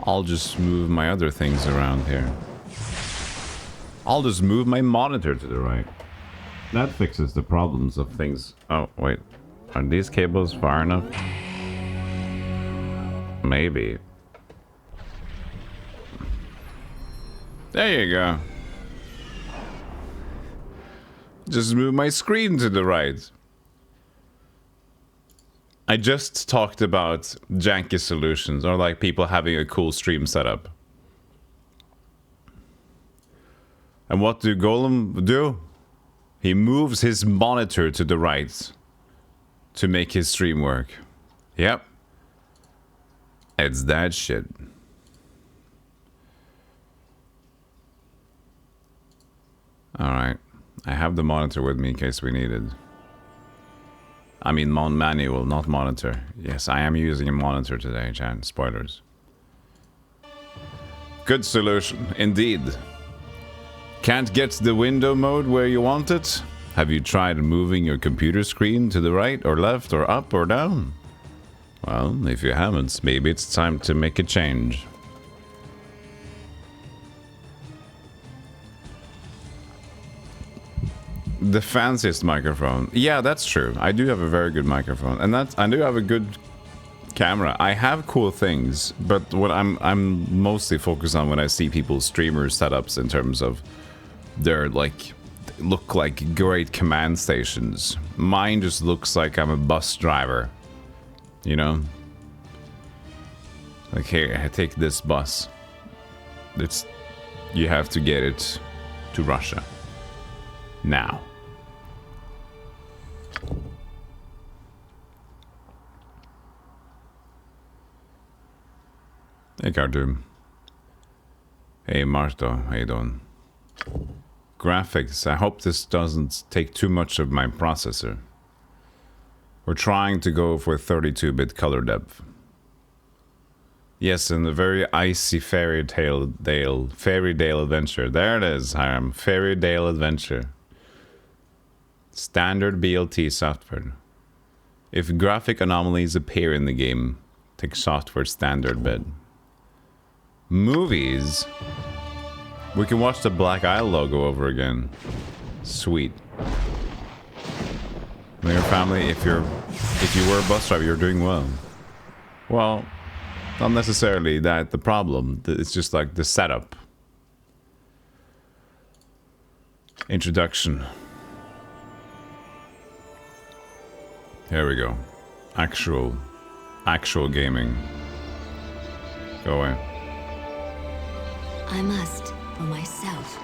I'll just move my other things around here. I'll just move my monitor to the right. That fixes the problems of things. Oh, wait. Are these cables far enough? Maybe. There you go. Just move my screen to the right. I just talked about janky solutions, or like people having a cool stream setup. And what do Golem do? He moves his monitor to the right to make his stream work. Yep. It's that shit. Alright. I have the monitor with me in case we need it. I mean manual, not monitor. Yes, I am using a monitor today, chat. Spoilers. Good solution, indeed. Can't get the window mode where you want it? Have you tried moving your computer screen to the right or left or up or down? Well, if you haven't, maybe it's time to make a change. The fanciest microphone. Yeah, that's true. I do have a very good microphone, and I do have a good camera. I have cool things, but what I'm mostly focused on when I see people's streamer setups in terms of their look like great command stations. Mine just looks like I'm a bus driver. You know? Like, here, I take this bus. You have to get it to Russia. Now. Hey, Cardoom. Hey, Marto. How you doing? Graphics. I hope this doesn't take too much of my processor. We're trying to go for 32-bit color depth. Yes, and a very icy fairy tale adventure. There it is, Hiram. Fairy Dale Adventure. Standard BLT software. If graphic anomalies appear in the game, take software standard bit. Movies. We can watch the Black Isle logo over again. Sweet. Your family, if you were a bus driver, you're doing well. Well, not necessarily that the problem. It's just like the setup. Introduction. Here we go. Actual gaming. Go away. I must, for myself,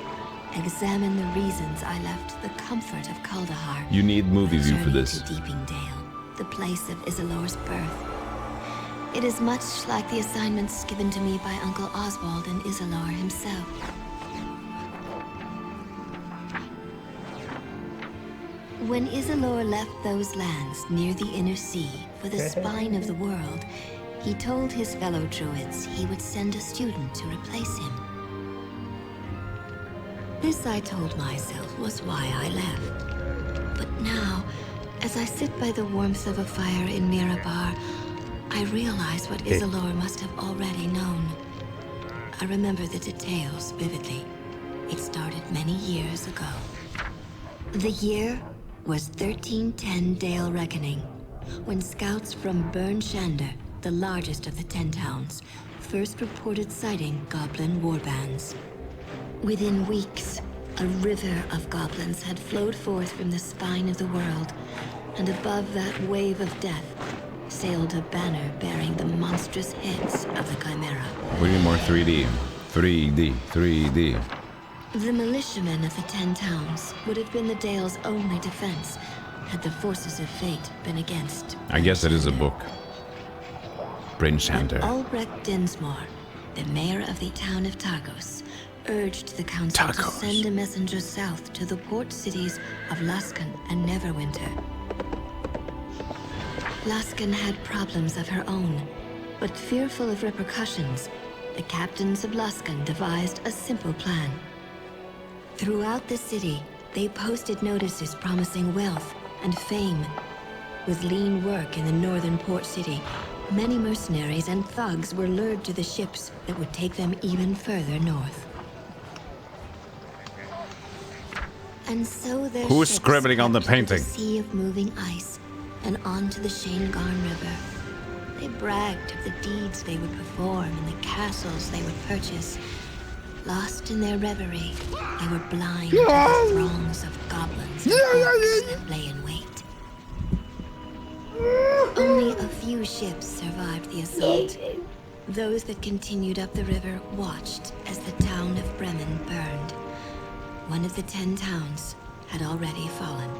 examine the reasons I left the comfort of Kaldahar. You need movie view for this. To Deeping Dale, the place of Isilor's birth. It is much like the assignments given to me by Uncle Oswald and Isilor himself. When Isilor left those lands near the Inner Sea for the spine of the world, he told his fellow druids he would send a student to replace him. This, I told myself, was why I left. But now, as I sit by the warmth of a fire in Mirabar, I realize what Isilor must have already known. I remember the details vividly. It started many years ago. The year was 1310 Dale Reckoning, when scouts from Burn Shander, the largest of the 10 towns, first reported sighting goblin warbands. Within weeks, a river of goblins had flowed forth from the spine of the world, and above that wave of death sailed a banner bearing the monstrous heads of the Chimera. We need more 3D. 3D. The militiamen of the 10 towns would have been the Dale's only defense had the forces of fate been against. I guess it is a book. Bryn Shander. Albrecht Dinsmore, the mayor of the town of Targos, urged the council to send a messenger south to the port cities of Luskan and Neverwinter. Luskan had problems of her own, but fearful of repercussions, the captains of Luskan devised a simple plan. Throughout the city, they posted notices promising wealth and fame. With lean work in the northern port city, Many mercenaries and thugs were lured to the ships that would take them even further north. And so their Who's ships scribbling on the crept through painting? the sea of moving ice and onto the Shangarn River. They bragged of the deeds they would perform and the castles they would purchase. Lost in their reverie, they were blind to the throngs of goblins and orcs that lay in wait. Only a few ships survived the assault. Those that continued up the river watched as the town of Bremen burned. One of the 10 towns had already fallen.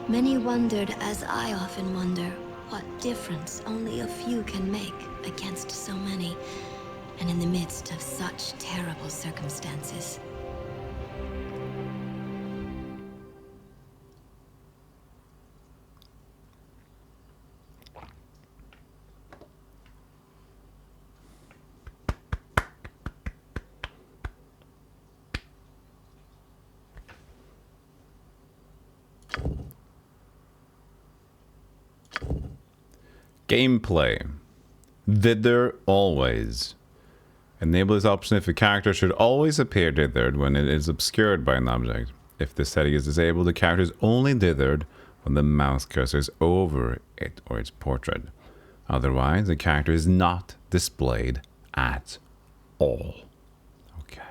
Many wondered, as I often wonder, what difference only a few can make against so many, and in the midst of such terrible circumstances. Gameplay. Dither always. Enable this option if a character should always appear dithered when it is obscured by an object. If this setting is disabled, the character is only dithered when the mouse cursor is over it or its portrait. Otherwise, the character is not displayed at all. Okay.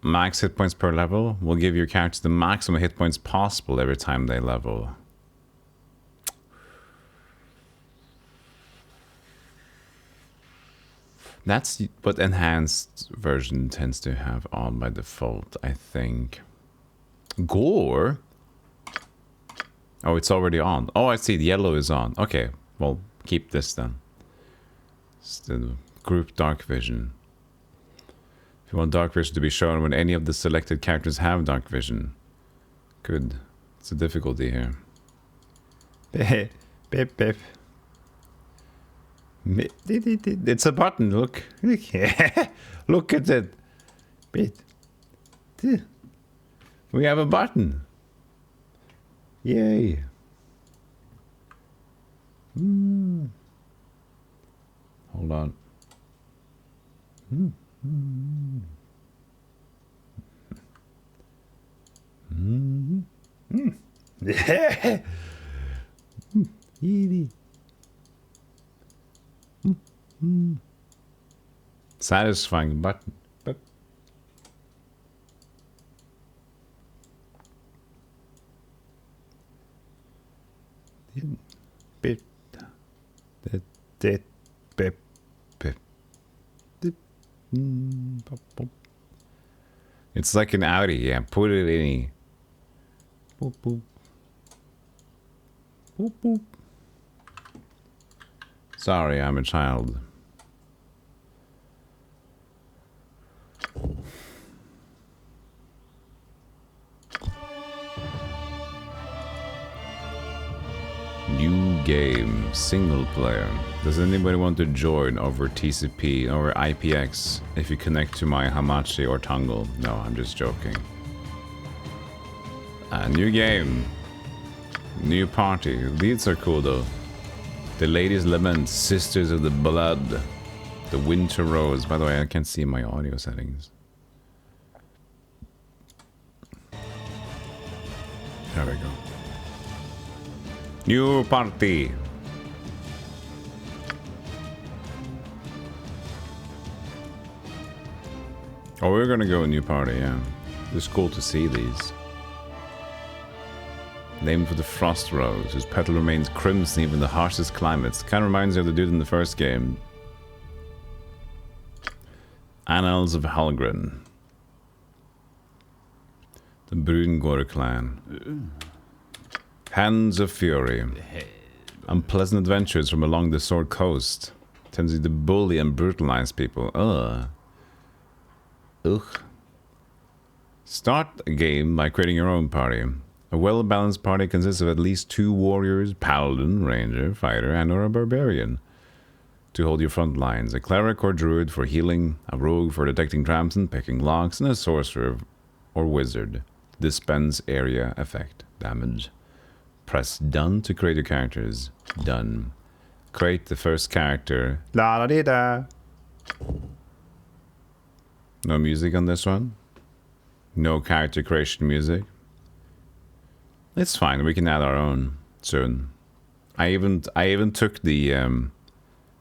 Max hit points per level will give your character the maximum hit points possible every time they level. That's what enhanced version tends to have on by default, I think. Gore? Oh, it's already on. Oh, I see. The yellow is on. Okay, well, keep this then. It's the group dark vision. If you want dark vision to be shown when any of the selected characters have dark vision. Good. It's a difficulty here. Beep, beep, beep. It's a button, look. Look at it. We have a button. Yay. Hold on. Yeah. Easy. Satisfying button. But bit it's like an Audi, yeah. Put it in. Boop boop. Boop boop. Sorry, I'm a child. New game, single player. Does anybody want to join over TCP or IPX if you connect to my Hamachi or Tungle? No, I'm just joking. New game. New party. These are cool though. The Ladies Lament, Sisters of the Blood, The Winter Rose. By the way, I can't see my audio settings. There we go. New party. Oh, we're gonna go a new party, yeah. It's cool to see these. Named for the frost rose, whose petal remains crimson even in the harshest climates. Kind of reminds me of the dude in the first game. Annals of Halgren. The Brungor clan. Hands of Fury. Unpleasant adventures from along the Sword Coast. Tends to bully and brutalize people. Ugh. Ugh. Start a game by creating your own party. A well-balanced party consists of at least 2 warriors, paladin, ranger, fighter, and or a barbarian to hold your front lines. A cleric or druid for healing, a rogue for detecting traps and picking locks, and a sorcerer or wizard. Dispense area effect damage. Press done to create your characters. Done. Create the first character. La da dee da. No music on this one. No character creation music. It's fine. We can add our own soon. I even took the.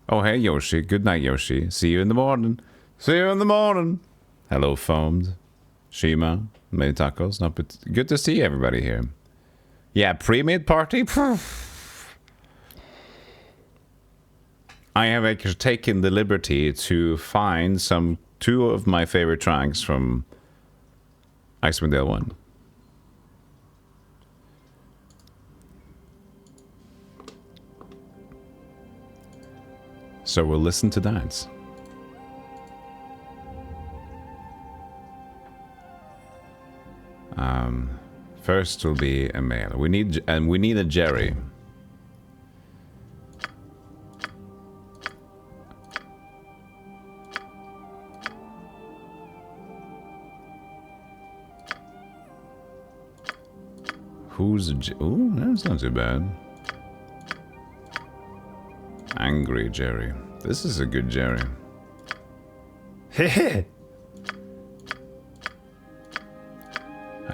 Oh hey Yoshi. Good night Yoshi. See you in the morning. See you in the morning. Hello Foamed. Shima. Many tacos. No, but good to see everybody here. Yeah, pre-made party. I have actually taken the liberty to find two of my favorite tracks from Icewind Dale 1. So we'll listen to that. First will be a male. We need a Jerry. Who's a ooh, that's not too bad. Angry Jerry. This is a good Jerry. Hehe.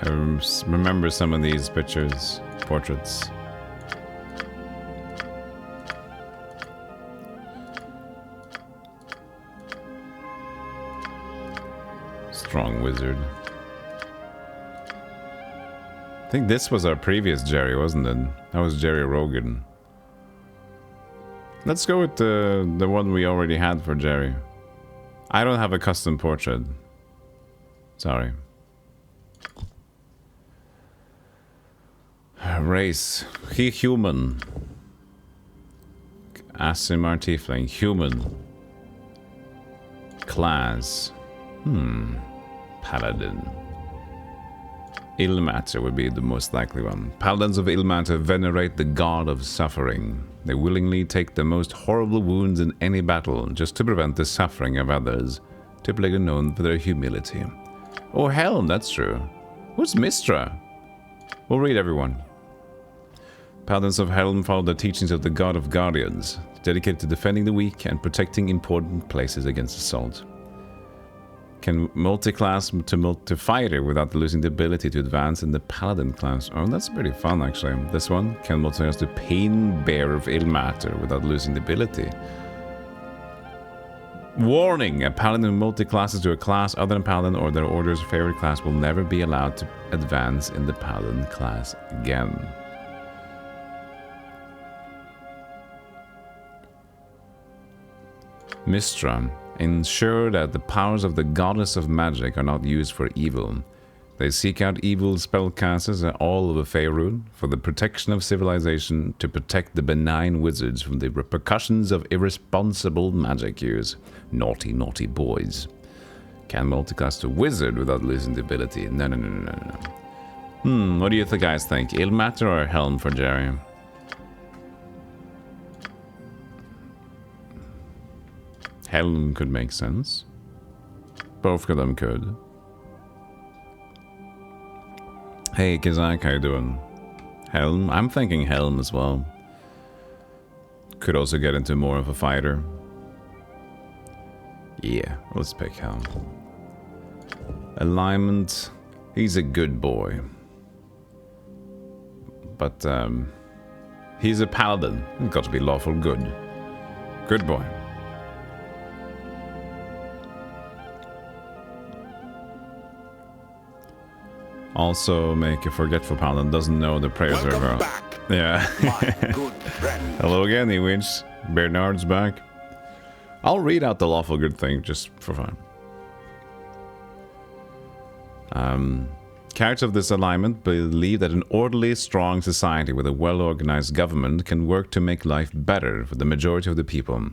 I remember some of these portraits. Strong wizard. I think this was our previous Jerry, wasn't it? That was Jerry Rogan. Let's go with the one we already had for Jerry. I don't have a custom portrait. Sorry. Race. He human. Asimar tiefling. Human. Class. Paladin. Ilmater would be the most likely one. Paladins of Ilmater venerate the god of suffering. They willingly take the most horrible wounds in any battle just to prevent the suffering of others, typically known for their humility. Oh, Helm, that's true. Who's Mistra? We'll read everyone. Paladins of Helm follow the teachings of the god of guardians, dedicated to defending the weak and protecting important places against assault. Can multi-class to multi-fighter without losing the ability to advance in the paladin class. Oh, that's pretty fun actually. This one can multi-class to pain bearer of Ilmater without losing the ability. Warning! A paladin multi-classes to a class other than paladin or their order's favorite class will never be allowed to advance in the paladin class again. Mistra. Ensure that the powers of the goddess of magic are not used for evil. They seek out evil spellcasters all over Faerun for the protection of civilization to protect the benign wizards from the repercussions of irresponsible magic use. Naughty, naughty boys. Can multiclass to wizard without losing the ability. No. What do you guys think? Ilmater or Helm for Jerry? Helm could make sense. Both of them could. Hey Kazak, how you doing? Helm? I'm thinking Helm as well. Could also get into more of a fighter. Yeah, let's pick Helm. Alignment. He's a good boy. But, he's a paladin. He's got to be lawful good. Good boy. Also, make a forgetful paladin doesn't know the prayers of her. Yeah. Hello again, Ewins. Bernard's back. I'll read out the lawful good thing just for fun. Characters of this alignment believe that an orderly, strong society with a well-organized government can work to make life better for the majority of the people.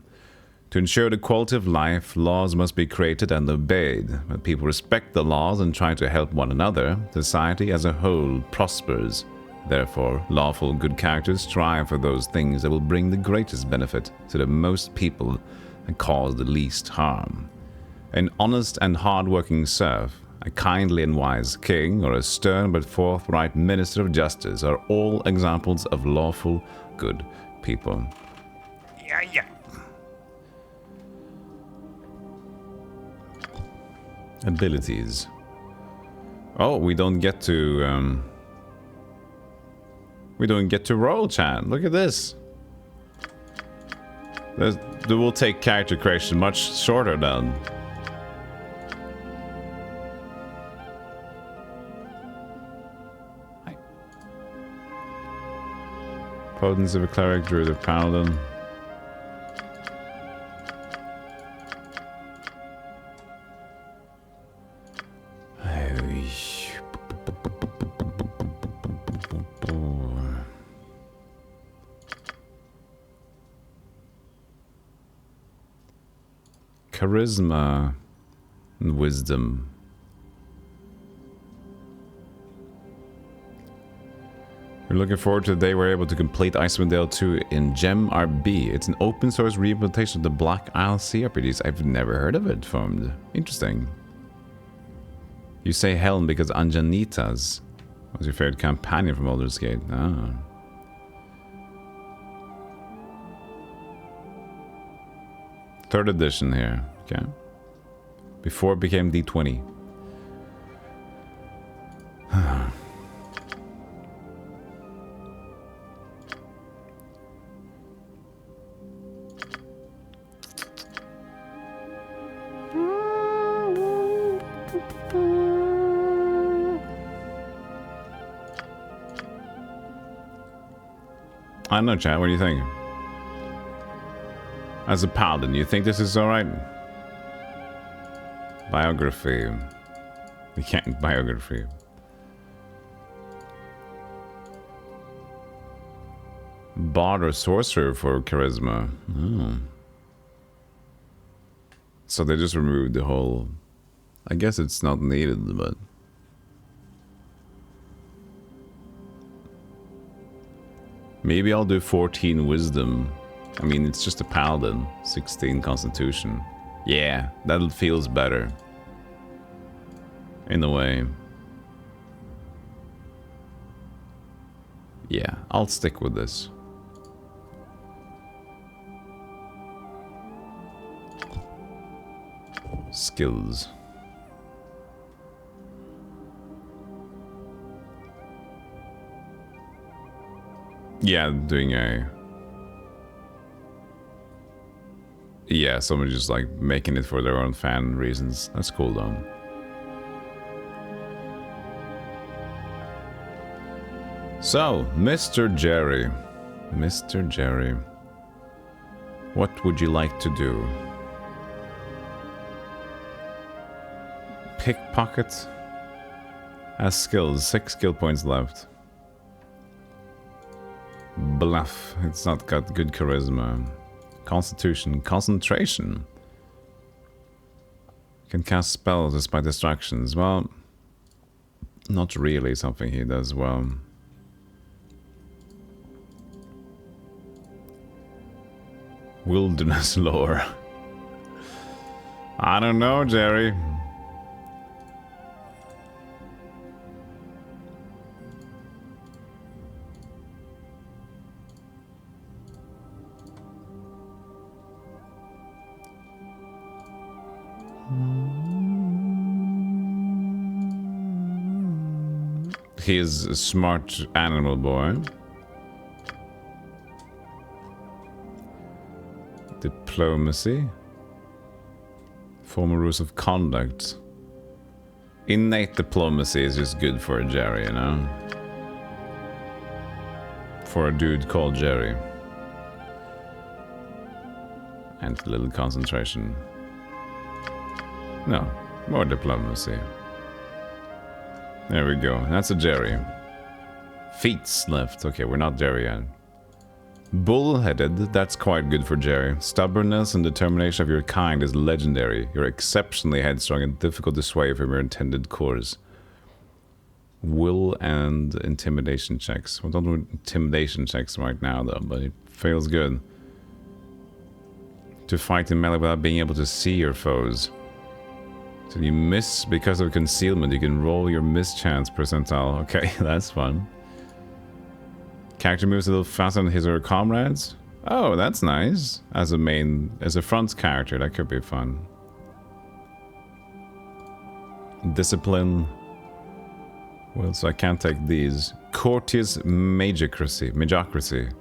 To ensure the quality of life, laws must be created and obeyed. When people respect the laws and try to help one another, society as a whole prospers. Therefore, lawful good characters strive for those things that will bring the greatest benefit to the most people and cause the least harm. An honest and hard-working serf, a kindly and wise king, or a stern but forthright minister of justice are all examples of lawful good people. Yeah. Abilities. Oh, we don't get to roll, chat. Look at this. It will take character creation much shorter then. Hi. Potency of a cleric, druid of paladin. Charisma and wisdom. We're looking forward to the day we're able to complete Icewind Dale 2 in Gem RB. It's an open source reimplementation of the Black Isle CRPGs. I've never heard of it formed. Interesting. You say Helm because Anjanitas was your favorite companion from Baldur's Gate. Ah. Third edition here, okay. Before it became D20. I don't know, chat, what do you think? As a paladin, you think this is alright? Biography. We can't biography. Bard or sorcerer for charisma. Oh. So they just removed the whole... I guess it's not needed, but... Maybe I'll do 14 wisdom. I mean, it's just a paladin. 16 constitution. Yeah, that feels better. In a way. Yeah, I'll stick with this. Skills. Yeah, doing a... Yeah, someone just like making it for their own fan reasons. That's cool though. So, Mr. Jerry. Mr. Jerry. What would you like to do? Pickpocket. Has skills. 6 skill points left. Bluff. It's not got good charisma. Constitution. Concentration. Can cast spells despite distractions. Well, not really something he does well. Wilderness lore. I don't know, Jerry. He is a smart animal boy. Diplomacy. Formal rules of conduct. Innate diplomacy is just good for a Jerry, you know? For a dude called Jerry. And a little concentration. No, more diplomacy. There we go. That's a Jerry. Feats left. Okay, we're not Jerry yet. Bull-headed. That's quite good for Jerry. Stubbornness and determination of your kind is legendary. You're exceptionally headstrong and difficult to sway from your intended course. Will and intimidation checks. We don't do intimidation checks right now though, but it feels good. To fight in melee without being able to see your foes. So you miss because of concealment. You can roll your mischance percentile. Okay, that's fun. Character moves a little faster than his or her comrades. Oh, that's nice. As a front character, that could be fun. Discipline. Well, so I can't take these. Courteous Magocracy.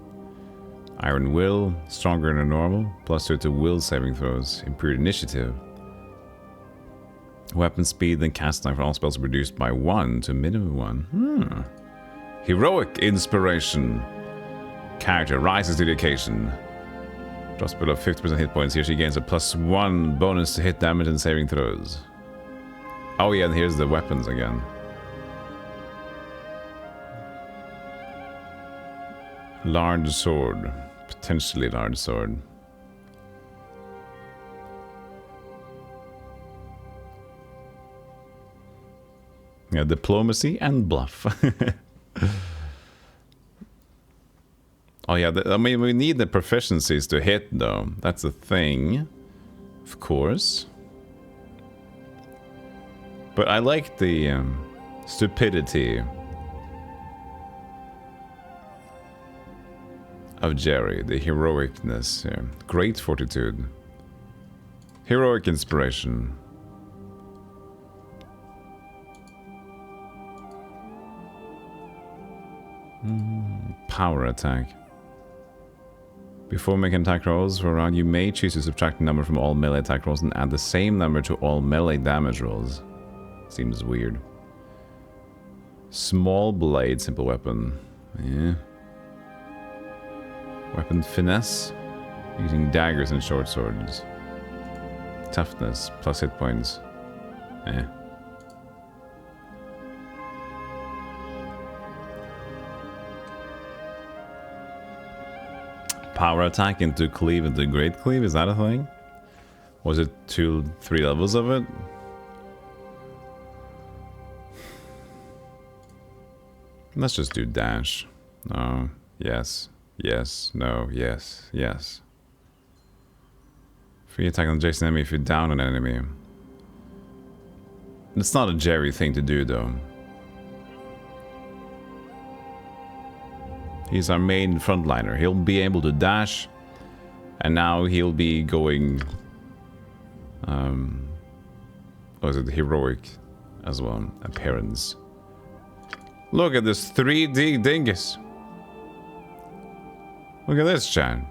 Iron Will, stronger than normal. +2 to will saving throws. Improved initiative. Weapon speed and cast time for all spells reduced by 1 to minimum 1. Heroic Inspiration. Character rises to the occasion. Drops below 50% hit points. Here she gains a +1 bonus to hit damage and saving throws. Oh yeah, and here's the weapons again. Large sword. Potentially large sword. Yeah, diplomacy and bluff. Oh yeah, I mean, we need the proficiencies to hit, though. That's a thing. Of course. But I like the stupidity of Jerry, the heroicness here. Great fortitude. Heroic inspiration. Power attack. Before making attack rolls for a round, you may choose to subtract the number from all melee attack rolls and add the same number to all melee damage rolls. Seems weird. Small blade, simple weapon. Yeah. Weapon finesse. Using daggers and short swords. Toughness, plus hit points. Eh. Power attack into cleave into great cleave, is that a thing? Was it 2-3 levels of it? Let's just do dash. No, yes, yes, no, yes, yes. Free attack on adjacent enemy if you down an enemy. It's not a Jerry thing to do, though. He's our main frontliner. He'll be able to dash, and now he'll be going. Was it heroic as well? Appearance. Look at this 3D dingus. Look at this, Chan.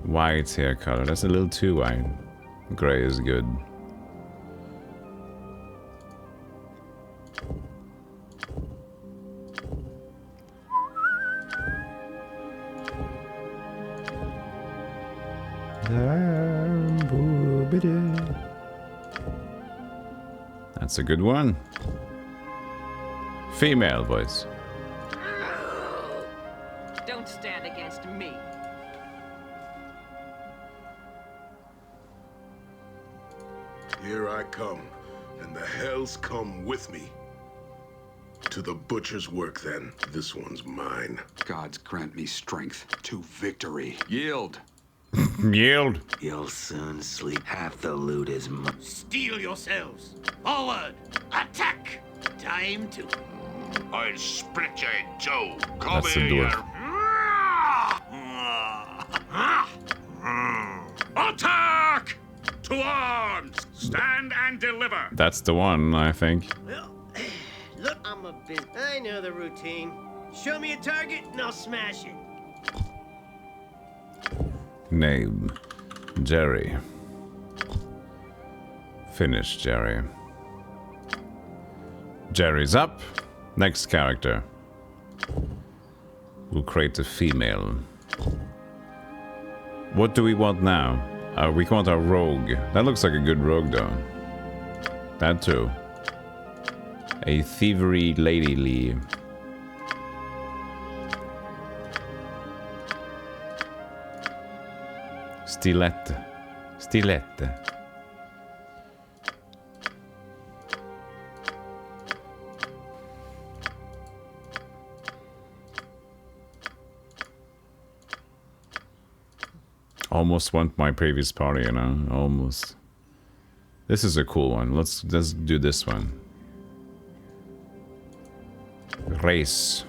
White hair color. That's a little too white. Gray is good. That's a good one. Female voice. Don't stand against me. Here I come, and the hells come with me. To the butcher's work, then. This one's mine. Gods grant me strength to victory. Yield. Yield. You'll soon sleep. Half the loot is mine. Steel yourselves. Forward. Attack. Time to. I'll split you in two. Come That's the here. dwarf. Attack! To arms! Stand and deliver! That's the one, I think. Well, look, I'm a bit. I know the routine. Show me a target and I'll smash it. Name. Jerry. Finish, Jerry. Jerry's up. Next character. We'll create a female. What do we want now? We want our rogue. That looks like a good rogue, though. That too. A thievery lady Lee. Stilette. Stilette. Almost want my previous party, you know? Almost. This is a cool one. Let's do this one. Race.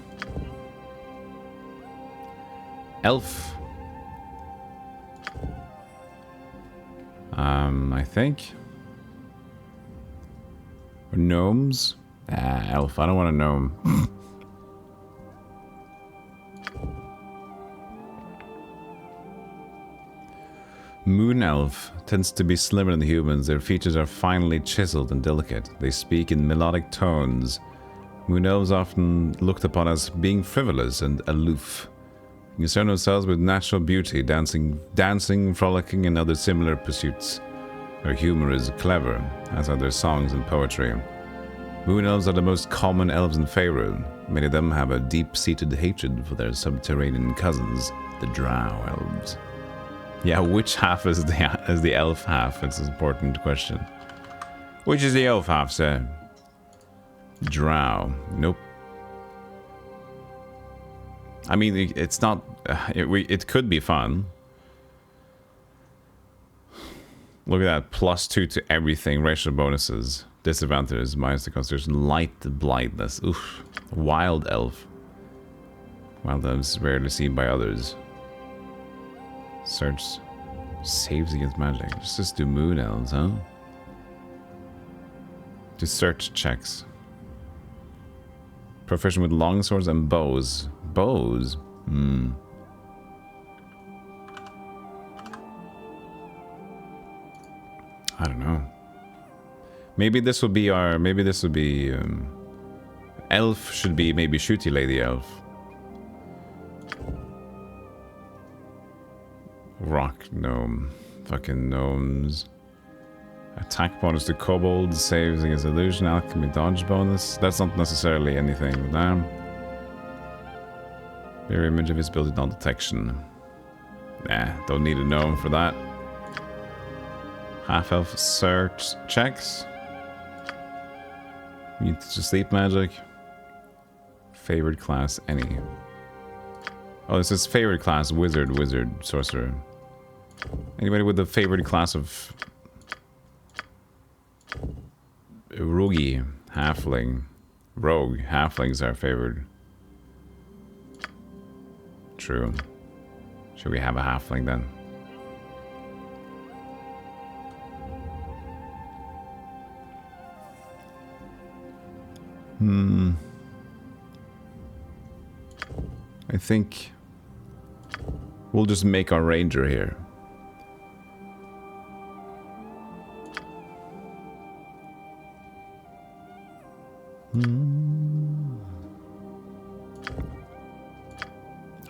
Elf. I think. Or gnomes? Elf. I don't want a gnome. Moon Elf tends to be slimmer than humans. Their features are finely chiseled and delicate. They speak in melodic tones. Moon Elves are often looked upon as being frivolous and aloof. They concern themselves with natural beauty, dancing, frolicking, and other similar pursuits. Their humor is clever, as are their songs and poetry. Moon Elves are the most common elves in Faerun. Many of them have a deep-seated hatred for their subterranean cousins, the Drow Elves. Yeah, which half is the elf half? It's an important question. Which is the elf half, sir? Drow. Nope. I mean, it's not... it could be fun. Look at that. +2 to everything. Racial bonuses. Disadvantages. Minus the constitution. Light blindness. Oof. Wild elf. Wild elves rarely seen by others. Search. Saves against magic. Just do moon elves, huh? Do search checks. Proficient with longswords and bows. Bows? I don't know. Maybe this will be our... Maybe this will be... elf should be maybe shooty lady elf. Rock gnome. Fucking gnomes. Attack bonus to kobolds. Saves against illusion. Alchemy dodge bonus. That's not necessarily anything with them. Mirror image of visibility non-detection. Nah, don't need a gnome for that. Half-elf search checks. Need to sleep magic. Favorite class, any. Oh, this is favorite class, wizard, sorcerer. Anybody with the favorite class of... Rogi, halfling. Rogue, halflings are favored. True. Should we have a halfling then? I think we'll just make our ranger here.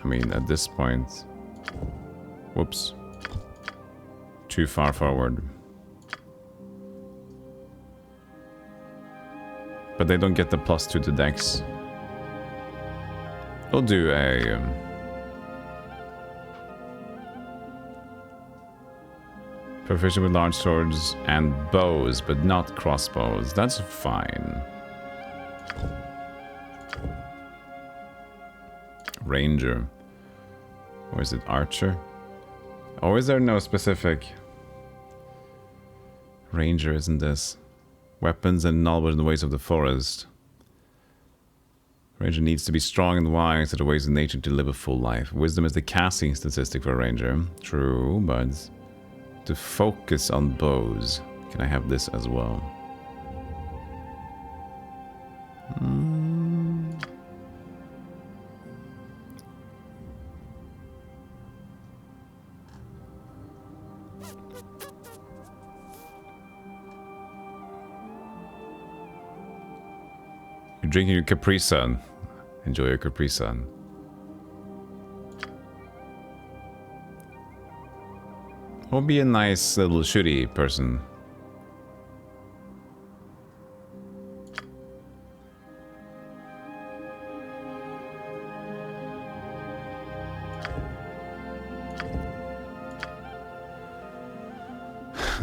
I mean, at this point... Whoops. Too far forward. But they don't get the +2 to dex. We'll do a... proficient with large swords and bows, but not crossbows. That's fine. Ranger. Or is it archer? Or is there no specific... Ranger, isn't this? Weapons and knowledge in the ways of the forest. Ranger needs to be strong and wise to the ways of nature to live a full life. Wisdom is the casting statistic for a ranger. True, but to focus on bows. Can I have this as well? You're drinking your Capri Sun. Enjoy your Capri Sun. We'll be a nice little shooty person.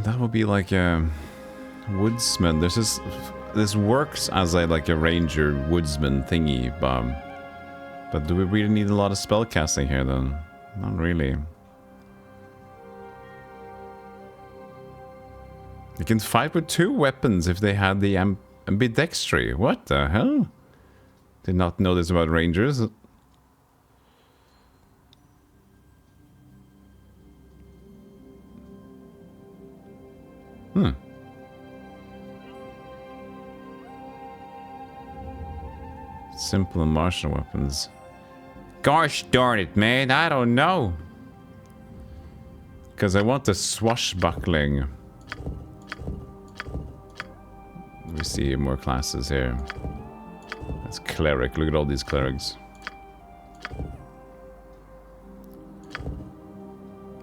That would be like a woodsman. There's this works as a like a ranger woodsman thingy, but do we really need a lot of spell casting here then? Not really. You can fight with 2 weapons if they had the ambidextry. What the hell? Did not know this about rangers. Simple martial weapons. Gosh darn it, man, I don't know. Because I want the swashbuckling. We see more classes here. That's cleric. Look at all these clerics.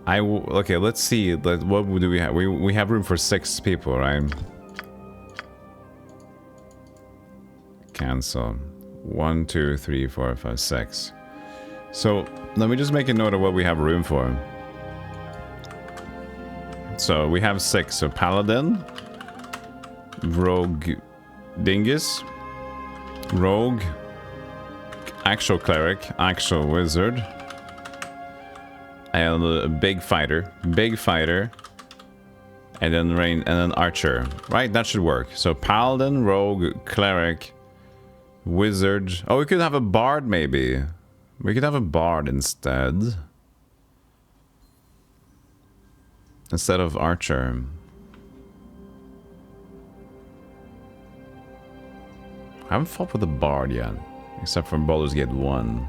Okay, let's see. What do we have? We have room for 6 people, right? Cancel. 1, 2, 3, 4, 5, 6. So let me just make a note of what we have room for. So we have 6. So Paladin, Rogue, Dingus, Rogue, actual Cleric, actual Wizard, and a big fighter, and then Archer. Right, that should work. So Paladin, Rogue, Cleric, Wizard. Oh, we could have a Bard maybe. We could have a Bard instead. Instead of Archer. I haven't fought with a Bard yet. Except for Baldur's Gate 1.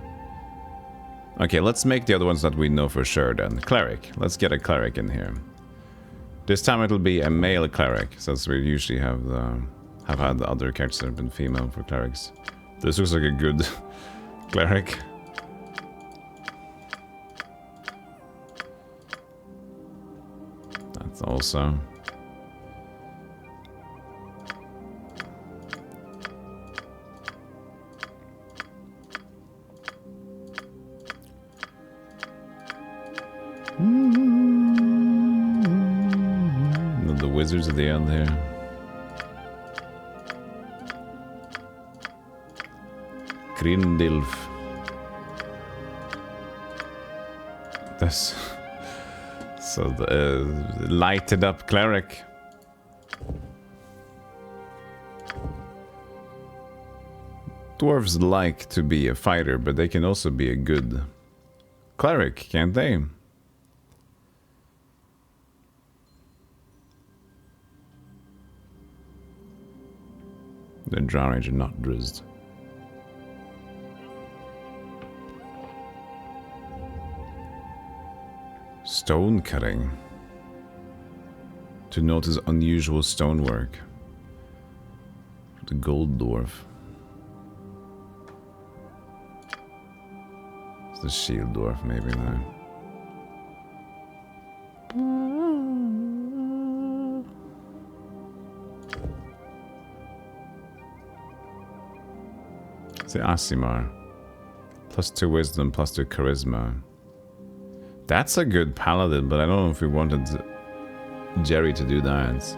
Okay, let's make the other ones that we know for sure then. Cleric. Let's get a Cleric in here. This time it'll be a male Cleric, since we usually have had other characters that have been female for Clerics. This looks like a good Cleric. That's also... The wizards at the end here. Grindilf. This. So the lighted up cleric. Dwarves like to be a fighter, but they can also be a good cleric, can't they? The Drow Ranger, not Drizzt. Stone cutting. To notice unusual stonework. The gold dwarf. It's the shield dwarf, maybe now. It's the Aasimar. +2 wisdom, +2 charisma. That's a good paladin, but I don't know if we wanted Jerry to do that.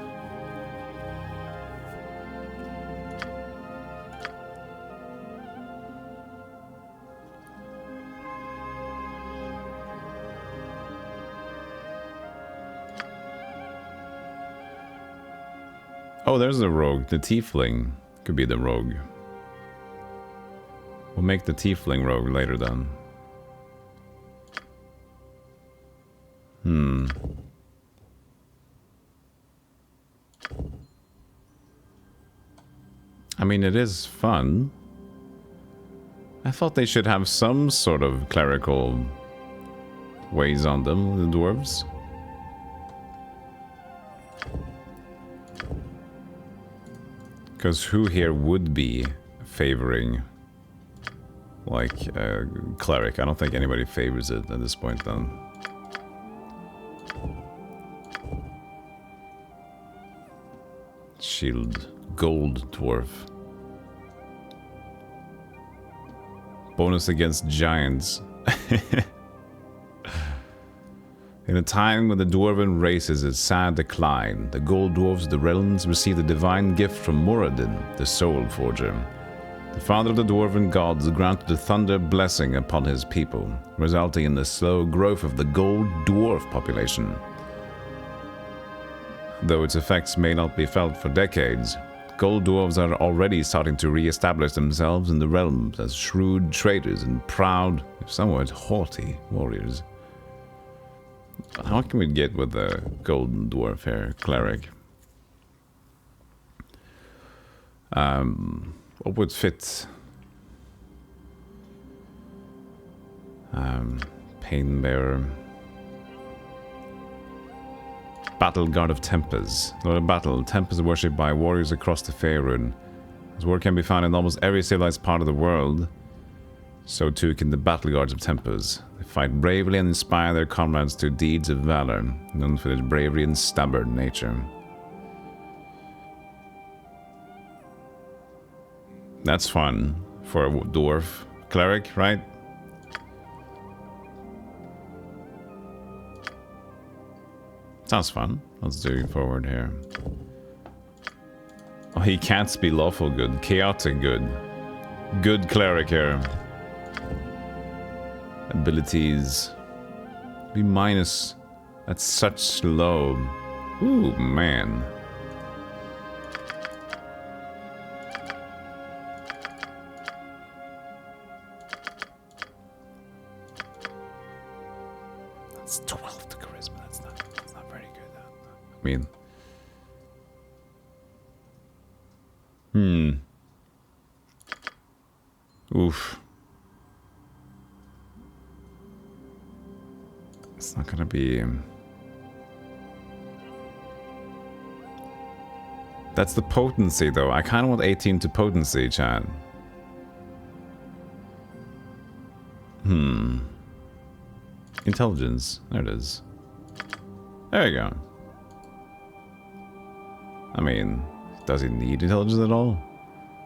Oh, there's the rogue. The tiefling could be the rogue. We'll make the tiefling rogue later then. I mean, it is fun. I thought they should have some sort of clerical ways on them, the dwarves. Because who here would be favoring, like, a cleric? I don't think anybody favors it at this point then. Shield. Gold dwarf. Bonus against giants. In a time when the dwarven race is in sad decline, the gold dwarves of the realms receive the divine gift from Moradin, the soul forger. The father of the dwarven gods granted a thunder blessing upon his people, resulting in the slow growth of the gold dwarf population. Though its effects may not be felt for decades, gold dwarves are already starting to re-establish themselves in the realms as shrewd traders and proud, if somewhat haughty, warriors. How can we get with the golden dwarf here, cleric? What would fit? Pain Bearer. Battle Guard of Tempest. Lord of Battle. Tempest worshipped by warriors across the Faerun. His work can be found in almost every civilized part of the world. So too can the Battle Guards of Tempest. They fight bravely and inspire their comrades to deeds of valor, known for their bravery and stubborn nature. That's fun for a dwarf cleric, right? Sounds fun. Let's do forward here. Oh, he can't be lawful good. Chaotic good. Good cleric here. Abilities. Be minus. That's such low. Ooh, man. That's 12 to charisma. That's not very good. I mean... Oof. It's not gonna be... That's the potency, though. I kind of want 18 to potency, chat. Intelligence. There it is. There you go. I mean, does he need intelligence at all?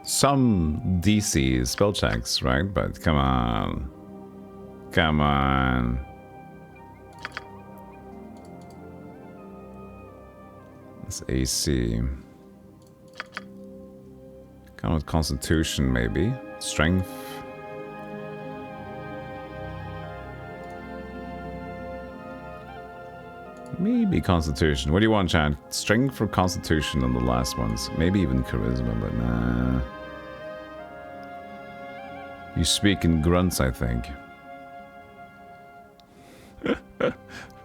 Some DC spell checks, right? But come on. Come on. It's AC. Kind of Constitution, maybe. Strength. Maybe Constitution. What do you want, Chad? Strength or Constitution on the last ones? Maybe even Charisma, but nah. You speak in grunts, I think.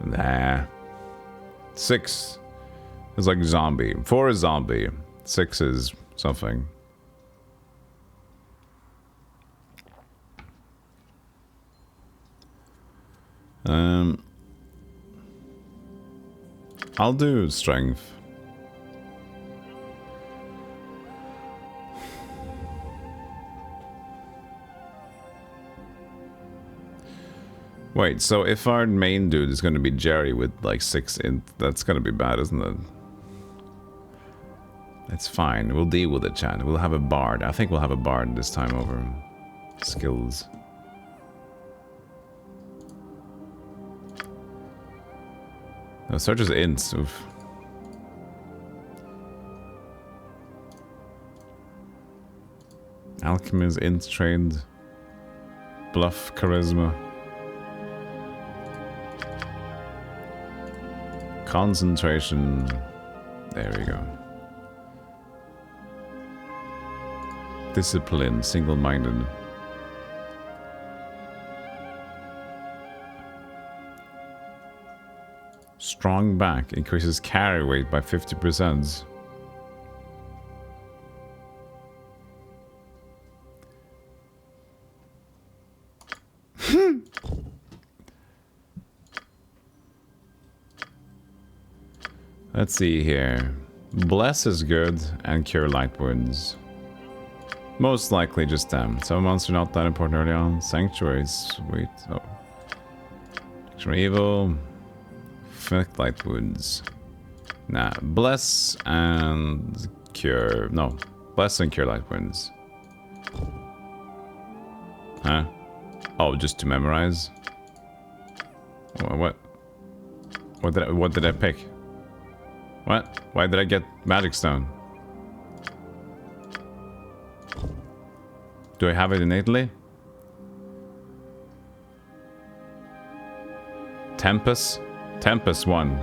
Nah. 6 is like zombie. 4 is zombie. 6 is something. I'll do strength. Wait, so if our main dude is going to be Jerry with like 6 int, that's going to be bad, isn't it? It's fine. We'll deal with it, chat. We'll have a bard. I think we'll have a bard this time over. Skills. No, search is ints. Oof. Alchemy is int trained. Bluff, charisma. Concentration. There we go. Discipline, single-minded. Strong back increases carry weight by 50%. Let's see here. Bless is good and cure light wounds. Most likely just them. Some monsters not that important early on. Sanctuary, sweet. Oh. Extra evil. Inflict light wounds. Nah, bless and cure. No, bless and cure light wounds. Huh? Oh, just to memorize. What? What did I pick? What? Why did I get magic stone? Do I have it innately? Tempest? Tempest 1.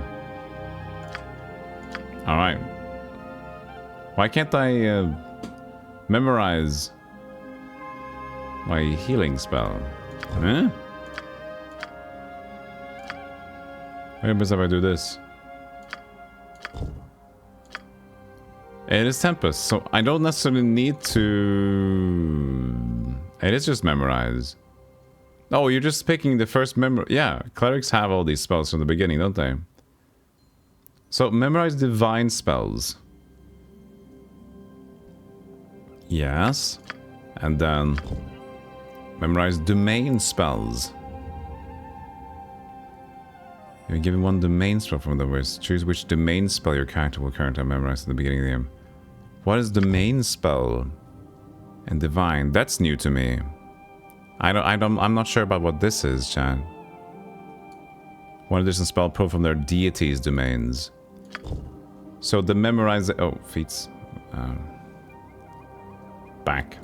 Alright. Why can't I memorize my healing spell? Huh? What happens if I do this? It is Tempest, so I don't necessarily need to... It is just memorize. Oh, you're just picking the first memory. Yeah, clerics have all these spells from the beginning, don't they? So, memorize divine spells. Yes. And then... memorize domain spells. You're given one domain spell from the list. Choose which domain spell your character will currently memorize at the beginning of the game. What is domain spell? And divine. That's new to me. I'm not sure about what this is, Chad. One additional spell pulled from their deities' domains. So the memorize... Oh, feats. Back.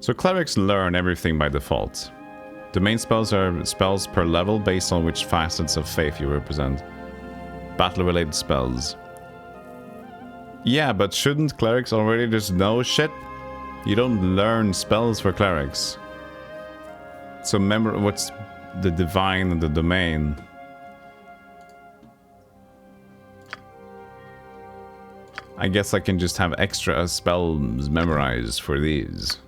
So clerics learn everything by default. Domain spells are spells per level based on which facets of faith you represent. Battle-related spells. Yeah, but shouldn't clerics already just know shit? You don't learn spells for clerics. So remember what's the divine and the domain. I guess I can just have extra spells memorized for these.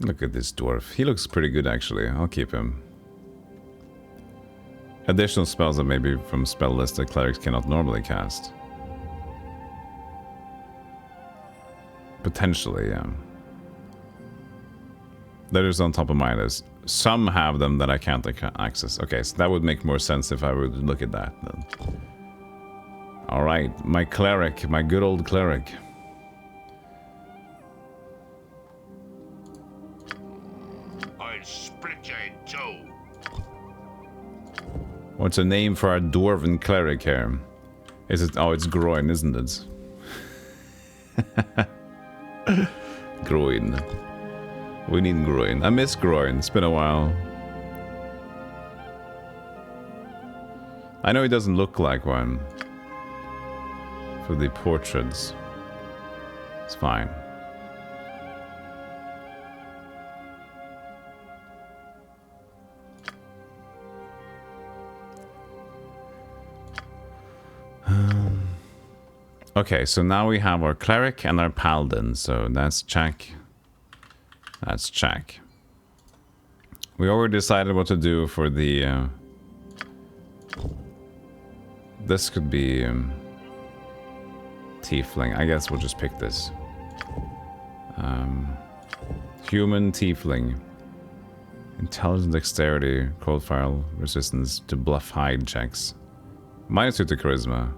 Look at this dwarf. He looks pretty good, actually. I'll keep him. Additional spells that may be from spell lists that clerics cannot normally cast. Potentially, yeah. That is on top of my list. Some have them that I can't access. Okay, so that would make more sense if I would look at that then. Alright, my cleric. My good old cleric. What's a name for our dwarven cleric here? Is it... Oh, it's Groin, isn't it? Groin. We need Groin. I miss Groin. It's been a while. I know he doesn't look like one. For the portraits. It's fine. Okay, so now we have our cleric and our paladin, so that's check. That's check. We already decided what to do for the... this could be... tiefling. I guess we'll just pick this. Human tiefling. Intelligence, dexterity, cold fire resistance to bluff hide checks. -2 to charisma.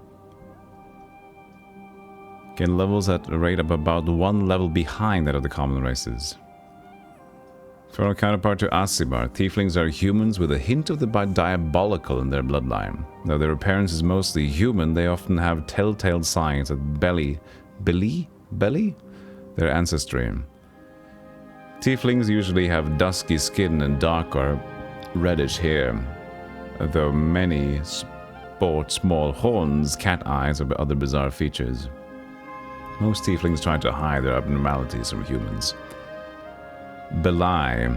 Gain levels at a rate of about 1 level behind that of the common races. For our counterpart to Asibar, tieflings are humans with a hint of the diabolical in their bloodline. Though their appearance is mostly human, they often have telltale signs of belly, their ancestry. Tieflings usually have dusky skin and dark or reddish hair, though many sport small horns, cat eyes, or other bizarre features. Most tieflings try to hide their abnormalities from humans. Belie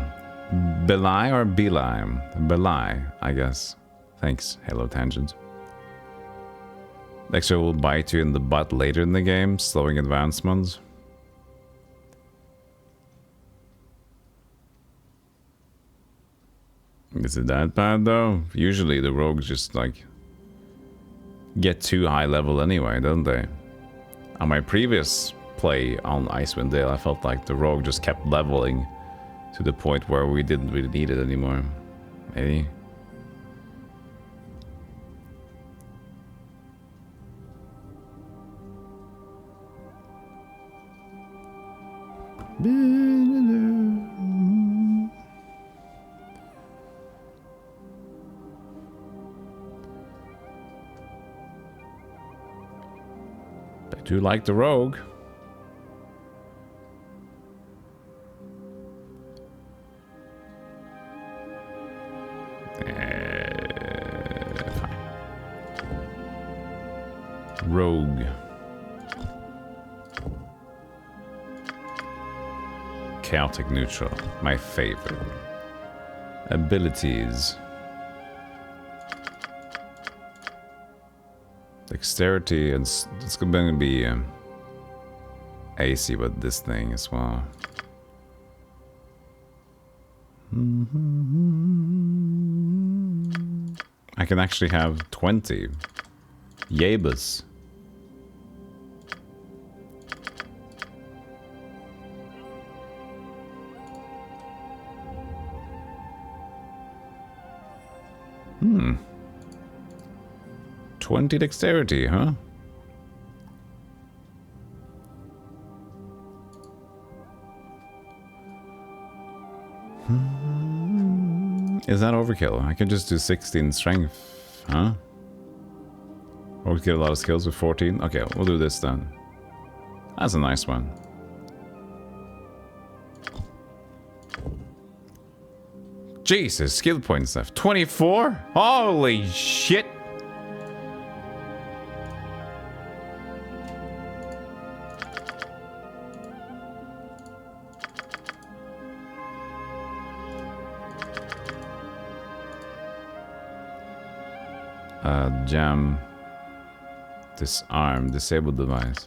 or Belie? Belie, I guess. Thanks, Halo Tangent. Extra will bite you in the butt later in the game, slowing advancements. Is it that bad though? Usually the rogues just like get too high level anyway, don't they? On my previous play on Icewind Dale, I felt like the rogue just kept leveling to the point where we didn't really need it anymore. Maybe. I do like the rogue. Fine. Rogue. chaotic neutral. My favorite. Abilities. Dexterity, and it's going to be AC with this thing as well. I can actually have 20. Yabus. Hmm. 20 dexterity, huh? Is that overkill? I can just do 16 strength, huh? Or we get a lot of skills with 14. Okay, we'll do this then. That's a nice one. Jesus, skill points left. 24? Holy shit! Jam. Disarm. Disable device.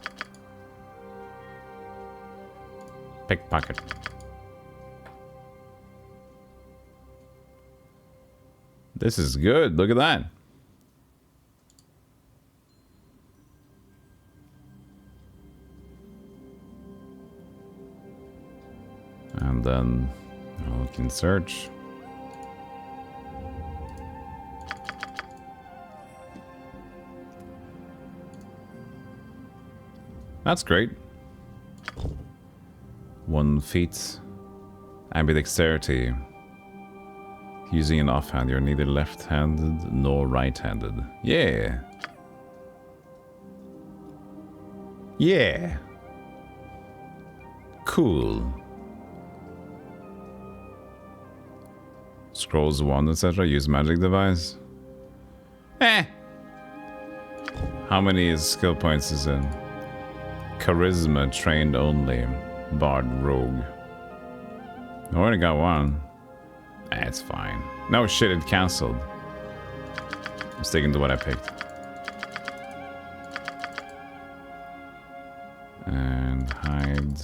Pickpocket. This is good. Look at that. And then we can search. That's great. 1 feat. Ambidexterity. Using an offhand, you're neither left-handed nor right-handed. Yeah. Yeah. Cool. Scrolls 1, etc. Use magic device. Eh. How many skill points is in? Charisma, trained only. Bard, rogue. I already got one. It's fine. No shit, it cancelled. I'm sticking to what I picked. And hide.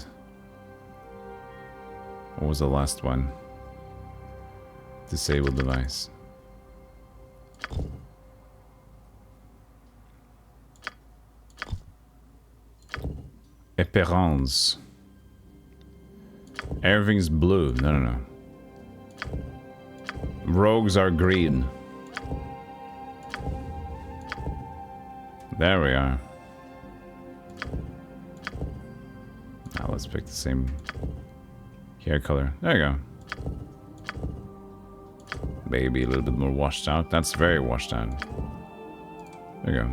What was the last one? Disable device. Esperance. Everything's blue. No. Rogues are green. There we are. Now let's pick the same hair color. There you go. Maybe a little bit more washed out. That's very washed out. There you go.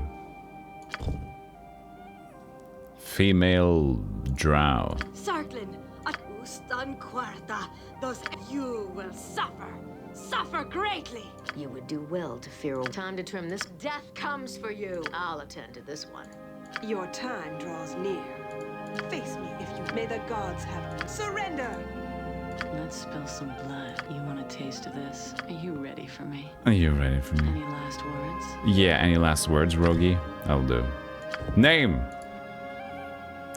Female drow. Sarklin, Ustan Quarta, those you will suffer. Suffer greatly. You would do well to fear. Time to trim this. Death comes for you. I'll attend to this one. Your time draws near. Face me if you may the gods have me. Surrender! Let's spill some blood. You want a taste of this? Are you ready for me? Are you ready for me? Any last words? Yeah, any last words, Rogie? I'll do. Name!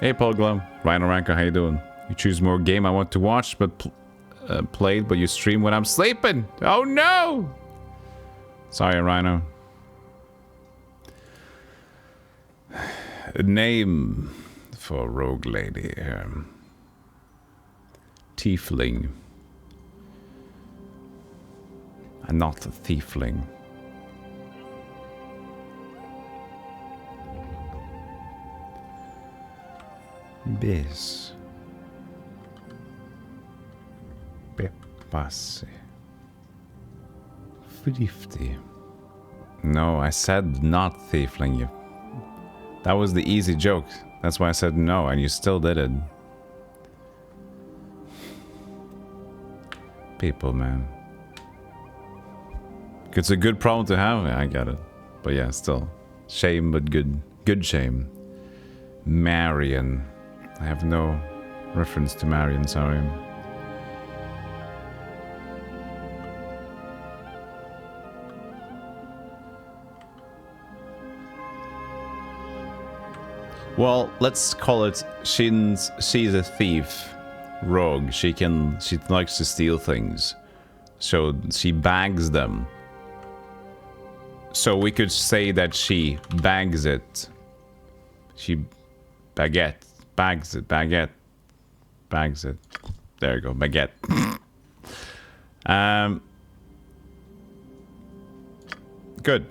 Hey, Polglum. Rhino Ranker, how you doing? You choose more game I want to watch, but played, but you stream when I'm sleeping. Oh no! Sorry, Rhino. Name for rogue lady. Tiefling. I'm not a thiefling. Bis. Peppasse. 50. No, I said not thiefling you. That was the easy joke. That's why I said no, and you still did it. People, man. It's a good problem to have. Yeah, I get it. But yeah, still. Shame, but good. Good shame. Marion. I have no reference to Marion, sorry. Well, let's call it she's a thief. Rogue. She likes to steal things. So she bags them. So we could say that she bags it. She bags it. There you go, baguette. Good.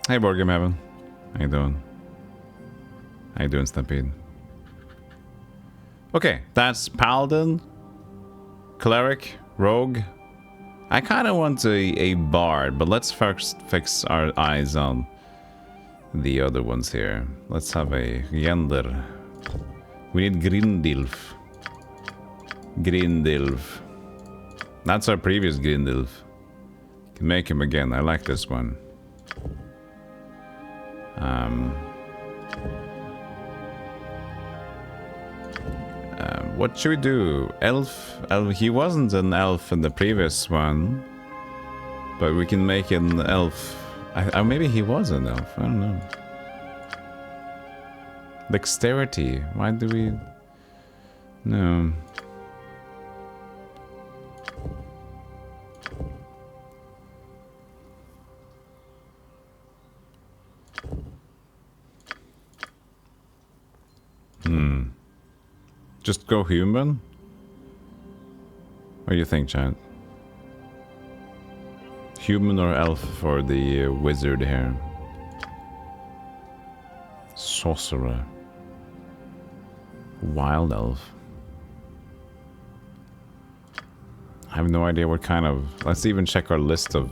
Hey, Board Game Heaven. How you doing? How you doing, Stampede? Okay, that's Paladin, Cleric, Rogue. I kind of want a Bard, but let's first fix our eyes on the other ones here. Let's have a Gender. We need Grindilf. Grindilf. That's our previous Grindilf. Can make him again. I like this one. What should we do? Elf? He wasn't an elf in the previous one, but we can make an elf. Maybe he was an elf. I don't know. Dexterity. Why do we? No. Just go human? What do you think, Chad? Human or elf for the wizard here? Sorcerer. Wild elf. I have no idea what kind of... Let's even check our list of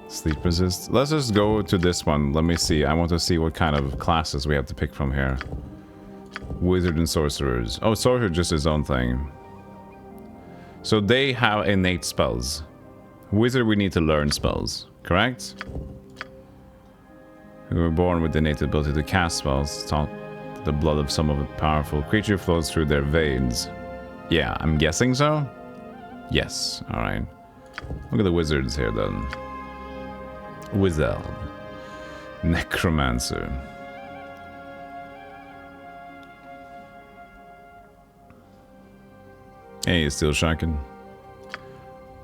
sleep resist. Let's just go to this one. Let me see. I want to see what kind of classes we have to pick from here. Wizard and sorcerers. Oh, sorcerer just his own thing. So they have innate spells. Wizard, we need to learn spells, correct? We were born with the innate ability to cast spells. Taught the blood of some of a powerful creature flows through their veins. Yeah, I'm guessing so. Yes. All right. Look at the wizards here, then. Wizard. Necromancer. Hey, still shocking.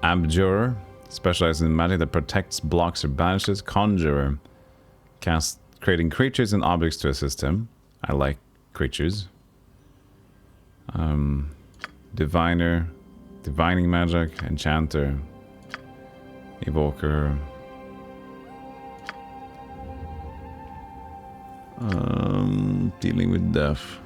Abjurer, specializes in magic that protects, blocks, or banishes. Conjurer, casts creating creatures and objects to assist him. I like creatures. Diviner, divining magic, enchanter, evoker. Dealing with death.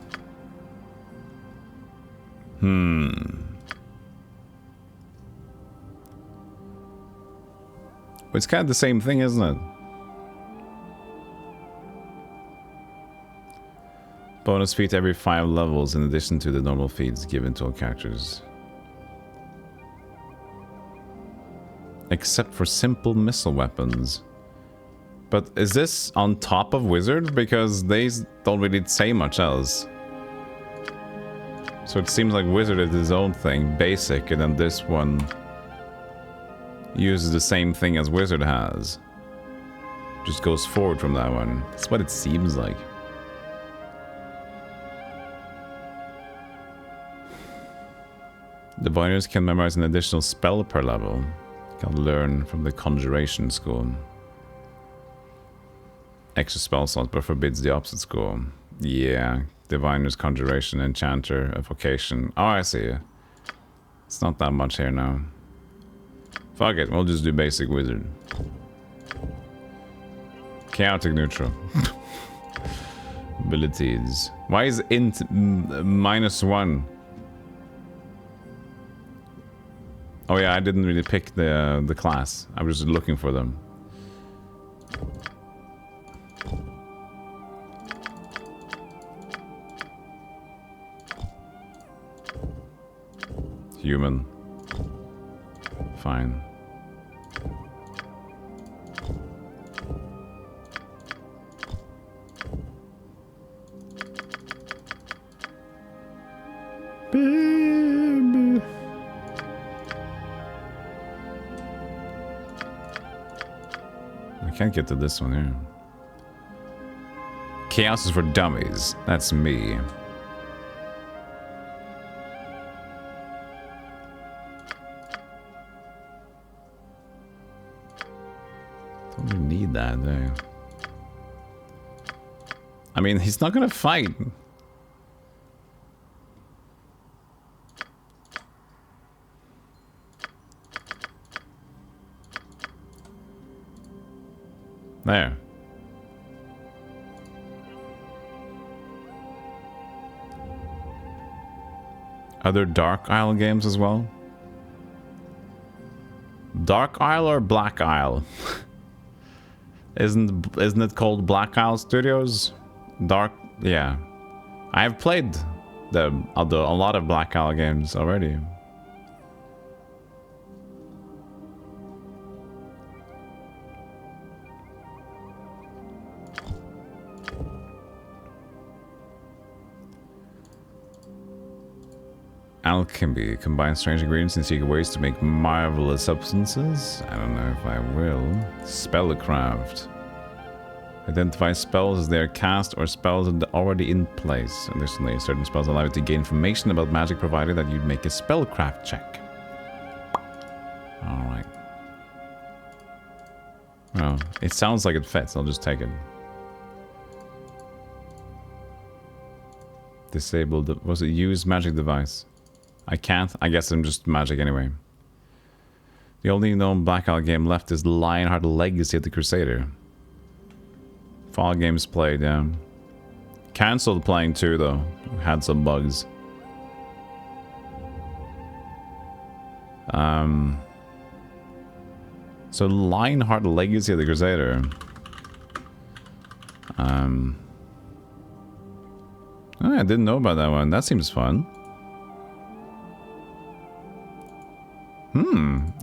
It's kind of the same thing, isn't it? Bonus feat every 5 levels in addition to the normal feats given to all characters. Except for simple missile weapons. But is this on top of Wizard? Because they don't really say much else. So it seems like Wizard is his own thing, basic, and then this one uses the same thing as Wizard has. Just goes forward from that one. That's what it seems like. Diviners can memorize an additional spell per level. Can learn from the Conjuration school. Extra spell slots, but forbids the opposite school. Yeah. Diviner's Conjuration, Enchanter, Evocation. Oh, I see. It's not that much here now. Fuck it, we'll just do basic Wizard. Chaotic Neutral. Abilities. Why is int -1? Oh yeah, I didn't really pick the class. I was just looking for them. Human. Fine. can't get to this one here. Chaos is for dummies. That's me. Don't even need that, do you? I mean, he's not gonna fight. There. Other Dark Isle games as well? Dark Isle or Black Isle? Isn't it called Black Isle Studios? Dark, yeah. I have played a lot of Black Isle games already. Alchemy. Combine strange ingredients and secret ways to make marvelous substances. I don't know if I will. Spellcraft. Identify spells as they are cast or spells that are already in place. Additionally, certain spells allow you to gain information about magic provided that you make a spellcraft check. Alright. Well, it sounds like it fits. I'll just take it. Disabled. Was it use magic device? I can't. I guess I'm just magic anyway. The only known Black Isle game left is Lionheart Legacy of the Crusader. Fall games played, yeah. Cancelled playing too, though. Had some bugs. So Lionheart Legacy of the Crusader. Oh, I didn't know about that one. That seems fun.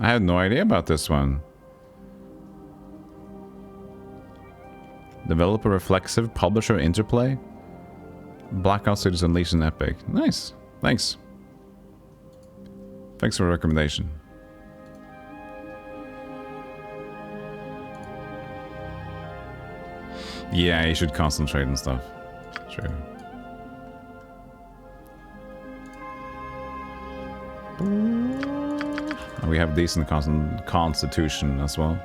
I had no idea about this one. Developer Reflexive, publisher Interplay. Blackout Studios Unleashed and Epic. Nice. Thanks. Thanks for the recommendation. Yeah, you should concentrate and stuff. True. We have decent constitution as well.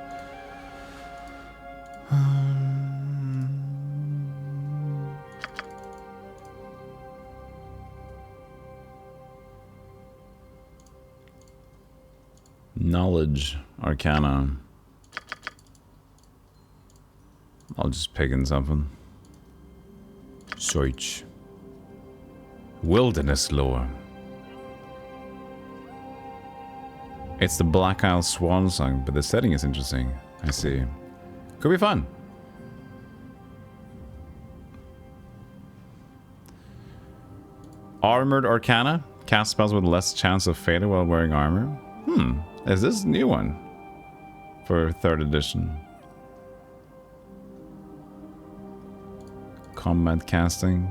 Knowledge, Arcana. I'll just pick in something. Search. Wilderness lore. It's the Black Isle Swan Song, but the setting is interesting. I see. Could be fun. Armored Arcana. Cast spells with less chance of failure while wearing armor. Is this a new one? For 3rd edition. Combat casting.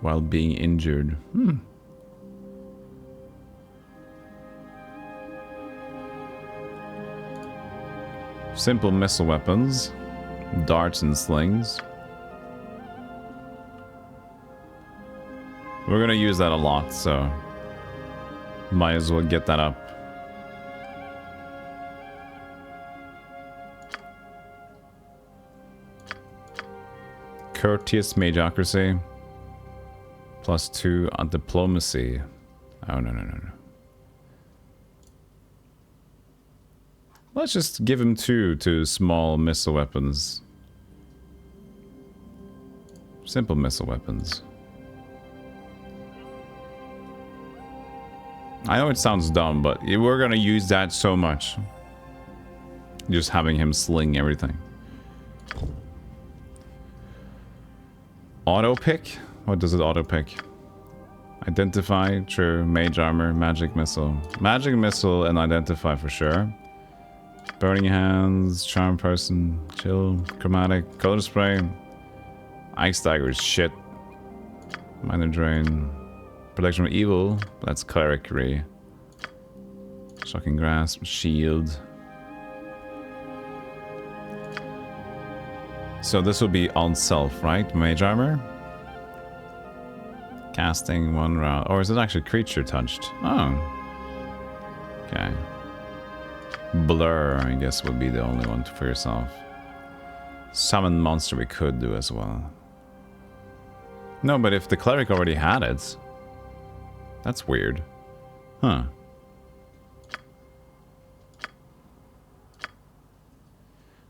While being injured. Simple missile weapons. Darts and slings. We're gonna use that a lot, so might as well get that up. Courteous Magocracy. +2 on diplomacy. Oh, no. Let's just give him 2 to small missile weapons. Simple missile weapons. I know it sounds dumb, but we're gonna use that so much. Just having him sling everything. Auto pick? What does it auto pick? Identify, true. Mage armor, magic missile. Magic missile and identify for sure. Burning hands, charm person, chill, chromatic, color spray. Ice dagger is shit. Minor drain. Protection from evil, that's clericry. Shocking Grasp, Shield. So this will be on self, right? Mage Armor? Casting 1 round. Or is it actually creature touched? Oh. Okay. Blur, I guess, would be the only one for yourself. Summon monster we could do as well. No, but if the cleric already had it... That's weird. Huh.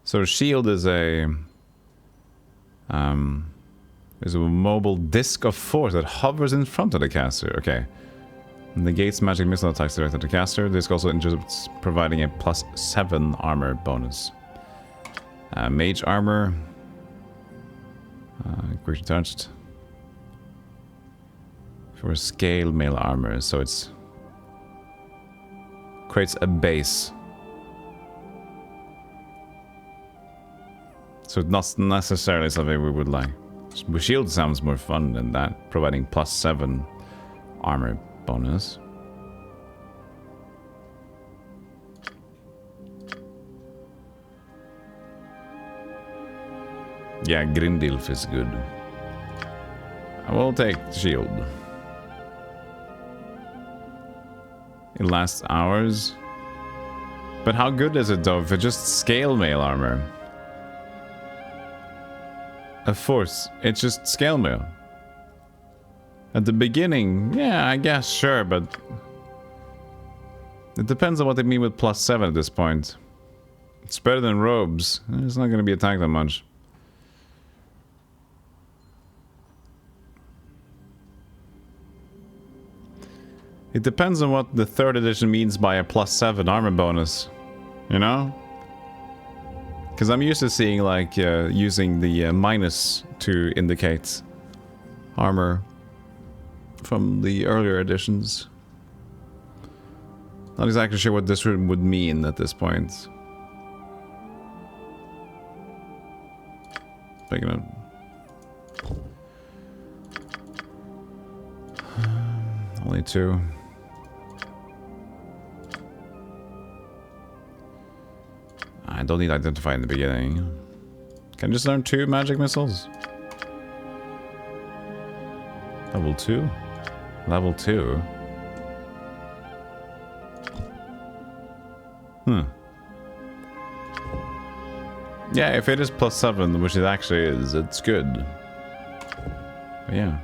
So shield is a mobile disc of force that hovers in front of the caster. Okay. Negates magic missile attacks directed at the caster. This also interrupts, providing a +7 armor bonus. Mage armor. Creature touched. For scale mail armor, so it's creates a base. So it's not necessarily something we would like. Shield sounds more fun than that, providing +7 armor bonus. Yeah, Grindilf is good. I will take shield. It lasts hours. But how good is it though if it's just scale mail armor? Of course, it's just scale mail. At the beginning, yeah, I guess, sure, but... It depends on what they mean with +7 at this point. It's better than robes. It's not going to be attacked that much. It depends on what the 3rd edition means by a +7 armor bonus. You know? Because I'm used to seeing, like, using the minus to indicate armor from the earlier editions. Not exactly sure what this would mean at this point. Picking up. Only 2. I don't need to identify in the beginning. Can I just learn 2 magic missiles? Level 2? Level 2? Hmm. Yeah, if it is +7, which it actually is, it's good. But yeah.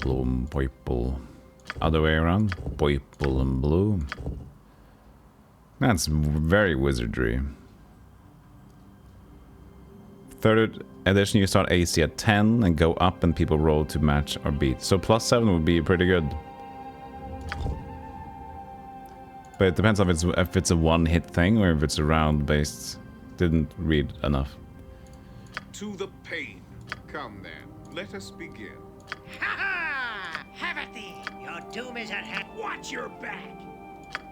Blue and purple. Other way around. Purple and blue. That's very wizardry. 3rd edition, you start AC at 10 and go up and people roll to match or beat. So +7 would be pretty good. But it depends on if it's a one-hit thing or if it's a round-based. Didn't read enough. To the pain. Come then, let us begin. Ha ha! Have at thee! Your doom is at hand. Watch your back.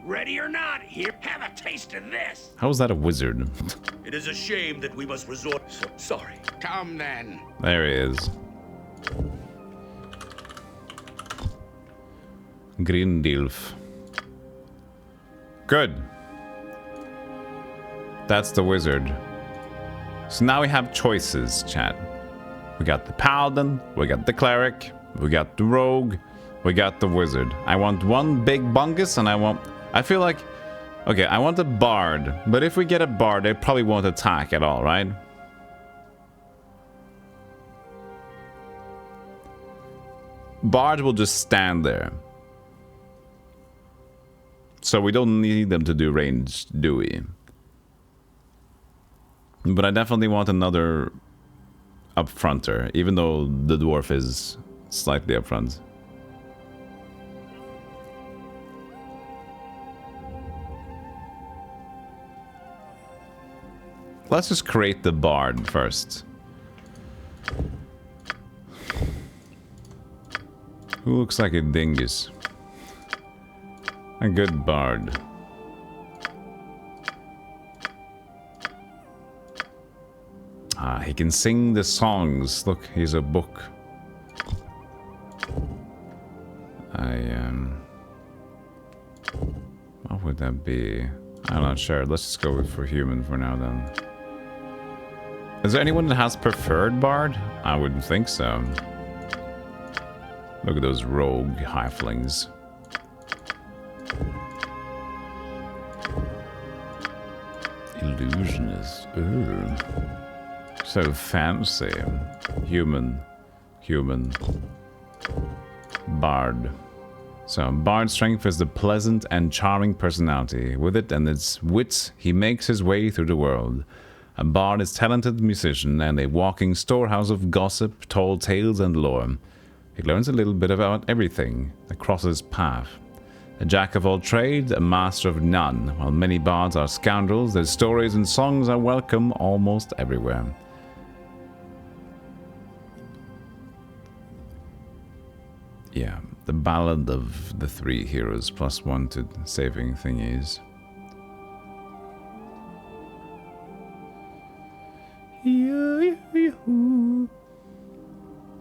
Ready or not, here, have a taste of this. How is that a wizard? It is a shame that we must resort. Sorry. Come then. There he is. Grindilf. Good. That's the wizard. So now we have choices, chat. We got the paladin, we got the cleric, we got the rogue, we got the wizard. I want one big bungus and I feel like... Okay, I want a bard, but if we get a bard, they probably won't attack at all, right? Bard will just stand there. So we don't need them to do ranged, do we? But I definitely want another upfronter, even though the dwarf is slightly upfront. Let's just create the bard first. Who looks like a dingus? A good bard. Ah, he can sing the songs. Look, he's a book. What would that be? I'm not sure. Let's just go for human for now then. Is there anyone that has preferred bard? I wouldn't think so. Look at those rogue halflings. Illusionist. Ooh. So fancy. Human. Bard. So, Bard's strength is the pleasant and charming personality. With it and its wits, he makes his way through the world. A bard is a talented musician and a walking storehouse of gossip, tall tales, and lore. He learns a little bit about everything that crosses his path. A jack of all trades, a master of none. While many bards are scoundrels, their stories and songs are welcome almost everywhere. Yeah, the ballad of the three heroes +1 to saving thingies.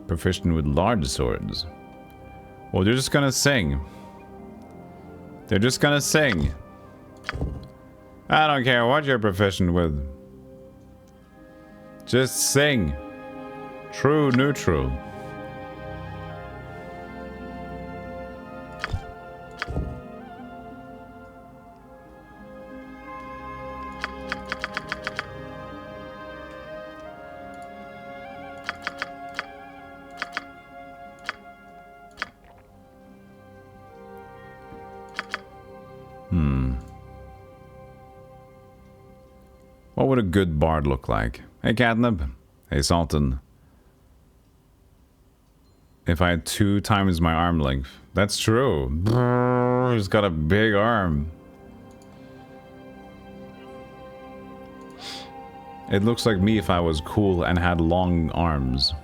Proficient with large swords. Well, they're just gonna sing. They're just gonna sing. I don't care what you're proficient with. Just sing. True neutral. What would a good bard look like? Hey, Catnip. Hey, Sultan. If I had 2 times my arm length. That's true. Brrr, he's got a big arm. It looks like me if I was cool and had long arms.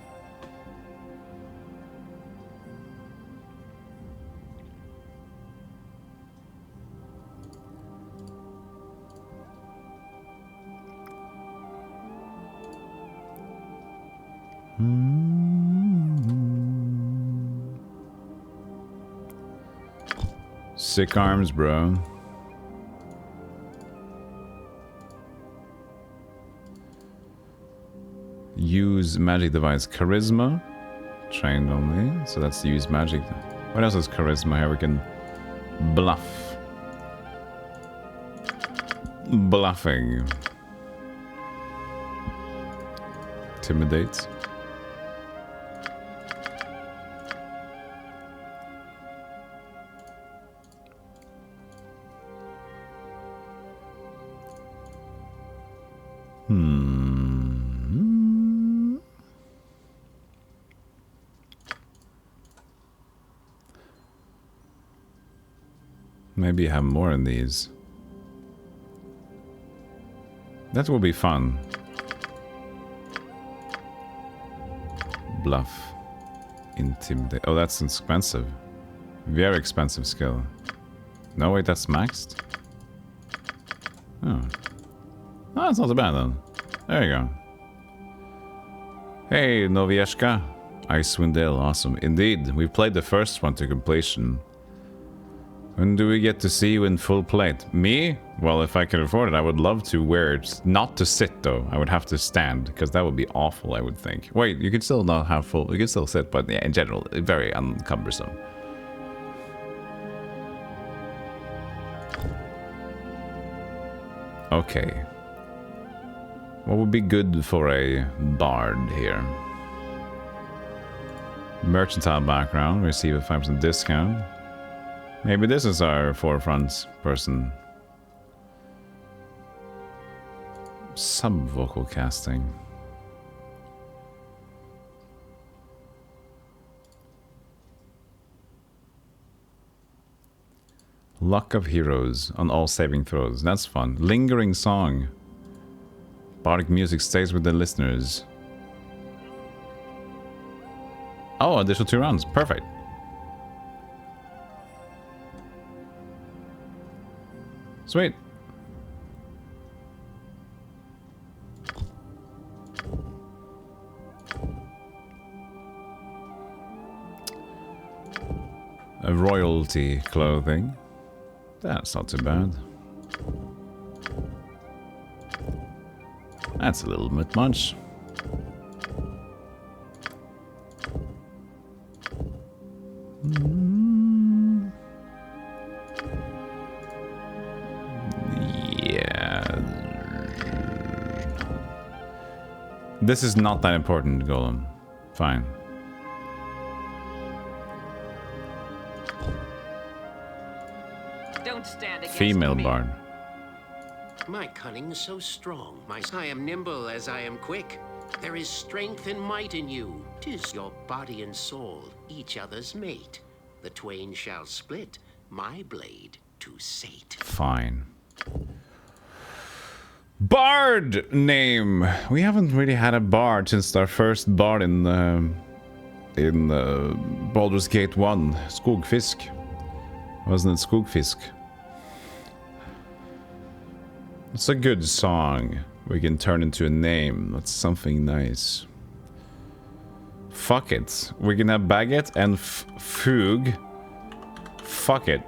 Sick arms, bro. Use magic device. Charisma. Trained only. So that's use magic. What else is charisma here? We can bluff. Bluffing. Intimidate. Maybe have more in these. That will be fun. Bluff. Intimidate. Oh, that's expensive. Very expensive skill. No, wait, that's maxed? Oh. Oh, that's not so bad then. There you go. Hey, Novieshka. Icewind Dale, awesome. Indeed, we've played the first one to completion. When do we get to see you in full plate? Me? Well, if I could afford it, I would love to wear it. Not to sit, though. I would have to stand, because that would be awful, I would think. Wait, you could still not have full... You could still sit, but yeah, in general, very uncumbersome. Okay. What would be good for a bard here? Mercantile background, receive a 5% discount. Maybe this is our forefront person. Sub-vocal casting. Luck of Heroes on all saving throws. That's fun. Lingering song. Bardic music stays with the listeners. Oh, additional 2 rounds. Perfect. Sweet. A royalty clothing. That's not too bad. That's a little bit much. Yeah. This is not that important, Golem. Fine. Don't stand against Female me. bard. My cunning is so strong. I am nimble as I am quick. There is strength and might in you. 'Tis your body and soul, each other's mate. The twain shall split, my blade to sate. Fine. Bard name. We haven't really had a bard since our first bard in Baldur's Gate 1, Skogfisk. Wasn't it Skogfisk? It's a good song. We can turn into a name. That's something nice. Fuck it. We can have Baguette and Fug. Fuck it.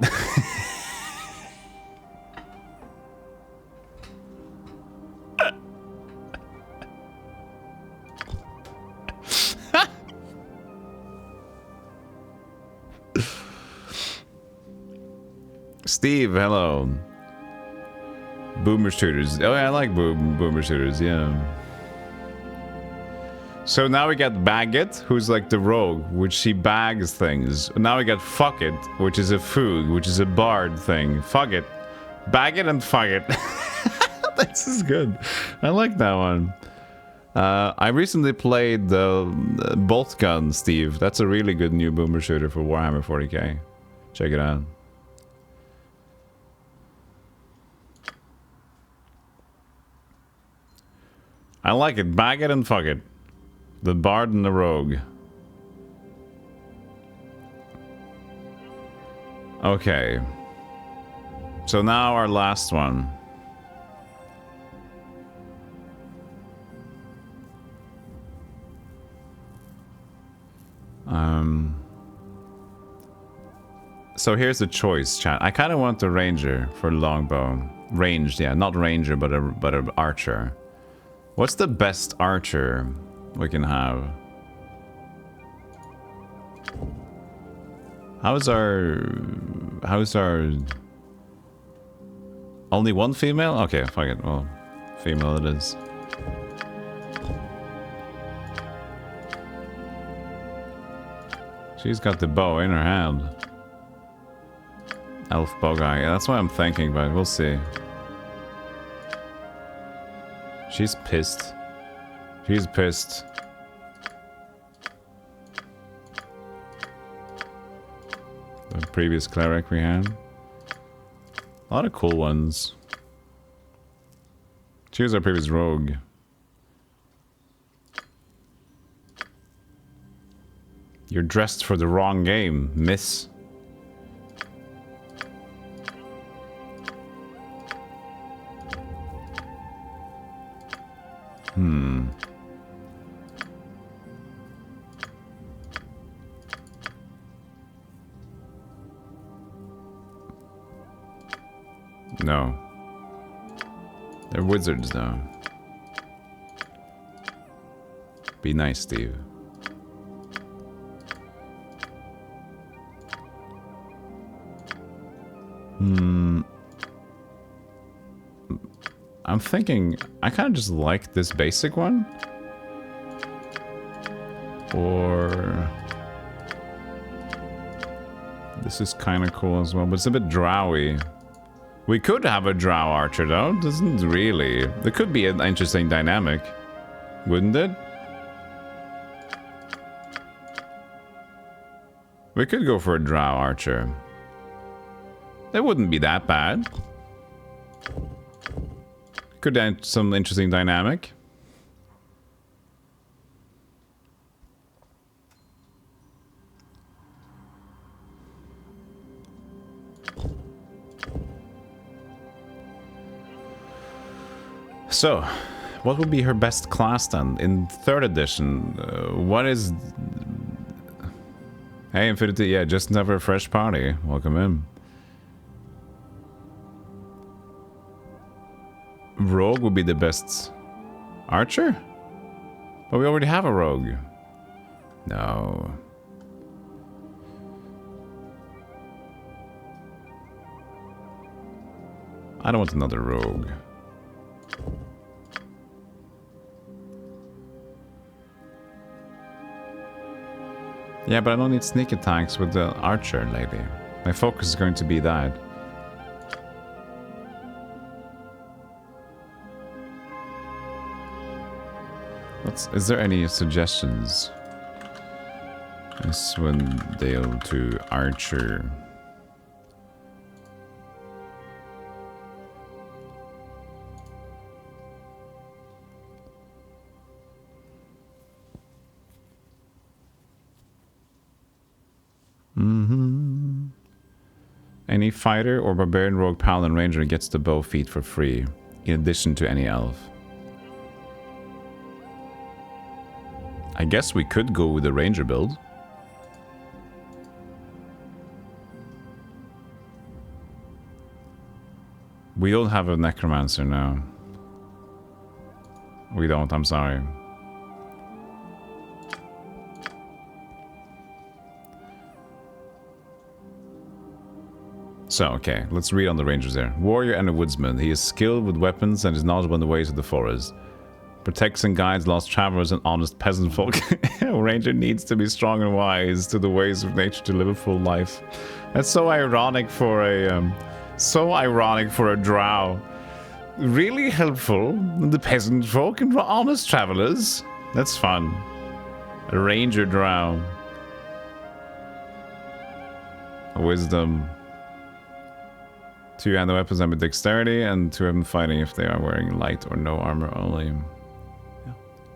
Steve, hello. Boomer shooters. Oh, yeah, I like boomer shooters, yeah. So now we got Baguette, who's like the rogue, which she bags things. Now we got Fuck It, which is a Fug, which is a bard thing. Fuck it. Bag it and fuck it. This is good. I like that one. I recently played the Bolt Gun, Steve. That's a really good new boomer shooter for Warhammer 40k. Check it out. I like it. Bag it and fuck it. The bard and the rogue. Okay. So now our last one. So here's the choice, chat. I kind of want the ranger for longbow. Ranged, yeah, not ranger, but a archer. What's the best archer we can have? How's our only one female? Okay, fuck it. Well, female it is. She's got the bow in her hand. Elf bow guy. Yeah, that's what I'm thinking, but we'll see. She's pissed. She's pissed. The previous cleric we had. A lot of cool ones. She was our previous rogue. You're dressed for the wrong game, miss. No. They're wizards, though. Be nice, Steve. I'm thinking, I kind of just like this basic one. Or... this is kind of cool as well, but it's a bit drowy. We could have a drow archer, though. Doesn't really. There could be an interesting dynamic. Wouldn't it? We could go for a drow archer. That wouldn't be that bad. Could add some interesting dynamic. So, what would be her best class then? In 3rd edition, what is... Hey, Infinity, yeah, just never a fresh party. Welcome in. Rogue would be the best archer? But we already have a rogue. No. I don't want another rogue. Yeah, but I don't need sneak attacks with the archer lady. My focus is going to be that. Is there any suggestions? Icewind Dale to archer. Any fighter or barbarian, rogue, paladin, ranger gets the bow feat for free, in addition to any elf. I guess we could go with the ranger build. We don't have a necromancer now. We don't, I'm sorry. So, okay, let's read on the rangers there. Warrior and a woodsman. He is skilled with weapons and is knowledgeable in the ways of the forest. Protects and guides lost travelers and honest peasant folk. A ranger needs to be strong and wise to the ways of nature to live a full life. That's so ironic for a drow. Really helpful. The peasant folk and honest travelers. That's fun. A ranger drow. Wisdom. 2 hand weapons and with dexterity, and 2 of them fighting if they are wearing light or no armor only. Yeah.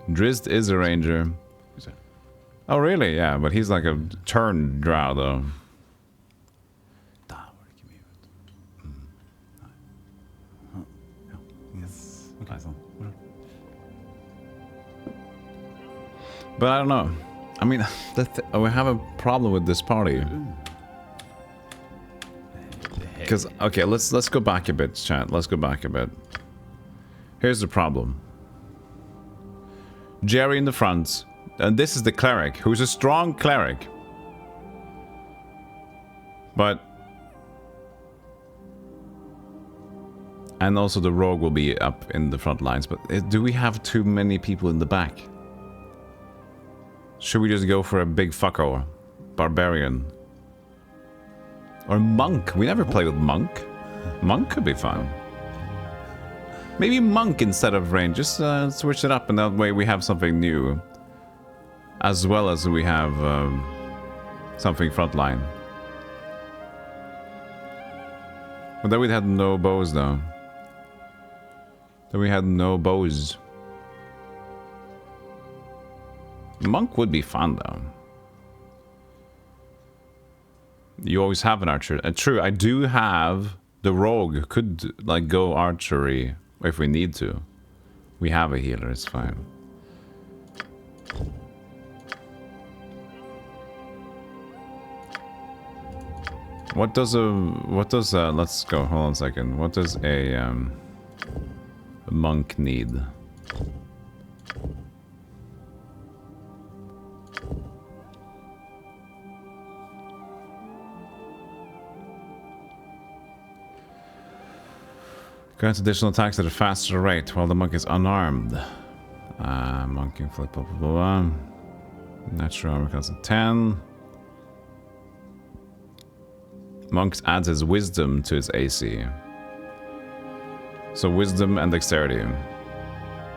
Drizzt is a ranger. Oh really? Yeah, but he's like a turned drow though. But I don't know. I mean, we have a problem with this party. Because, okay, let's go back a bit, chat. Let's go back a bit. Here's the problem. Jerry in the front. And this is the cleric, who's a strong cleric. But... And also the rogue will be up in the front lines. But do we have too many people in the back? Should we just go for a big fucko? Barbarian? Or monk. We never played with monk. Monk could be fun. Maybe monk instead of range. Just switch it up, and that way we have something new. As well as we have something frontline. But then we had no bows though. Then we had no bows. Monk would be fun though. You always have an archer. True, I do have the rogue. Could like go archery if we need to. We have a healer. It's fine. What does let's go. Hold on a second. What does a monk need? Grants additional attacks at a faster rate while the monk is unarmed. Monk can flip, blah, blah, blah, blah. Natural armor costs 10. Monk adds his wisdom to his AC. So wisdom and dexterity.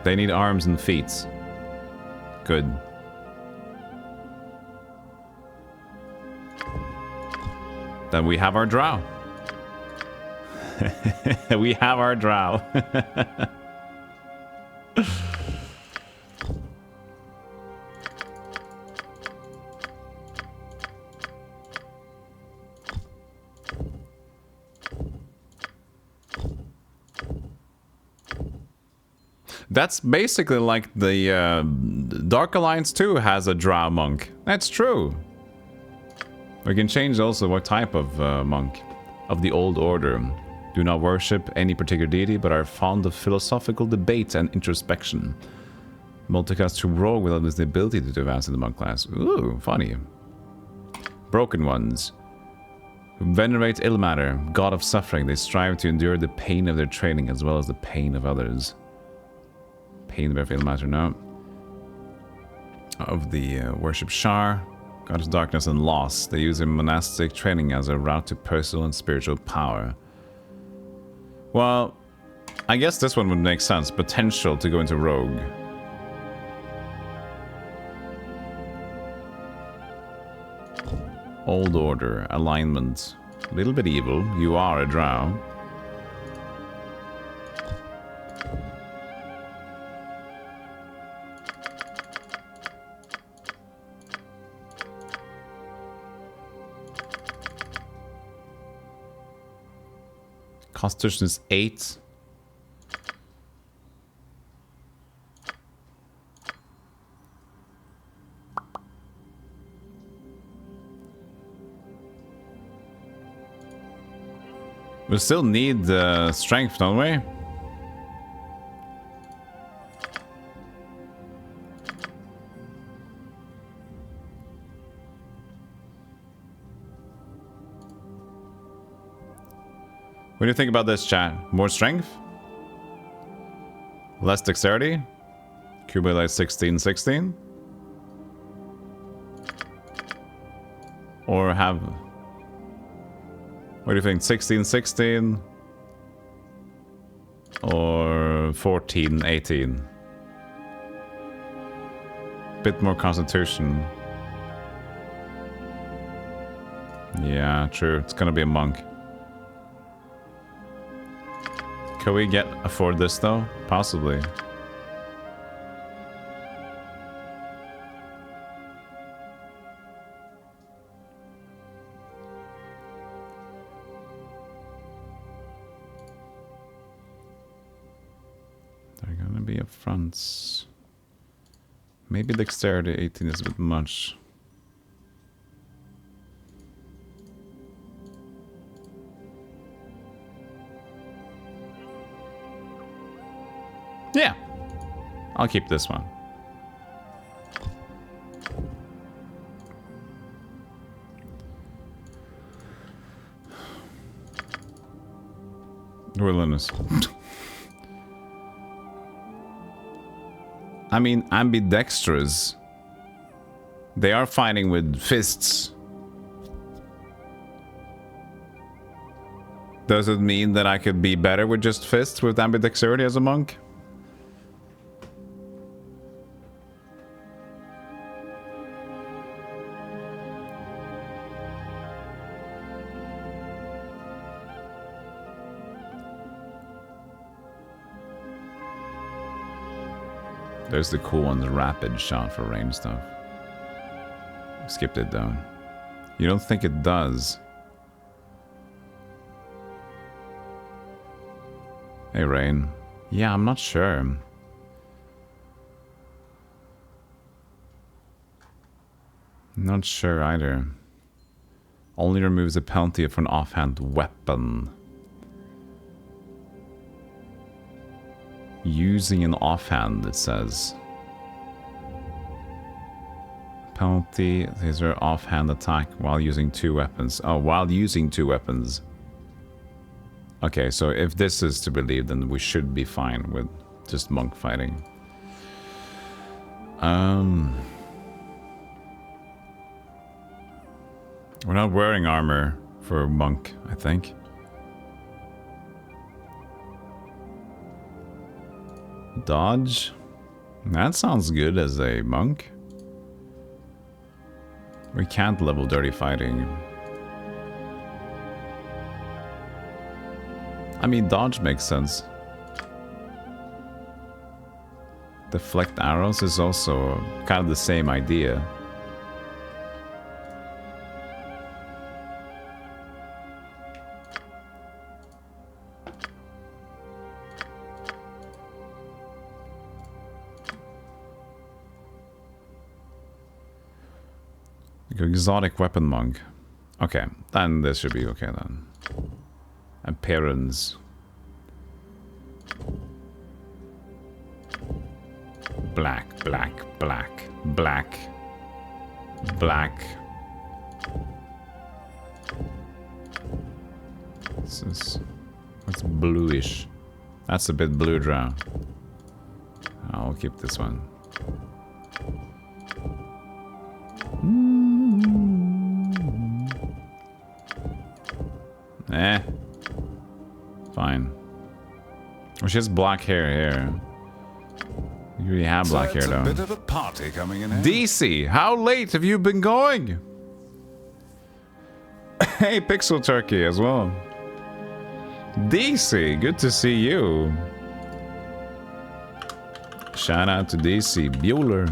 They need arms and feet. Good. Then we have our drow. We have our drow. That's basically like the Dark Alliance 2 has a drow monk. That's true. We can change also what type of monk. Of the old order. Do not worship any particular deity, but are fond of philosophical debate and introspection. Multicast to rogue without the ability to advance in the monk class. Ooh, funny. Broken ones. Who venerate ill matter, god of suffering. They strive to endure the pain of their training as well as the pain of others. Pain of ill matter, no. Of the worship Shar. God of darkness and loss. They use their monastic training as a route to personal and spiritual power. Well, I guess this one would make sense. Potential to go into rogue. Old order, alignment. A little bit evil. You are a drow. Constitution is 8. We still need strength, don't we? What do you think about this, chat? More strength? Less dexterity? Accumulate 16-16? Or have... What do you think? 16-16? Or 14-18? Bit more constitution. Yeah, true. It's gonna be a monk. Can we afford this though? Possibly. They're gonna be up fronts. Maybe dexterity 18 is a bit much. Yeah, I'll keep this one. Willingness. I mean, ambidextrous. They are fighting with fists. Does it mean that I could be better with just fists with ambidexterity as a monk? There's the cool one, the rapid shot for range stuff. Skipped it though. You don't think it does? Hey, Rain. Yeah, I'm not sure. Not sure either. Only removes a penalty for an offhand weapon. Using an offhand, it says. Penalty is your offhand attack while using 2 weapons. Oh, while using 2 weapons. Okay, so if this is to believe, then we should be fine with just monk fighting. We're not wearing armor for monk, I think. Dodge? That sounds good as a monk. We can't level dirty fighting. I mean, dodge makes sense. Deflect arrows is also kind of the same idea. Exotic weapon monk. Okay, then this should be okay then. Appearance. Black, black, black, black, black. That's bluish. That's a bit blue drow. I'll keep this one. Fine. Oh, she has black hair here. You really have black hair, though. It's a bit of a party coming in here. DC, how late have you been going? Hey, Pixel Turkey as well. DC, good to see you. Shout out to DC Bueller.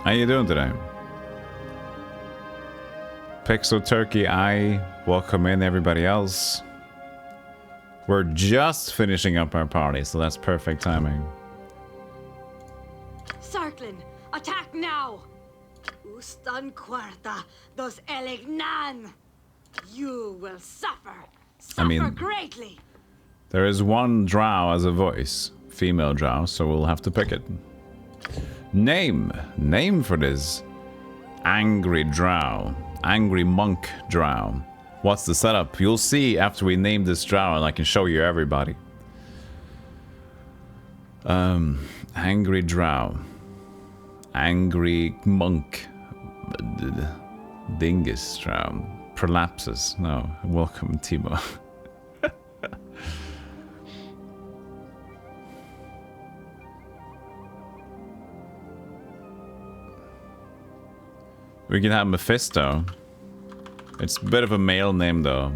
How you doing today? Pixel Turkey, I welcome in everybody else. We're just finishing up our party, so that's perfect timing. Sarklin, attack now! Ustan cuarta dos elignan. You will suffer. Suffer greatly. There is one drow as a voice, female drow, so we'll have to pick it. Name for this angry drow, angry monk drow. What's the setup? You'll see after we name this drow, and I can show you everybody. Angry drow, angry monk, dingus drow, prolapsus. No, welcome Timo. We can have Mephisto. It's a bit of a male name, though.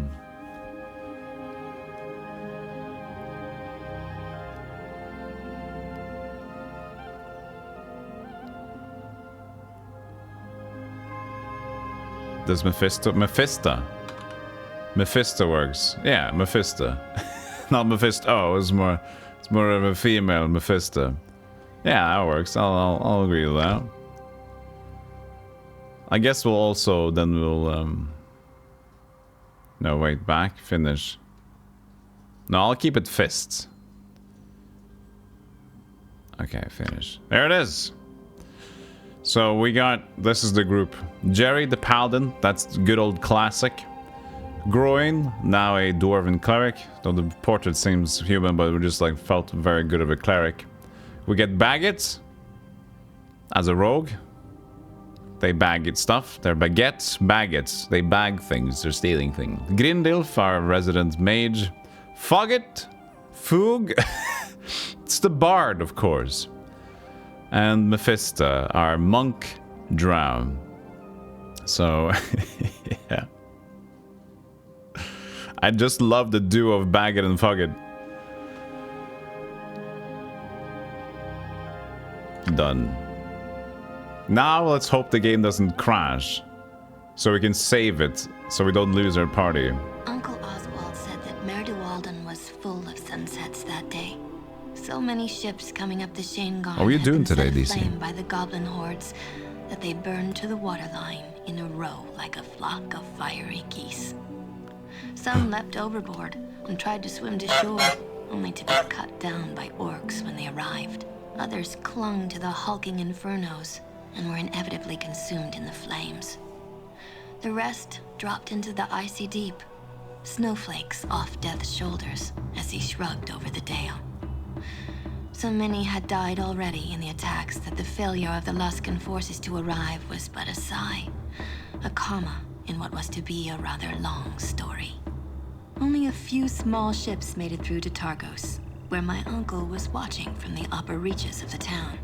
Does Mephisto... Mephisto works. Yeah, Mephisto. Not Mephisto. Oh, it's more of a female Mephisto. Yeah, that works. I'll agree with that. I guess we'll also... Then we'll... No, wait, back, finish. No, I'll keep it fists. Okay, finish. There it is! So we got... This is the group. Jerry the Paladin, that's good old classic. Groin, now a Dwarven Cleric. Though the portrait seems human, but we just like felt very good of a Cleric. We get Baggett as a Rogue. They bag it stuff. They're baguettes. They bag things. They're stealing things. Grindilf, our resident mage. Fogget. Foog. It's the bard, of course. And Mephisto, our monk drow. So, yeah. I just love the duo of Baggett and Fogget. Done. Now let's hope the game doesn't crash, so we can save it, so we don't lose our party. Uncle Oswald said that Mer de Walden was full of sunsets that day. So many ships coming up the Shane Garn. What are you doing today, DC? By the goblin hordes, that they burned to the waterline in a row like a flock of fiery geese. Some leapt overboard and tried to swim to shore, only to be cut down by orcs when they arrived. Others clung to the hulking infernos and were inevitably consumed in the flames. The rest dropped into the icy deep, snowflakes off Death's shoulders as he shrugged over the dale. So many had died already in the attacks that the failure of the Luskan forces to arrive was but a sigh, a comma in what was to be a rather long story. Only a few small ships made it through to Targos, where my uncle was watching from the upper reaches of the town.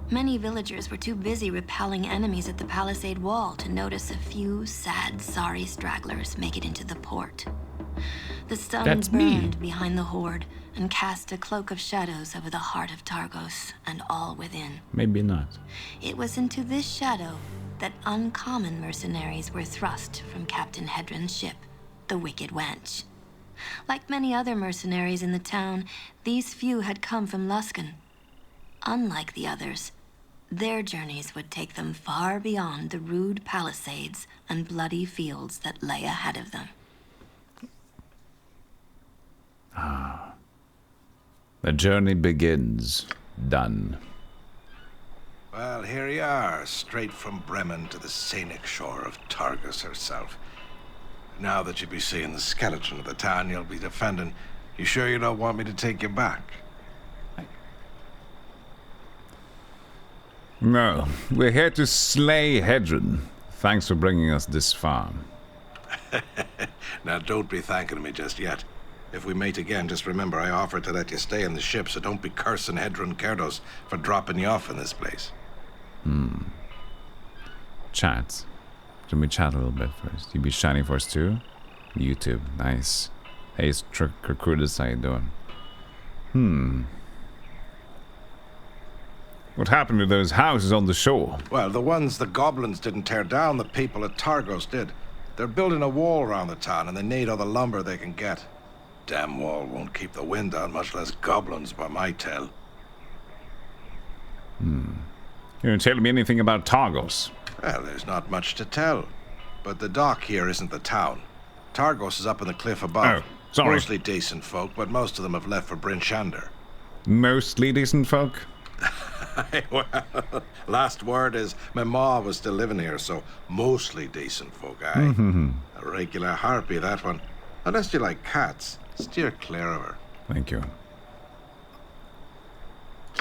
Many villagers were too busy repelling enemies at the palisade wall to notice a few sad, sorry stragglers make it into the port. The sun burned behind the horde and cast a cloak of shadows over the heart of Targos and all within. Maybe not. It was into this shadow that uncommon mercenaries were thrust from Captain Hedron's ship, the Wicked Wench. Like many other mercenaries in the town, these few had come from Luskan. Unlike the others, Their journeys would take them far beyond the rude palisades and bloody fields that lay ahead of them. Ah. The journey begins. Done. Well, here you are, straight from Bremen to the scenic shore of Targus herself. Now that you'll be seeing the skeleton of the town you'll be defending, you sure you don't want me to take you back? No, we're here to slay Hedron. Thanks for bringing us this far. Now, don't be thanking me just yet. If we meet again, just remember I offered to let you stay in the ship, so don't be cursing Hedron Kerdos for dropping you off in this place. Chat. Can we chat a little bit first? You be shining for us too? YouTube, nice. Hey, Truckurudis, how you doing? What happened to those houses on the shore? Well, the ones the goblins didn't tear down, the people at Targos did. They're building a wall around the town, and they need all the lumber they can get. Damn wall won't keep the wind out, much less goblins, by my tell. You don't tell me anything about Targos. Well, there's not much to tell. But the dock here isn't the town. Targos is up in the cliff above. Oh, sorry. Mostly decent folk, but most of them have left for Bryn Shander. Mostly decent folk? Well, last word is my ma was still living here, so mostly decent folk, aye. A regular harpy, that one. Unless you like cats, steer clear of her. Thank you.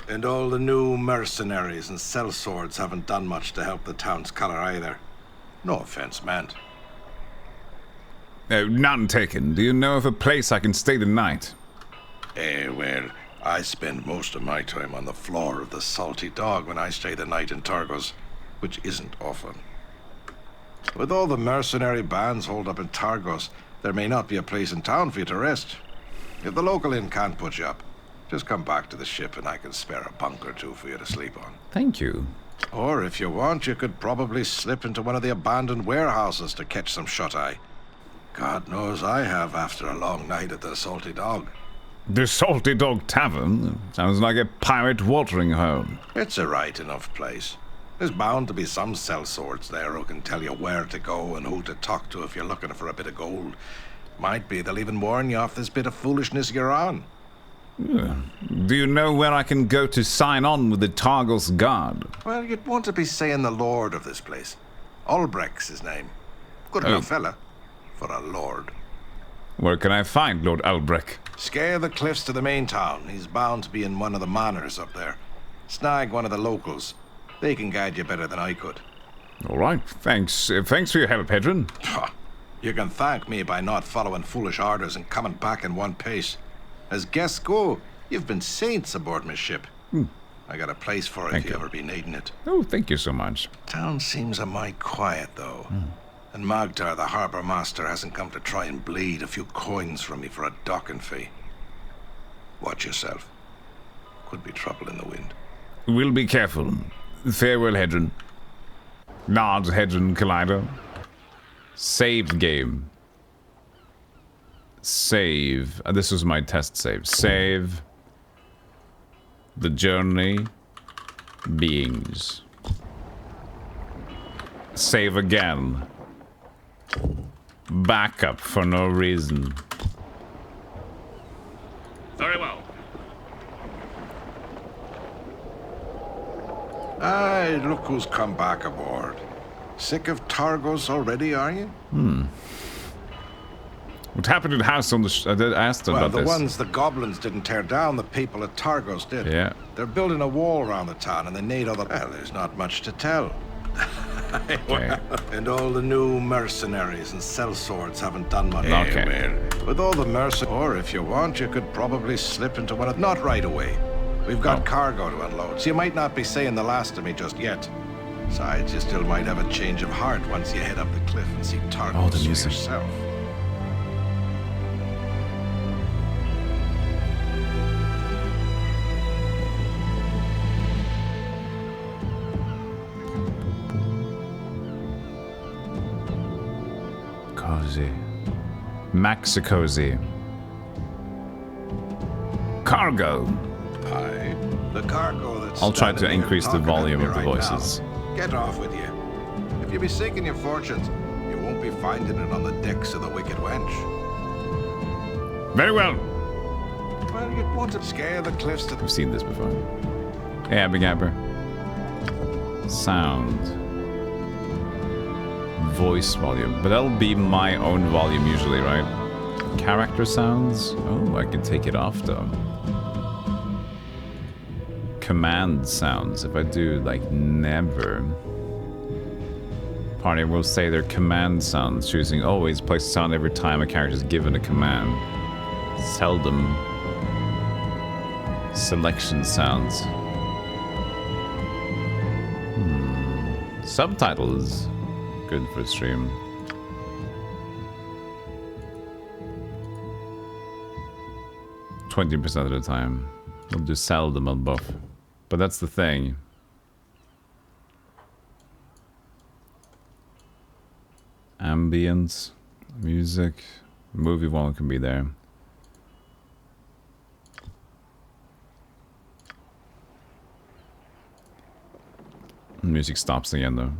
And all the new mercenaries and sellswords haven't done much to help the town's color either. No offense meant. None taken. Do you know of a place I can stay the night? Well, I spend most of my time on the floor of the Salty Dog when I stay the night in Targos, which isn't often. With all the mercenary bands holed up in Targos, there may not be a place in town for you to rest. If the local inn can't put you up, just come back to the ship and I can spare a bunk or two for you to sleep on. Thank you. Or if you want, you could probably slip into one of the abandoned warehouses to catch some shut-eye. God knows I have after a long night at the Salty Dog. The Salty Dog Tavern? Sounds like a pirate watering hole. It's a right enough place. There's bound to be some sellswords there who can tell you where to go and who to talk to if you're looking for a bit of gold. Might be they'll even warn you off this bit of foolishness you're on. Do you know where I can go to sign on with the Targos Guard? Well, you'd want to be saying the lord of this place. Ulbrecht's his name. Good enough fella for a lord. Where can I find Lord Albrecht? Scale the cliffs to the main town. He's bound to be in one of the manors up there. Snag one of the locals. They can guide you better than I could. All right. Thanks. Thanks for your help, Hedron. You can thank me by not following foolish orders and coming back in one pace. As guests go, you've been saints aboard my ship. I got a place for it if you ever be needing it. Oh, thank you so much. Town seems a mite quiet, though. And Magdar, the harbour master, hasn't come to try and bleed a few coins from me for a docking fee. Watch yourself. Could be trouble in the wind. We'll be careful. Farewell, Hedron. Nods, Hedron Collider. Saved game. Save. This was my test save. Save. The journey. Beings. Save again. Backup for no reason. Very well. Aye, look who's come back aboard. Sick of Targos already, are you? What happened to the house on the... I asked about the this. ones the goblins didn't tear down, the people at Targos did. Yeah. They're building a wall around the town, and they need all the... Well, there's not much to tell. Okay. And all the new mercenaries and sellswords haven't done much. Okay. With all the or if you want, you could probably slip into one of... Not right away. We've got cargo to unload, so you might not be saying the last of me just yet. Besides, you still might have a change of heart once you head up the cliff and see Targos the music. for yourself. Cozy. Maxi-cozy. Cargo. Aye. The cargo that's I'll try to standing here increase the talking at volume me of the right voices. now. Get off with you. If you be seeking your fortunes, you won't be finding it on the decks of the Wicked Wench. Very well. Well, you'd want to scale the cliffs to... I've seen this before. Hey, Abby Gabber. Sound. Voice volume. But that'll be my own volume usually, right? Character sounds? Oh, I can take it off though. Command sounds. If I do like never. Party will say their command sounds, choosing always place sound every time a character is given a command. Seldom. Selection sounds. Subtitles. Good for stream. %20% of the time. We'll do seldom on both. But that's the thing. Ambience, music, movie one can be there. Music stops again though.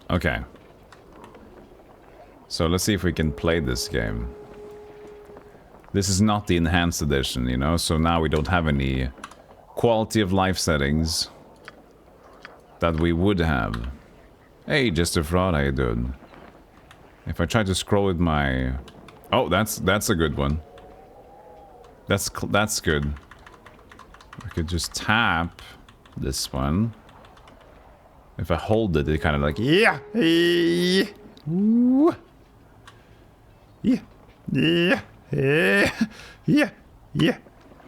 Okay. So let's see if we can play this game. This is not the enhanced edition, you know, so now we don't have any quality of life settings that we would have. Hey, Just a Fraud, how you doing? If I try to scroll with my... Oh, that's a good one. That's good. I could just tap this one. If I hold it, it kind of like... Yeah! Yeah! Yeah! Yeah! Yeah, yeah,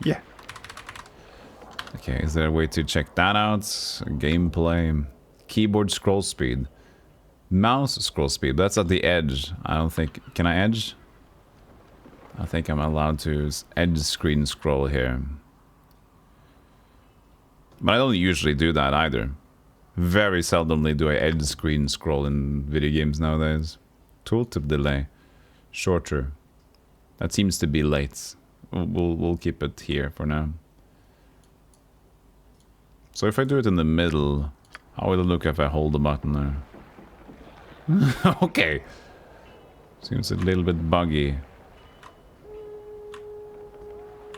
yeah. Okay, is there a way to check that out? Gameplay, keyboard scroll speed, mouse scroll speed. That's at the edge. I don't think. Can I edge? I think I'm allowed to edge screen scroll here. But I don't usually do that either. Very seldomly do I edge screen scroll in video games nowadays. Tooltip delay, shorter. That seems to be late. We'll keep it here for now. So if I do it in the middle, how will it look if I hold the button there? Okay. Seems a little bit buggy.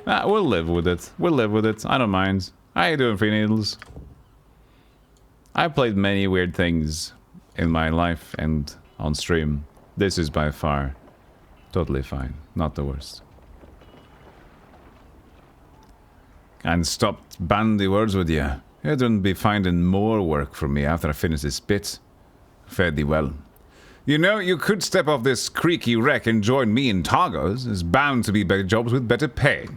Ah, we'll live with it. We'll live with it. I don't mind. How you doing, Free Needles? I've played many weird things in my life and on stream. This is by far totally fine. Not the worst. And stopped bandy words with you. You don't be finding more work from me after I finish this bit. Fare thee well. You know, you could step off this creaky wreck and join me in Targos. There's bound to be better jobs with better pay.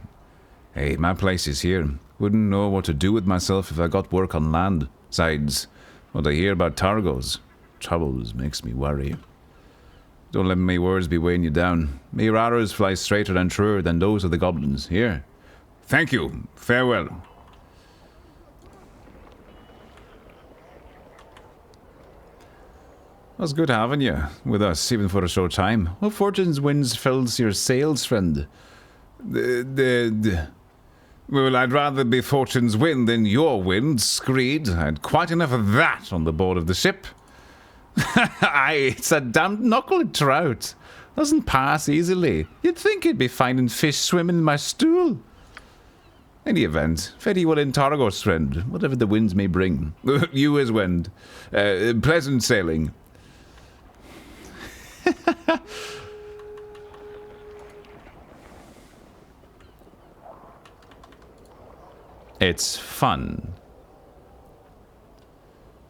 Hey, my place is here. Wouldn't know what to do with myself if I got work on land. Besides, what I hear about Targos. Troubles makes me worry. Don't let my words be weighing you down. May your arrows fly straighter and truer than those of the goblins. Here. Thank you. Farewell. It was good having you with us, even for a short time. What fortune's winds fills your sails, friend? Well, I'd rather be fortune's wind than your wind, Screed. I had quite enough of that on the board of the ship. Aye, it's a damned knuckled trout. Doesn't pass easily. You'd think you'd be finding fish swimming in my stool. Any event, very well in Targos, friend, whatever the winds may bring. You as wind. Pleasant sailing. It's fun.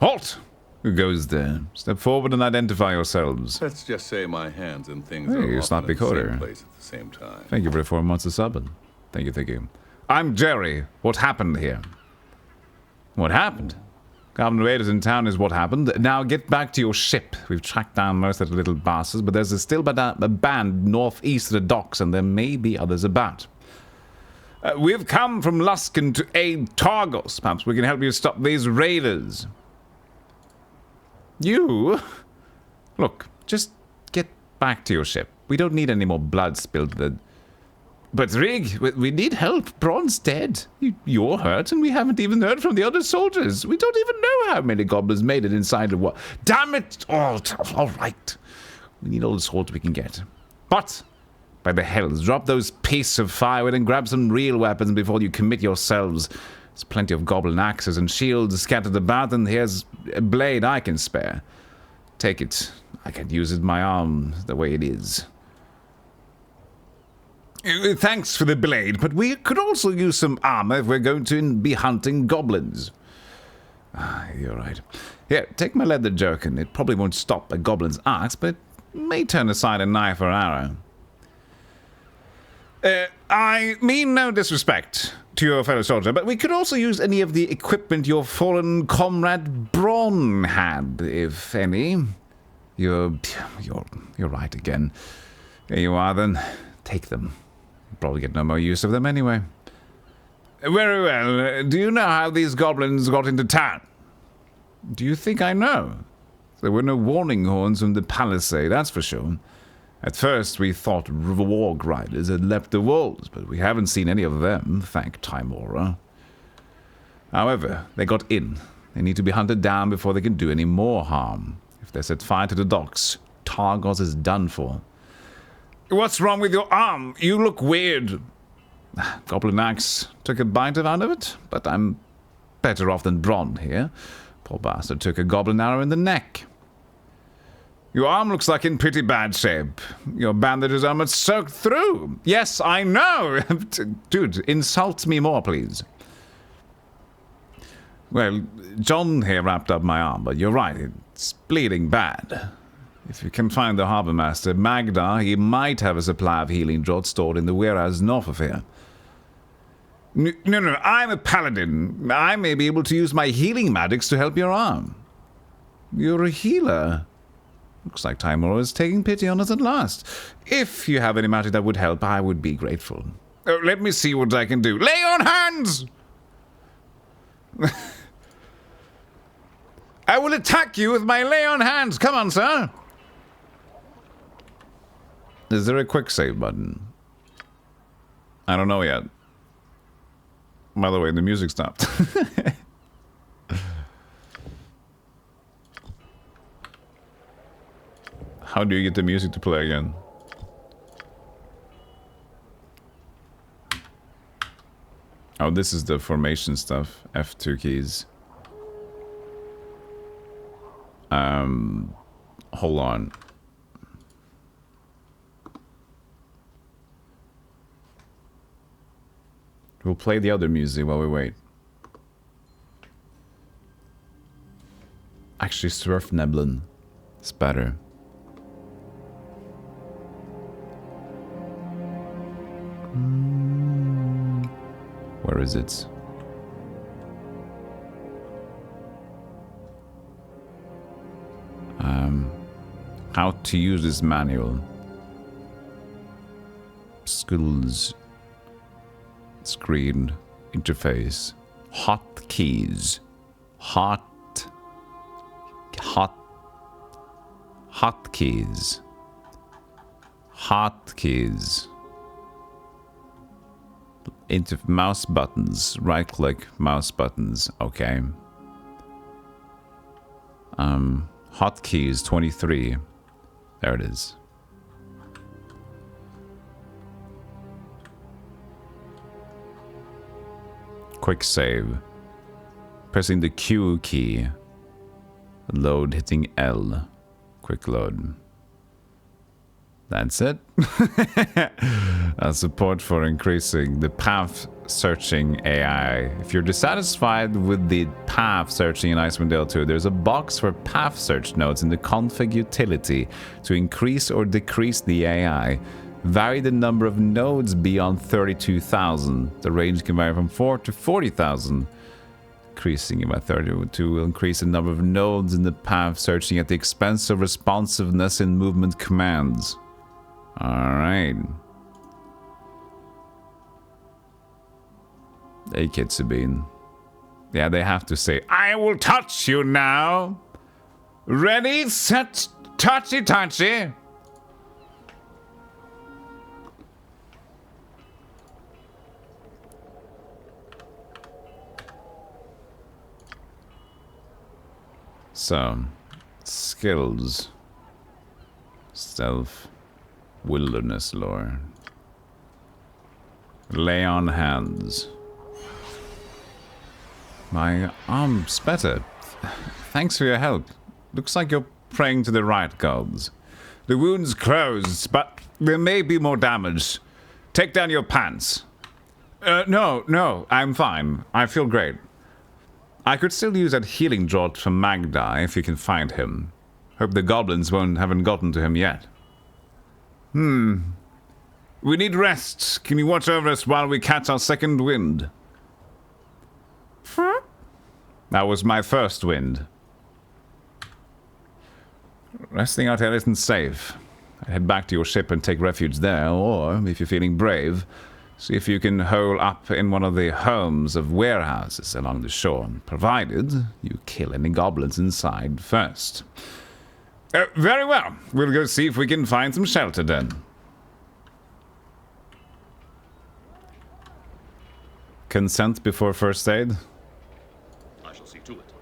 Halt! Who goes there? Step forward and identify yourselves. Let's just say my hands and things Hey, are you often sloppy in the quarter. same place at the same time. Thank you for the 4 months of subbing. Thank you, thank you. I'm Jerry. What happened here? What happened? Goblin raiders in town is what happened. Now get back to your ship. We've tracked down most of the little bastards, but there's still a band northeast of the docks, and there may be others about. We've come from Luskan to aid Targos. Perhaps we can help you stop these raiders. You? Look, just get back to your ship. We don't need any more blood spilled. But Rig, we need help. Bron's dead. You're hurt, and we haven't even heard from the other soldiers. We don't even know how many goblins made it inside of what. Damn it! Oh, all right. We need all the swords we can get. But, by the hells, drop those pieces of firewood and grab some real weapons before you commit yourselves. There's plenty of goblin axes and shields scattered about, and here's a blade I can spare. Take it. I can't use it in my arm the way it is. Thanks for the blade, but we could also use some armor if we're going to be hunting goblins. You're right. Here, take my leather jerkin. It probably won't stop a goblin's axe, but it may turn aside a knife or arrow. I mean no disrespect to your fellow soldier, but we could also use any of the equipment your fallen comrade Bron had, if any. You're right again. Here you are, then. Take them. Probably get no more use of them anyway. Very well. Do you know how these goblins got into town? Do you think I know? There were no warning horns from the palisade, that's for sure. At first, we thought warg riders had leapt the walls, but we haven't seen any of them, thank Timora. However, they got in. They need to be hunted down before they can do any more harm. If they set fire to the docks, Targos is done for. What's wrong with your arm? You look weird. Goblin axe took a bite out of it, but I'm better off than Bron here. Poor bastard took a goblin arrow in the neck. Your arm looks like in pretty bad shape. Your bandages are almost soaked through. Yes, I know. Dude, insult me more, please. Well, John here wrapped up my arm, but you're right, it's bleeding bad. If you can find the harbour master, Magda, he might have a supply of healing draughts stored in the warehouse north of here. No, I'm a paladin. I may be able to use my healing magics to help your arm. You're a healer. Looks like Timora is taking pity on us at last. If you have any magic that would help, I would be grateful. Oh, let me see what I can do. Lay on hands! I will attack you with my lay on hands. Come on, sir. Is there a quick save button? I don't know yet. By the way, the music stopped. How do you get the music to play again? Oh, this is the formation stuff. F2 keys. Hold on. We'll play the other music while we wait. Actually, Swerfneblen. It's better. Where is it? How to use this manual. Skills. Screen. Interface. Hotkeys. Hotkeys. Hotkeys. Into mouse buttons. Right click. Mouse buttons. Okay. Hotkeys 23. There it is. Quick save. Pressing the Q key. Load hitting L. Quick load. That's it. Support for increasing the path searching AI. If you're dissatisfied with the path searching in Icewind Dale 2, there's a box for path search nodes in the config utility to increase or decrease the AI. Vary the number of nodes beyond 32,000. The range can vary from 4 to 40,000. Increasing it by 32 will increase the number of nodes in the path searching at the expense of responsiveness in movement commands. Alright. Hey, Kitsubin. Yeah, they have to say, I will touch you now. Ready, set, touchy, touchy. So, skills. Stealth. Wilderness lore. Lay on hands. My arm's better. Thanks for your help. Looks like you're praying to the right gods. The wound's closed, but there may be more damage. Take down your pants. No, I'm fine. I feel great. I could still use that healing draught from Magda if you can find him. Hope the goblins haven't gotten to him yet. We need rest. Can you watch over us while we catch our second wind? That was my first wind. Resting out here isn't safe. Head back to your ship and take refuge there, or, if you're feeling brave, see if you can hole up in one of the homes of warehouses along the shore, provided you kill any goblins inside first. Very well. We'll go see if we can find some shelter then. Consent before first aid? I shall see to it.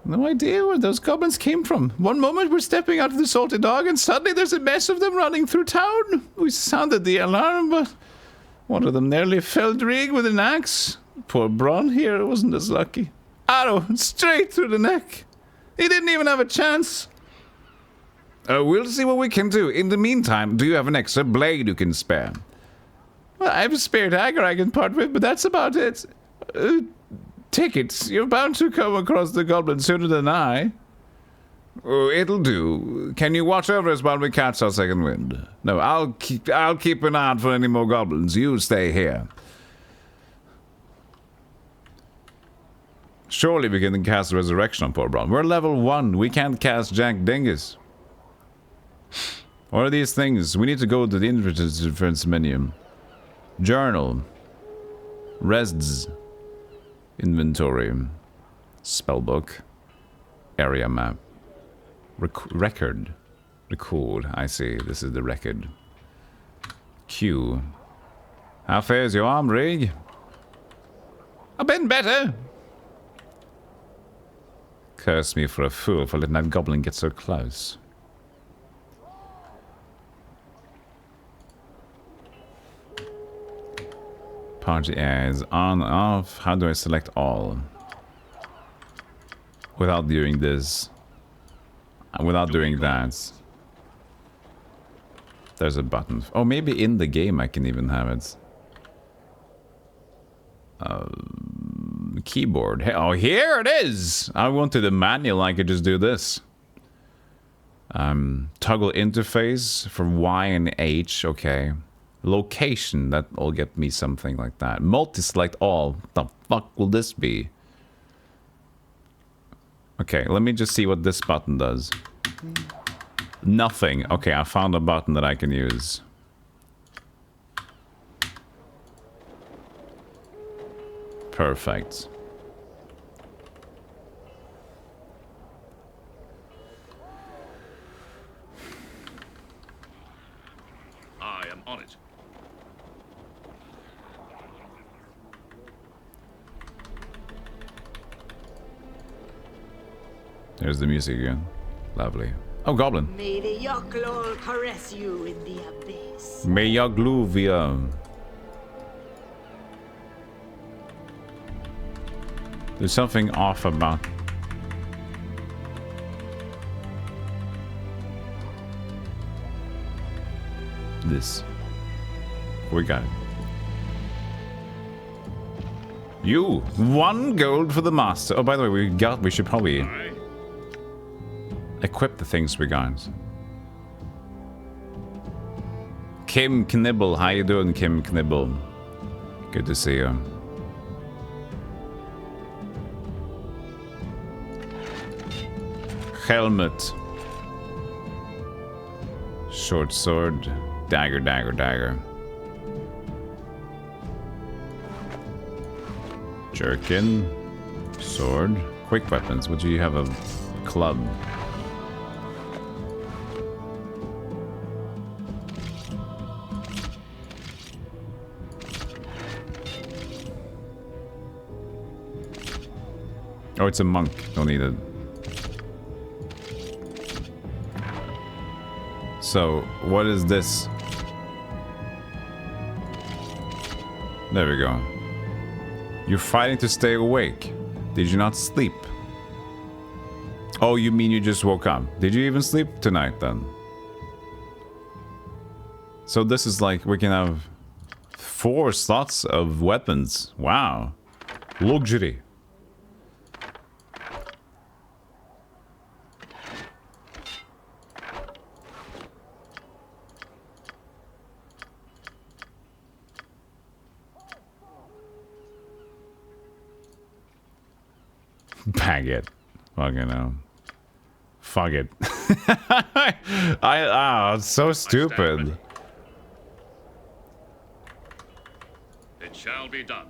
No idea where those goblins came from. One moment we're stepping out of the salty dog and suddenly there's a mess of them running through town. We sounded the alarm, but one of them nearly felled Rig with an axe. Poor Bron here wasn't as lucky. Arrow straight through the neck. He didn't even have a chance. We'll see what we can do. In the meantime, do you have an extra blade you can spare? Well, I have a spare dagger I can part with, but that's about it. Tickets. You're bound to come across the goblin sooner than I. Oh, it'll do. Can you watch over us while we catch our second wind? No, I'll keep an eye out for any more goblins. You stay here. Surely we can cast Resurrection on poor Bron. We're level 1. We can't cast Jack Dingus. What are these things? We need to go to the interference menu. Journal. Rests. Inventory. Spellbook. Area map. Record. Record. I see. This is the record. Q. How fares your arm, Rig? I've been better. Curse me for a fool for letting that goblin get so close. Party as on, off. How do I select all? Without doing this. Without doing that. There's a button. Oh, maybe in the game I can even have it. Keyboard. Oh, here it is! I wanted a manual, I could just do this. Toggle interface for Y and H, okay. Location, that'll get me something like that. Multi-select all. What the fuck will this be? Okay, let me just see what this button does. Nothing. Okay, I found a button that I can use. Perfect. I am on it. There's the music again. Lovely. Oh, goblin. May the Yoklol caress you in the abyss. May Yagluvia. There's something off about... this. We got it. You! 1 gold for the master. Oh, by the way, we should probably equip the things we got. Kim Knibble. How you doing, Kim Knibble? Good to see you. Helmet. Short sword. Dagger, dagger, dagger. Jerkin. Sword. Quick weapons. Would you have a club? Oh, it's a monk. Don't need it. So, what is this? There we go. You're fighting to stay awake. Did you not sleep? Oh, you mean you just woke up? Did you even sleep tonight then? So this is like, we can have 4 slots of weapons. Wow. Luxury. Bag it. Fucking hell. Fuck it. It's so stupid. It shall be done.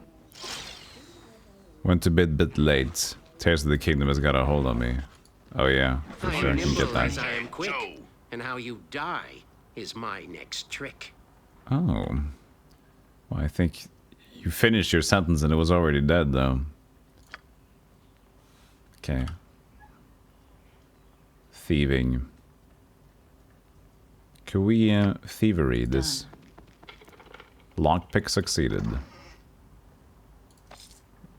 Went to bit late. Tears of the Kingdom has got a hold on me. Oh yeah, for sure I can get that. I am quick, and how you die is my next trick. Oh. Well, I think you finished your sentence and it was already dead though. Okay. Thieving. Could we thievery this? Lockpick succeeded.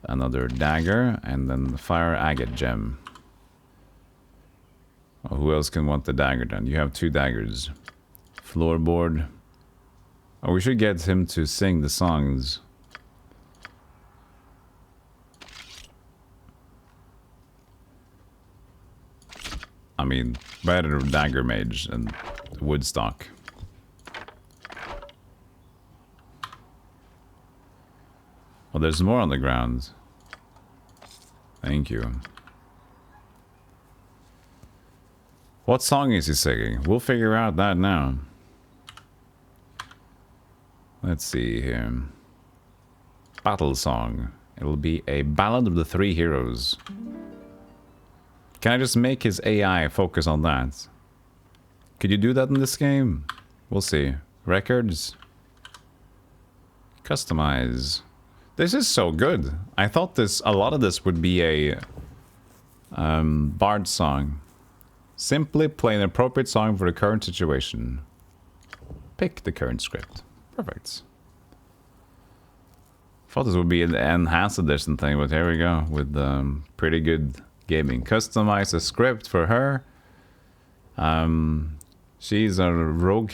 Another dagger and then the fire agate gem. Oh, who else can want the dagger then? You have 2 daggers. Floorboard. Oh, we should get him to sing the songs. I mean, better dagger mage and Woodstock. Well, there's more on the ground. Thank you. What song is he singing? We'll figure out that now. Let's see here. Battle song. It'll be a ballad of the 3 heroes. Can I just make his AI focus on that? Could you do that in this game? We'll see. Records. Customize. This is so good. I thought a lot of this would be a bard song. Simply play an appropriate song for the current situation. Pick the current script. Perfect. Thought this would be an enhanced edition thing, but here we go with pretty good gaming. Customize a script for her. She's a rogue.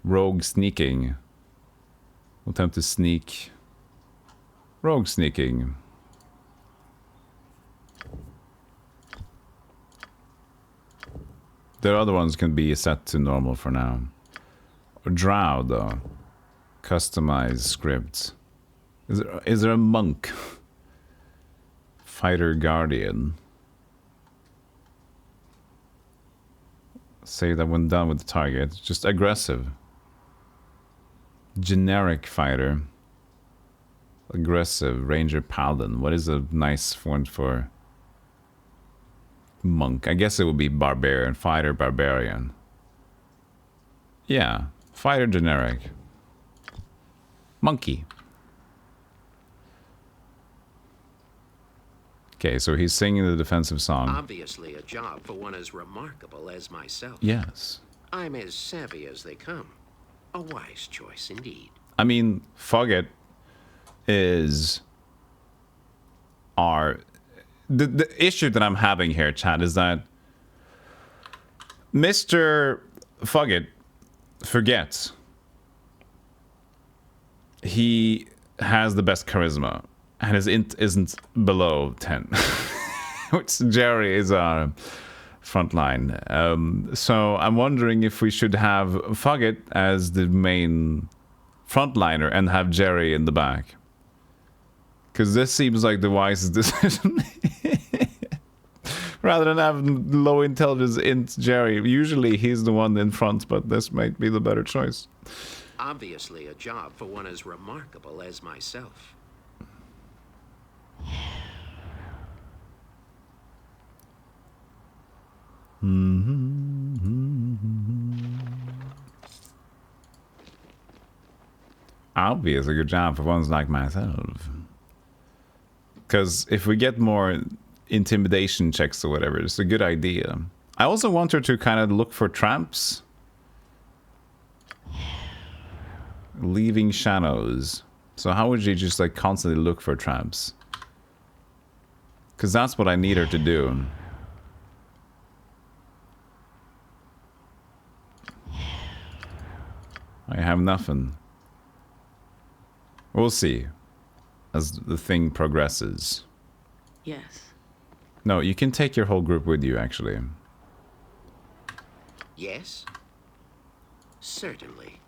Rogue sneaking. Attempt to sneak. Rogue sneaking. The other ones can be set to normal for now. Drow though. Customize scripts. Is there a monk? Fighter guardian. Say that when done with the target. Just aggressive. Generic fighter. Aggressive. Ranger paladin. What is a nice font for monk? I guess it would be barbarian. Fighter barbarian. Yeah. Fighter generic. Monkey. Okay, so he's singing the defensive song. Obviously a job for one as remarkable as myself. Yes. I'm as savvy as they come. A wise choice indeed. I mean, Fogget is our... The issue that I'm having here, chat, is that Mr. Fogget forgets he has the best charisma. And his int isn't below 10. Which Jerry is our frontline. So I'm wondering if we should have Fogget as the main frontliner and have Jerry in the back. Because this seems like the wisest decision. Rather than having low intelligence int Jerry. Usually he's the one in front, but this might be the better choice. Obviously a job for one as remarkable as myself. Obvious a good job for ones like myself. Because if we get more intimidation checks or whatever. It's a good idea. I also want her to kind of look for traps. Leaving shadows. So how would she just like constantly look for traps? Because that's what I need her to do. I have nothing. We'll see as the thing progresses. Yes. No, you can take your whole group with you, actually. Yes? Certainly.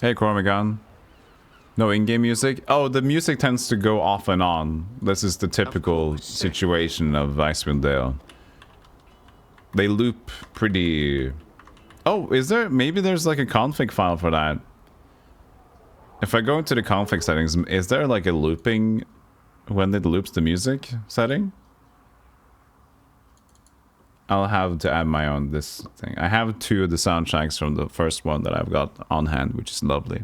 Hey, Cormigan. No in-game music? Oh, the music tends to go off and on. This is the typical situation of Icewind Dale. They loop pretty... Oh, is there... Maybe there's like a config file for that. If I go into the config settings, is there like a looping when it loops the music setting? I'll have to add my own this thing. I have 2 of the soundtracks from the first one that I've got on hand, which is lovely.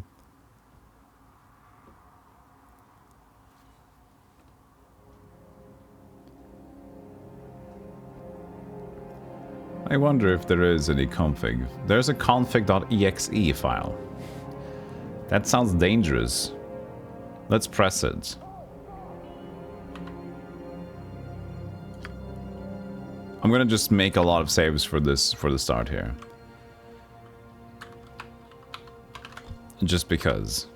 I wonder if there is any config. There's a config.exe file. That sounds dangerous. Let's press it. I'm gonna just make a lot of saves for this, for the start here. Just because.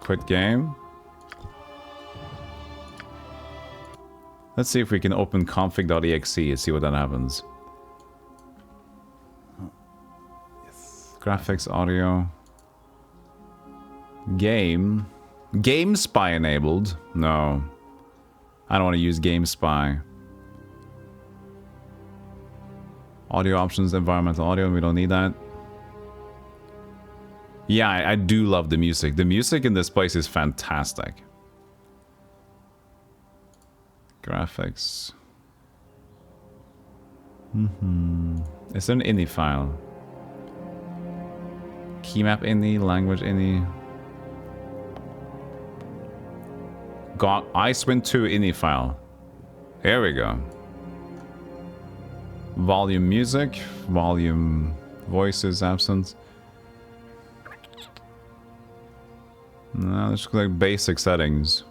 Quit game. Let's see if we can open config.exe and see what that happens. Yes. Graphics, audio. Game. Game Spy enabled? No. I don't want to use Game Spy. Audio options, environmental audio, we don't need that. Yeah, I do love the music. The music in this place is fantastic. Graphics. Is there an INI file? Keymap INI, language INI. Got Icewind 2 INI file. There we go. Volume music, volume voices absent. No, it's like basic settings.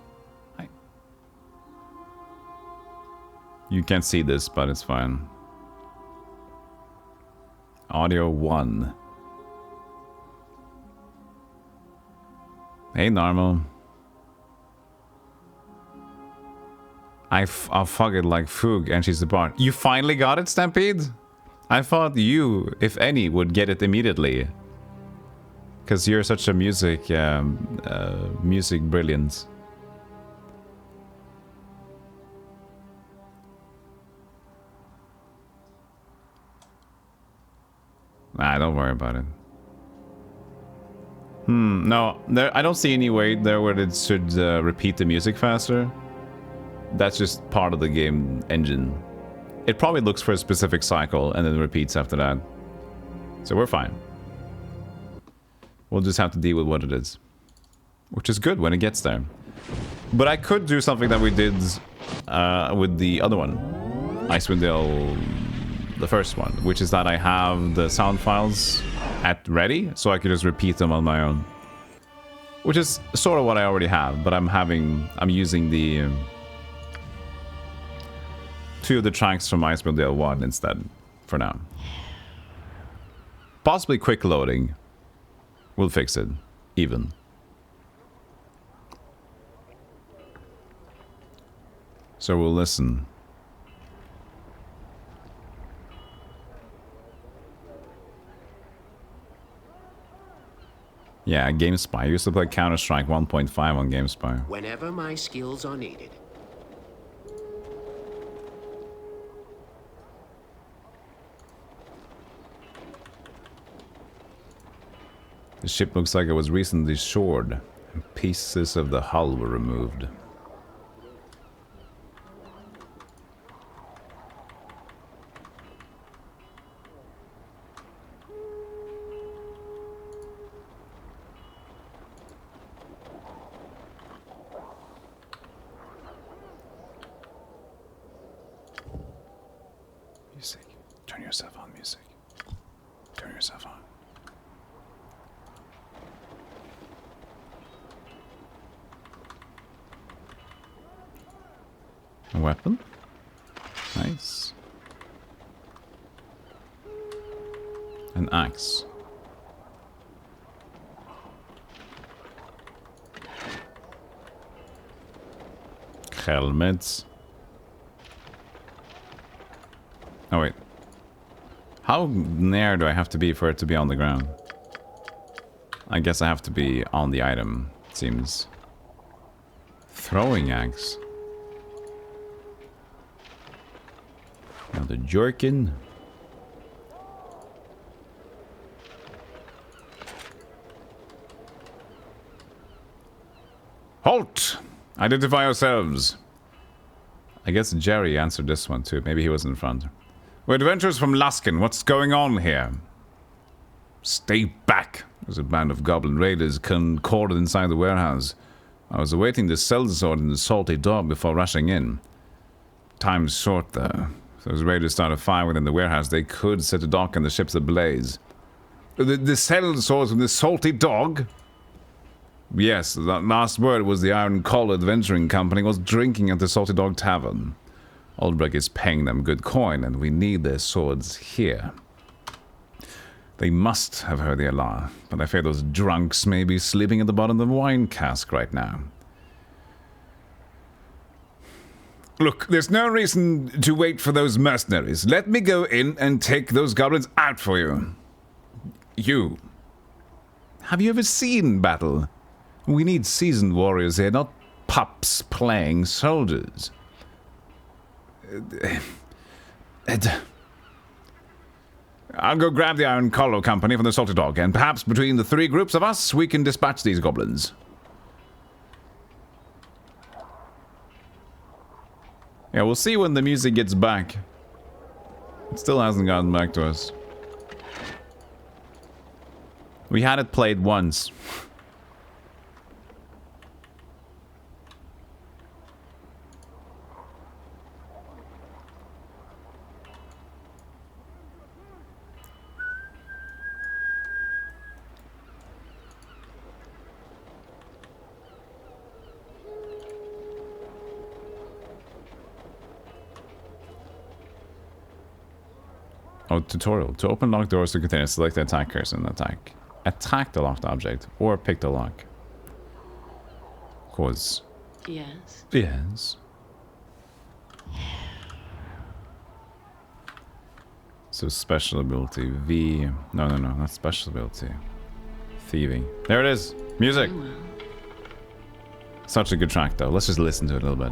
You can't see this, but it's fine. Audio 1. Hey, normal. I'll fuck it like Foog, and she's the bard. You finally got it, Stampede? I thought you, if any, would get it immediately. Because you're such a music brilliance. Nah, don't worry about it. No, I don't see any way there where it should repeat the music faster. That's just part of the game engine. It probably looks for a specific cycle and then repeats after that. So we're fine. We'll just have to deal with what it is. Which is good when it gets there. But I could do something that we did with the other one. Icewind Dale, the first one. Which is that I have the sound files at ready, so I could just repeat them on my own. Which is sort of what I already have, but I'm using the... 2 of the tracks from Icewind Dale 1 instead, for now. Possibly quick loading. We'll fix it. Even. So we'll listen. Yeah, GameSpy. I used to play Counter-Strike 1.5 on GameSpy. Whenever my skills are needed. The ship looks like it was recently shored, and pieces of the hull were removed. Turn yourself on, music. Turn yourself on. A weapon? Nice. An axe. Helmets. Oh wait. How near do I have to be for it to be on the ground? I guess I have to be on the item, it seems. Throwing axe. Another jerkin. Halt! Identify yourselves. I guess Jerry answered this one too. Maybe he was in front. We're adventurers from Luskin. What's going on here? Stay back. There's a band of goblin raiders concorded inside the warehouse. I was awaiting the sellsword and the salty dog before rushing in. Time's short though. If those raiders start a fire within the warehouse, they could set the dock and the ships ablaze. The sellswords and the salty dog? Yes, that last word was the Iron Collar Adventuring Company was drinking at the Salty Dog Tavern. Aldbrich is paying them good coin, and we need their swords here. They must have heard the alarm, but I fear those drunks may be sleeping at the bottom of the wine cask right now. Look, there's no reason to wait for those mercenaries. Let me go in and take those goblins out for you. You. Have you ever seen battle? We need seasoned warriors here, not pups playing soldiers. I'll go grab the Iron Collar Company from the Salty Dog, and perhaps between the three groups of us, we can dispatch these goblins. Yeah, we'll see when the music gets back. It still hasn't gotten back to us. We had it played once. Oh, tutorial. To open locked doors to containers, select the attackers and attack. Attack the locked object, or pick the lock. Cause. Yes. Yes. So special ability, V. No, not special ability. Thieving. There it is! Music! Oh, well. Such a good track though. Let's just listen to it a little bit.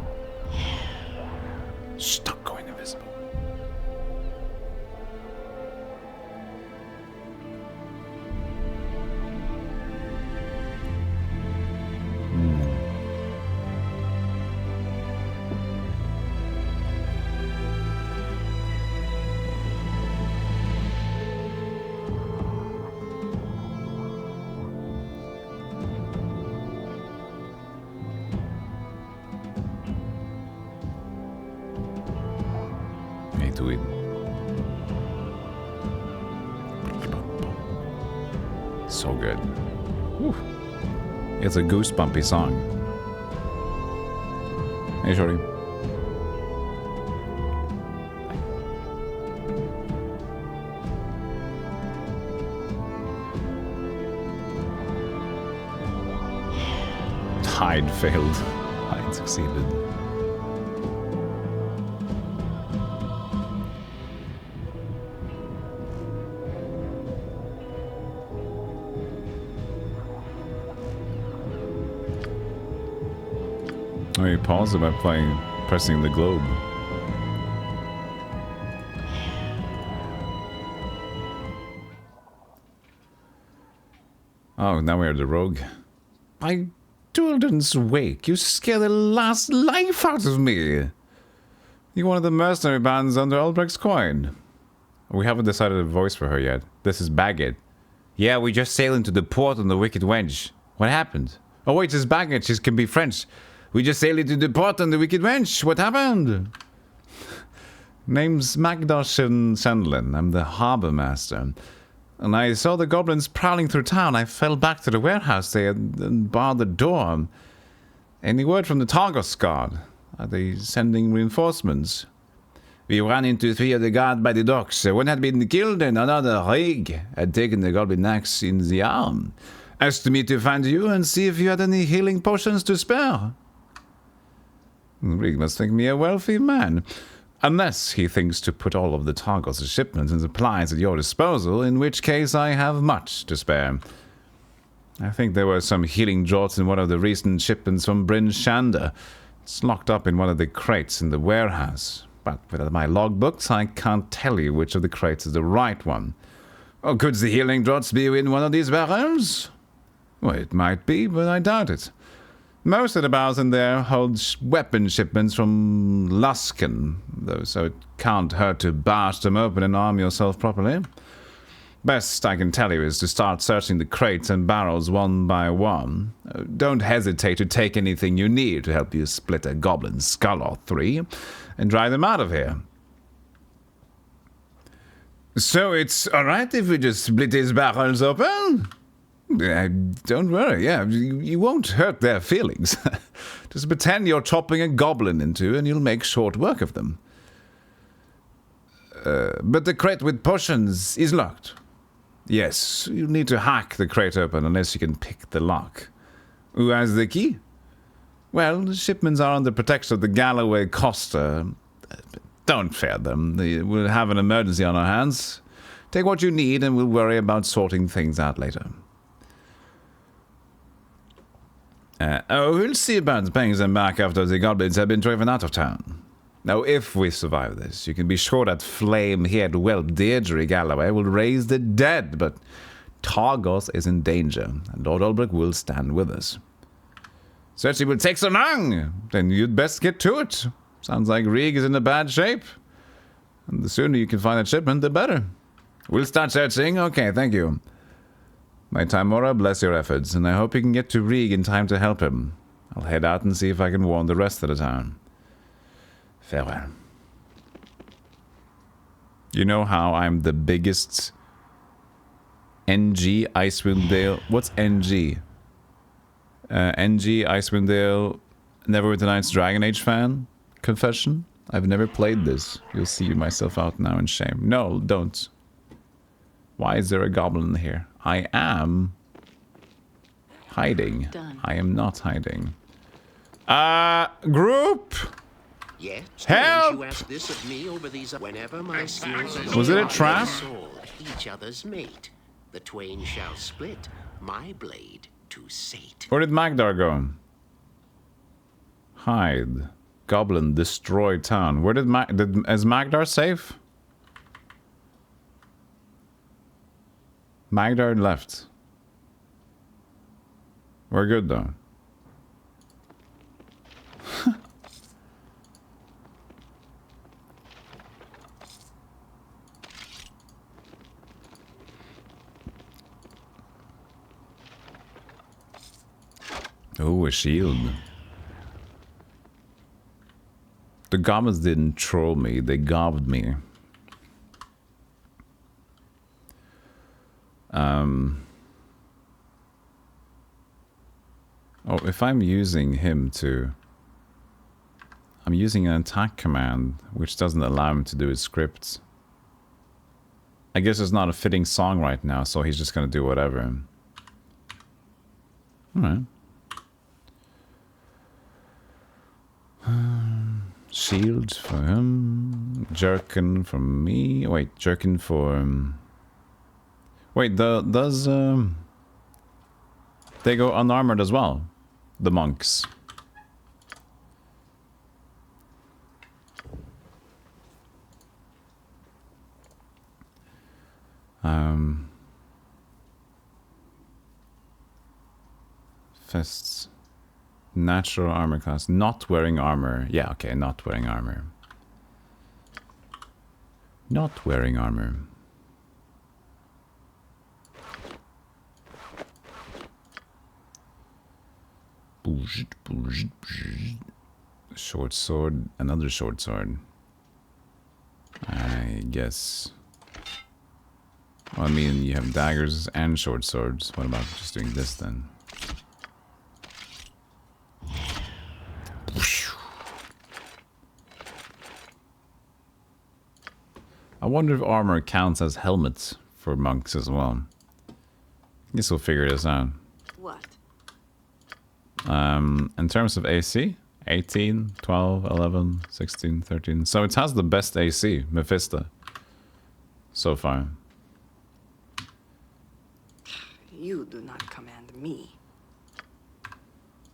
Stop going invisible. To it. So good. Whew. It's a goosebumpy song. Hey, shorty. Hyde failed. Hyde succeeded. Oh, you pause it by pressing the globe. Oh, now we're the rogue. By Duldon's wake, you scare the last life out of me. You're one of the mercenary bands under Albrecht's coin. We haven't decided a voice for her yet. This is Baggett. Yeah, we just sailed into the port on the Wicked Wench. What happened? Oh wait, it's Baggett. She can be French. We just sailed into the port on the Wicked Wench. What happened? Name's Magdar Shendlin. I'm the harbor master. And I saw the goblins prowling through town. I fell back to the warehouse there and barred the door. Any word from the Targos guard? Are they sending reinforcements? We ran into 3 of the guard by the docks. One had been killed and another, Rig, had taken the goblin axe in the arm. Asked me to find you and see if you had any healing potions to spare. Rig must think me a wealthy man. Unless he thinks to put all of the Targos' shipments and supplies at your disposal, in which case I have much to spare. I think there were some healing draughts in one of the recent shipments from Bryn Shander. It's locked up in one of the crates in the warehouse. But without my logbooks, I can't tell you which of the crates is the right one. Oh, could the healing draughts be in one of these barrels? Well, it might be, but I doubt it. Most of the barrels in there hold weapon shipments from Luskan, though, so it can't hurt to bash them open and arm yourself properly. Best I can tell you is to start searching the crates and barrels one by one. Don't hesitate to take anything you need to help you split a goblin skull or 3 and drive them out of here. So it's alright if we just split these barrels open? Don't worry, yeah, you won't hurt their feelings. Just pretend you're chopping a goblin in 2 and you'll make short work of them. But the crate with potions is locked. Yes, you'll need to hack the crate open unless you can pick the lock. Who has the key? Well, the shipments are under protection of the Galloway Costa. Don't fear them. We'll have an emergency on our hands. Take what you need and we'll worry about sorting things out later. We'll see about paying them back after the goblins have been driven out of town. Now, if we survive this, you can be sure that flame-haired whelp Deirdre Galloway will raise the dead, but Targos is in danger, and Lord Ulbrich will stand with us. Searching will take so long, then you'd best get to it. Sounds like Rig is in a bad shape. And the sooner you can find that shipment, the better. We'll start searching. Okay, thank you. My Timora, bless your efforts, and I hope you can get to Rig in time to help him. I'll head out and see if I can warn the rest of the town. Farewell. You know how I'm the biggest NG Icewind Dale. What's NG? NG Icewind Dale Neverwinter Nights Dragon Age fan? Confession? I've never played this. You'll see myself out now in shame. No, don't. Why is there a goblin here? I am hiding. Done. I am not hiding. Group! Yeah, help! You ask this of me over these whenever my skills was it a trap? Each other's mate. The twain shall split, my blade to sate. Where did Magdar go? Hide. Goblin destroy town. Where did is Magdar safe? Magdar left. We're good though. Oh, a shield. The goblins didn't troll me, they gobbed me. Oh, if I'm using him to... I'm using an attack command, which doesn't allow him to do his scripts. I guess it's not a fitting song right now, so he's just gonna do whatever. Alright. Shield for him. Jerkin for me. Wait, Jerkin for... Wait, does... They go unarmored as well? The monks. Fists. Natural armor class. Not wearing armor. Yeah, okay, not wearing armor. Not wearing armor. Short sword. Another short sword. guess. Well, I mean, you have daggers and short swords. What about just doing this then? I wonder if armor counts as helmets for monks as well. Guess we'll figure this out. What? In terms of AC, 18, 12, 11, 16, 13. So it has the best AC, Mephisto, so far. You do not command me.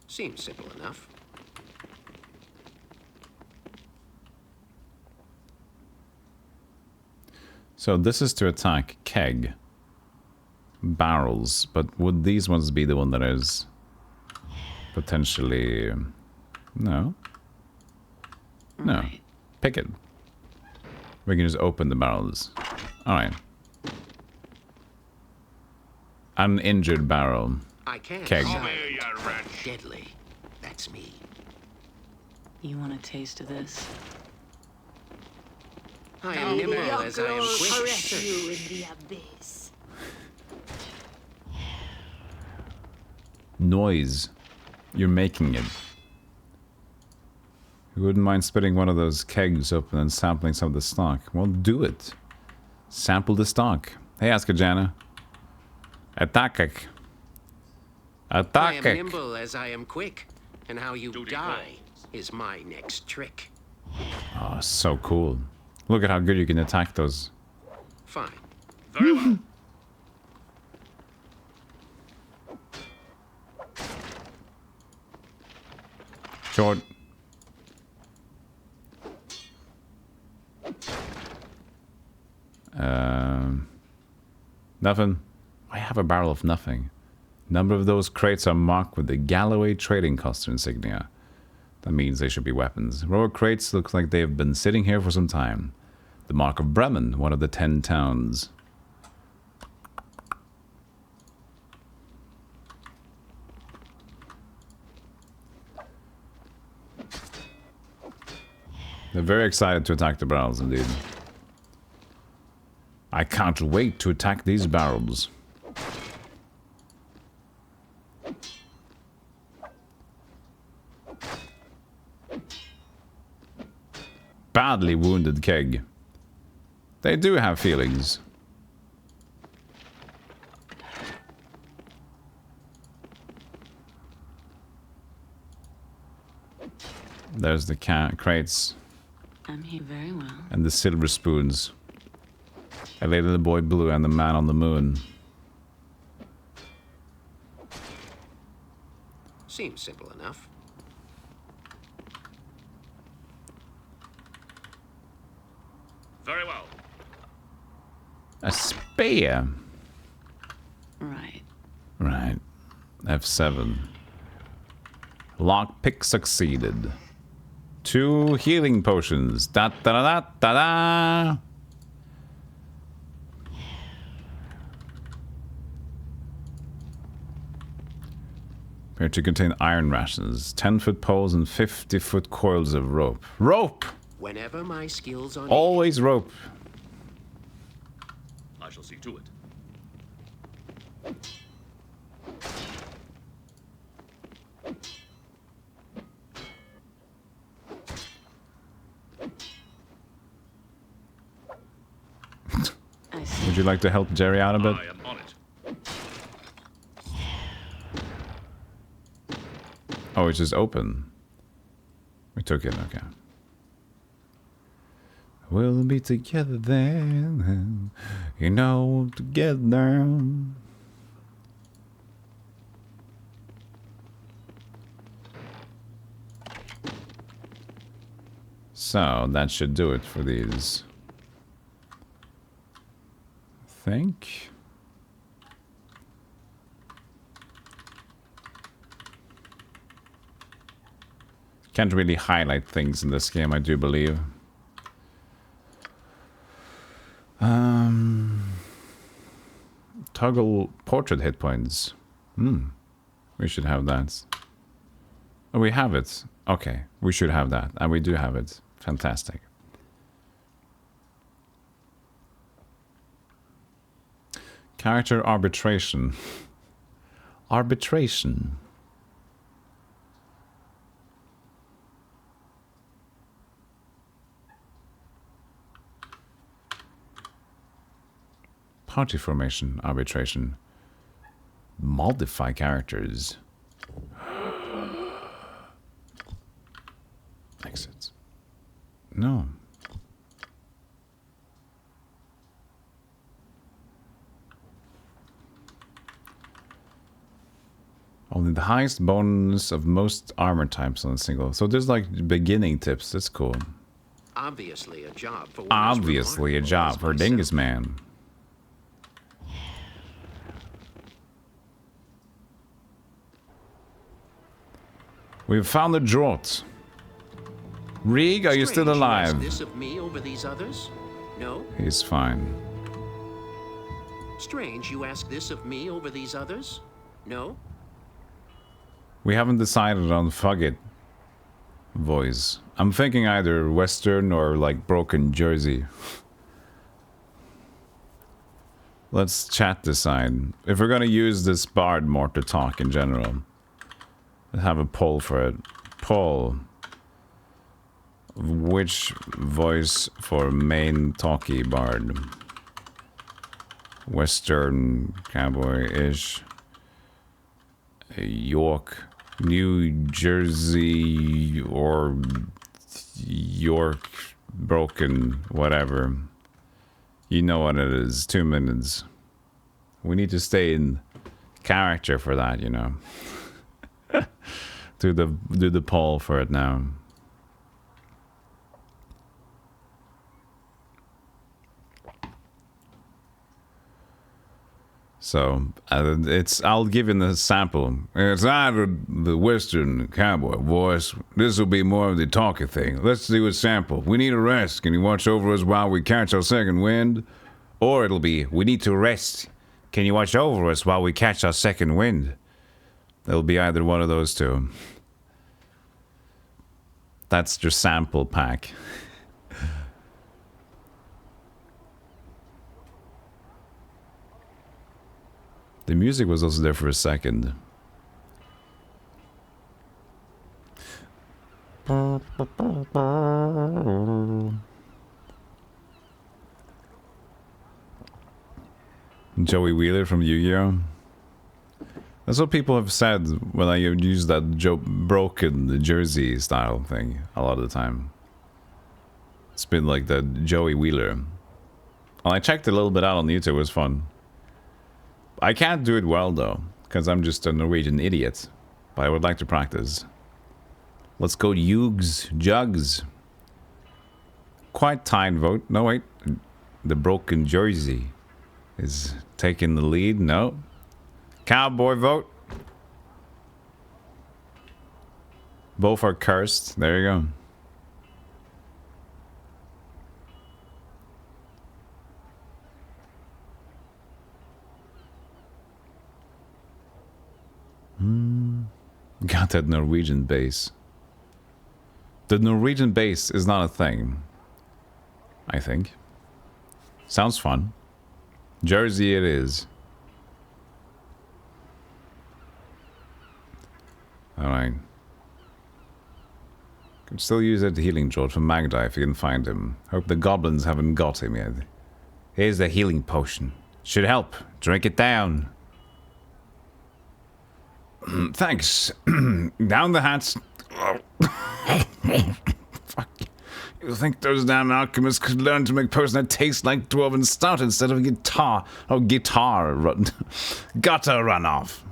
Seems simple enough. So this is to attack keg barrels, but would these ones be the one that is potentially... No. No. Pick it. We can just open the barrels. Alright. An injured barrel. I can't. Keg. Deadly. That's me. You want a taste of this? I am nimble as I am quick. Caress you in the abyss. Noise. You're making it. You wouldn't mind spitting one of those kegs open and sampling some of the stock. Well, do it. Sample the stock. Hey, Askajana. Attack. I am nimble as I am quick, and how you die is my next trick. Oh, so cool. Look at how good you can attack those. Fine. Very well. Short. Nothing. I have a barrel of nothing. Number of those crates are marked with the Galloway Trading Coster insignia. That means they should be weapons. Row of crates looks like they have been sitting here for some time. The mark of Bremen, one of the 10 towns. They're very excited to attack the barrels, indeed. I can't wait to attack these barrels. Badly wounded keg. They do have feelings. There's the crates. I'm here very well. And the silver spoons. A Little Boy Blue and the Man on the Moon. Seems simple enough. Very well. A spear. Right. Right. F7. Lockpick succeeded. 2 healing potions. Da da da da da da. Appear to contain iron rations, 10-foot poles, and 50-foot coils of rope. Rope! Whenever my skills are Always rope. I shall see to it. Would you like to help Jerry out a bit? I am on it. Oh, it's just open. We took it, okay. We'll be together then, you know, together. So, that should do it for these. I think. Can't really highlight things in this game, I do believe. Toggle portrait hit points. We should have that. Oh, we have it. Okay, we should have that. And we do have it. Fantastic. Character arbitration. Arbitration. Party formation, arbitration. Modify characters. Exits. No. Only the highest bonus of most armor types on a single. So there's like beginning tips. That's cool. Obviously a job for one Obviously a job for Dingus Man. We've found the draught. Rig, are you still alive? This of me over these others? No. He's fine. Strange you ask this of me over these others? No. We haven't decided on fuck it voice. I'm thinking either Western or like Broken Jersey. Let's chat decide. If we're gonna use this bard more to talk in general, have a poll for it. Poll. Which voice for main talkie bard? Western cowboy-ish. York, New Jersey, or York broken, whatever. You know what it is. 2 minutes. We need to stay in character for that, you know. do the poll for it now. So I'll give you the sample. It's either the Western cowboy voice. This will be more of the talking thing. Let's do a sample. We need a rest. Can you watch over us while we catch our second wind? Or it'll be, we need to rest. Can you watch over us while we catch our second wind? It'll be either one of those two. That's your sample pack. The music was also there for a second. Joey Wheeler from Yu-Gi-Oh! That's what people have said when I use that broken Jersey style thing a lot of the time. It's been like the Joey Wheeler. And I checked a little bit out on YouTube, it was fun. I can't do it well though, because I'm just a Norwegian idiot. But I would like to practice. Let's go Yugs, Jugs. Quite tight vote. No wait, the broken Jersey is taking the lead. No. Cowboy vote. Both are cursed. There you go. Got that Norwegian bass. The Norwegian bass is not a thing, I think. Sounds fun. Jersey it is. Alright. Could still use that healing George from Magda if you can find him. Hope the goblins haven't got him yet. Here's the healing potion. Should help. Drink it down. Thanks. Down the hatch. Fuck. You think those damn alchemists could learn to make potion that tastes like dwarven stout instead of a guitar? Oh, guitar run. Gutter run off.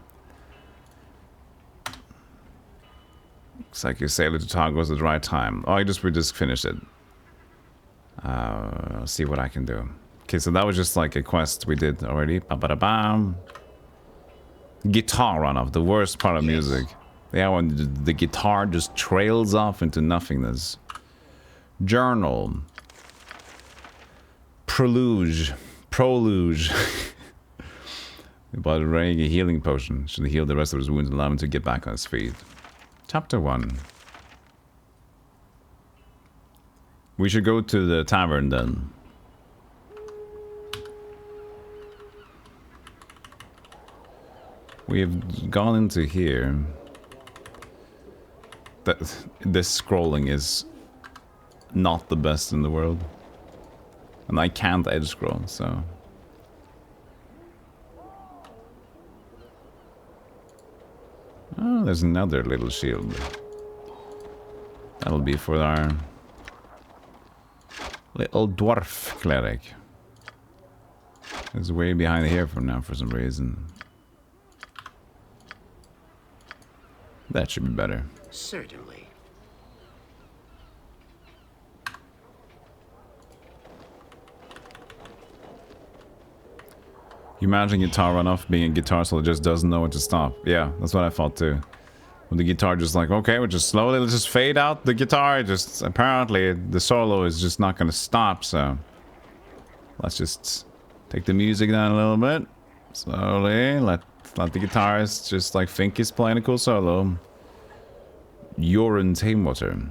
Looks like you sailed to Targos at the right time. Oh, we just finished it. I'll see what I can do. Okay, so that was just like a quest we did already. Ba-ba-da-bam. Guitar run off, the worst part of music. Yeah, when the guitar just trails off into nothingness. Journal. Proluge. About running a healing potion. Should heal the rest of his wounds and allow him to get back on his feet. Chapter 1. We should go to the tavern then. We've gone into here. This scrolling is not the best in the world. And I can't edge scroll, so... Oh, there's another little shield. That'll be for our little dwarf cleric. It's way behind here for now for some reason. That should be better. Certainly. You imagine guitar run off being a guitar solo just doesn't know when to stop. Yeah, that's what I thought too. When the guitar just like, okay, we'll just slowly let's just fade out the guitar. Just apparently the solo is just not gonna stop, so let's just take the music down a little bit. Slowly, let the guitarist just like think he's playing a cool solo. You're in Tamewater.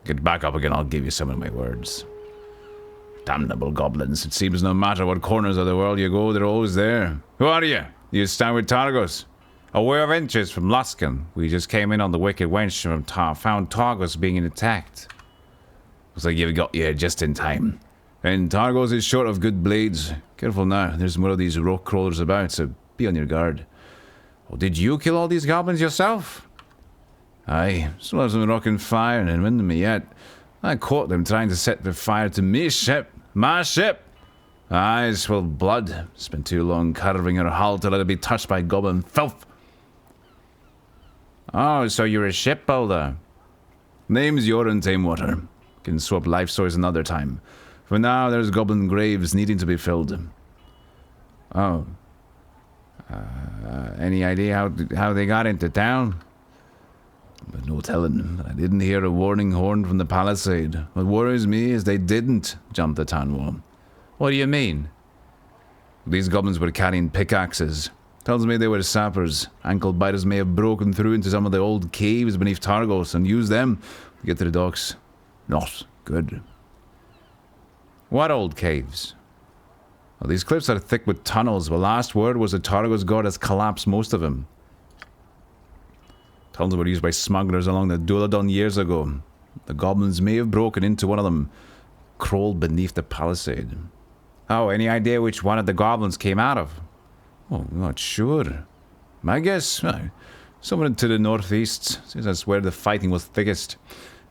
Get back up again, I'll give you some of my words. Damnable goblins, it seems no matter what corners of the world you go, they're always there. Who are you? You stand with Targos. Aware of inches from Luskan. We just came in on the wicked wench from found Targos being attacked. Looks like you've got here just in time. And Targos is short of good blades. Careful now, there's more of these rock crawlers about, so be on your guard. Oh, did you kill all these goblins yourself? Aye, still have some rock and fire and wind in me yet. I caught them trying to set the fire to me ship. My ship! Eyes full of blood. Spent too long carving her hull to let it be touched by goblin filth. Oh, so you're a shipbuilder. Name's Yoren Tamewater. Can swap life stories another time. For now, there's goblin graves needing to be filled. Oh. Any idea how they got into town? But no telling. I didn't hear a warning horn from the palisade. What worries me is they didn't jump the town wall. What do you mean? These goblins were carrying pickaxes. Tells me they were sappers. Ankle biters may have broken through into some of the old caves beneath Targos and used them to get to the docks. Not good. What old caves? Well, these cliffs are thick with tunnels. The last word was that Targos god has collapsed most of them. Tunnels were used by smugglers along the Duladon years ago. The goblins may have broken into one of them, crawled beneath the palisade. Oh, any idea which one of the goblins came out of? Oh, not sure. My guess, somewhere to the northeast, since that's where the fighting was thickest.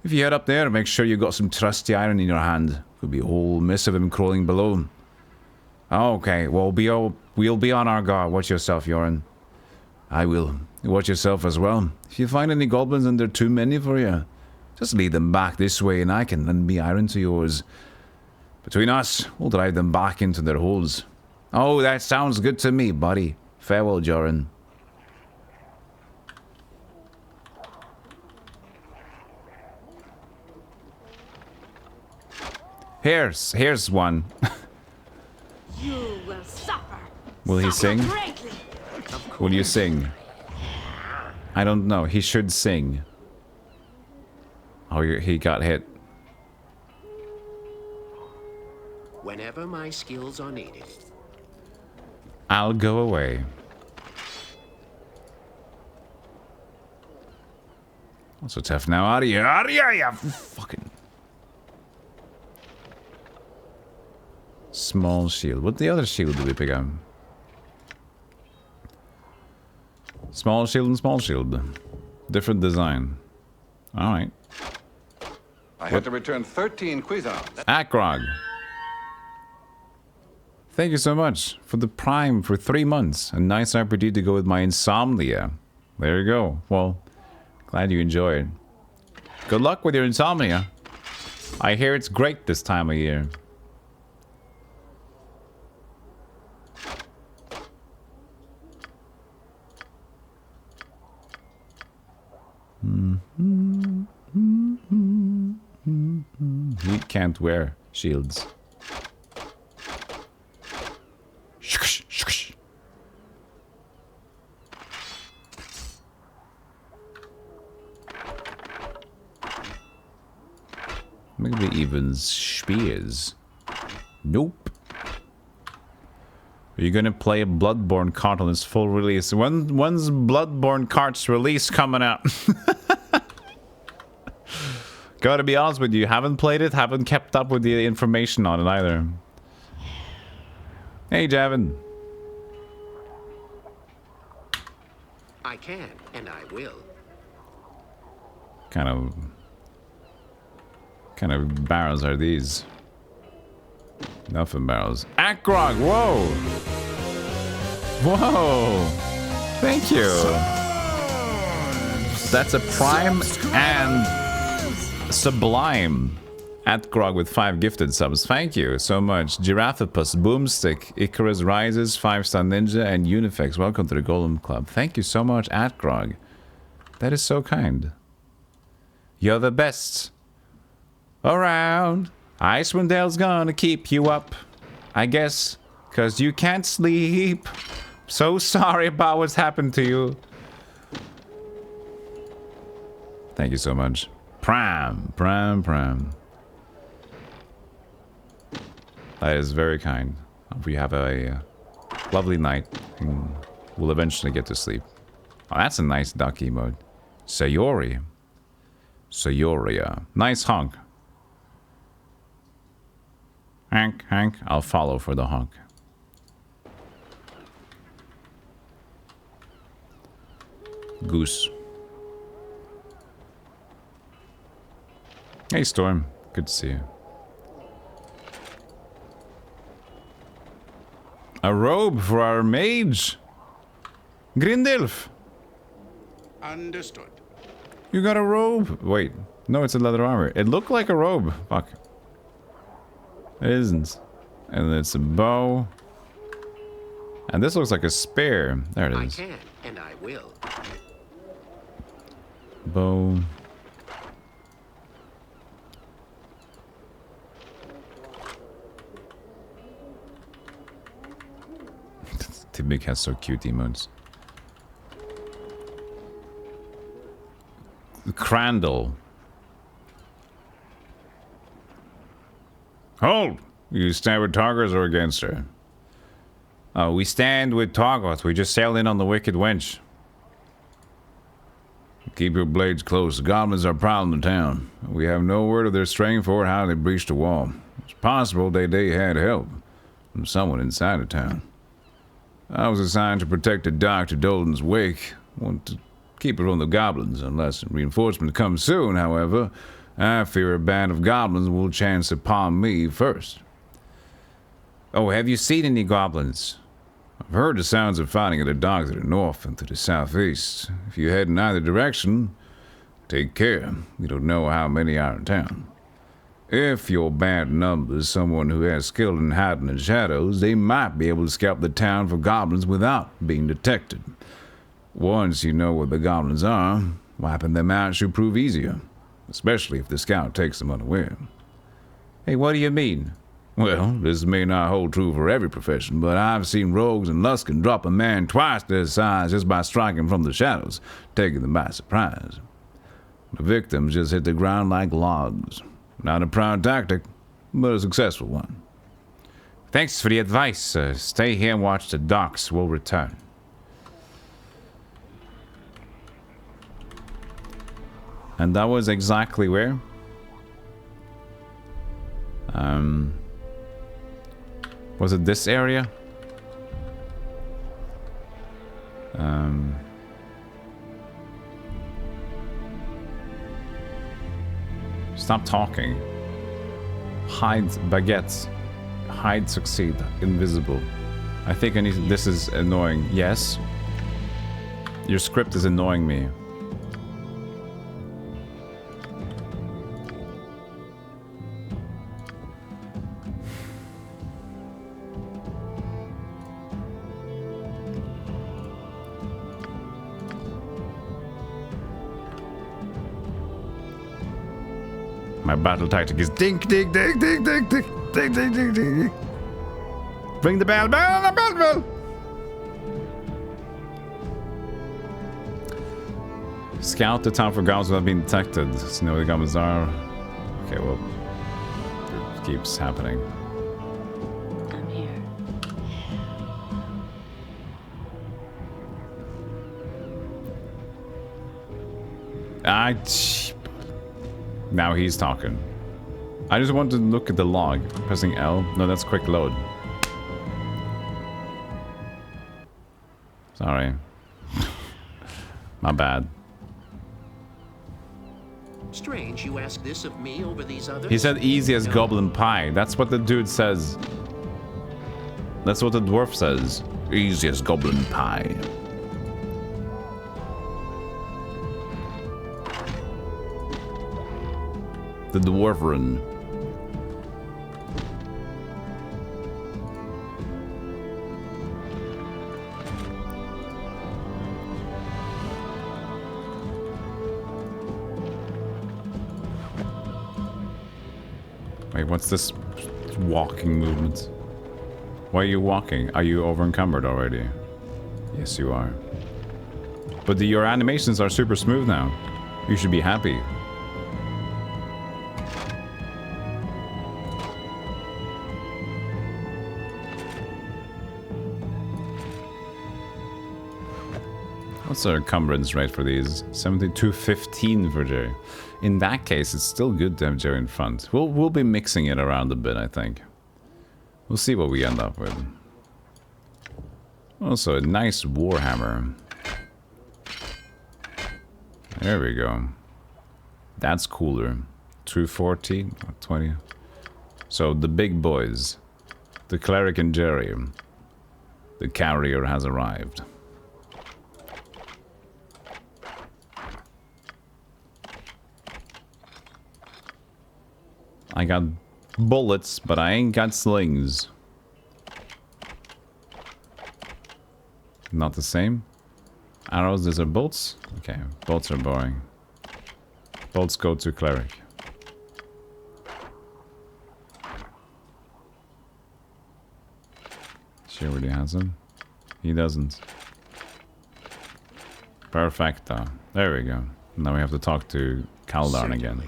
If you head up there, make sure you got some trusty iron in your hand. Could be a whole mess of him crawling below. Okay, well, we'll be on our guard. Watch yourself, Yoren. I will. Watch yourself as well. If you find any goblins and they're too many for you, just lead them back this way and I can lend me iron to yours. Between us, we'll drive them back into their holes. Oh, that sounds good to me, buddy. Farewell, Joran. Here's one. You will suffer. Will he sing? Greatly. Will you sing? I don't know. He should sing. Oh, he got hit. Whenever my skills are needed. I'll go away. Not so tough now, are you? Are you? You fucking... Small shield. What the other shield did we pick up? Small shield and small shield. Different design. Alright. I had to return 13 Quizons. Akrog. Thank you so much for the Prime for 3 months. A nice opportunity to go with my insomnia. There you go. Well, glad you enjoyed. Good luck with your insomnia. I hear it's great this time of year. He can't wear shields. Maybe even spears. Nope. Are you gonna play a Bloodborne cart on its full release? When's Bloodborne cart's release coming out? Gotta be honest with you, haven't played it, haven't kept up with the information on it either. Hey, Javin. I can, and I will. Kind of barrels are these? Nothing barrels. Akrog, whoa! Whoa! Thank you! That's a prime and sublime. Atgrog with 5 gifted subs. Thank you so much. Giraffipus, Boomstick, Icarus Rises, 5-star Ninja, and Unifex. Welcome to the Golem Club. Thank you so much, Atgrog. That is so kind. You're the best around. Icewind Dale's gonna keep you up, I guess, cause you can't sleep. So sorry about what's happened to you. Thank you so much. Prime. That is very kind. Hope you have a lovely night and we'll eventually get to sleep. Oh, that's a nice duck emote. Sayori. Sayoria. Nice honk. Hank. I'll follow for the honk. Goose. Hey, Storm. Good to see you. A robe for our mage. Grindilf. Understood. You got a robe? Wait. No, it's a leather armor. It looked like a robe. Fuck. It isn't. And it's a bow. And this looks like a spear. There it is. I can, and I will. Bow. Tibik has so cute emotes. Crandall. Hold! You stand with Targos or against her? Oh, we stand with Targos. We just sailed in on the wicked wench. Keep your blades close. The goblins are prowling the town. We have no word of their strength or how they breached the wall. It's possible they had help from someone inside the town. I was assigned to protect the Dr. Dolan's wake. Want to keep it from the goblins, unless reinforcements come soon, however. I fear a band of goblins will chance upon me first. Oh, have you seen any goblins? I've heard the sounds of fighting at the docks to the north and to the southeast. If you head in either direction, take care. You don't know how many are in town. If your band numbers someone who has skill in hiding in shadows, they might be able to scout the town for goblins without being detected. Once you know where the goblins are, wiping them out should prove easier, especially if the scout takes them unaware. Hey, what do you mean? Well, this may not hold true for every profession, but I've seen rogues in Luskan drop a man twice their size just by striking from the shadows, taking them by surprise. The victims just hit the ground like logs. Not a proud tactic, but a successful one. Thanks for the advice. Stay here and watch the docks. We'll return. And that was exactly where? Was it this area? Stop talking. Hide baguettes. Hide, succeed. Invisible. I think I need to, this is annoying. Yes. Your script is annoying me. My battle tactic is dink, dink, dink, dink, dink, dink, dink, dink, dink, dink. Ring the bell, bell. Scout the town for goblins without being detected. To know where the goblins are. Okay, well, it keeps happening. I'm here. Now he's talking. I just want to look at the log. Pressing L. No, that's quick load. Sorry. My bad. Strange you ask this of me over these others. He said easy as goblin pie. That's what the dude says. That's what the dwarf says. Easy as goblin pie. The dwarf run. Wait, what's this walking movement? Why are you walking? Are you over encumbered already? Yes, you are. But your animations are super smooth now. You should be happy. What's our encumbrance rate for these? 72.15 for Jerry. In that case, it's still good to have Jerry in front. We'll be mixing it around a bit, I think. We'll see what we end up with. Also, a nice warhammer. There we go. That's cooler. 240, 20. So the big boys, the cleric and Jerry, the carrier has arrived. I got bullets, but I ain't got slings. Not the same. Arrows, these are bolts? Okay, bolts are boring. Bolts go to cleric. She already has them. He doesn't. Perfecto. There we go. Now we have to talk to Kaldarn again.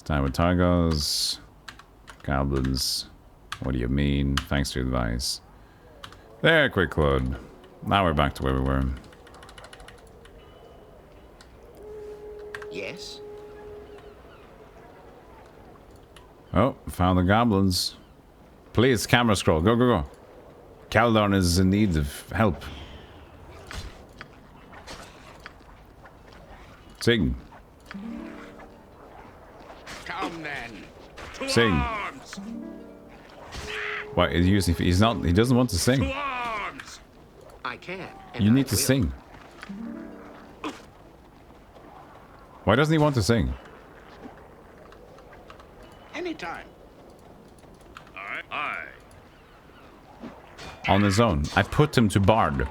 Time with Targos. Goblins. What do you mean? Thanks for your advice. There, quick load. Now we're back to where we were. Yes? Oh, found the goblins. Please, camera scroll. Go, go, go. Kaldarn is in need of help. Sing. Come then. To Sing. arms. What is using? He's not. He doesn't want to sing. To arms. I can. You need to sing. Why doesn't he want to sing? Anytime. Aye. On his own. I put him to bard.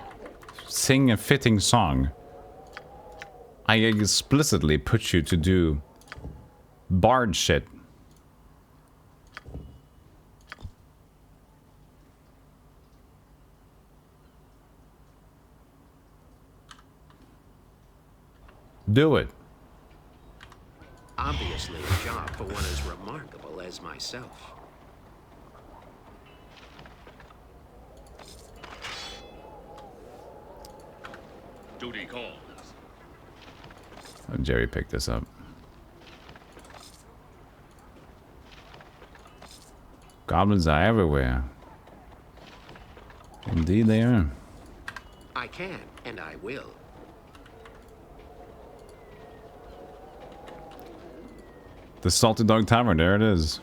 Sing a fitting song. I explicitly put you to do bard shit. Do it. Obviously a job for one as remarkable as myself. Duty calls. Oh, Jerry picked this up. Goblins are everywhere. Indeed they are. I can, and I will. The Salty Dog Tavern, there it is.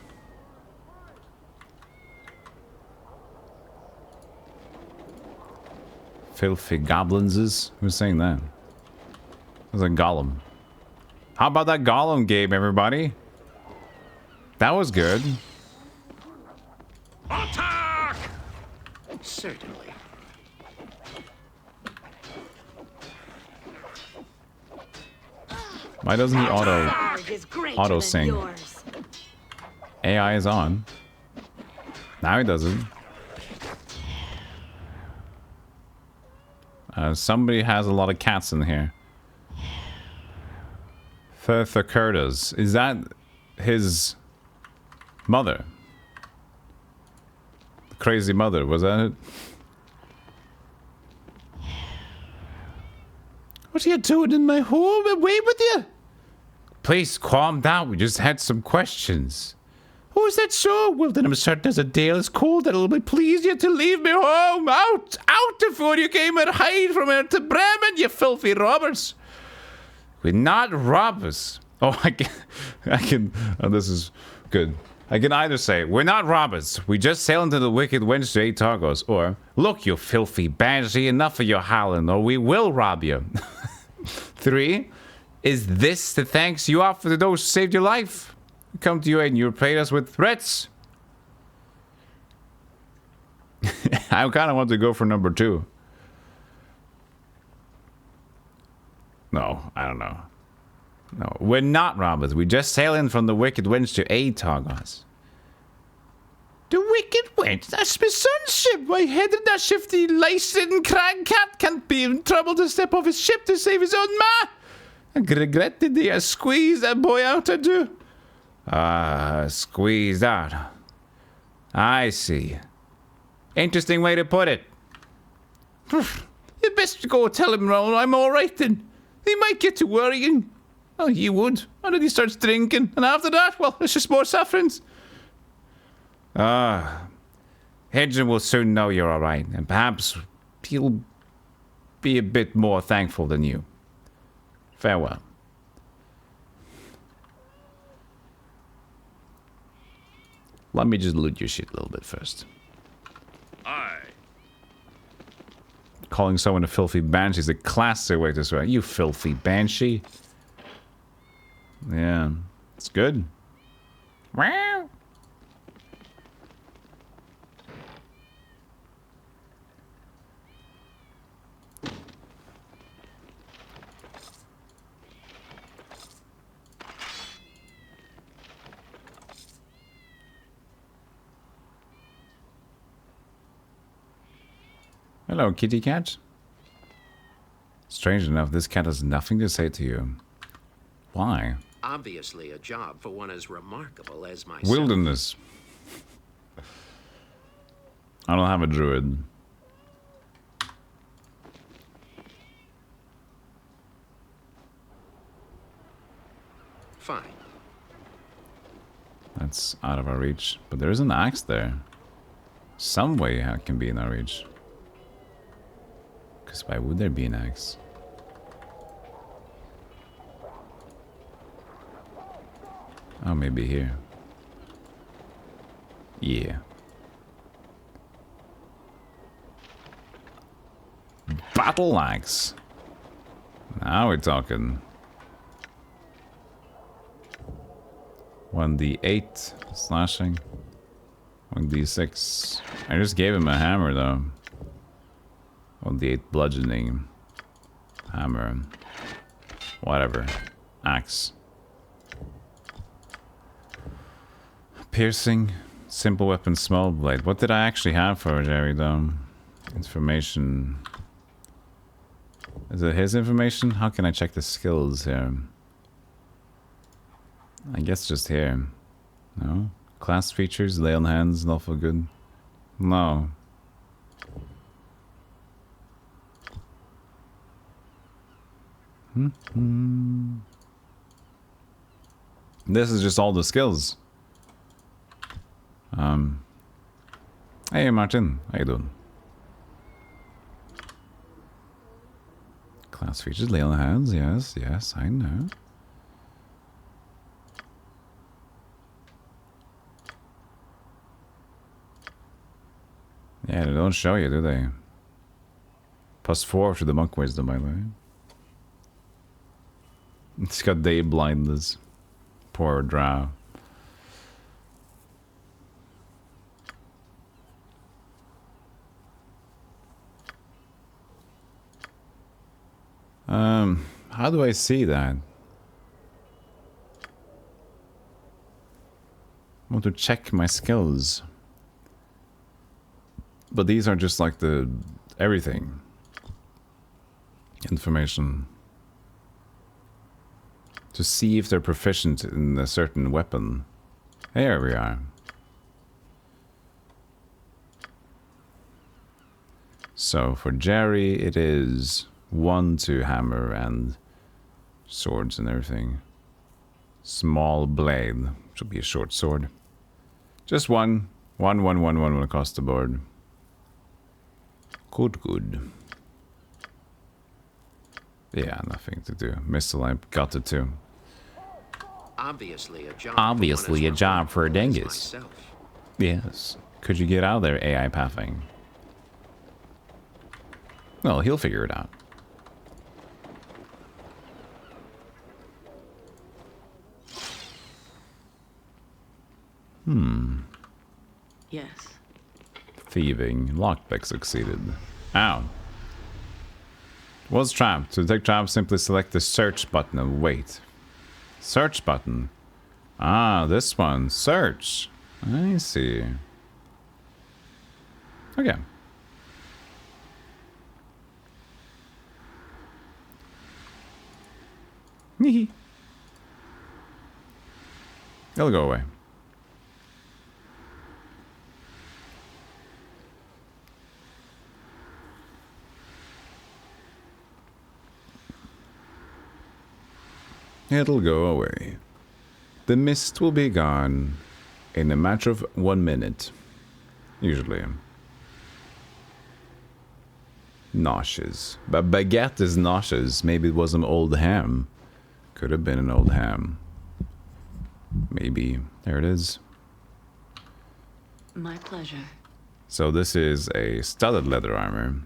Filthy goblins. Who's saying that? That's a golem. How about that golem game, everybody? That was good. Attack! Certainly. Why doesn't he auto sing? AI is on. Now he doesn't. Somebody has a lot of cats in here. Curtis. Is that his mother? The crazy mother, was that it? What are you doing in my home? Away with you! Please calm down. We just had some questions. Oh, is that so? Well, then I'm certain as a Dale is cold that it'll be pleased you to leave me home. Out! Out before you came and hide from her to Bremen, you filthy robbers. We're not robbers. Oh, I can, oh, this is good. I can either say, we're not robbers. We just sail into the wicked winds to 8 Targos. Or, look, you filthy banshee, enough of your howling, or we will rob you. 3, is this the thanks you offer to those who saved your life? We come to you and you repaid us with threats. I kind of want to go for number 2. No, I don't know. No, we're not robbers. We just sail in from the wicked winds to aid Targos. The wicked winds? That's my son's ship. Why head of that shifty, lice-ridden crag cat can't be in trouble to step off his ship to save his own ma. I regret the day I squeezed that boy out, I do. Squeezed out. I see. Interesting way to put it. You'd best go tell him, Ron, I'm all right then. He might get to worrying. Oh, he would. And then he starts drinking. And after that, well, it's just more sufferings. Hedgen will soon know you're all right. And perhaps he'll be a bit more thankful than you. Farewell. Let me just loot your shit a little bit first. Aye. Calling someone a filthy banshee is a classic way to swear. You filthy banshee. Yeah, it's good. Wow. Hello, kitty cat. Strange enough, this cat has nothing to say to you. Why? Obviously a job for one as remarkable as myself. Wilderness. I don't have a druid. Fine. That's out of our reach. But there is an axe there. Some way it can be in our reach. Because why would there be an axe? Oh, maybe here. Yeah. Battle axe. Now we're talking. 1d8 slashing. 1d6. I just gave him a hammer though. 1d8 bludgeoning. Hammer. Whatever. Axe. Piercing. Simple weapon, small blade. What did I actually have for Jerry though? Information. Is it his information? How can I check the skills here? I guess just here. No? Class features, lay on hands, lawful good. No. This is just all the skills. Hey Martin, how you doing? Class features, lay on hands, yes, yes, I know. Yeah, they don't show you, do they? +4 to the monk wisdom, by the way. It's got day blindness. Poor drow. How do I see that? I want to check my skills. But these are just like the everything. Information. To see if they're proficient in a certain weapon. Here we are. So for Jerry it is 1 to hammer and swords and everything. Small blade, which will be a short sword. Just one across the board. Good. Yeah, nothing to do. Missile, I got it too. Obviously a job for a dingus. Yes. Could you get out of there, AI pathing? Well, he'll figure it out. Yes. Thieving. Lockpick succeeded. Ow. Was trapped. To detect trap, simply select the search button and wait. Search button. Ah, this one. Search. I see. Okay. Hehe. It'll go away. It'll go away. The mist will be gone in a matter of 1 minute. Usually. Nauseous. But baguette is nauseous. Maybe it was an old ham. Could have been an old ham. Maybe. There it is. My pleasure. So this is a studded leather armor.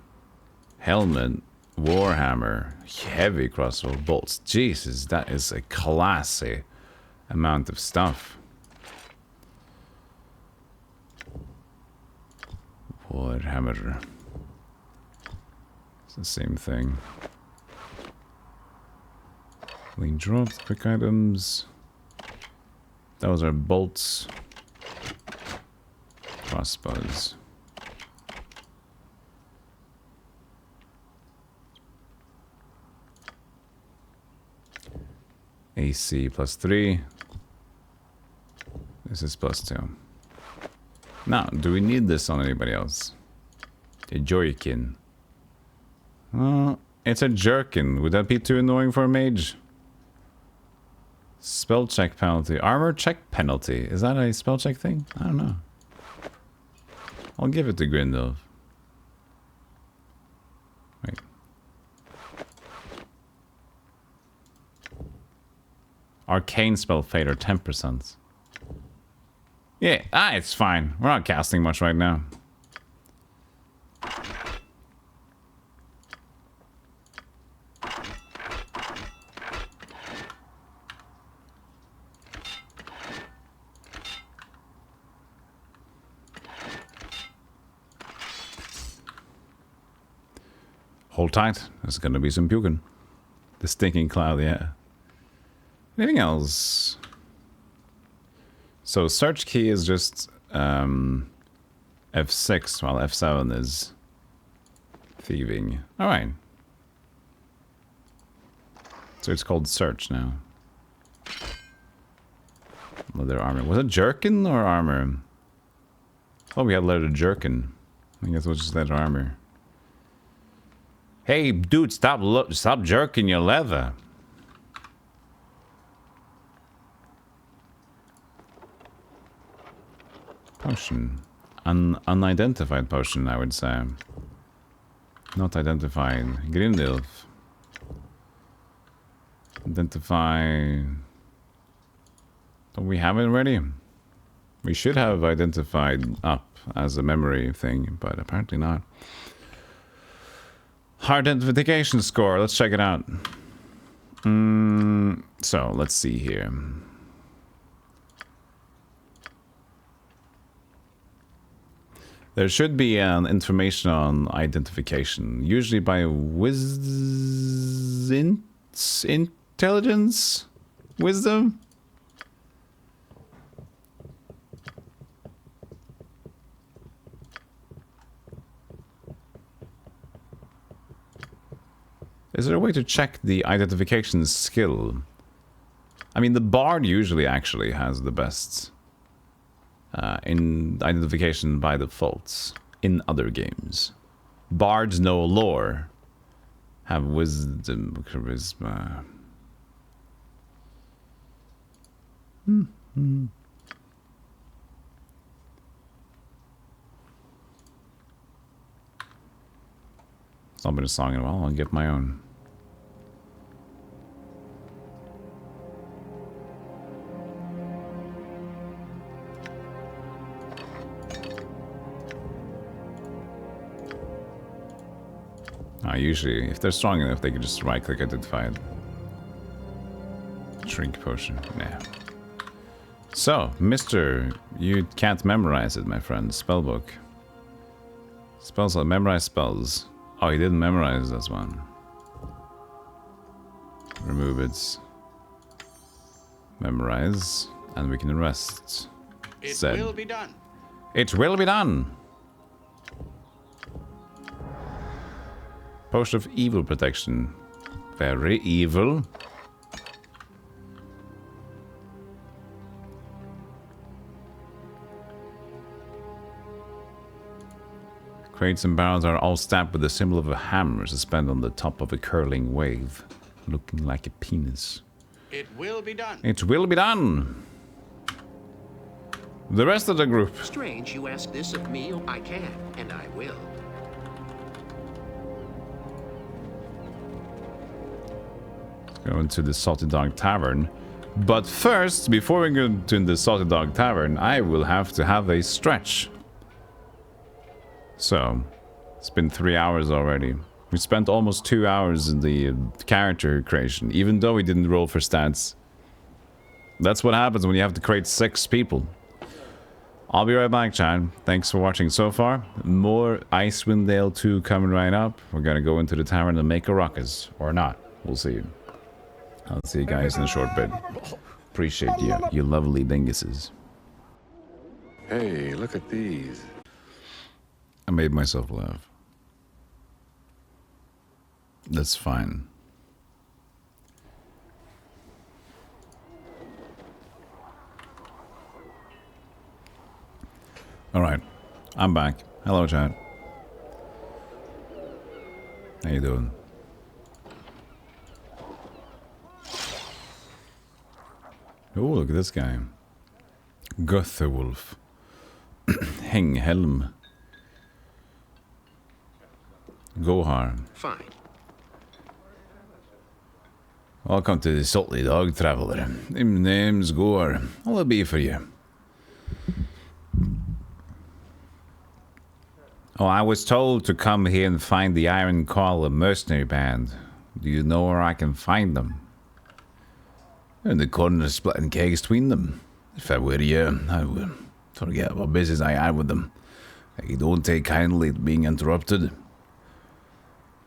Helmet. Warhammer. Heavy crossbow bolts. Jesus, that is a classy amount of stuff. Warhammer. It's the same thing. Clean drops, quick items. Those are bolts. Crossbows. AC +3. This is +2. Now, do we need this on anybody else? A Joykin. It's a jerkin. Would that be too annoying for a mage? Spell check penalty. Armor check penalty. Is that a spell check thing? I don't know. I'll give it to Grindel. Wait. Arcane spell fader 10%. Yeah, it's fine. We're not casting much right now. Hold tight. There's gonna be some puking. The stinking cloud, yeah. Anything else? So search key is just F6 while F7 is thieving. Alright. So it's called search now. Leather armor. Was it jerkin or armor? Oh, we had leather jerkin. I guess it was just leather armor. Hey, dude, stop jerking your leather. Potion. Unidentified potion, I would say. Not identified. Grindilf. Identify... Don't we have it already? We should have identified up as a memory thing, but apparently not. Hard identification score. Let's check it out. So, let's see here. There should be an information on identification, usually by intelligence? Wisdom? Is there a way to check the identification skill? I mean, the bard usually actually has the best in identification by default in other games. Bards know lore Have wisdom, charisma. It's not been a song in a while. I'll get my own. Usually, if they're strong enough, they can just right-click identify it. Shrink potion. Nah. So, Mr. You can't memorize it, my friend. Spellbook. Spells, memorize spells. Oh, he didn't memorize this one. Remove it. Memorize. And we can rest. It will be done. It will be done! Potion of evil protection. Very evil. Crates and barrels are all stamped with the symbol of a hammer suspended on the top of a curling wave, looking like a penis. It will be done. It will be done. The rest of the group. Strange you ask this of me. I can, and I will. Go into the Salty Dog Tavern. But first, before we go to the Salty Dog Tavern, I will have to have a stretch. So, it's been 3 hours already. We spent almost 2 hours in the character creation, even though we didn't roll for stats. That's what happens when you have to create 6 people. I'll be right back, Chad. Thanks for watching so far. More Icewind Dale 2 coming right up. We're gonna go into the tavern and make a ruckus. Or not. We'll see. I'll see you guys in a short bit. Appreciate you, you lovely dinguses. Hey, look at these. I made myself laugh. That's fine. Alright, I'm back. Hello, chat. How you doing? Oh, look at this guy. Gutherwolf. Hänghelm. Gohar. Fine. Welcome to the Salty Dog Traveler. My name's Gohar. What'll it be for you? Oh, I was told to come here and find the Iron Collar mercenary band. Do you know where I can find them? In the corner splitting kegs between them. If I were you, I would forget what business I had with them. I don't take kindly to being interrupted.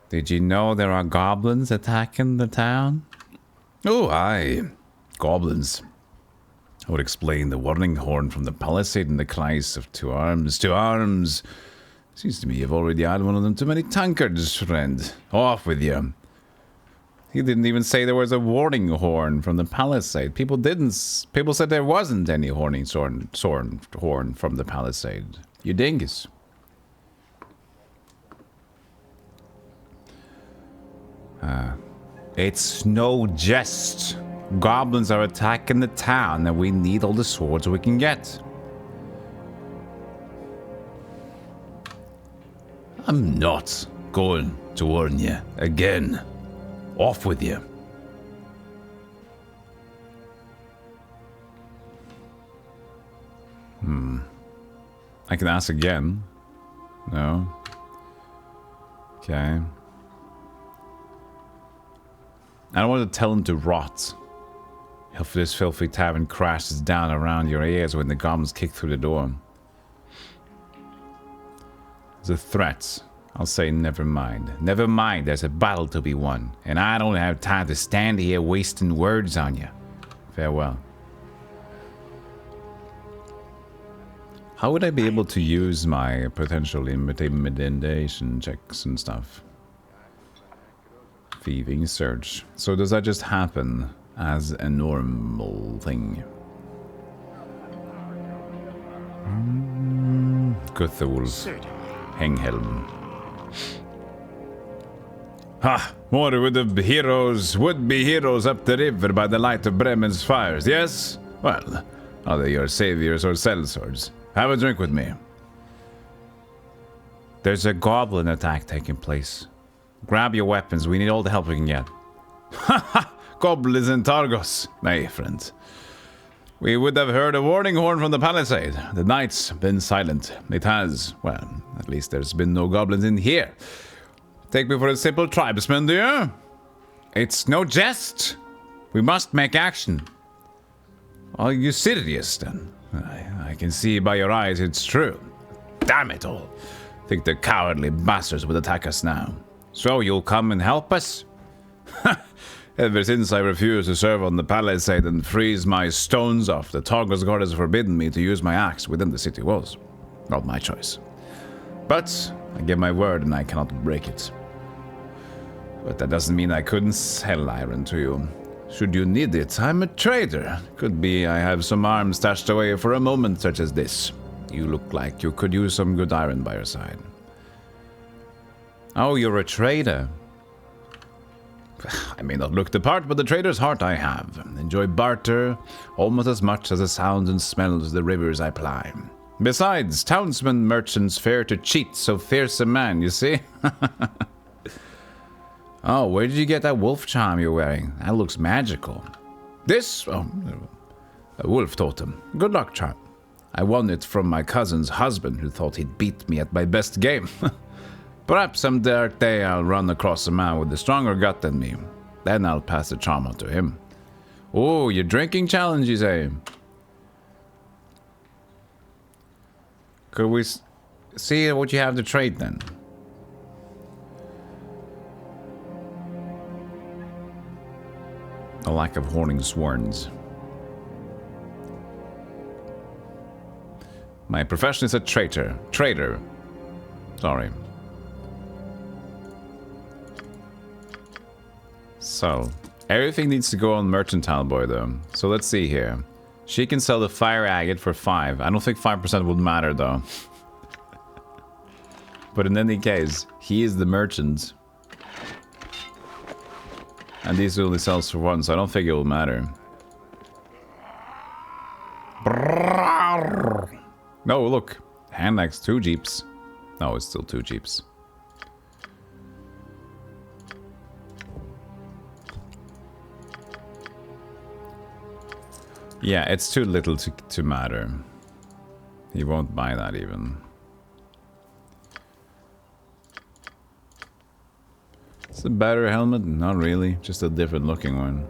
Did you know there are goblins attacking the town? Oh, aye. Goblins. I would explain the warning horn from the palisade and the cries of 2 arms. 2 arms! Seems to me you've already had one of them too many tankards, friend. Off with you. He didn't even say there was a warning horn from the palisade. People didn't. People said there wasn't any horn from the palisade. You dingus. It's no jest. Goblins are attacking the town and we need all the swords we can get. I'm not going to warn you again. Off with you. I can ask again. No. Okay. I don't want to tell him to rot. If this filthy tavern crashes down around your ears when the goblins kick through the door. It's a threat. I'll say never mind. Never mind, there's a battle to be won. And I don't have time to stand here wasting words on you. Farewell. How would I be able to use my potential intimidation checks and stuff? Thieving search. So does that just happen as a normal thing? Gutherwolf. Hänghelm. Ha! More would be heroes up the river by the light of Bremen's fires, yes? Well, are they your saviors or sellswords? Have a drink with me. There's a goblin attack taking place. Grab your weapons, we need all the help we can get. Ha ha! Goblins in Targos. Nay, friend. We would have heard a warning horn from the palisade. The night's been silent. It has. Well, at least there's been no goblins in here. Take me for a simple tribesman, do you? It's no jest. We must make action. Are you serious, then? I can see by your eyes it's true. Damn it all. Think the cowardly bastards would attack us now. So you'll come and help us? Ever since I refused to serve on the palisade and freeze my stones off, the Targos guard has forbidden me to use my axe within the city walls. Not my choice. But I give my word and I cannot break it. But that doesn't mean I couldn't sell iron to you. Should you need it, I'm a trader. Could be I have some arms stashed away for a moment such as this. You look like you could use some good iron by your side. Oh, you're a trader. I may not look the part, but the trader's heart I have. Enjoy barter almost as much as the sounds and smells of the rivers I ply. Besides, townsmen merchants fare to cheat so fierce a man, you see? Oh, where did you get that wolf charm you're wearing? That looks magical. This? Oh, a wolf totem. Good luck charm. I won it from my cousin's husband who thought he'd beat me at my best game. Perhaps some dark day I'll run across a man with a stronger gut than me. Then I'll pass the charm on to him. Oh, your drinking challenge, you say? Could we see what you have to trade then? A lack of horning swords. My profession is a traitor. Trader. Sorry. So, everything needs to go on Mercantile Boy though. So let's see here. She can sell the fire agate for 5. I don't think 5% would matter though. But in any case, he is the merchant. And these only sells for 1, so I don't think it will matter. No, look. Hand axe, 2 jeeps. No, it's still 2 jeeps. Yeah, it's too little to matter. He won't buy that even. It's a better helmet? Not really, just a different looking one.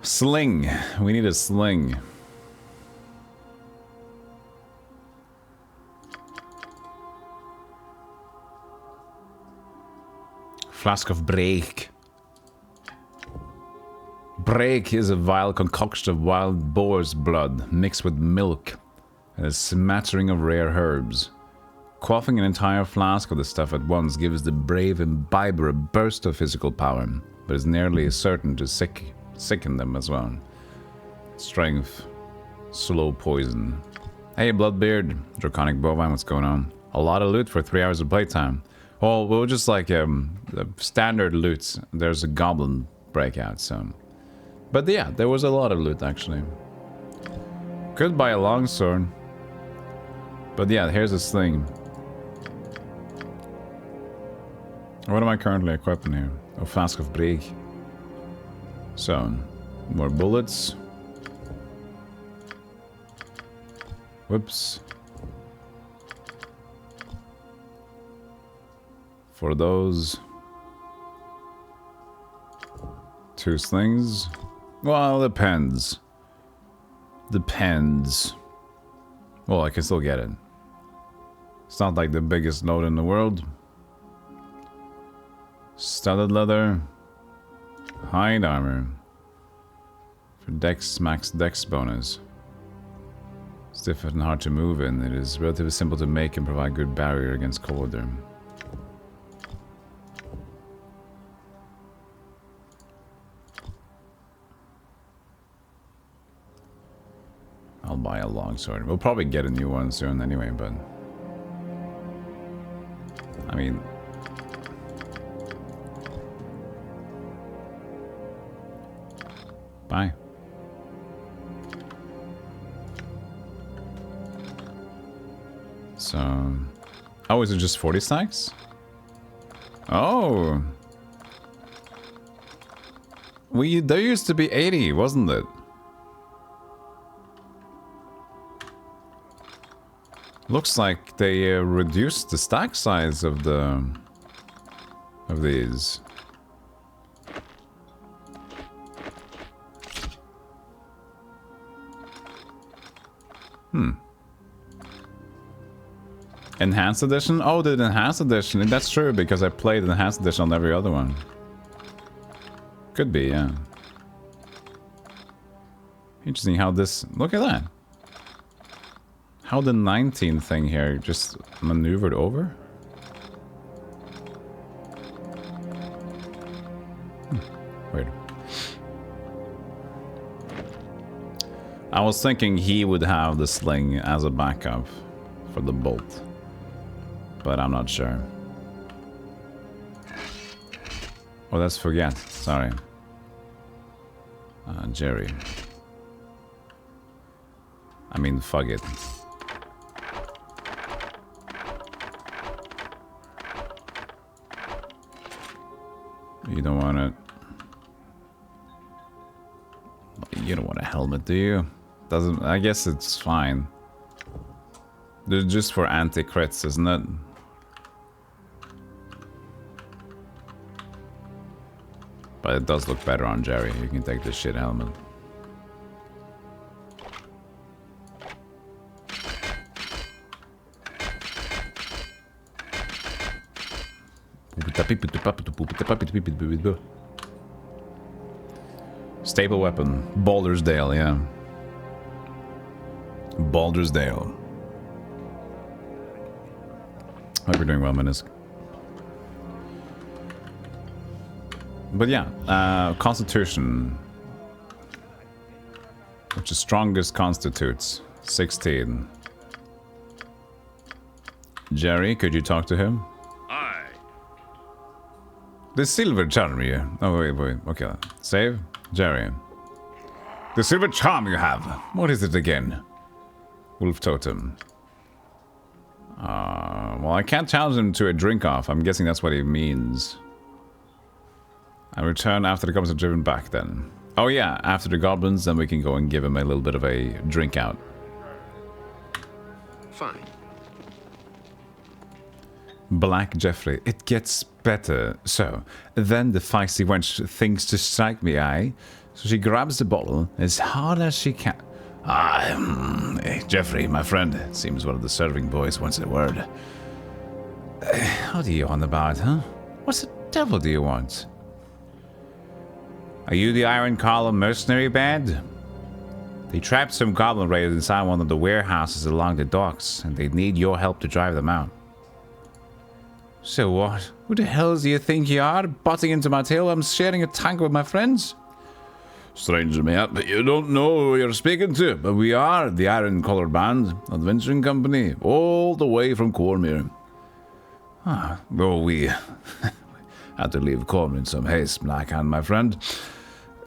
Sling. We need a sling. Flask of break. Break is a vile concoction of wild boar's blood mixed with milk and a smattering of rare herbs. Quaffing an entire flask of the stuff at once gives the brave imbiber a burst of physical power, but is nearly certain to sicken them as well. Strength. Slow poison. Hey, Bloodbeard. Draconic Bovine, what's going on? A lot of loot for 3 hours of playtime. Well, we'll just like the standard loot. There's a goblin breakout, so. But yeah, there was a lot of loot actually. Could buy a longsword. But yeah, here's a sling. What am I currently equipping here? A flask of break. So, more bullets. Whoops. For those 2 slings. Well, depends. Depends. Well, I can still get it. It's not like the biggest load in the world. Studded leather. Hide armor. For dex, max dex bonus. Stiff and hard to move in. It is relatively simple to make and provide good barrier against cold weather. buy a longsword. We'll probably get a new one soon anyway, but... I mean... Bye. So... Oh, is it just 40 stacks? Oh! There used to be 80, wasn't it? Looks like they reduced the stack size of these. Enhanced edition? Oh, the enhanced edition. That's true because I played enhanced edition on every other one. Could be, yeah. Interesting how this... Look at that. How the 19 thing here just maneuvered over? Weird. I was thinking he would have the sling as a backup for the bolt. But I'm not sure. Oh, that's forget. Sorry. Jerry. I mean, fuck it. You don't want it. You don't want a helmet, do you? Doesn't. I guess it's fine. They're just for anti-crits, isn't it? But it does look better on Jerry. You can take this shit helmet. Staple weapon. Baldur's Dale, yeah. Baldur's Dale. Hope you're doing well, Minisk. But yeah, Constitution. Which is strongest constitutes. 16. Jerry, could you talk to him? Aye. The silver charm you... Oh, wait. Okay. Save. Jerry. The silver charm you have. What is it again? Wolf Totem. Well, I can't challenge him to a drink-off. I'm guessing that's what he means. I return after the goblins are driven back then. Oh yeah, after the goblins, then we can go and give him a little bit of a drink out. Fine. Black Jeffrey, it gets better. So, then the feisty wench thinks to strike me, aye? So she grabs the bottle as hard as she can. Hey, Jeffrey, my friend. It seems one of the serving boys wants a word. What are you on about, huh? What the devil do you want? Are you the Iron Column mercenary band? They trapped some goblin raiders inside one of the warehouses along the docks, and they need your help to drive them out. So what? Who the hell do you think you are, butting into my tail while I'm sharing a tank with my friends? Stranger, mate, but you don't know who you're speaking to. But we are the Iron Collar Band, adventuring company, all the way from Cormyr. Though we had to leave Cormyr in some haste, Blackhand, my friend.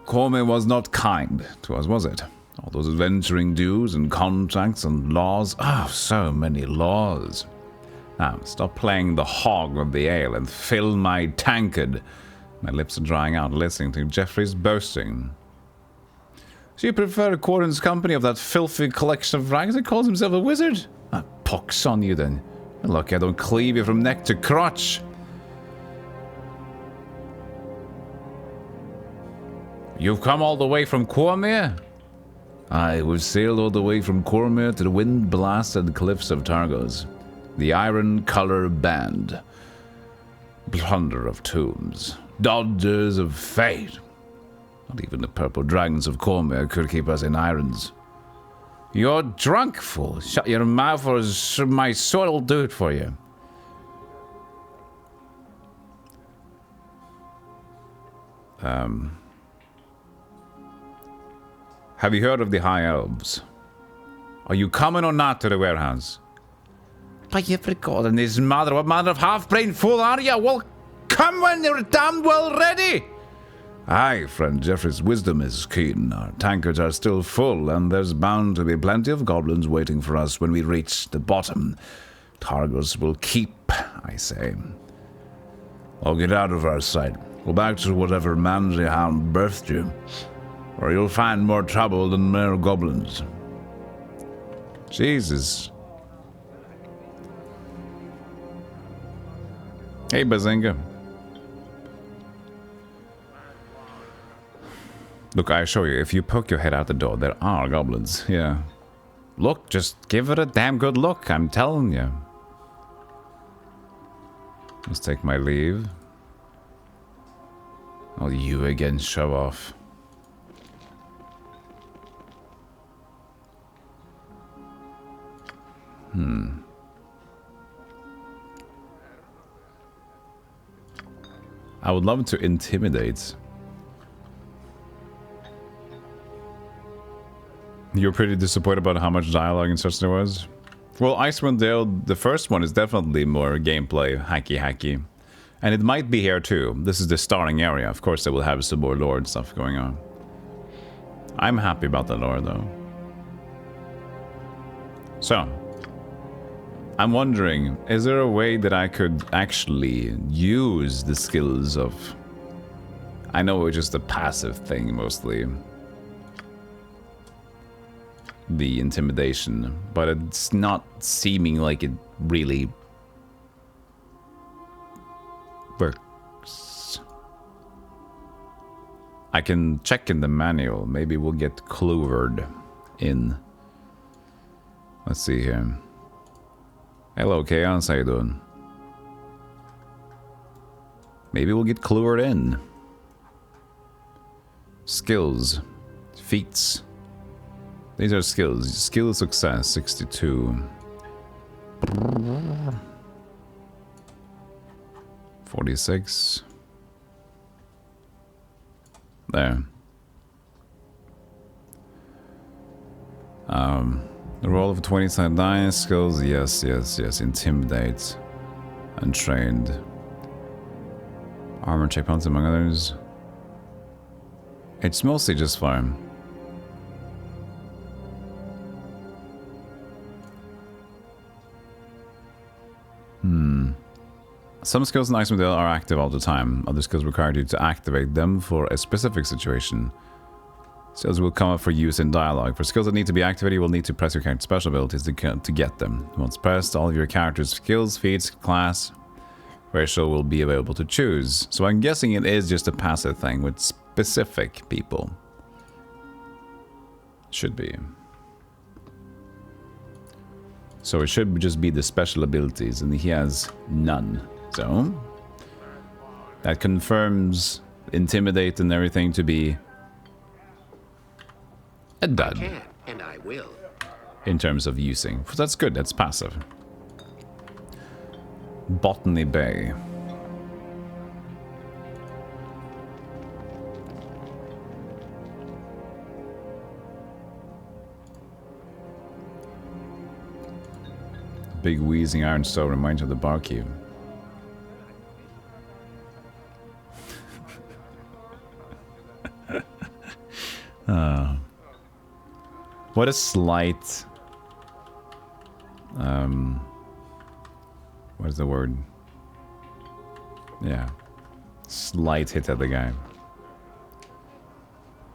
Cormyr was not kind to us, was it? All those adventuring dues and contracts and laws. So many laws. Now, stop playing the hog of the ale and fill my tankard. My lips are drying out listening to Jeffrey's boasting. So you prefer Corin's company of that filthy collection of rags that calls himself a wizard? Pox on you then. Look, I don't cleave you from neck to crotch. You've come all the way from Cormyr? Aye, we've sailed all the way from Cormyr to the wind-blasted cliffs of Targos. The Iron Color Band. Plunder of tombs. Dodgers of fate. Not even the purple dragons of Cormyr could keep us in irons. You're drunk, fool. Shut your mouth or my sword will do it for you. Have you heard of the High Elves? Are you coming or not to the warehouse? By every god and his mother, what mother of half-brain fool are you? Well, come when you're damned well ready! Aye, friend Jeffrey's wisdom is keen. Our tankards are still full, and there's bound to be plenty of goblins waiting for us when we reach the bottom. Targos will keep, I say. I'll get out of our sight. Go back to whatever manly hound birthed you, or you'll find more trouble than mere goblins. Jesus. Hey, Bazinga. Look, I assure you, if you poke your head out the door, there are goblins, yeah. Look, just give it a damn good look, I'm telling you. Let's take my leave. Oh, you again, show off. I would love to intimidate. You're pretty disappointed about how much dialogue and such there was? Well, Icewind Dale, the first one is definitely more gameplay, hacky. And it might be here too. This is the starting area. Of course, they will have some more lore and stuff going on. I'm happy about the lore, though. So, I'm wondering, is there a way that I could actually use the skills of... I know it's just a passive thing, mostly. The intimidation, but it's not seeming like it really works. I can check in the manual. Maybe we'll get clued in. Let's see here. Hello, Chaos. How you doing? Maybe we'll get clued in. Skills. Feats. These are skills. Skill success, 62. 46. There. The roll of 20-sided dice. Skills, yes. Intimidate. Untrained. Armor checkpoints, among others. It's mostly just fire. Some skills in Icewind Dale are active all the time. Other skills require you to activate them for a specific situation. Skills will come up for use in dialogue. For skills that need to be activated, you will need to press your character's special abilities to get them. Once pressed, all of your character's skills, feats, class, ratio will be available to choose. So I'm guessing it is just a passive thing with specific people. Should be. So it should just be the special abilities, and he has none. So that confirms Intimidate and everything to be a dud. I can, and I will. In terms of using. That's good, that's passive. Botany Bay. Big wheezing iron stove reminds you of the barkeep. What a slight... what is the word? Yeah. Slight hit at the guy.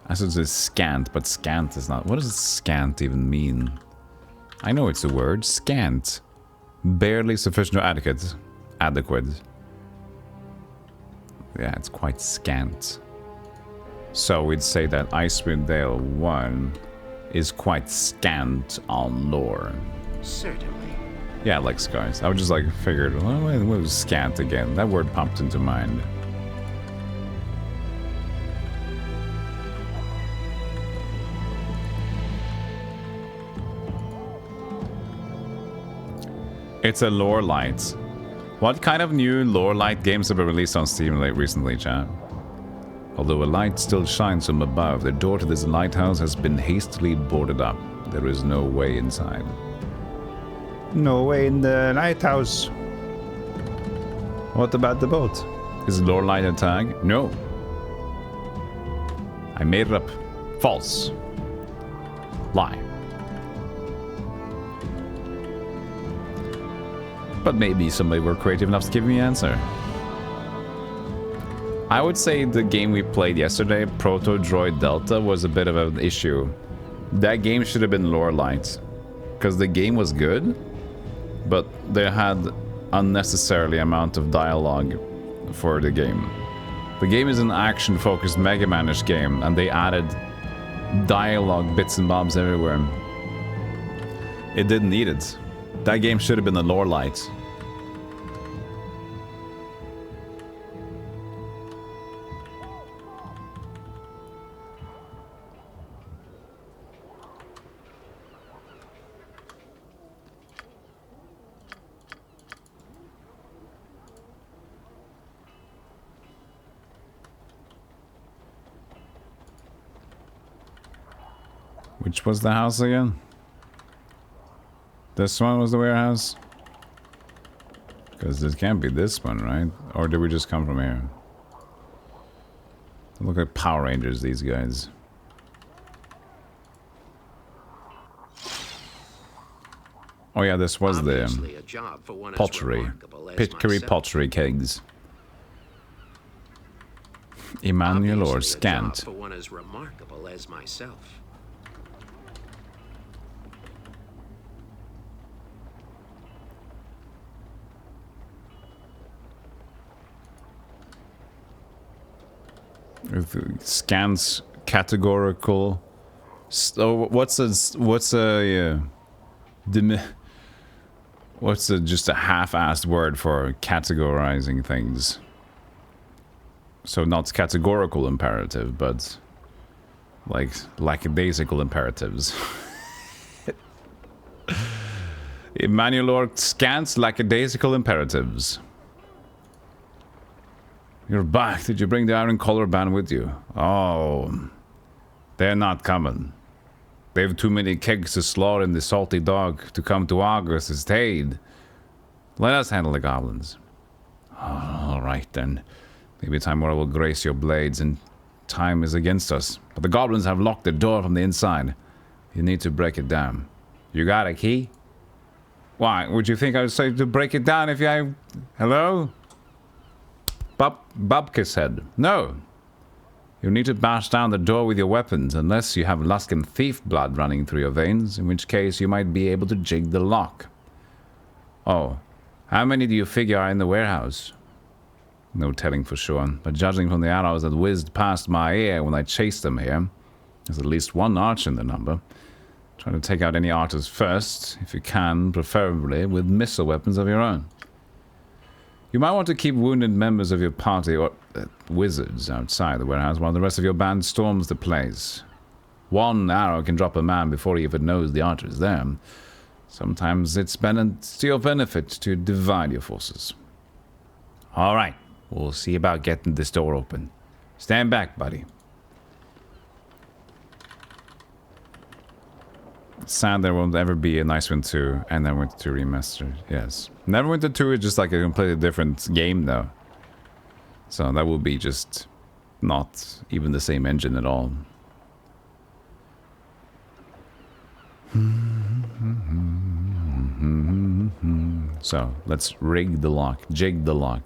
I said it's scant, but scant is not... What does scant even mean? I know it's a word. Scant. Barely sufficient or adequate. Adequate. Yeah, it's quite scant. So we'd say that Icewind Dale 1 is quite scant on lore. Certainly. Yeah, like scars. I was just like figured, well, what was scant again? That word popped into mind. It's a lore light. What kind of new lore light games have been released on Steam recently, chat? Although a light still shines from above, the door to this lighthouse has been hastily boarded up. There is no way inside. No way in the lighthouse. What about the boat? Is lore light a tag? No. I made it up. False. Lie. But maybe somebody were creative enough to give me an answer. I would say the game we played yesterday, Proto Droid Delta, was a bit of an issue. That game should have been lore light. Because the game was good, but they had unnecessarily amount of dialogue for the game. The game is an action-focused Mega Man-ish game, and they added dialogue bits and bobs everywhere. It didn't need it. That game should have been a lore light. Which was the house again? This one was the warehouse? Because this can't be this one, right? Or did we just come from here? They look like Power Rangers, these guys. Oh yeah, this was the pottery. Pitkery pottery kegs. Emmanuel or Scant. For one as remarkable as myself. Scans categorical. So what's a just a half-assed word for categorizing things? So not categorical imperative, but like lackadaisical imperatives. Emmanuel or Scant's lackadaisical imperatives. You're back. Did you bring the iron collar band with you? Oh, they're not coming. They have too many kegs to slaughter in the salty dog to come to August's aid. Let us handle the goblins. Oh, all right then. Maybe time will grace your blades, and time is against us. But the goblins have locked the door from the inside. You need to break it down. You got a key? Why? Would you think I would say to break it down if I... Hello? Bubka said, no. You need to bash down the door with your weapons, unless you have Luskan thief blood running through your veins, in which case you might be able to jig the lock. Oh, how many do you figure are in the warehouse? No telling for sure, but judging from the arrows that whizzed past my ear when I chased them here, there's at least one archer in the number. Try to take out any archers first, if you can, preferably with missile weapons of your own. You might want to keep wounded members of your party or wizards outside the warehouse while the rest of your band storms the place. One arrow can drop a man before he even knows the archer is there. Sometimes it's to your benefit to divide your forces. All right, we'll see about getting this door open. Stand back, buddy. It's sad there won't ever be an Icewind 2 and Neverwinter 2 remastered. Yes. Neverwinter 2 is just like a completely different game though. So that will be just not even the same engine at all. So let's rig the lock. Jig the lock.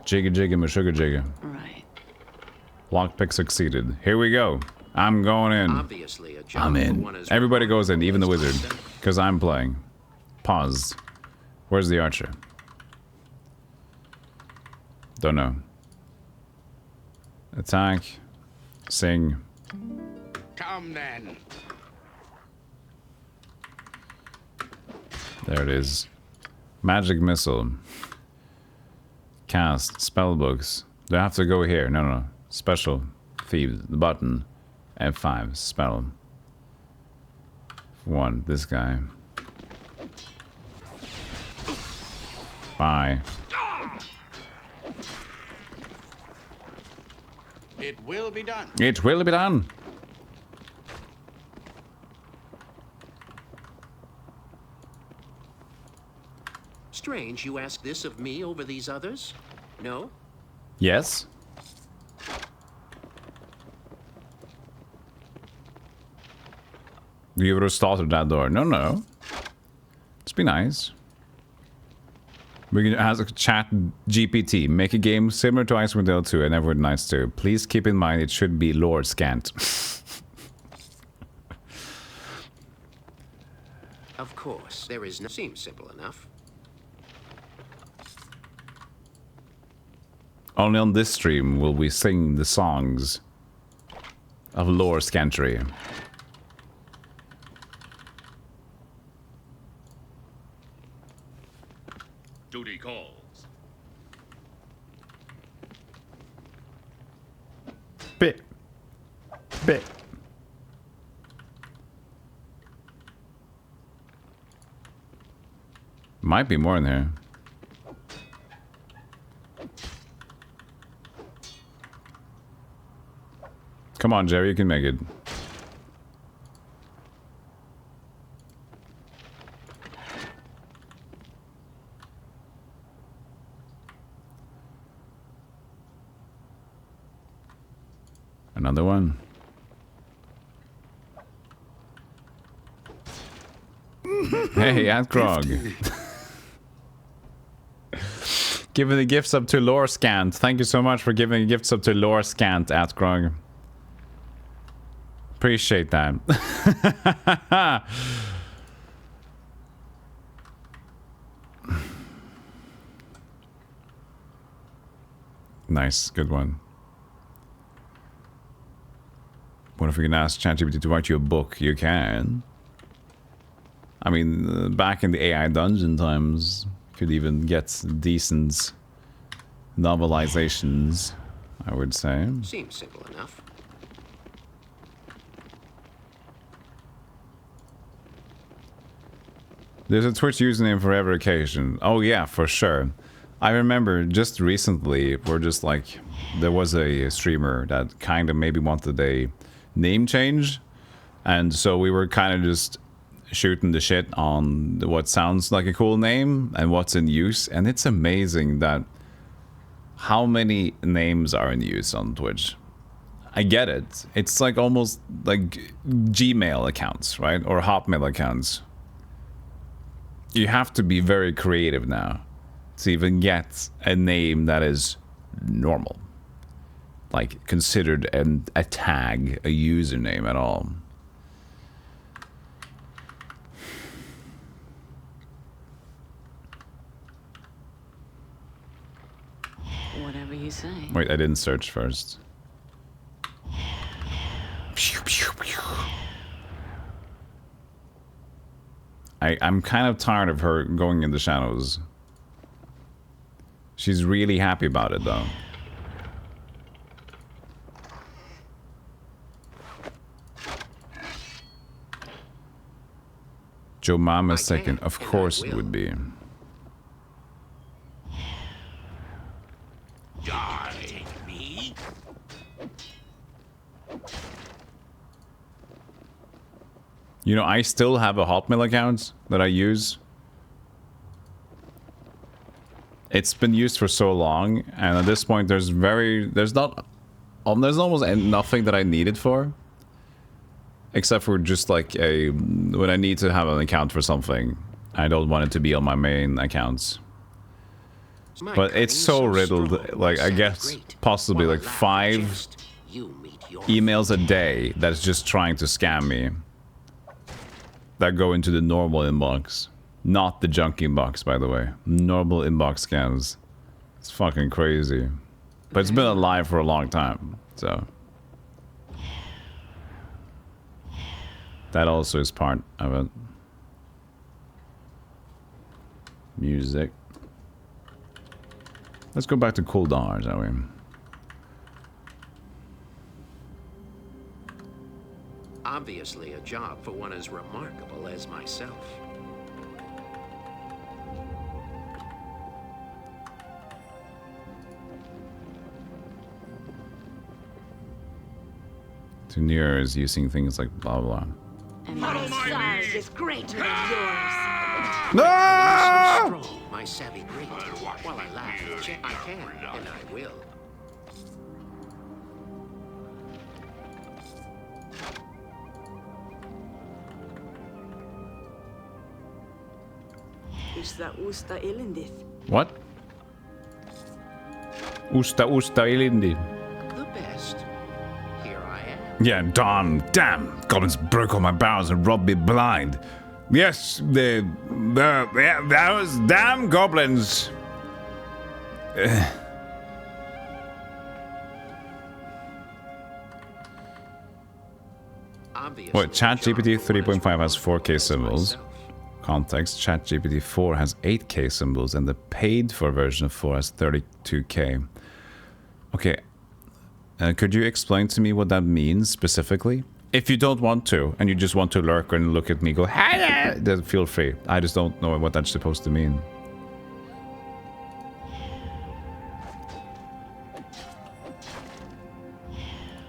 Jigga jigga ma sugar jigga. Right. Lockpick succeeded. Here we go. I'm going in. Obviously, I'm in. Everybody goes in, even the wizard. Because I'm playing. Pause. Where's the archer? Don't know. Attack. Sing. Come then. There it is. Magic missile. Cast. Spellbooks. Do I have to go here? No, no. Special. Thieves. The button. F5, spell. 1, this guy. Bye. It will be done. It will be done. Strange you ask this of me over these others. No? Yes? You would have started that door. No, no. Let's be nice. We can ask a chat GPT. Make a game similar to Icewind Dale 2 and Everwood Nights 2. Please keep in mind it should be lore scant. Of course. There is no... Seems simple enough. Only on this stream will we sing the songs of lore scantry. Duty calls. Bit. Might be more in there. Come on, Jerry, you can make it. Another one. Hey, Atgrog. Giving the gifts up to Lore Scant. Thank you so much for giving the gifts up to Lore Scant, Atgrog. Appreciate that. Nice, good one. What if we can ask ChatGPT to write you a book? You can. I mean, back in the AI dungeon times, you could even get decent novelizations, I would say. Seems simple enough. There's a Twitch username for every occasion. Oh yeah, for sure. I remember just recently, there was a streamer that kind of maybe wanted a name change, and so we were kind of just shooting the shit on what sounds like a cool name and what's in use, and it's amazing that how many names are in use on Twitch. I get it. It's like almost like Gmail accounts, right? Or Hotmail accounts. You have to be very creative now to even get a name that is normal. Like, considered a tag, a username at all. Whatever you say. Wait, I didn't search first. I'm kind of tired of her going in the shadows. She's really happy about it, though. Joe Mama's second. Of course it would be. Take me. You know, I still have a Hotmail account that I use. It's been used for so long, and at this point there's almost nothing that I need it for. Except for just like when I need to have an account for something. I don't want it to be on my main accounts. But it's so riddled, like I guess possibly like 5 emails a day that's just trying to scam me. That go into the normal inbox. Not the junk inbox, by the way. Normal inbox scams. It's fucking crazy. But it's been alive for a long time, so. That also is part of it. Music. Let's go back to Kuldar, shall we? Obviously a job for one as remarkable as myself. Tunir is using things like blah blah. And my size is greater than yours. Ah! So strong, my savvy great. While I laugh and check, I can, and I will. What? Usta ilindi. The best. Here I am. Yeah, damn. Goblins broke all my bows and robbed me blind. Yes, yeah, that was damn goblins. What, ChatGPT 3.5 has 4K symbols. Context, ChatGPT 4 has 8K symbols and the paid for version of 4 has 32K. Okay, could you explain to me what that means specifically? If you don't want to, and you just want to lurk and look at me go, hey, then feel free. I just don't know what that's supposed to mean.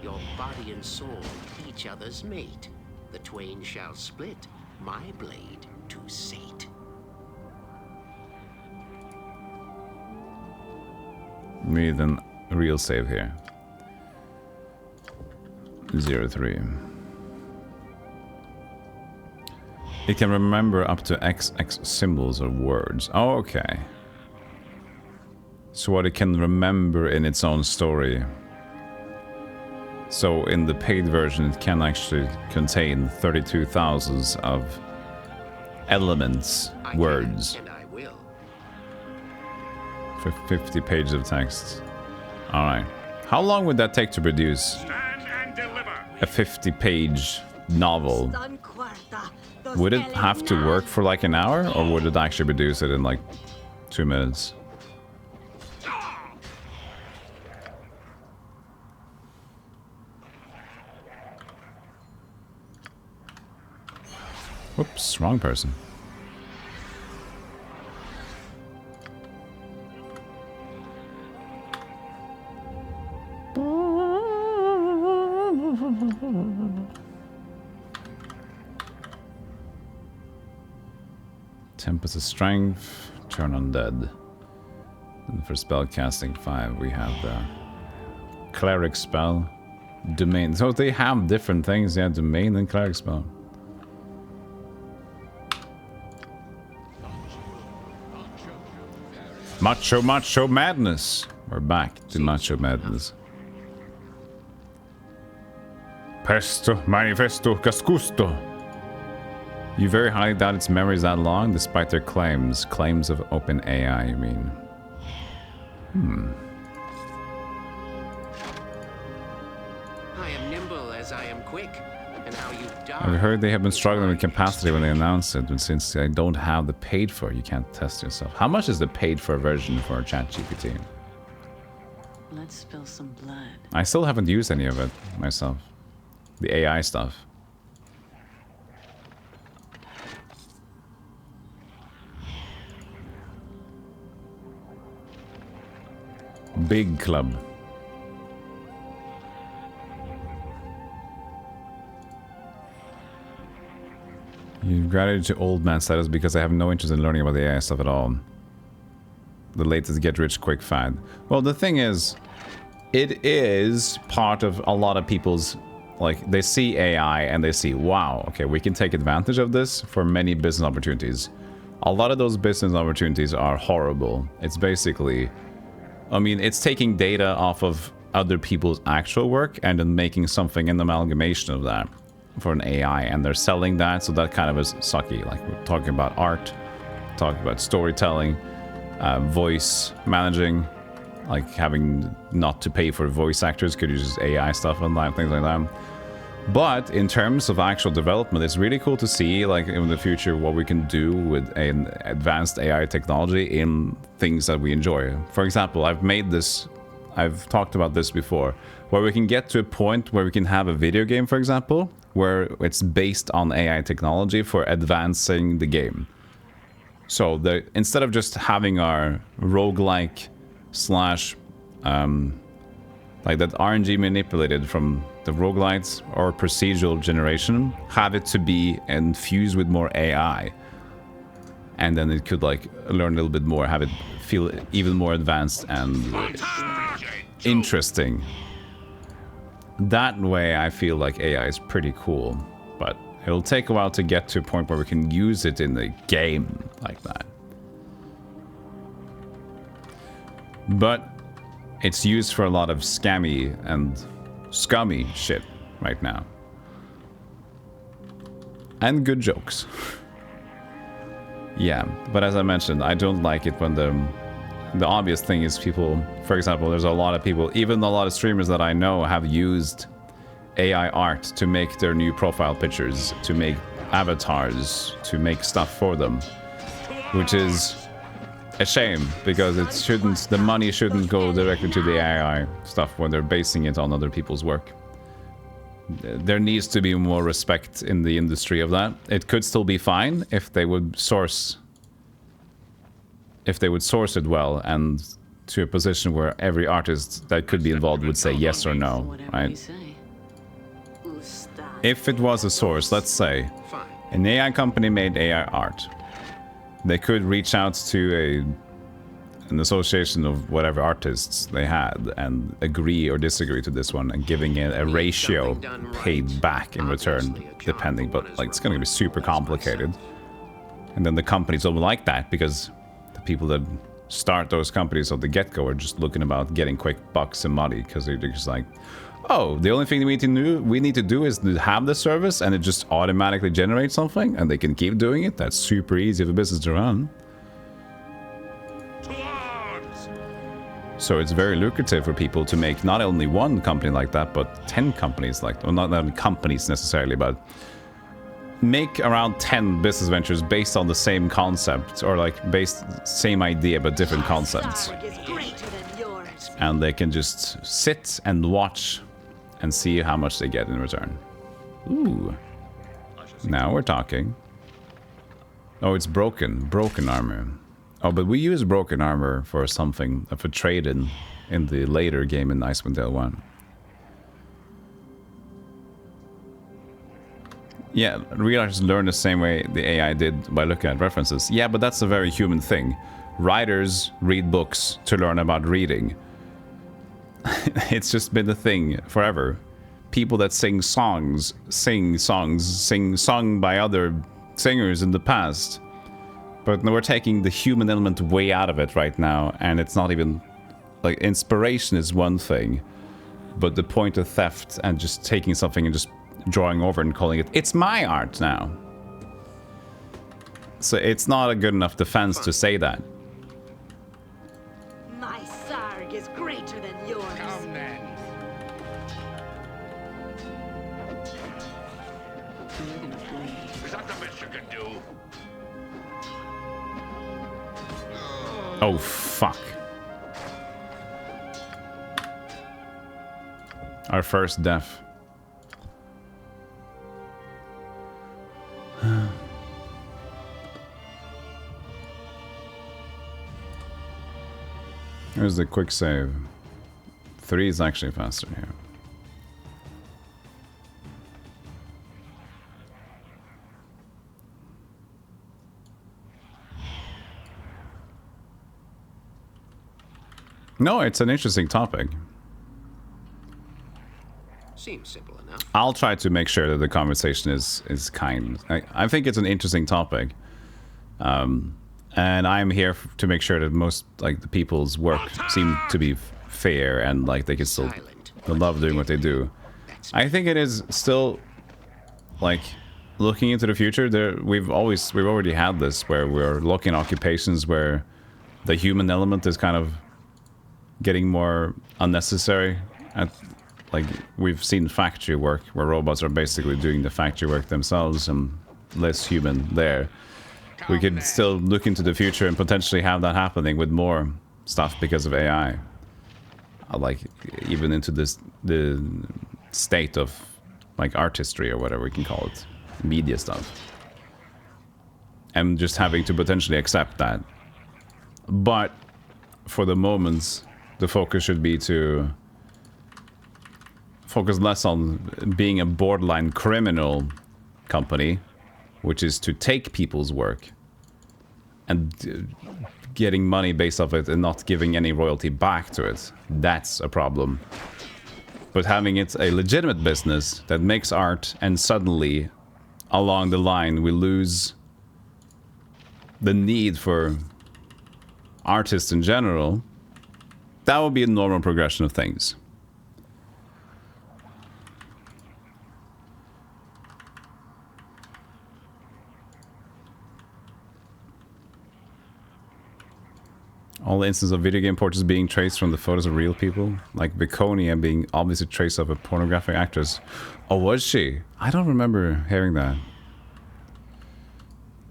Your body and soul, each other's mate. The twain shall split, my blade to sate. We need a real save here. 03. It can remember up to XX symbols or words. Oh, okay. So what it can remember in its own story. So in the paid version, it can actually contain 32,000 of elements, words. And I will. For 50 pages of text. Alright. How long would that take to produce a 50-page novel? Would it have to work for like an hour, or would it actually produce it in like 2 minutes? Whoops, wrong person. Tempest of Strength, Turn Undead. And for spellcasting 5, we have the Cleric spell, Domain. So they have different things, yeah, Domain and Cleric spell. Macho Madness. We're back to Macho Madness. Pesto, Manifesto, Cascusto. You very highly doubt its memory is that long, despite their claims. Claims of open AI, you mean? I am nimble as I am quick, and how you die. I've heard they have been struggling with capacity when they announced it, but since I don't have the paid for, you can't test yourself. How much is the paid for version for ChatGPT? Let's spill some blood. I still haven't used any of it myself. The AI stuff. Big club. You've granted to old man status because I have no interest in learning about the AI stuff at all. The latest get rich quick fad. Well, the thing is, it is part of a lot of people's, like, they see AI and they see, wow, okay, we can take advantage of this for many business opportunities. A lot of those business opportunities are horrible. It's basically, I mean, it's taking data off of other people's actual work and then making something an amalgamation of that for an AI, and they're selling that, so that kind of is sucky. Like, we're talking about art, talking about storytelling, voice managing, like having not to pay for voice actors, could use AI stuff and that, things like that. But in terms of actual development, it's really cool to see, like, in the future what we can do with an advanced AI technology in things that we enjoy. For example, I've talked about this before, where we can get to a point where we can have a video game, for example, where it's based on AI technology for advancing the game. So instead of just having our roguelike slash like that RNG manipulated from the roguelites or procedural generation, have it to be infused with more AI. and then it could like learn a little bit more, have it feel even more advanced and interesting. That way I feel like AI is pretty cool, but it'll take a while to get to a point where we can use it in the game like that. But it's used for a lot of scammy and scummy shit right now. And good jokes. Yeah, but as I mentioned, I don't like it when the obvious thing is people, for example, there's a lot of people, even a lot of streamers that I know have used AI art to make their new profile pictures, to make avatars, to make stuff for them, which is a shame because it shouldn't, the money shouldn't go directly to the AI stuff when they're basing it on other people's work. There needs to be more respect in the industry of that. It could still be fine if they would source it well and to a position where every artist that could be involved would say yes or no, right? If it was a source, let's say an AI company made AI art, they could reach out to an association of whatever artists they had and agree or disagree to this one and giving it a ratio paid back in return, depending, but like it's going to be super complicated. And then the companies don't like that because the people that start those companies at the get-go are just looking about getting quick bucks and money because they're just like, oh, the only thing we need to do is to have the service and it just automatically generates something and they can keep doing it. That's super easy for business to run. So it's very lucrative for people to make not only one company like that, but 10 companies like, well, not companies necessarily, but make around 10 business ventures based on the same concept or like same idea but different concepts. And they can just sit and watch and see how much they get in return. Ooh. Now we're talking. Oh, it's broken armor. Oh, but we use broken armor for something, for trade in the later game in Icewind Dale 1. Yeah, real artists learn the same way the AI did by looking at references. Yeah, but that's a very human thing. Writers read books to learn about reading. It's just been a thing forever. People that sing songs sung by other singers in the past. But we're taking the human element way out of it right now, and it's not even like inspiration is one thing, but the point of theft and just taking something and just drawing over and calling it's my art now. So it's not a good enough defense to say that. My sarg is greater than yours. Come then. You're gonna bleed. Is that the best you can do? Oh, fuck. Our first death. Here's the quick save. 3 is actually faster here. No, it's an interesting topic. Seems simple enough. I'll try to make sure that the conversation is kind. I think it's an interesting topic. And I'm here to make sure that most, like, the people's work seem to be fair and, like, they can still they love doing what they do. I think it is still, like, looking into the future. We've already had this where we're looking at occupations where the human element is kind of getting more unnecessary. Like, we've seen factory work where robots are basically doing the factory work themselves and less human there. We could still look into the future and potentially have that happening with more stuff because of AI. Like, even into the state of, like, artistry or whatever we can call it. Media stuff. And just having to potentially accept that. But, for the moment, the focus should be to focus less on being a borderline criminal company, which is to take people's work and getting money based off it and not giving any royalty back to it. That's a problem. But having it a legitimate business that makes art, and suddenly along the line we lose the need for artists in general, that would be a normal progression of things. All the instances of video game portraits being traced from the photos of real people, like Viconia being obviously traced of a pornographic actress. Oh, was she? I don't remember hearing that.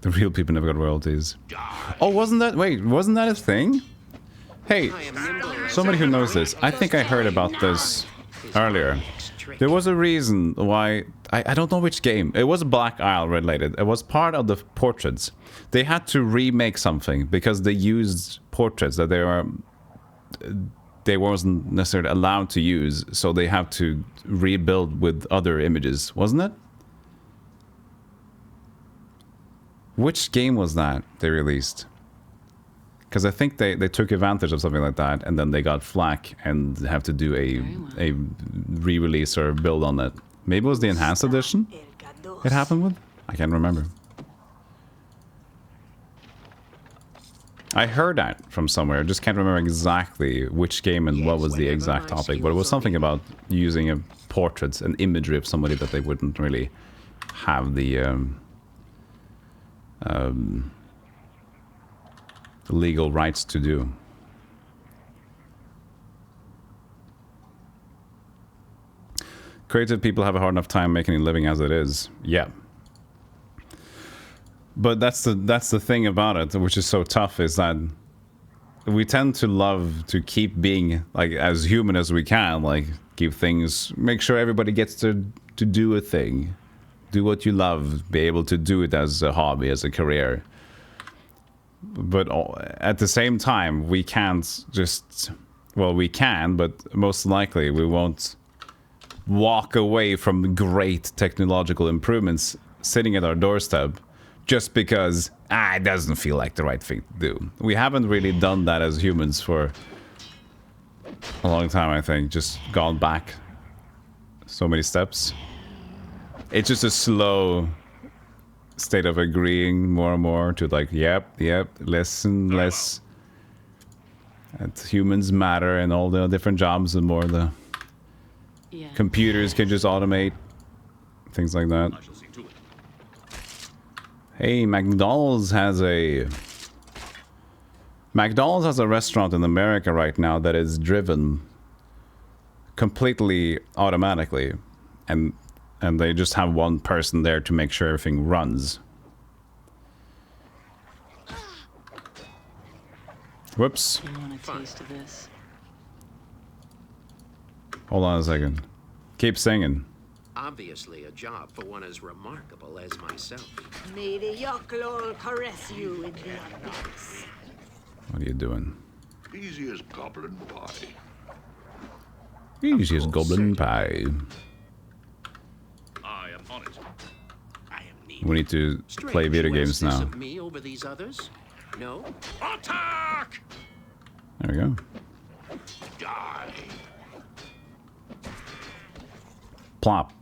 The real people never got royalties. Oh, wasn't that... Wait, wasn't that a thing? Hey, somebody who knows this. I think I heard about this earlier. There was a reason why... I don't know which game. It was Black Isle related. It was part of the portraits. They had to remake something because they used portraits that they wasn't necessarily allowed to use, so they have to rebuild with other images, wasn't it? Which game was that they released? Because I think they took advantage of something like that, and then they got flack and have to do a re-release or build on it. Maybe it was the enhanced edition it happened with? I can't remember. I heard that from somewhere. I just can't remember exactly which game and what was the exact topic, but it was something about using a portrait and imagery of somebody that they wouldn't really have the legal rights to do. Creative people have a hard enough time making a living as it is. Yeah. But that's the thing about it, which is so tough, is that we tend to love to keep being like as human as we can, like keep things, make sure everybody gets to do a thing, do what you love, be able to do it as a hobby, as a career. But at the same time, we can't just, well, we can, but most likely we won't walk away from great technological improvements sitting at our doorstep just because it doesn't feel like the right thing to do. We haven't really done that as humans for a long time, I think. Just gone back so many steps. It's just a slow state of agreeing more and more to like, yep, less and less. That humans matter and all the different jobs, and more the computers can just automate things like that. Hey, McDonald's has a restaurant in America right now that is driven completely automatically, and they just have one person there to make sure everything runs. Whoops. You want a taste of this? Hold on a second. Keep singing. Obviously a job for one as remarkable as myself. May the Yoklol caress you in the abyss. What are you doing? Easy as goblin pie. Easy as goblin pie. I am on it. I am needed. We need to play video games now. Of me over these others? No? Attack! There we go. Die. Plop.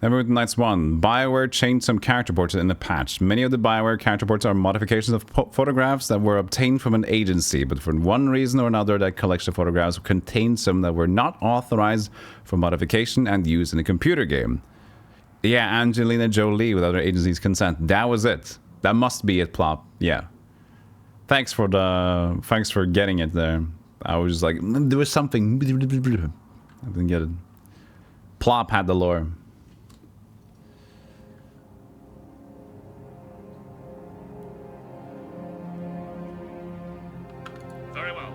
Neverwinter Nights 1. BioWare changed some character portraits in the patch. Many of the BioWare character portraits are modifications of photographs that were obtained from an agency, but for one reason or another, that collection of photographs contained some that were not authorized for modification and used in a computer game. Yeah, Angelina Jolie without her agency's consent. That was it. That must be it, Plop. Yeah. Thanks for getting it there. I was just like, there was something. I didn't get it. Plop had the lore. Very well.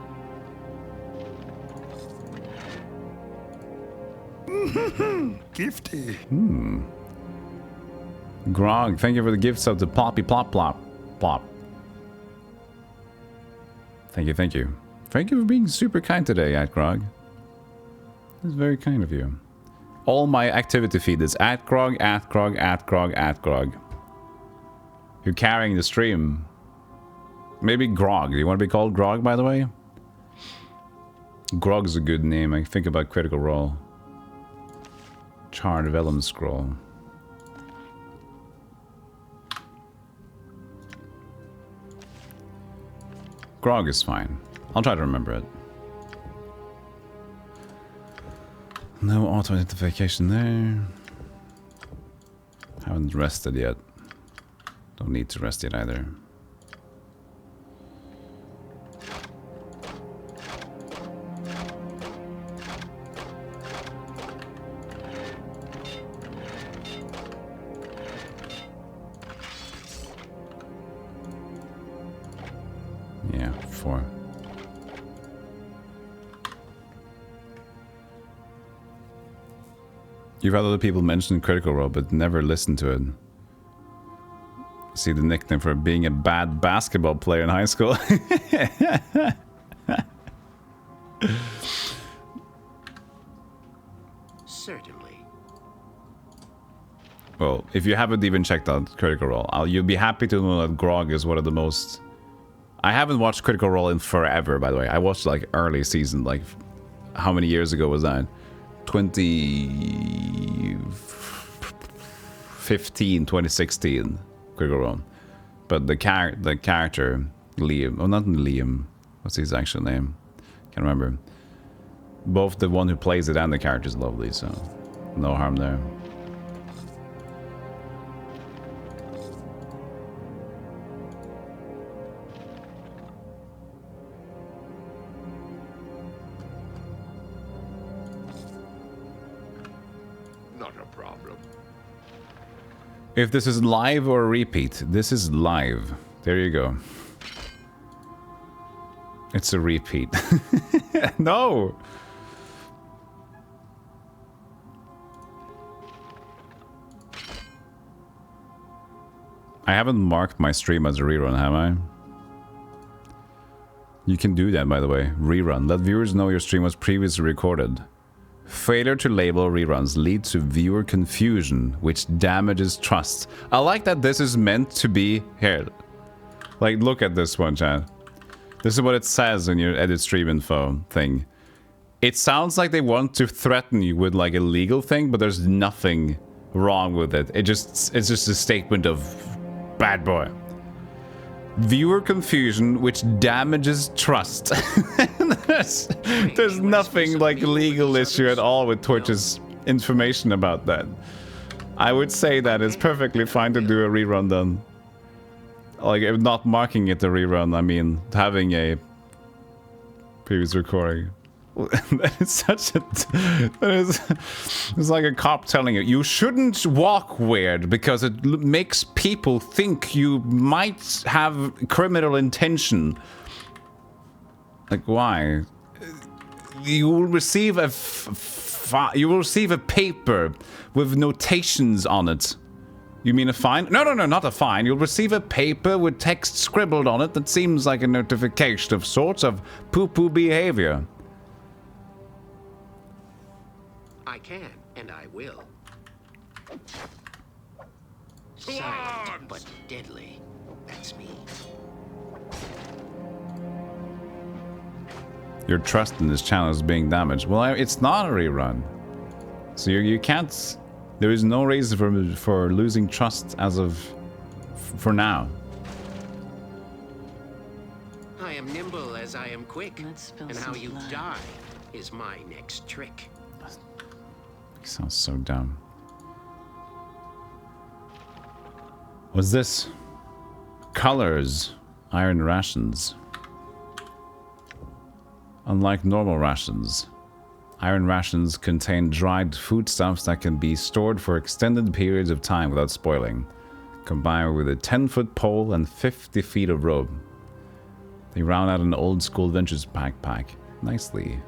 Gifty. Grog, thank you for the gifts of the ploppy plop plop plop. Thank you, thank you. Thank you for being super kind today, @Grog. That's very kind of you. All my activity feed is @Grog, @Grog, @Grog, @Grog. You're carrying the stream. Maybe Grog. Do you want to be called Grog, by the way? Grog's a good name. I think about Critical Role. Charred Vellum Scroll. Grog is fine. I'll try to remember it. No auto-identification there. Haven't rested yet. Don't need to rest yet either. Yeah, 4. You've had other people mention Critical Role, but never listened to it. See the nickname for being a bad basketball player in high school. Certainly. Well, if you haven't even checked out Critical Role, you'll be happy to know that Grog is one of the most... I haven't watched Critical Role in forever, by the way. I watched like early season, like how many years ago was that? 2015, 2016, Critical Role. But the character, Liam, oh not Liam, what's his actual name? Can't remember. Both the one who plays it and the character is lovely, so no harm there. If this is live or repeat, this is live. There you go. It's a repeat. No! I haven't marked my stream as a rerun, have I? You can do that, by the way. Rerun. Let viewers know your stream was previously recorded. Failure to label reruns lead to viewer confusion, which damages trust. I like that this is meant to be... Here. Like, look at this one, chat. This is what it says in your edit stream info thing. It sounds like they want to threaten you with, like, a legal thing, but there's nothing wrong with it. It's just a statement of... Bad boy. Viewer confusion, which damages trust. there's nothing like legal issue at all with Twitch's information about that. I would say that it's perfectly fine to do a rerun then. Like, not marking it a rerun, I mean having a previous recording. That is such a... It's like a cop telling you, you shouldn't walk weird because it makes people think you might have criminal intention. Like, why? You will receive a paper with notations on it. You mean a fine? No, not a fine. You'll receive a paper with text scribbled on it that seems like a notification of sorts of poo-poo behavior. I can, and I will. Silent, but deadly. That's me. Your trust in this channel is being damaged. Well, it's not a rerun. So you can't... There is no reason for losing trust as of... for now. I am nimble as I am quick, and how you die is my next trick. Sounds so dumb. What's this? Colors. Iron rations. Unlike normal rations, iron rations contain dried foodstuffs that can be stored for extended periods of time without spoiling, combined with a 10-foot pole and 50 feet of rope. They round out an old-school Ventures backpack. Nicely.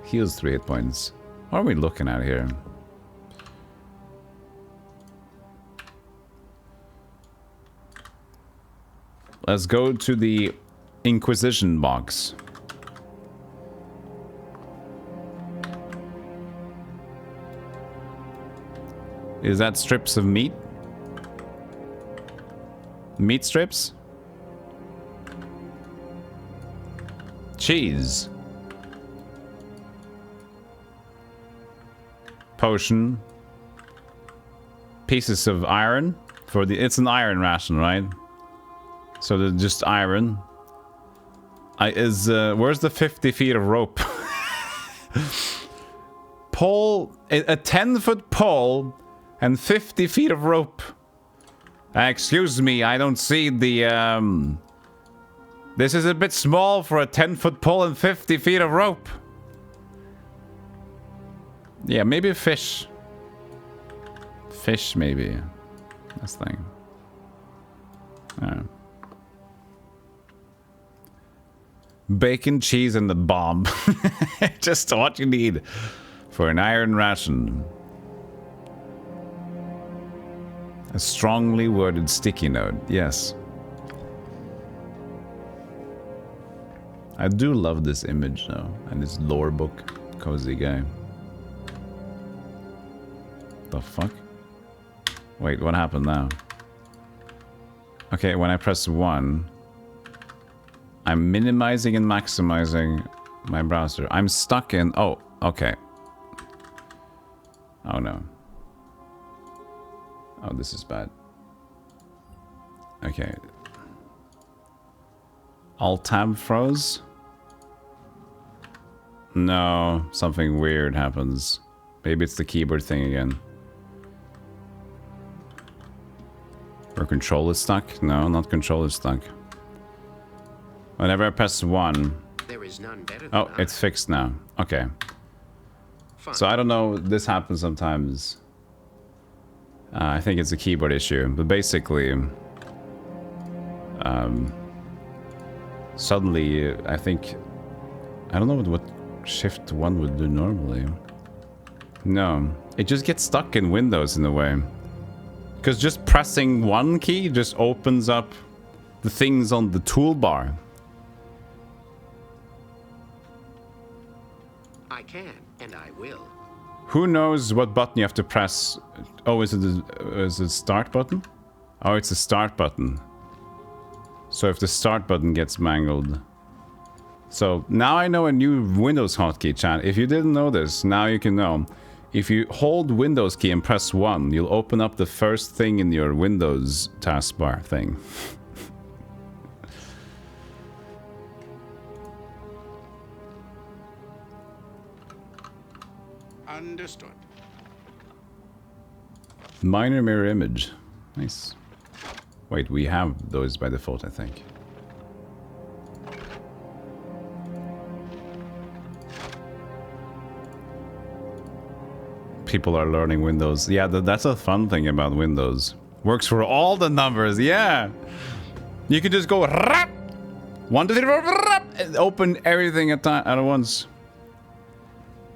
Heals 3 hit points. What are we looking at here? Let's go to the Inquisition box. Is that strips of meat? Meat strips? Cheese. Potion. Pieces of iron. It's an iron ration, right? So there's just iron. Where's the 50 feet of rope? Pole, a 10-foot pole and 50 feet of rope. Excuse me, I don't see the, This is a bit small for a 10-foot pole and 50 feet of rope. Yeah, maybe a fish. Fish, maybe. This thing. Bacon, cheese, and the bomb. Just what you need for an iron ration. A strongly worded sticky note. Yes. I do love this image though, and this lore book. Cozy guy. The fuck? Wait, what happened now? Okay, when I press 1, I'm minimizing and maximizing my browser. I'm stuck in... Oh, okay. Oh no. Oh, this is bad. Okay. Alt-tab froze? No, something weird happens. Maybe it's the keyboard thing again. Or control is stuck? No, not control is stuck. Whenever I press 1... There is none better than oh, it's fixed now. Okay. Fine. So I don't know, this happens sometimes. I think it's a keyboard issue, but basically... suddenly, I think... I don't know what Shift 1 would do normally. No, it just gets stuck in Windows in a way. Because just pressing 1 key just opens up the things on the toolbar. I can, and I will. Who knows what button you have to press? Oh, is it start button? Oh, it's the start button. So if the start button gets mangled. So now I know a new Windows hotkey, chat. If you didn't know this, now you can know. If you hold Windows key and press 1, you'll open up the first thing in your Windows taskbar thing. Understood. Minor mirror image. Nice. Wait, we have those by default, I think. People are learning Windows. Yeah, that's a fun thing about Windows. Works for all the numbers, yeah. You can just go 1, 2, 3, 4, and open everything at once.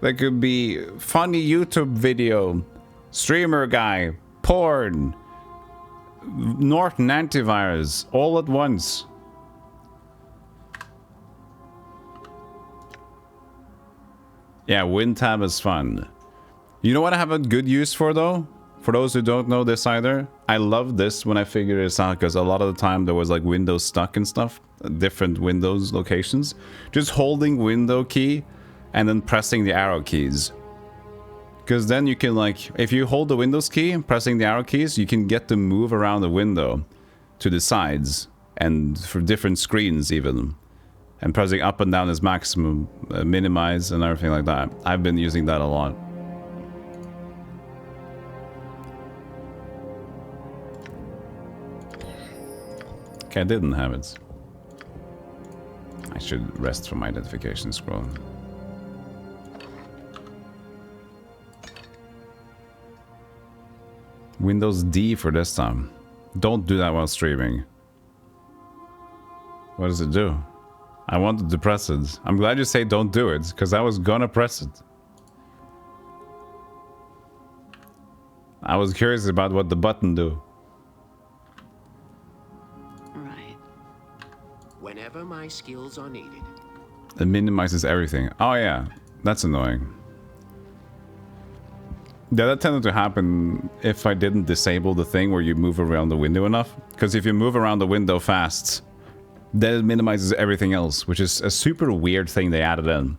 That could be funny YouTube video, streamer guy, porn, Norton antivirus, all at once. Yeah, WinTab is fun. You know what I have a good use for though? For those who don't know this either, I love this when I figure this out because a lot of the time there was like Windows stuck and stuff, different Windows locations. Just holding Window key and then pressing the arrow keys. Because then you can like, if you hold the Windows key and pressing the arrow keys, you can get to move around the window to the sides and for different screens even. And pressing up and down is maximum, minimize and everything like that. I've been using that a lot. Okay, I didn't have it. I should rest from my identification scroll. Windows D for this time. Don't do that while streaming. What does it do? I wanted to press it. I'm glad you say don't do it, because I was gonna press it. I was curious about what the button do. Right. Whenever my skills are needed. It minimizes everything. Oh yeah, that's annoying. Yeah, that tended to happen if I didn't disable the thing where you move around the window enough. Because if you move around the window fast, Then it minimizes everything else, which is a super weird thing they added in.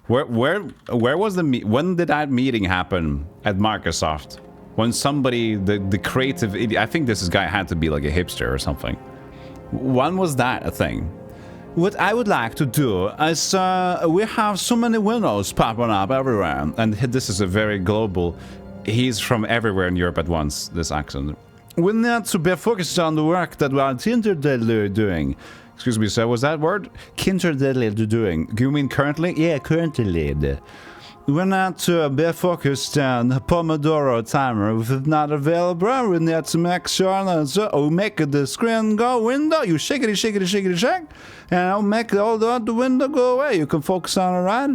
Where was when did that meeting happen at Microsoft? When somebody, the creative idiot, I think this guy had to be like a hipster or something. When was that a thing? What I would like to do is, we have so many windows popping up everywhere. And this is a very global, he's from everywhere in Europe at once, this accent. We need to be focused on the work that we are doing. Excuse me, sir, was that word? Kinderdeadly doing. Do you mean currently? Yeah, currently. We need to be focused on Pomodoro timer. If it's not available, we need to make sure that we make the screen go window. You shake it, shake. And I'll make all the window go away. You can focus on it, right?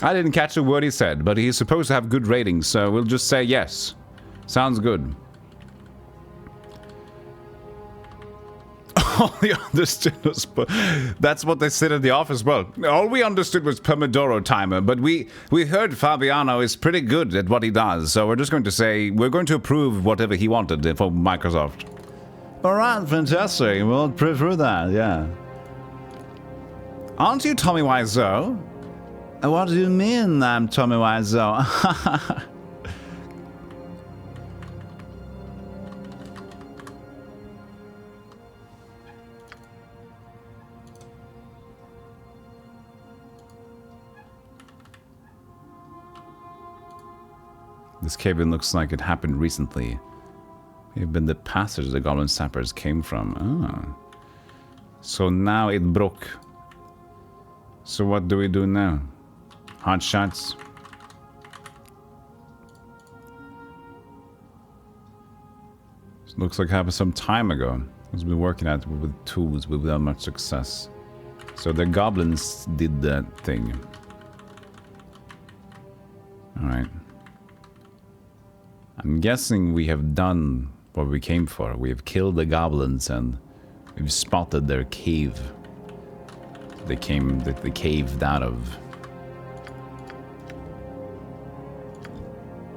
I didn't catch a word he said, but he's supposed to have good ratings, so we'll just say yes. Sounds good. All we understood was... That's what they said in the office. Well, all we understood was Pomodoro timer, but we heard Fabiano is pretty good at what he does, so we're just going to say we're going to approve whatever he wanted for Microsoft. Alright, fantastic. We'll prefer that, yeah. Aren't you Tommy Wiseau? What do you mean I'm Tommy Wiseau? This cave-in looks like it happened recently. Maybe been the passage the goblin sappers came from. Ah. So now it broke. So what do we do now? Hot shots. This looks like it happened some time ago. It's been working at it with tools without much success. So the goblins did that thing. Alright. I'm guessing we have done what we came for. We have killed the goblins and we've spotted their cave. They caved out of.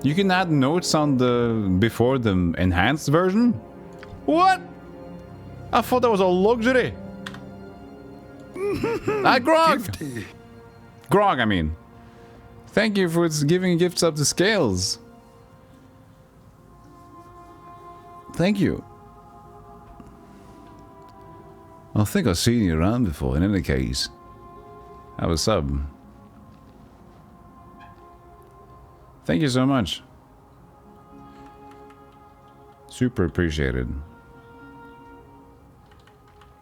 You can add notes on the before the enhanced version? What? I thought that was a luxury. Grog! Grog, I mean. Thank you for giving gifts up to scales. Thank you. I think I've seen you around before, in any case. Have a sub. Thank you so much. Super appreciated.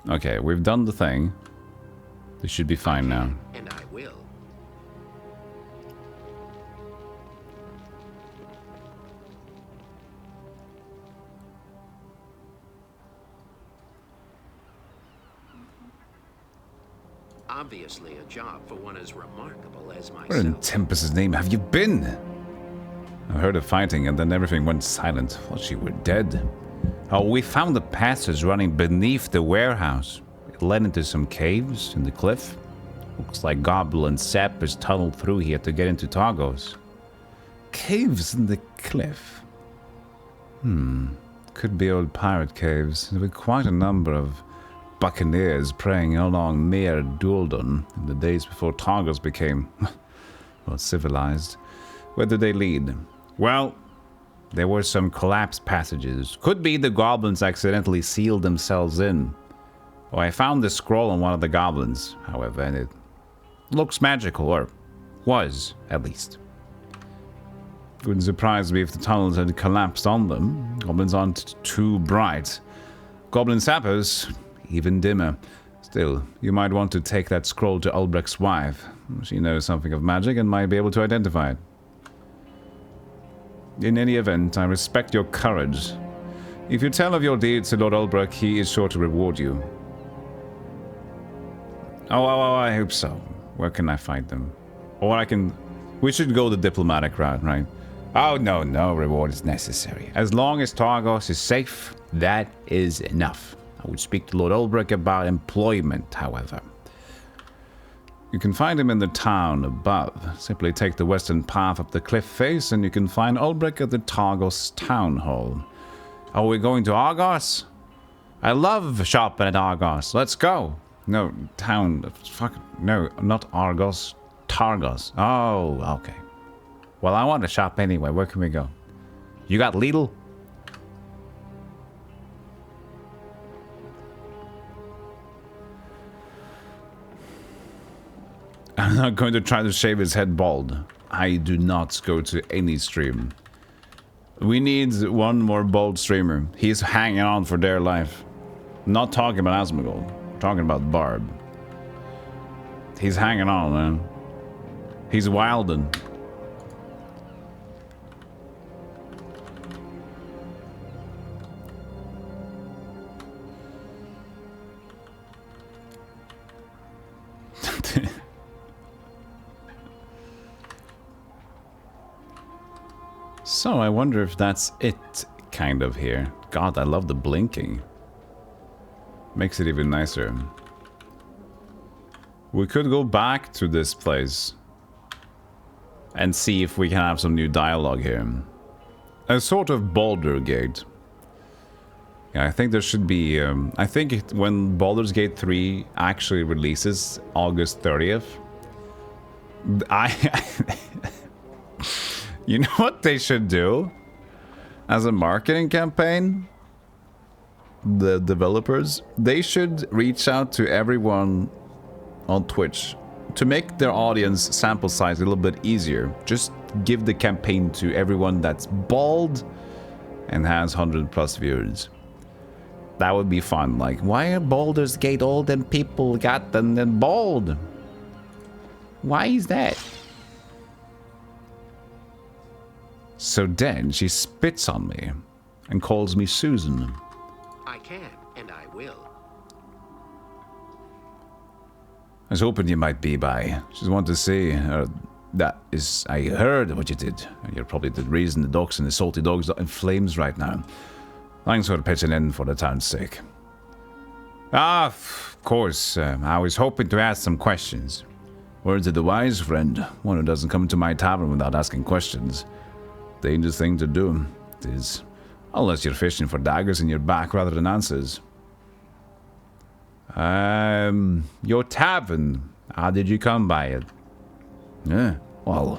Okay, we've done the thing. This should be fine now. And I will. Obviously a job for one as remarkable as myself. Where in Tempest's name have you been? I heard of fighting and then everything went silent. Thought you were dead. Oh, we found a passage running beneath the warehouse. It led into some caves in the cliff. Looks like goblin sappers tunneled through here to get into Targos. Caves in the cliff? Could be old pirate caves. There were quite a number of buccaneers preying along Mere Dualdon in the days before Targos became, well, civilized. Where did they lead? Well, there were some collapsed passages. Could be the goblins accidentally sealed themselves in. Oh, I found this scroll on one of the goblins, however, and it looks magical, or was, at least. Wouldn't surprise me if the tunnels had collapsed on them. Goblins aren't too bright. Goblin sappers, even dimmer. Still, you might want to take that scroll to Ulbrecht's wife. She knows something of magic and might be able to identify it. In any event, I respect your courage. If you tell of your deeds to Lord Ulbrecht, he is sure to reward you. Oh, I hope so. Where can I find them? Or I can... We should go the diplomatic route, right? Oh, no reward is necessary. As long as Targos is safe, that is enough. I would speak to Lord Ulbrecht about employment, however. You can find him in the town above. Simply take the western path up the cliff face and you can find Ulbrecht at the Targos town hall. Are we going to Argos? I love shopping at Argos. Let's go. No, town. Fuck. No, not Argos. Targos. Oh, okay. Well, I want to shop anyway. Where can we go? You got Lidl? I'm not going to try to shave his head bald. I do not go to any stream. We need one more bald streamer. He's hanging on for dear life. I'm not talking about Asmongold. I'm talking about Barb. He's hanging on, man. He's wildin'. So I wonder if that's it, kind of, here. God, I love the blinking. Makes it even nicer. We could go back to this place and see if we can have some new dialogue here. A sort of Baldur's Gate. Yeah, I think there should be... I think when Baldur's Gate 3 actually releases August 30th, you know what they should do as a marketing campaign? The developers, they should reach out to everyone on Twitch to make their audience sample size a little bit easier. Just give the campaign to everyone that's bald and has 100+ viewers. That would be fun. Like, why are Baldur's Gate all them people got them bald? Why is that? So then she spits on me and calls me Susan. I can, and I will. I was hoping you might be by. Just want to say, that is, I heard what you did. You're probably the reason the dogs and the salty dogs are in flames right now. Thanks for pitching in for the town's sake. Ah, of course, I was hoping to ask some questions. Words of the wise, friend. One who doesn't come to my tavern without asking questions. Dangerous thing to do it is, unless you're fishing for daggers in your back rather than answers. Your tavern, how did you come by it? Yeah, well,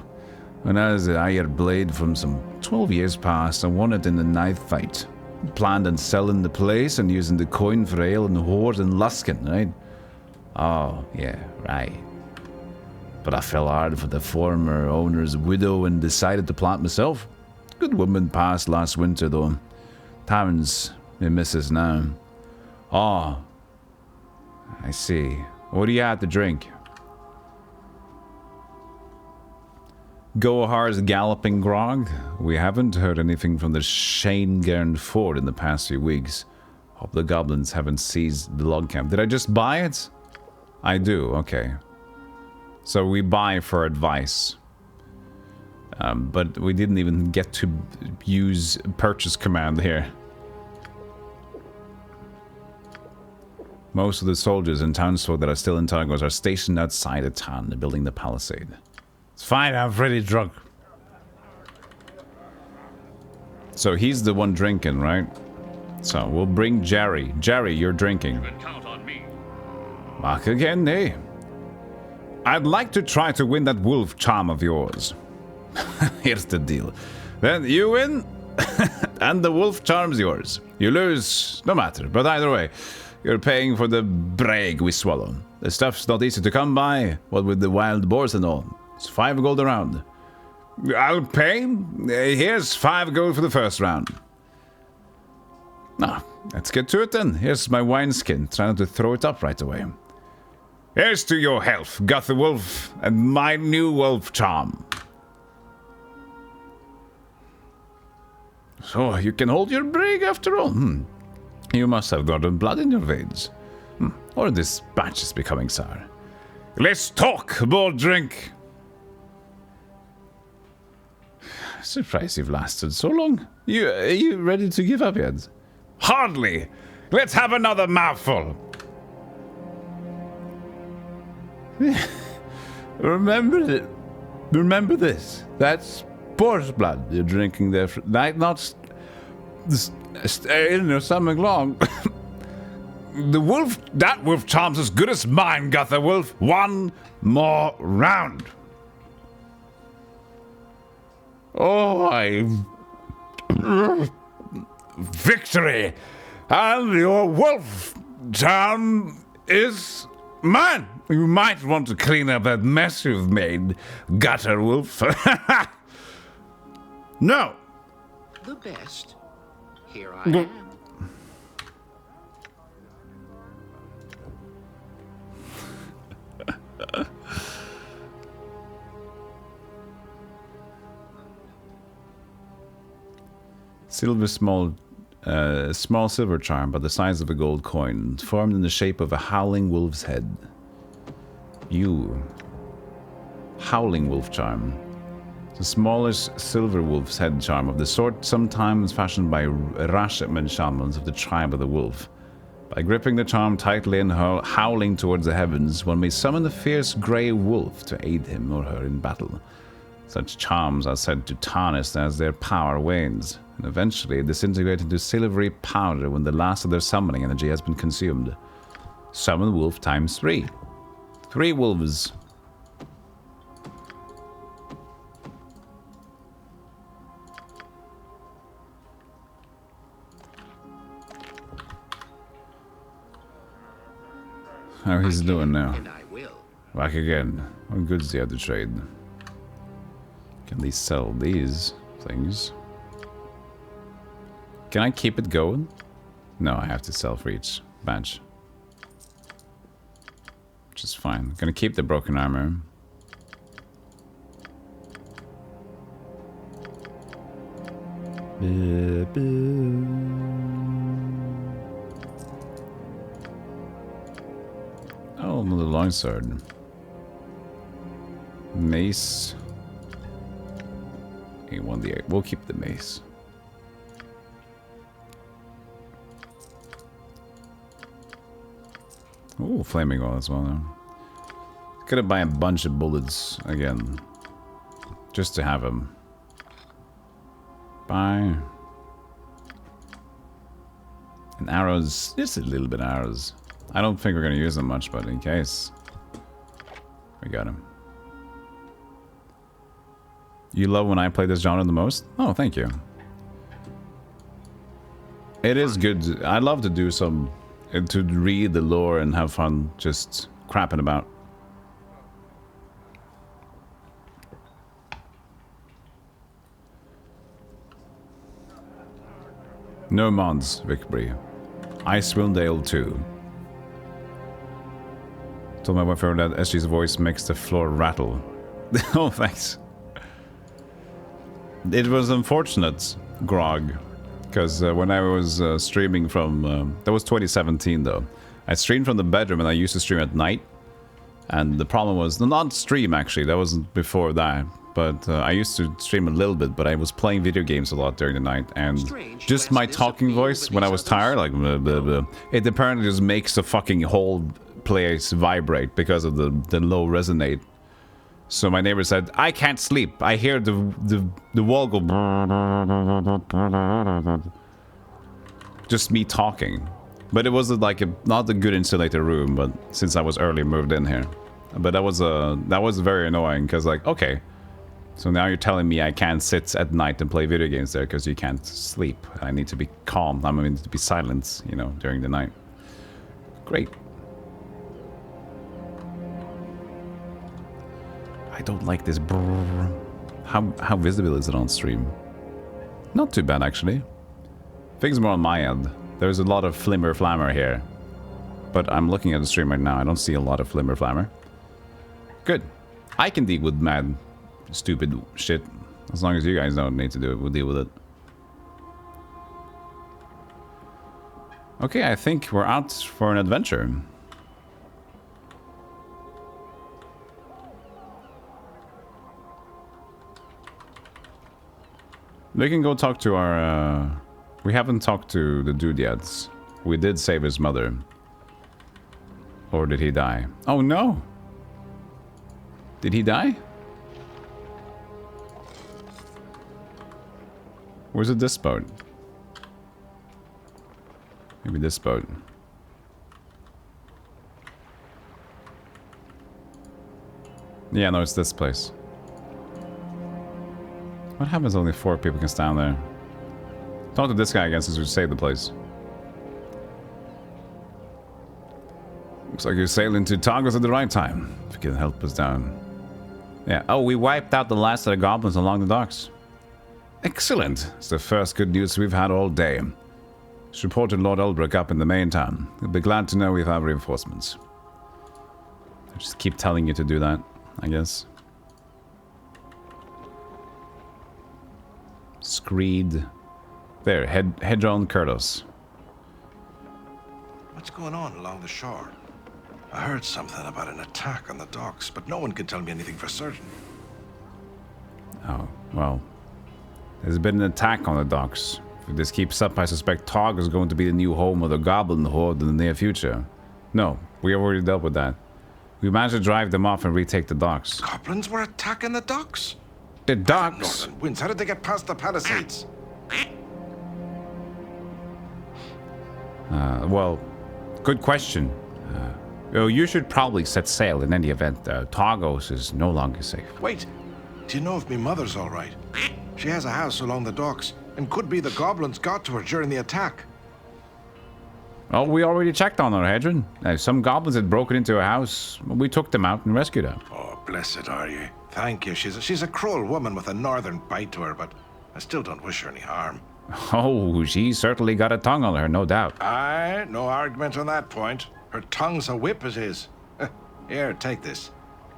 when I was a hired blade from some 12 years past, I won it in the knife fight. Planned on selling the place and using the coin for ale and whores and luskin, right? Oh, yeah, right. But I fell hard for the former owner's widow and decided to plant myself. Good woman passed last winter, though. Tavern's my missus now. Oh, I see. What do you have to drink? Gohar's Galloping Grog. We haven't heard anything from the Shane Ford in the past few weeks. Hope the goblins haven't seized the log camp. Did I just buy it? I do, okay. So we buy for advice. But we didn't even get to use purchase command here. Most of the soldiers and townsfolk that are still in Targos are stationed outside the town, building the palisade. It's fine, I'm pretty drunk. So he's the one drinking, right? So we'll bring Jerry. Jerry, you're drinking. You can count on me. Back again, eh? I'd like to try to win that wolf charm of yours. Here's the deal. Then you win, and the wolf charm's yours. You lose, no matter. But either way, you're paying for the brag we swallow. The stuff's not easy to come by, what with the wild boars and all. It's 5 gold a round. I'll pay. Here's 5 gold for the first round. Now, let's get to it then. Here's my wineskin. Try not to throw it up right away. Here's to your health, Guth the Wolf, and my new wolf charm. So, you can hold your brig after all. You must have gotten blood in your veins. Or this batch is becoming sour. Let's talk, more drink. Surprised you've lasted so long. Are you ready to give up yet? Hardly. Let's have another mouthful. Remember this. That's boar's blood you're drinking there. Not staying or something long. The wolf, that wolf charm's as good as mine, Guther Wolf. One more round. Oh, victory! And your wolf charm is mine. You might want to clean up that mess you've made, Gutter Wolf. No. The best. Here I am. Small silver charm, but the size of a gold coin, formed in the shape of a howling wolf's head. You. Howling wolf charm. The smallest silver wolf's head charm of the sort sometimes fashioned by Rashomon shamans of the tribe of the wolf. By gripping the charm tightly and howling towards the heavens, one may summon a fierce grey wolf to aid him or her in battle. Such charms are said to tarnish as their power wanes, and eventually disintegrate into silvery powder when the last of their summoning energy has been consumed. Summon wolf times 3. 3 wolves. How he's doing now? Back again. What goods do you have to trade? Can they sell these things? Can I keep it going? No, I have to sell for each badge. Which is fine. I'm gonna keep the broken armor. Oh, another longsword. Mace. A1d8. We'll keep the mace. Ooh, flaming oil as well now. Gonna buy a bunch of bullets again. Just to have them. Buy. And arrows. Just a little bit of arrows. I don't think we're gonna use them much, but in case. We got them. You love when I play this genre the most? Oh, thank you. It is good. I love to do some... to read the lore and have fun just crapping about. No mods, Victory. Icewind Dale 2. Told my wife that SG's voice makes the floor rattle. Oh, thanks. It was unfortunate, Grog, because when I was streaming from... that was 2017, though. I streamed from the bedroom, and I used to stream at night. And the problem was... not stream, actually. That wasn't before that. But I used to stream a little bit, but I was playing video games a lot during the night. And just my talking voice, when I was tired, like... blah, blah, blah, it apparently just makes the fucking whole place vibrate because of the low resonate. So my neighbor said, I can't sleep. I hear the wall go... Just me talking. But it was like not a good insulated room, but since I was early moved in here. But that was very annoying, because like, okay. So now you're telling me I can't sit at night and play video games there because you can't sleep. I need to be calm. I need to be silent, you know, during the night. Great. I don't like this brrr. How visible is it on stream? Not too bad, actually. Things more on my end. There's a lot of flimmer flammer here. But I'm looking at the stream right now. I don't see a lot of flimmer flammer. Good. I can deal with mad, stupid shit. As long as you guys don't need to do it, we'll deal with it. Okay, I think we're out for an adventure. We can go talk to our... we haven't talked to the dude yet. We did save his mother. Or did he die? Oh no! Did he die? Where's this boat? Maybe this boat. Yeah, no, it's this place. What happens only 4 people can stand there? Talk to this guy again since we saved the place. Looks like you're sailing to Targos at the right time. If you can help us down. Yeah. Oh, we wiped out the last of the goblins along the docks. Excellent. It's the first good news we've had all day. Just reported Lord Elbrook up in the main town. He'll be glad to know we have reinforcements. I just keep telling you to do that, I guess. Screed. There, Hedron Kurdos. What's going on along the shore? I heard something about an attack on the docks, but no one can tell me anything for certain. Oh, well. There's been an attack on the docks. If this keeps up, I suspect Targ is going to be the new home of the Goblin Horde in the near future. No, we have already dealt with that. We managed to drive them off and retake the docks. Goblins were attacking the docks? The docks? Northern winds, how did they get past the palisades? Well, good question. You should probably set sail in any event. Targos is no longer safe. Wait, do you know if me mother's all right? She has a house along the docks, and could be the goblins got to her during the attack. Oh, we already checked on her, Hedron. Some goblins had broken into her house. We took them out and rescued her. Oh, blessed are you. Thank you. She's a cruel woman with a northern bite to her, but I still don't wish her any harm. Oh, she certainly got a tongue on her, no doubt. Aye, no argument on that point. Her tongue's a whip it is. Here, take this.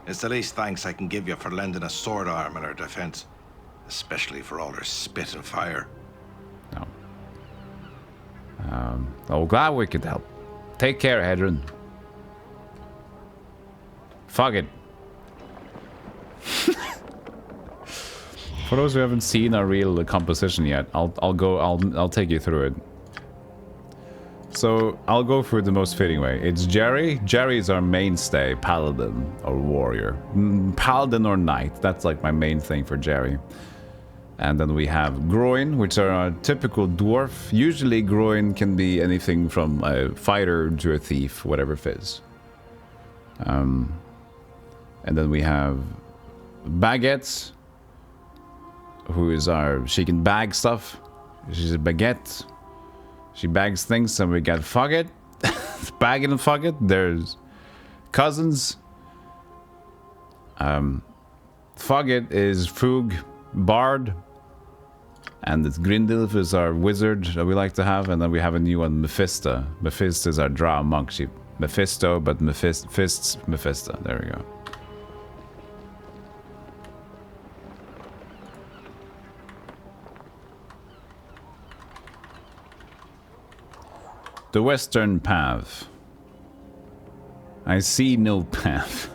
It's the least thanks I can give you for lending a sword arm in her defense. Especially for all her spit and fire. No. Oh, glad we could help. Take care, Hedron. Fuck it. For those who haven't seen our real composition yet, I'll take you through it. So I'll go through the most fitting way. It's Jerry. Jerry is our mainstay, paladin or warrior, paladin or knight. That's like my main thing for Jerry. And then we have Groin, which are our typical dwarf. Usually Groin can be anything from a fighter to a thief, whatever fits. And then we have Baguette, who is she can bag stuff. She's a baguette. She bags things, and we got Fugget. Bagging and Fugget. There's cousins. Fugget is Fug, Bard. And it's Grindilf is our wizard that we like to have. And then we have a new one, Mephisto. Mephisto is our drow monk. Mephisto, but Mephisto. There we go. The western path. I see no path.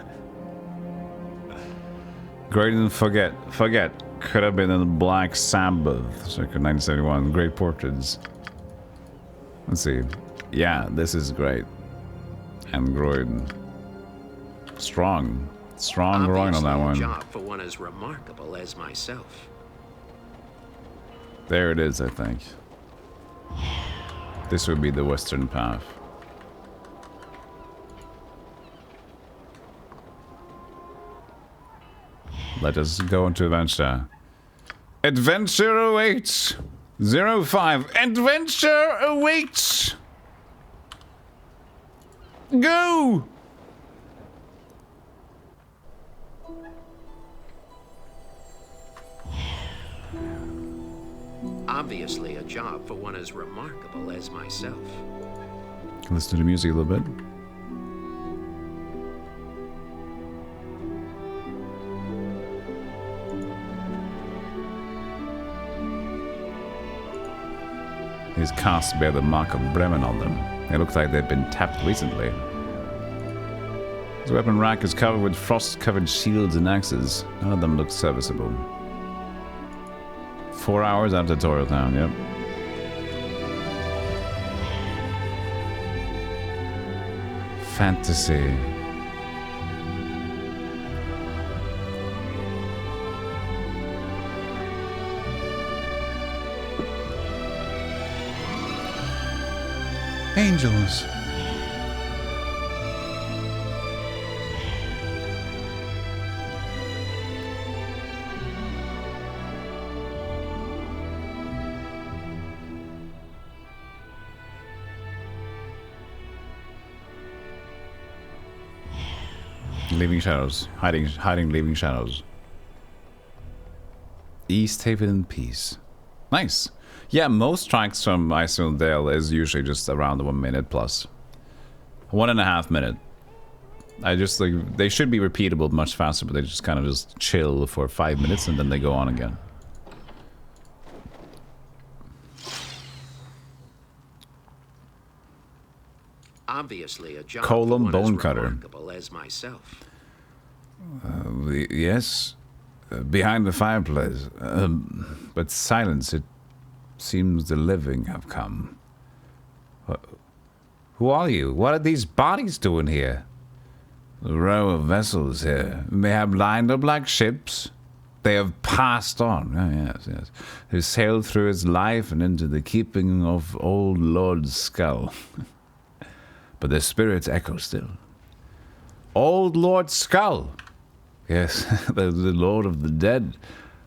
Graydon Forget could have been in the Black Sabbath, circa 1971. Great portraits. Let's see. Yeah, this is great. And Groydon. Strong Groin on that one. Job for one as remarkable as myself. There it is, I think. This would be the western path. Let us go into adventure. Adventure awaits! 05. Adventure awaits! Go! Obviously a job for one as remarkable as myself. Listen to the music a little bit. These casts bear the mark of Bremen on them. They look like they've been tapped recently. His weapon rack is covered with frost-covered shields and axes. None of them look serviceable. 4 hours out of Tutorial Town, yep. Fantasy. Angels. Leaving shadows. Hiding, leaving shadows. East Haven in peace. Nice. Yeah, most tracks from Icewind Dale is usually just around 1 minute plus. 1.5 minutes. I just like, they should be repeatable much faster, but they just kind of just chill for 5 minutes and then they go on again. Obviously, a job Column for one bone as cutter. remarkable as myself. Yes, behind the fireplace. But silence, it seems the living have come. Who are you? What are these bodies doing here? A row of vessels here. They have lined up like ships. They have passed on. Oh, yes, yes. They sailed through his life and into the keeping of old Lord Skull. But their spirits echo still. Old Lord Skull. Yes, the Lord of the Dead.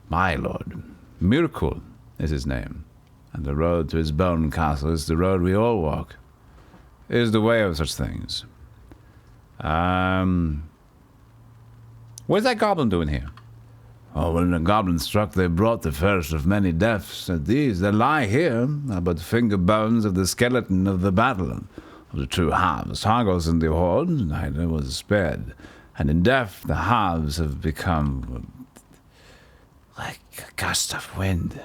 My Lord. Miracle is his name. And the road to his bone castle is the road we all walk. It is the way of such things. What's that goblin doing here? Oh, when the goblin struck, they brought the first of many deaths. And these that lie here are but finger bones of the skeleton of the battle of the two halves. Targos and the horde, neither was spared. And in death, the halves have become like a gust of wind.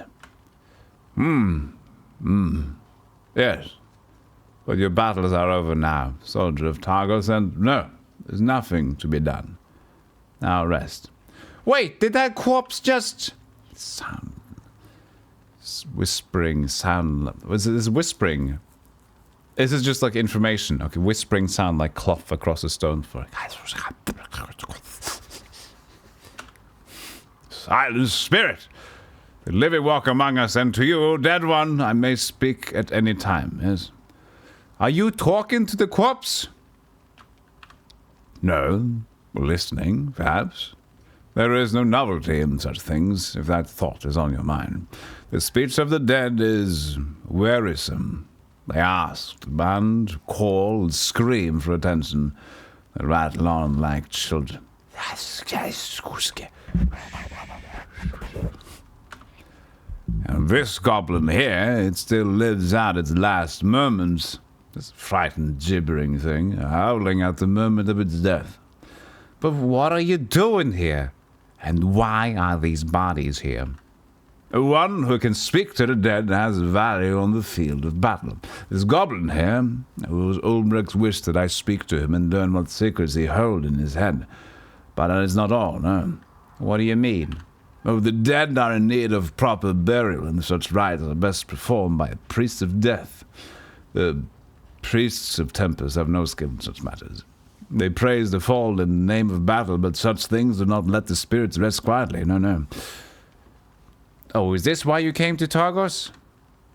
Yes. But your battles are over now, soldier of Targos, and no, there's nothing to be done. Now rest. Wait, did that corpse just sound? Whispering sound. Was this whispering? This is just like information. Okay, whispering sound like cloth across a stone floor. Silent spirit, the living walk among us, and to you, O dead one, I may speak at any time. Yes. Are you talking to the corpse? No. Listening, perhaps. There is no novelty in such things, if that thought is on your mind. The speech of the dead is wearisome. They ask, demand, call, scream for attention. They rattle on like children. And this goblin here, it still lives out its last moments. This frightened, gibbering thing, howling at the moment of its death. But what are you doing here? And why are these bodies here? One who can speak to the dead has value on the field of battle. This goblin here, whose Ulbrich's wish that I speak to him and learn what secrets he holds in his head. But that is not all, no. What do you mean? Oh, the dead are in need of proper burial, and such rites are best performed by a priest of death. The priests of Tempest have no skill in such matters. They praise the fall in the name of battle, but such things do not let the spirits rest quietly. No, no. Oh, is this why you came to Targos?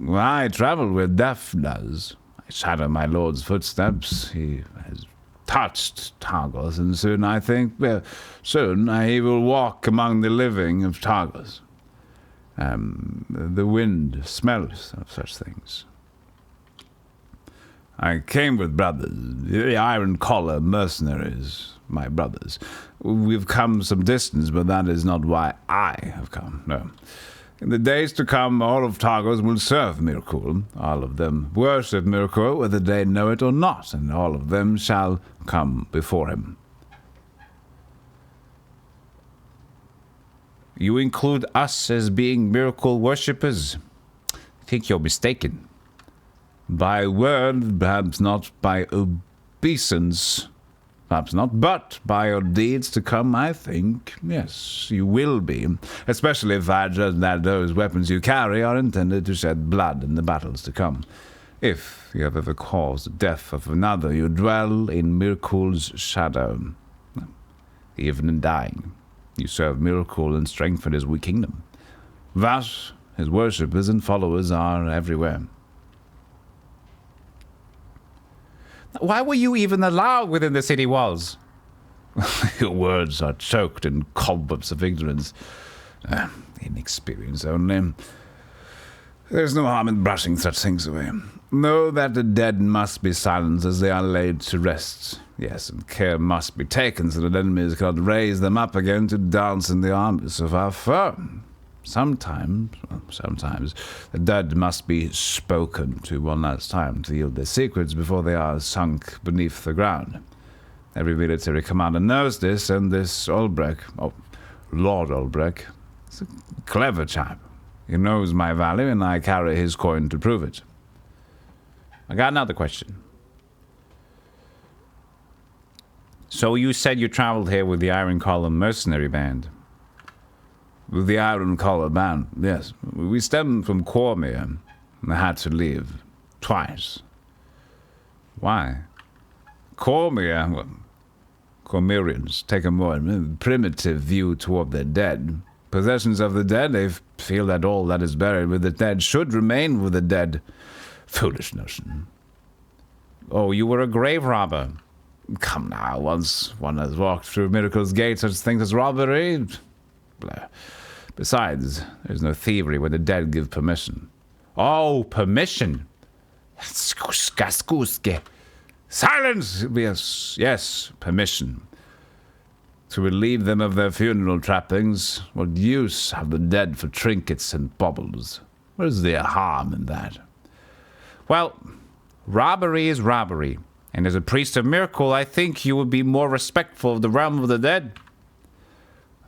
Well, I travel where death does. I shadow my lord's footsteps. He has touched Targos, and soon I think, well, soon he will walk among the living of Targos. The wind smells of such things. I came with brothers, the Iron Collar mercenaries, my brothers. We've come some distance, but that is not why I have come, no. In the days to come, all of Targos will serve Mirkul. All of them worship Mirkul, whether they know it or not, and all of them shall come before him. You include us as being Mirkul worshippers? I think you're mistaken. By word, perhaps not by obeisance, perhaps not, but by your deeds to come, I think, yes, you will be, especially if I judge that those weapons you carry are intended to shed blood in the battles to come. If you have ever caused the death of another, you dwell in Mirkul's shadow. Even in dying, you serve Mirkul and strengthen his weak kingdom. Thus, his worshippers and followers are everywhere. Why were you even allowed within the city walls? Your words are choked in cobwebs of ignorance. Inexperience only. There's no harm in brushing such things away. Know that the dead must be silenced as they are laid to rest. Yes, and care must be taken so that enemies cannot raise them up again to dance in the armies of our foe. Sometimes, the dead must be spoken to one last time to yield their secrets before they are sunk beneath the ground. Every military commander knows this, and this Ulbrich, Lord Ulbrich, is a clever chap. He knows my value, and I carry his coin to prove it. I got another question. So you said you traveled here with the Iron Collar mercenary band? With the Iron Collar band, yes. We stemmed from Cormier, and I had to leave. Twice. Why? Cormier, well, Cormyrians take a more primitive view toward the dead. Possessions of the dead, they feel that all that is buried with the dead should remain with the dead. Foolish notion. Oh, you were a grave robber. Come now, once one has walked through Miracle's Gate, such things as robbery. Blah. Besides, there's no thievery where the dead give permission. Oh, permission? Silence! Yes, permission. To relieve them of their funeral trappings. What use have the dead for trinkets and baubles? What is there harm in that? Well, robbery is robbery. And as a priest of Miracle, I think you would be more respectful of the realm of the dead.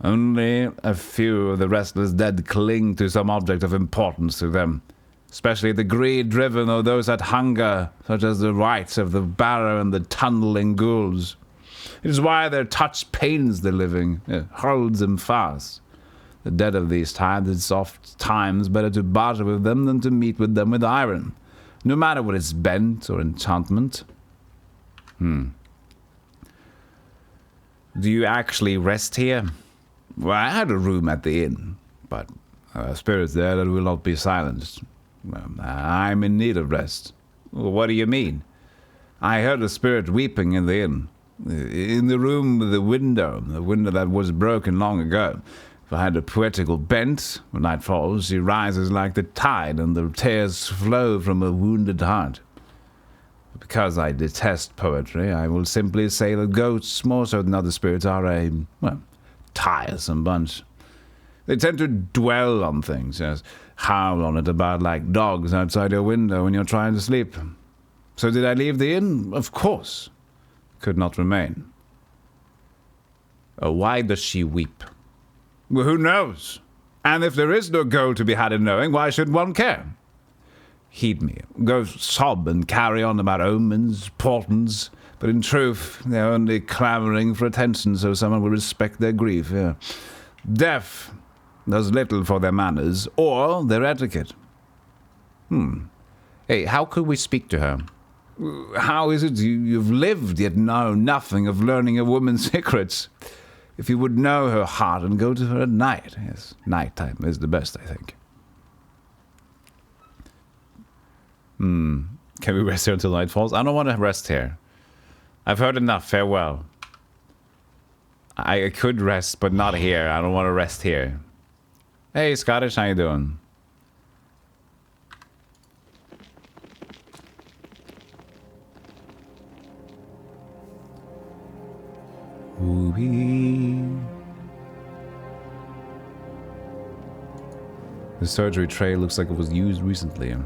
Only a few of the restless dead cling to some object of importance to them. Especially the greed-driven or those that hunger, such as the rights of the barrow and the tunneling ghouls. It is why their touch pains the living, holds them fast. The dead of these times, it's oft times better to barter with them than to meet with them with iron, no matter what its bent or enchantment. Do you actually rest here? Well, I had a room at the inn, but spirits there that will not be silenced. I'm in need of rest. What do you mean? I heard a spirit weeping in the inn. In the room with the window that was broken long ago. If I had a poetical bent, when night falls, she rises like the tide, and the tears flow from a wounded heart. Because I detest poetry, I will simply say that ghosts, more so than other spirits, are a, tiresome bunch. They tend to dwell on things, yes, howl on it about like dogs outside your window when you're trying to sleep. So did I leave the inn? Of course. Could not remain. Why does she weep? Well, who knows? And if there is no goal to be had in knowing, why should one care? Heed me. Go sob and carry on about omens, portents, but in truth, they're only clamouring for attention so someone will respect their grief. Yeah. Deaf does little for their manners or their etiquette. Hey, how could we speak to her? How is it you've lived yet know nothing of learning a woman's secrets? If you would know her heart and go to her at night. Yes, nighttime is the best, I think. Can we rest here until night falls? I don't want to rest here. I've heard enough. Farewell. I could rest, but not here. I don't want to rest here. Hey, Scottish, how you doing? The surgery tray looks like it was used recently.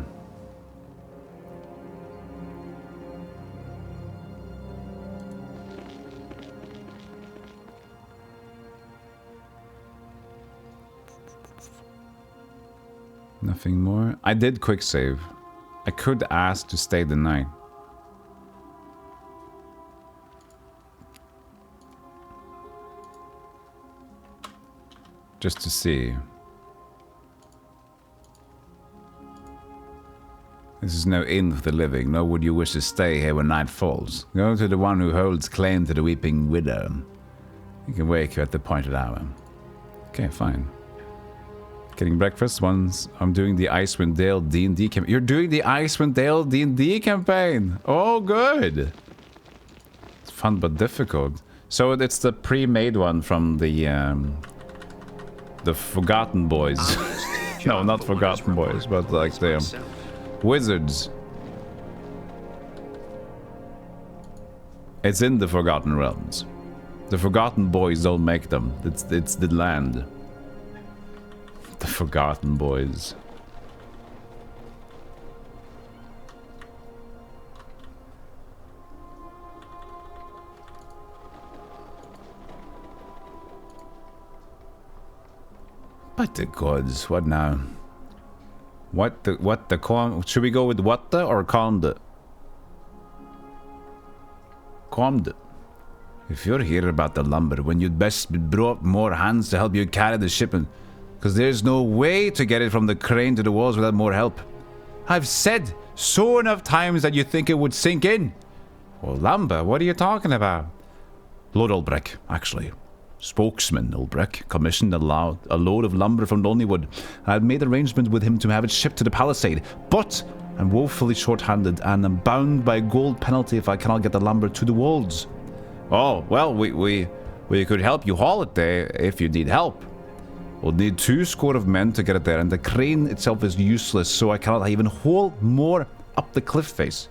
Nothing more. I did quick save. I could ask to stay the night. Just to see. This is no inn for the living, nor would you wish to stay here when night falls. Go to the one who holds claim to the weeping widow. He can wake you at the appointed hour. Okay, fine. Getting breakfast once I'm doing the Icewind Dale D&D campaign. You're doing the Icewind Dale D&D campaign! Oh, good! It's fun but difficult. So it's the pre-made one from the Forgotten Boys. No, not Forgotten Boys, but like the wizards. It's in the Forgotten Realms. The Forgotten Boys don't make them. It's the land. The Forgotten Boys. But the gods, what now? Should we go with what the or conde? Conde. If you're here about the lumber, when you'd best be brought more hands to help you carry the shipment, because there's no way to get it from the crane to the walls without more help. I've said so enough times that you think it would sink in. Well, lumber, what are you talking about? Lord Ulbrich, actually. Spokesman Ulbrich commissioned a load of lumber from Lonelywood. I had made arrangements with him to have it shipped to the palisade, but I'm woefully short-handed and I'm bound by a gold penalty if I cannot get the lumber to the walls. Oh, well, we could help you haul it there if you need help. We'll need 2 score of men to get it there, and the crane itself is useless, so I cannot even haul more up the cliff face.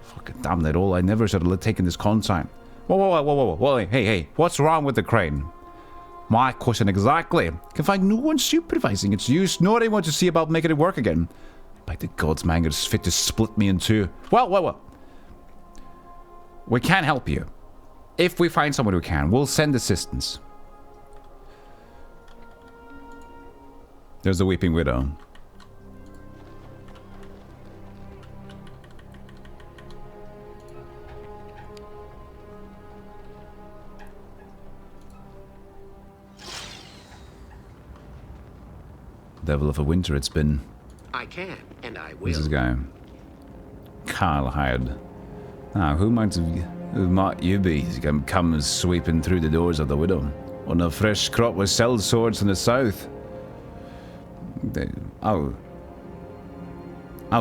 Fucking damn it all, I never should have taken this consignment. Whoa, hey, what's wrong with the crane? My question exactly. Can find no one supervising its use, nor anyone to see about making it work again. By the gods, my anger is fit to split me in two. Well. We can help you. If we find someone who can, we'll send assistance. There's the Weeping Widow. Devil of a winter it's been. I can, and I will. Who's this guy? Carl hired. Now, who might you be? Come sweeping through the doors of the widow on a fresh crop with seld swords in the south. Oh,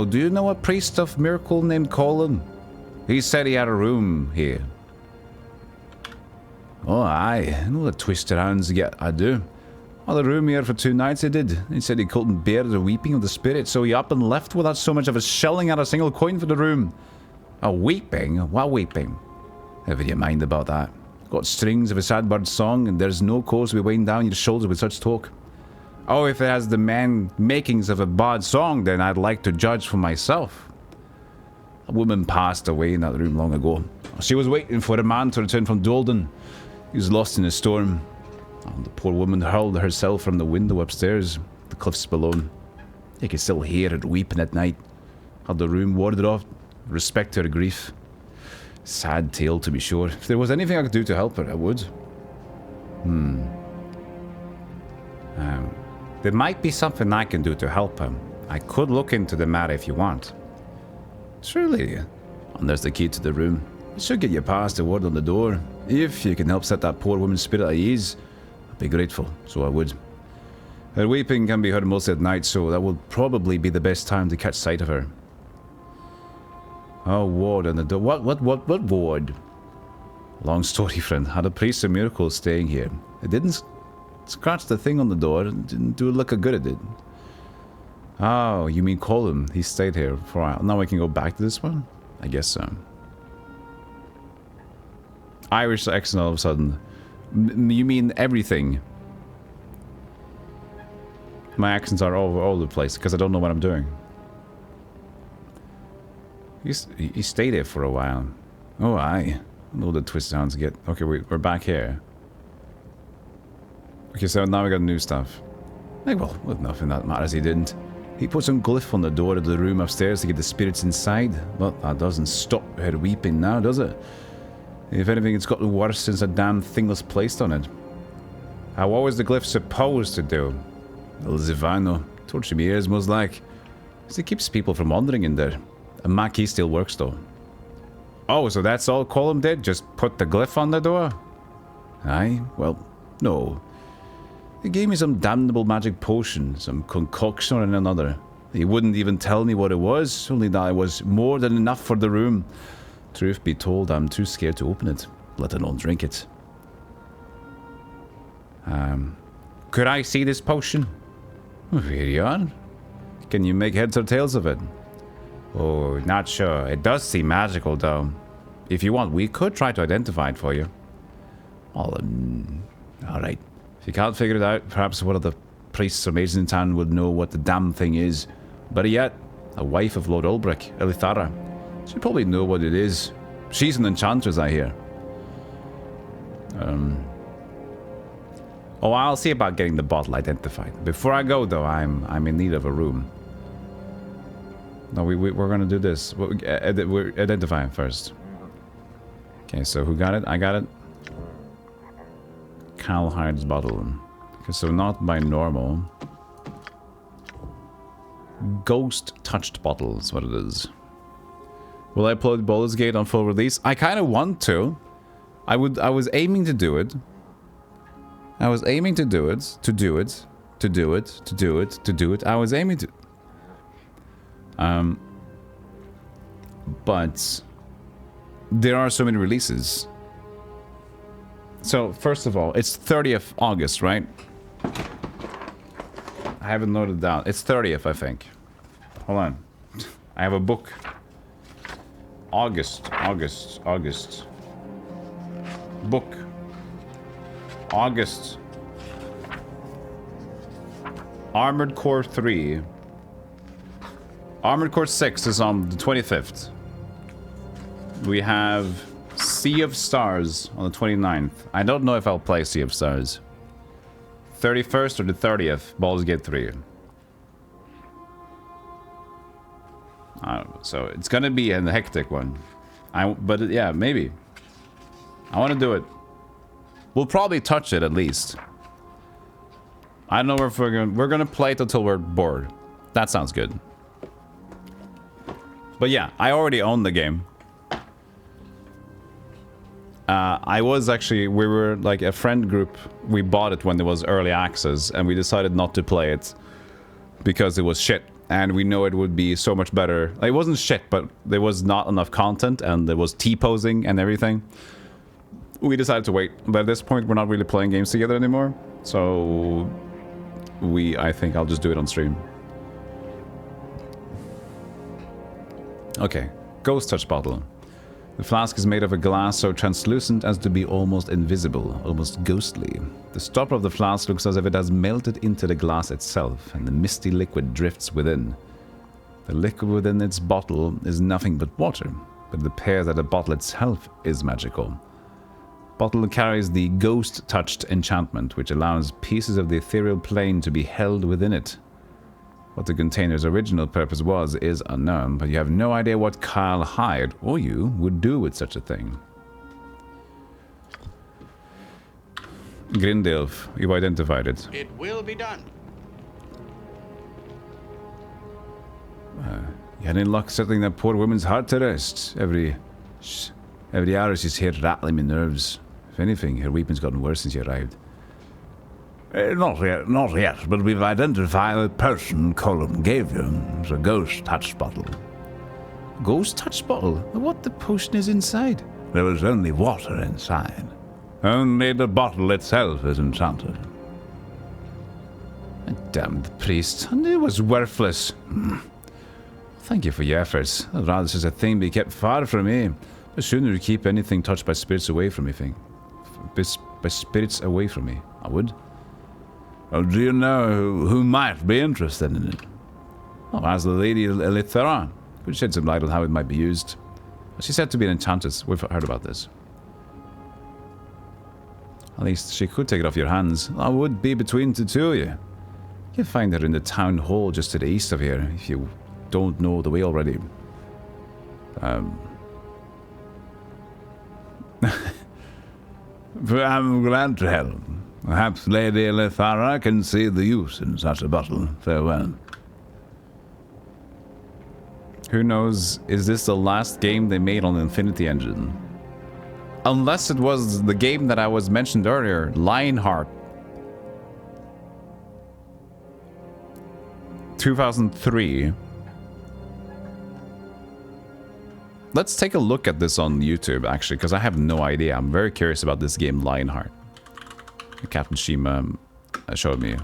do you know a priest of miracle named Colin? He said he had a room here. Oh, aye. I know the twisted hands get. I do. Well, the room here for 2 nights he did. He said he couldn't bear the weeping of the spirit, so he up and left without so much as shelling out a single coin for the room. A weeping? What weeping? Never you mind about that. Got strings of a sad bird's song, and there's no cause to be weighing down your shoulders with such talk. Oh, if it has the makings of a bad song, then I'd like to judge for myself. A woman passed away in that room long ago. She was waiting for a man to return from Dolden. He was lost in a storm. And the poor woman hurled herself from the window upstairs, the cliffs below. You can still hear her weeping at night. Had the room warded off, respect to her grief. Sad tale, to be sure. If there was anything I could do to help her, I would. There might be something I can do to help her. I could look into the matter if you want. Surely. And there's the key to the room. It should get you past the word on the door. If you can help set that poor woman's spirit at ease, I'd be grateful, so I would. Her weeping can be heard mostly at night, so that would probably be the best time to catch sight of her. Oh, ward on the door. What ward? Long story, friend. Had a priest of miracles staying here. It didn't scratch the thing on the door. It didn't do a lick of good, it did. Oh, you mean Colin? He stayed here for a while. Now I can go back to this one? I guess so. Irish accent all of a sudden. You mean everything? My accents are all over the place because I don't know what I'm doing. He stayed here for a while. Oh, aye. I know the twist sounds get. Okay, we're back here. Okay, so now we got new stuff. Like, well, with nothing that matters, he didn't. He put some glyph on the door of the room upstairs to get the spirits inside. But that doesn't stop her weeping now, does it? If anything, it's gotten worse since a damn thing was placed on it. What was the glyph supposed to do? El Zivano. Torture me ears, most like. Because it keeps people from wandering in there. And my key still works, though. Oh, so that's all Colum did? Just put the glyph on the door? Aye, well, no. He gave me some damnable magic potion, some concoction or another. He wouldn't even tell me what it was, only that it was more than enough for the room. Truth be told, I'm too scared to open it, let alone drink it. Could I see this potion? Here you are. Can you make heads or tails of it? Oh, not sure. It does seem magical, though. If you want, we could try to identify it for you. Alright. If you can't figure it out, perhaps one of the priests or mages in town would know what the damn thing is. Better yet, a wife of Lord Ulbrich, Elithara. She'll probably know what it is. She's an enchantress, I hear. Oh, I'll see about getting the bottle identified. Before I go, though, I'm in need of a room. No, we're gonna do this. We're identifying first. Okay, so who got it? I got it. Calhide's bottle. Okay, so not by normal. Ghost touched bottle is what it is. Will I upload Baldur's Gate on full release? I kind of want to. I was aiming to do it. I was aiming to do it. I was aiming to. But there are so many releases. So first of all, it's 30th August, right? I haven't noted down. It's 30th, I think. Hold on. I have a book. August. Book. August. Armored Core 3. Armored Core 6 is on the 25th. We have Sea of Stars on the 29th. I don't know if I'll play Sea of Stars. 31st or the 30th, Baldur's Gate 3. So it's gonna be a hectic one. But yeah, maybe. I want to do it. We'll probably touch it at least. I don't know if we're gonna play it until we're bored. That sounds good. But yeah, I already own the game. We were like a friend group. We bought it when it was early access, and we decided not to play it because it was shit. And we know it would be so much better. Like, it wasn't shit, but there was not enough content, and there was T-posing and everything. We decided to wait. But at this point, we're not really playing games together anymore. So I think I'll just do it on stream. Okay, Ghost Touch Bottle. The flask is made of a glass so translucent as to be almost invisible, almost ghostly. The stopper of the flask looks as if it has melted into the glass itself, and the misty liquid drifts within. The liquid within its bottle is nothing but water, but it appears that the bottle itself is magical. Bottle carries the ghost-touched enchantment, which allows pieces of the ethereal plane to be held within it. What the container's original purpose was is unknown, but you have no idea what Kyle Hyde, or you, would do with such a thing. Grindilf, you identified it. It will be done. You had any luck settling that poor woman's heart to rest? Every hour she's here rattling my nerves. If anything, her weeping's gotten worse since you arrived. Not yet, but we've identified the person Colum gave you. It's a ghost touch bottle. Ghost touch bottle? What the potion is inside? There was only water inside. Only the bottle itself is enchanted. Damned priest. I knew it was worthless. Thank you for your efforts. I'd rather such a thing be kept far from me. The sooner you keep anything touched by spirits away from me, by spirits away from me, I would. Oh, do you know who might be interested in it? Oh, as the Lady Elithara. Could shed some light on how it might be used. She's said to be an enchantress. We've heard about this. At least she could take it off your hands. I would be between the two of you. You'll find her in the town hall just to the east of here, if you don't know the way already. I'm glad to help. Perhaps Lady Elithara can see the use in such a bottle. Farewell. Who knows, is this the last game they made on the Infinity Engine? Unless it was the game that I was mentioned earlier, Lionheart. 2003. Let's take a look at this on YouTube, actually, because I have no idea. I'm very curious about this game, Lionheart. Captain Shima showed me.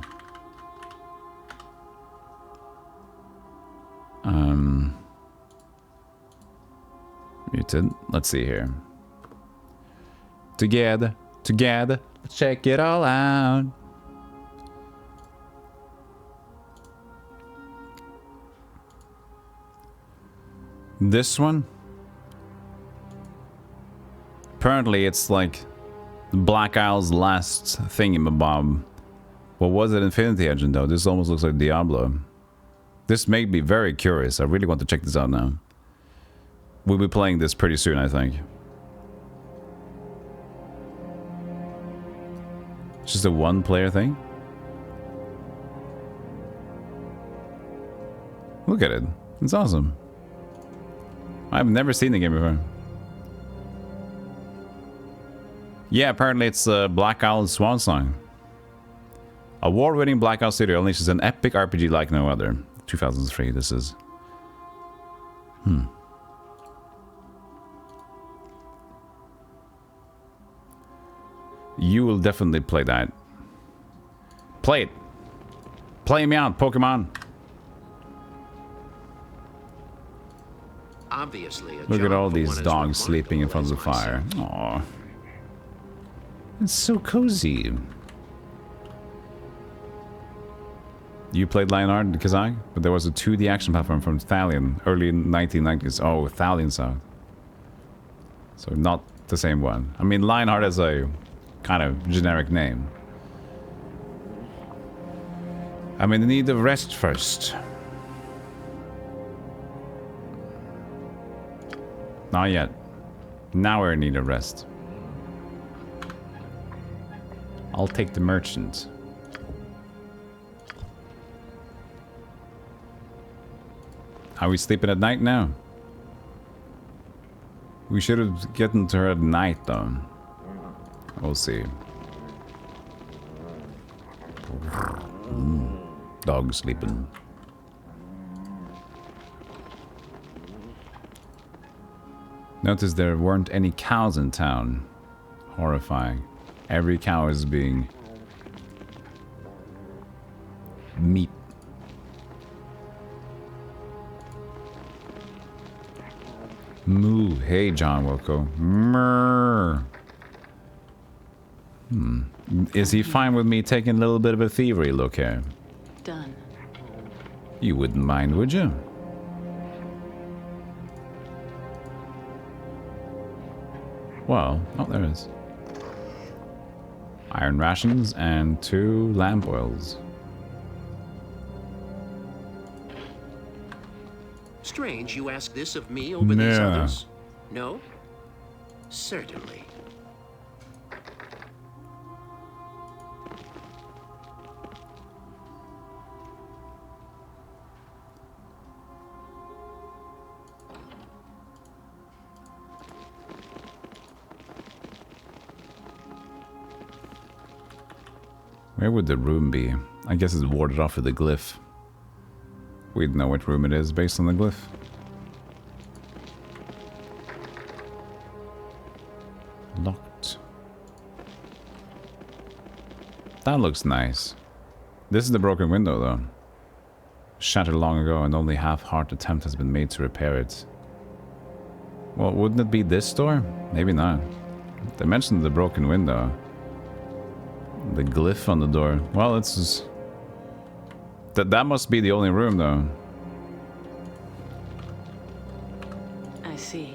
Muted. Let's see here. Together, let's check it all out. This one? Apparently it's like Black Isle's last thingamabob. What was it, Infinity Engine though? This almost looks like Diablo. This made me very curious. I really want to check this out now. We'll be playing this pretty soon, I think. It's just a one-player thing? Look at it. It's awesome. I've never seen the game before. Yeah, apparently it's Black Isle's swan song. Award-winning Black Isle Studio unleashes an epic RPG like no other. 2003, this is. You will definitely play that. Play it. Play me out, Pokemon. Obviously, Look at all these dogs sleeping in front of the fire. Aww. It's so cozy. You played Lionheart and Kazakh? But there was a 2D action platform from Thalion, early 1990s. Oh, Thalion South. So not the same one. I mean, Lionheart is a kind of generic name. I'm in need of rest first. Not yet. Now we're in need of rest. I'll take the merchant. Are we sleeping at night now? We should have gotten to her at night though. We'll see. Dog sleeping. Notice there weren't any cows in town. Horrifying. Every cow is being meat. Moo. Hey, John Wilco. Mrrr. Is he fine with me taking a little bit of a thievery look here? Done. You wouldn't mind, would you? Well, oh, there is. Iron rations and 2 lamp oils. Strange you ask this of me over these others. No? Certainly. Where would the room be? I guess it's warded off with the glyph. We'd know what room it is based on the glyph. Locked. That looks nice. This is the broken window though. Shattered long ago and only half-hearted attempt has been made to repair it. Well, wouldn't it be this door? Maybe not. They mentioned the broken window. The glyph on the door. Well, it's just... That must be the only room, though. I see.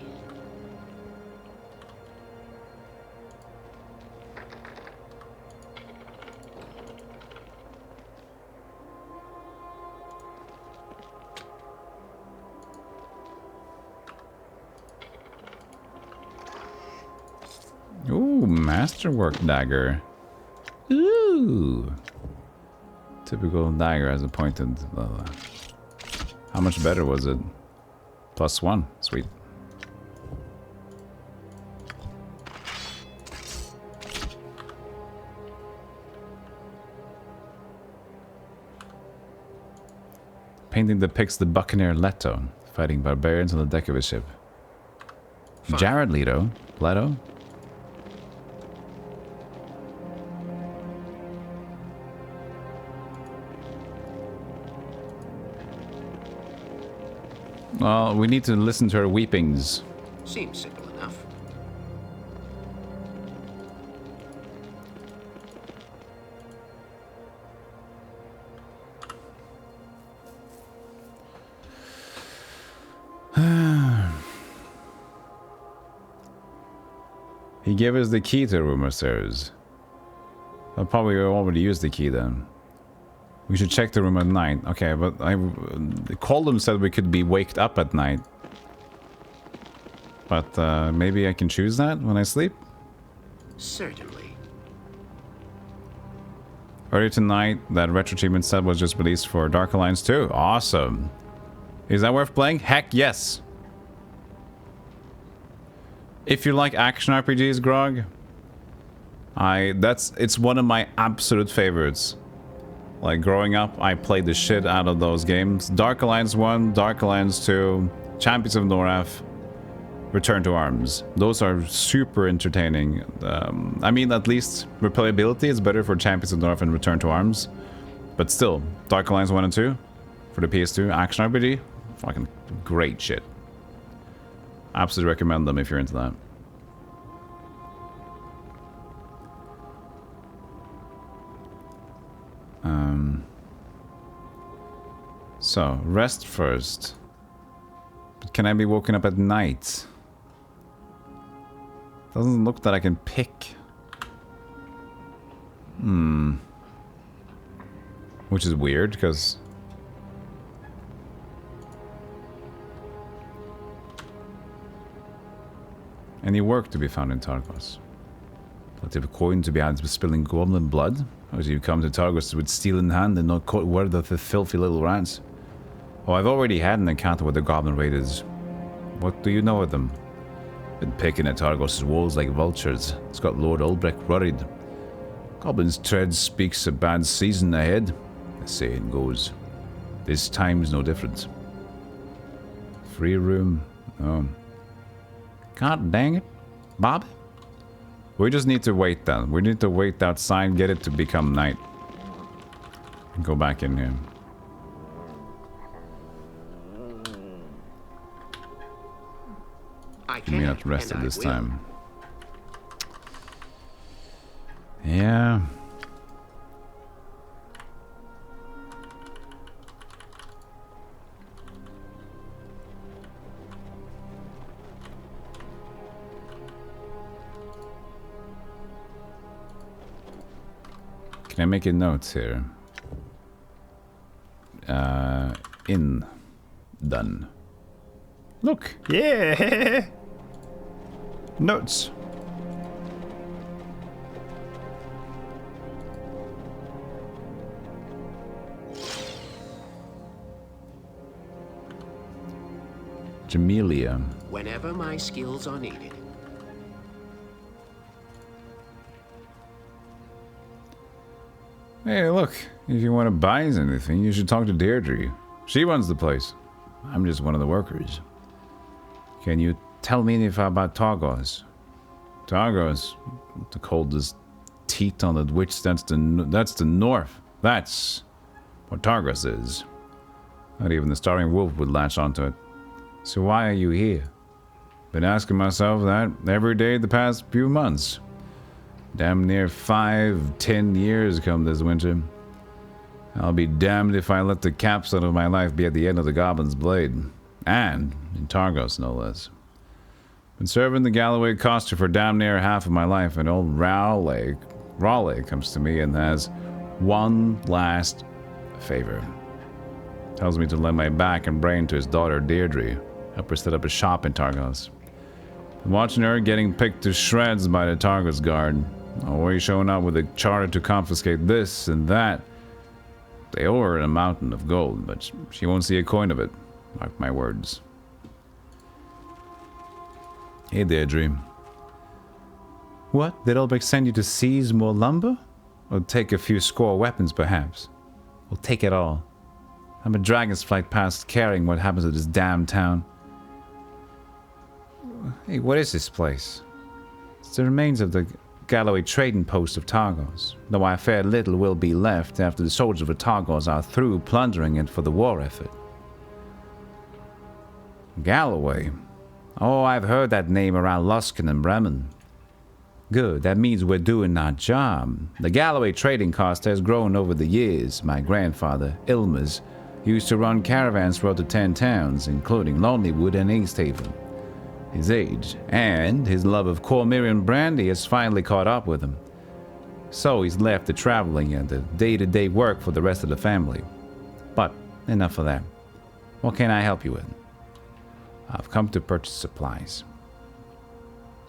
Ooh, masterwork dagger. Ooh. Typical dagger has a pointed... how much better was it? +1. Sweet. Painting depicts the Buccaneer Leto fighting barbarians on the deck of his ship. Jared Leto? Leto? Well, we need to listen to her weepings. Seems simple enough. He gave us the key to the room upstairs. I probably already used the key then. We should check the room at night. Okay, but the Colum said we could be waked up at night. But maybe I can choose that when I sleep? Certainly. Earlier tonight, that retro achievement set was just released for Dark Alliance 2. Awesome. Is that worth playing? Heck yes. If you like action RPGs, Grog, it's one of my absolute favorites. Like growing up, I played the shit out of those games. Dark Alliance 1, Dark Alliance 2, Champions of Noraf, Return to Arms. Those are super entertaining. I mean, at least replayability is better for Champions of Noraf and Return to Arms. But still, Dark Alliance 1 and 2 for the PS2 action RPG, fucking great shit. Absolutely recommend them if you're into that. So, rest first. But can I be woken up at night? Doesn't look that I can pick. Which is weird, because... Any work to be found in Targos? Plenty of coin to be had with spilling goblin blood? Or do you come to Targos with steel in hand and not caught word of the filthy little rats? Oh, I've already had an encounter with the goblin raiders. What do you know of them? Been picking at Targos' walls like vultures. It's got Lord Ulbrich worried. Goblin's tread speaks a bad season ahead, the saying goes. This time's no different. Free room? Oh. God dang it. Bob? We just need to wait then. We need to wait outside, get it to become night. Go back in here. Give me not rest at this time. Yeah. Can I make a note here? In. Done. Look! Yeah! Notes. Jamelia. Whenever my skills are needed. Hey, look. If you want to buy anything, you should talk to Deirdre. She runs the place. I'm just one of the workers. Can you tell me anything about Targos? Targos? The coldest teeth on the witch, that's the north. That's what Targos is. Not even the starving wolf would latch onto it. So why are you here? Been asking myself that every day the past few months. Damn near 5-10 years come this winter. I'll be damned if I let the capstone of my life be at the end of the Goblin's Blade. And in Targos, no less. Been serving the Galloway coster for damn near half of my life, and old Raleigh comes to me and has one last favor. Tells me to lend my back and brain to his daughter Deirdre. Help her set up a shop in Targos. I'm watching her getting picked to shreds by the Targos guard. Always showing up with a charter to confiscate this and that. They owe her a mountain of gold, but she won't see a coin of it. Mark my words. Hey, Deirdre. What? Did Ulbrich send you to seize more lumber? Or take a few score weapons, perhaps? We'll take it all. I'm a dragon's flight past caring what happens to this damn town. Hey, what is this place? It's the remains of the Galloway trading post of Targos, though I fear little will be left after the soldiers of Targos are through plundering it for the war effort. Galloway? Oh, I've heard that name around Luskan and Bremen. Good, that means we're doing our job. The Galloway trading cost has grown over the years. My grandfather, Ilmers, used to run caravans throughout the 10 towns, including Lonelywood and Easthaven. His age and his love of Cormyrean brandy has finally caught up with him. So he's left the traveling and the day-to-day work for the rest of the family. But enough of that. What can I help you with? I've come to purchase supplies.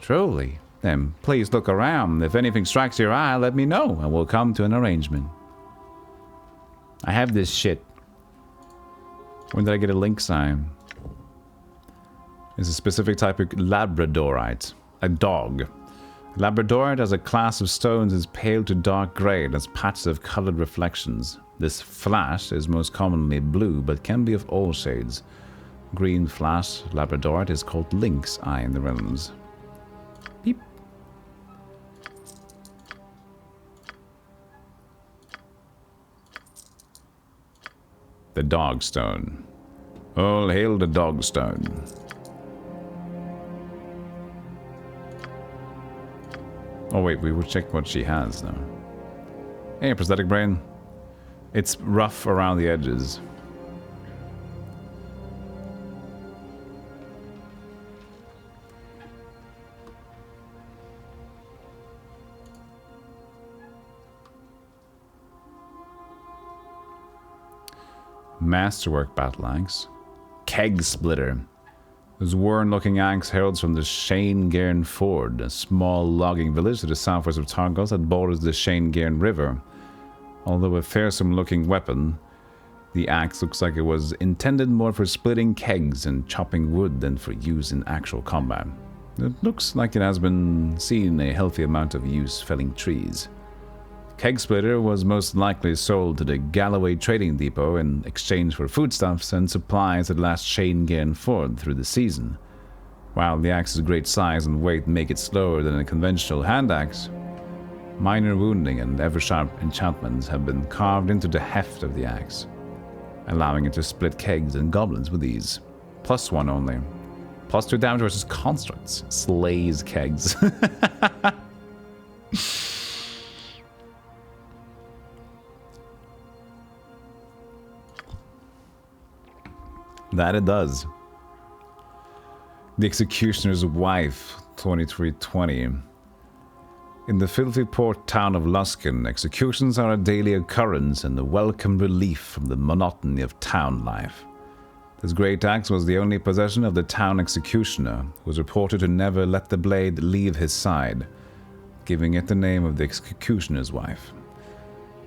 Truly? Then please look around. If anything strikes your eye, let me know, and we'll come to an arrangement. I have this shit. When did I get a link sign? It's a specific type of labradorite. A dog. Labradorite as a class of stones is pale to dark grey and has patches of coloured reflections. This flash is most commonly blue, but can be of all shades. Green flash labradorite is called lynx eye in the realms. Beep. The Dogstone. All hail the Dogstone. Oh wait, we will check what she has now. Hey, prosthetic brain. It's rough around the edges. Masterwork battle axe. Keg splitter. Those worn-looking axe heralds from the Shane Gairn Ford, a small logging village to the southwest of Targos that borders the Shane Gairn River. Although a fearsome-looking weapon, the axe looks like it was intended more for splitting kegs and chopping wood than for use in actual combat. It looks like it has been seen a healthy amount of use felling trees. Keg splitter was most likely sold to the Galloway Trading Depot in exchange for foodstuffs and supplies at last Shane Gairn Ford through the season. While the axe's great size and weight make it slower than a conventional hand axe, minor wounding and ever-sharp enchantments have been carved into the heft of the axe, allowing it to split kegs and goblins with ease. +1 only. +2 damage versus constructs. Slays kegs. That it does. The Executioner's Wife, 2320. In the filthy port town of Luskan, executions are a daily occurrence and a welcome relief from the monotony of town life. This great axe was the only possession of the town executioner, who was reported to never let the blade leave his side, giving it the name of the Executioner's Wife.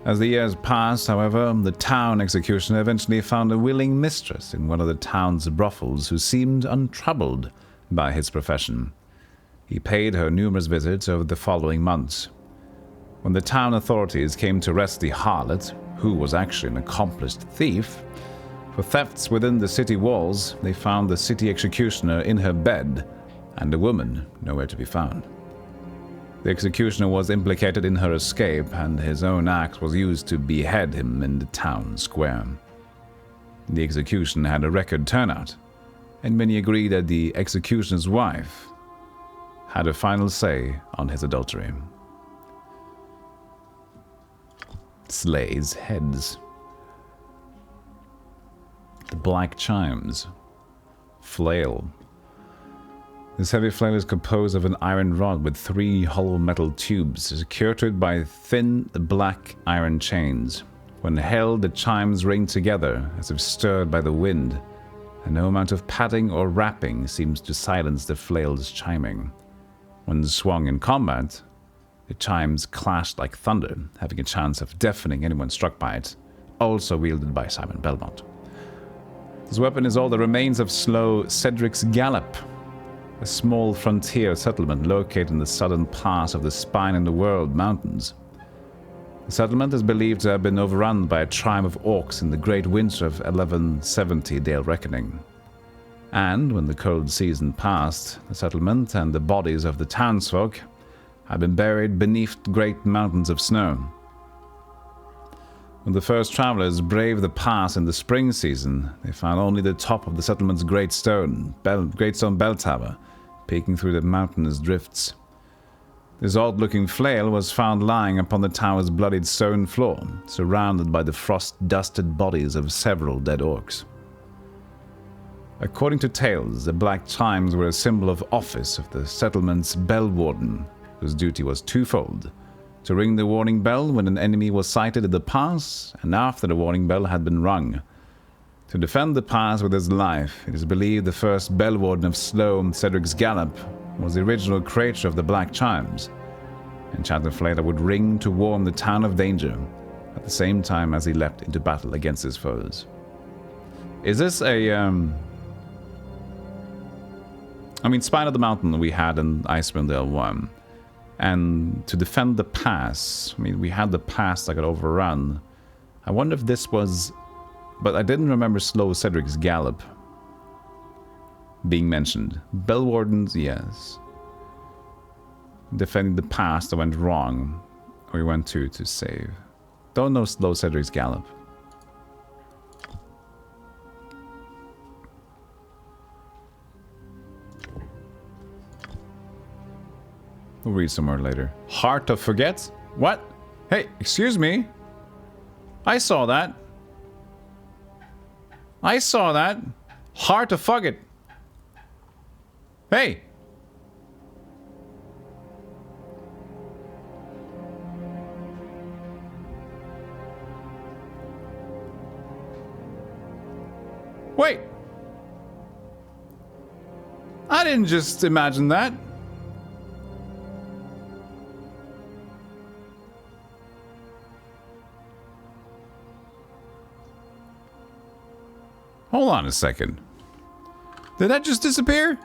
As the years passed, however, the town executioner eventually found a willing mistress in one of the town's brothels who seemed untroubled by his profession. He paid her numerous visits over the following months. When the town authorities came to arrest the harlot, who was actually an accomplished thief, for thefts within the city walls, they found the city executioner in her bed and the woman nowhere to be found. The executioner was implicated in her escape, and his own axe was used to behead him in the town square. The execution had a record turnout, and many agreed that the executioner's wife had a final say on his adultery. Slays heads. The black chimes. Flail. This heavy flail is composed of an iron rod with 3 hollow metal tubes secured to it by thin black iron chains. When held, the chimes ring together as if stirred by the wind, and no amount of patting or rapping seems to silence the flail's chiming. When swung in combat, the chimes clashed like thunder, having a chance of deafening anyone struck by it, also wielded by Simon Belmont. This weapon is all the remains of slow Cedric's Gallop, a small frontier settlement located in the southern pass of the Spine in the World Mountains. The settlement is believed to have been overrun by a tribe of orcs in the great winter of 1170 Dale Reckoning. And when the cold season passed, the settlement and the bodies of the townsfolk had been buried beneath great mountains of snow. When the first travelers braved the pass in the spring season, they found only the top of the settlement's great stone bell tower, peeking through the mountainous drifts. This odd-looking flail was found lying upon the tower's bloodied stone floor, surrounded by the frost-dusted bodies of several dead orcs. According to tales, the black chimes were a symbol of office of the settlement's bell warden, whose duty was twofold: to ring the warning bell when an enemy was sighted at the pass, and after the warning bell had been rung. To defend the pass with his life, it is believed the first bell warden of Slow, Cedric's Gallop, was the original creator of the black chimes. Enchanted flame that would ring to warn the town of danger, at the same time as he leapt into battle against his foes. Is this a, I mean, Spine of the Mountain we had in Icewind Dale 1. And to defend the pass, I mean, we had the pass that got overrun. I wonder if this was... But I didn't remember Slow Cedric's Gallop being mentioned. Bell Wardens, yes. Defending the pass that went wrong. We went to save. Don't know Slow Cedric's Gallop. We'll read some more later. Heart of Forget? What? Hey, excuse me. I saw that. I saw that. Heart of Forget. Hey. Wait. I didn't just imagine that. Hold on a second. Did that just disappear?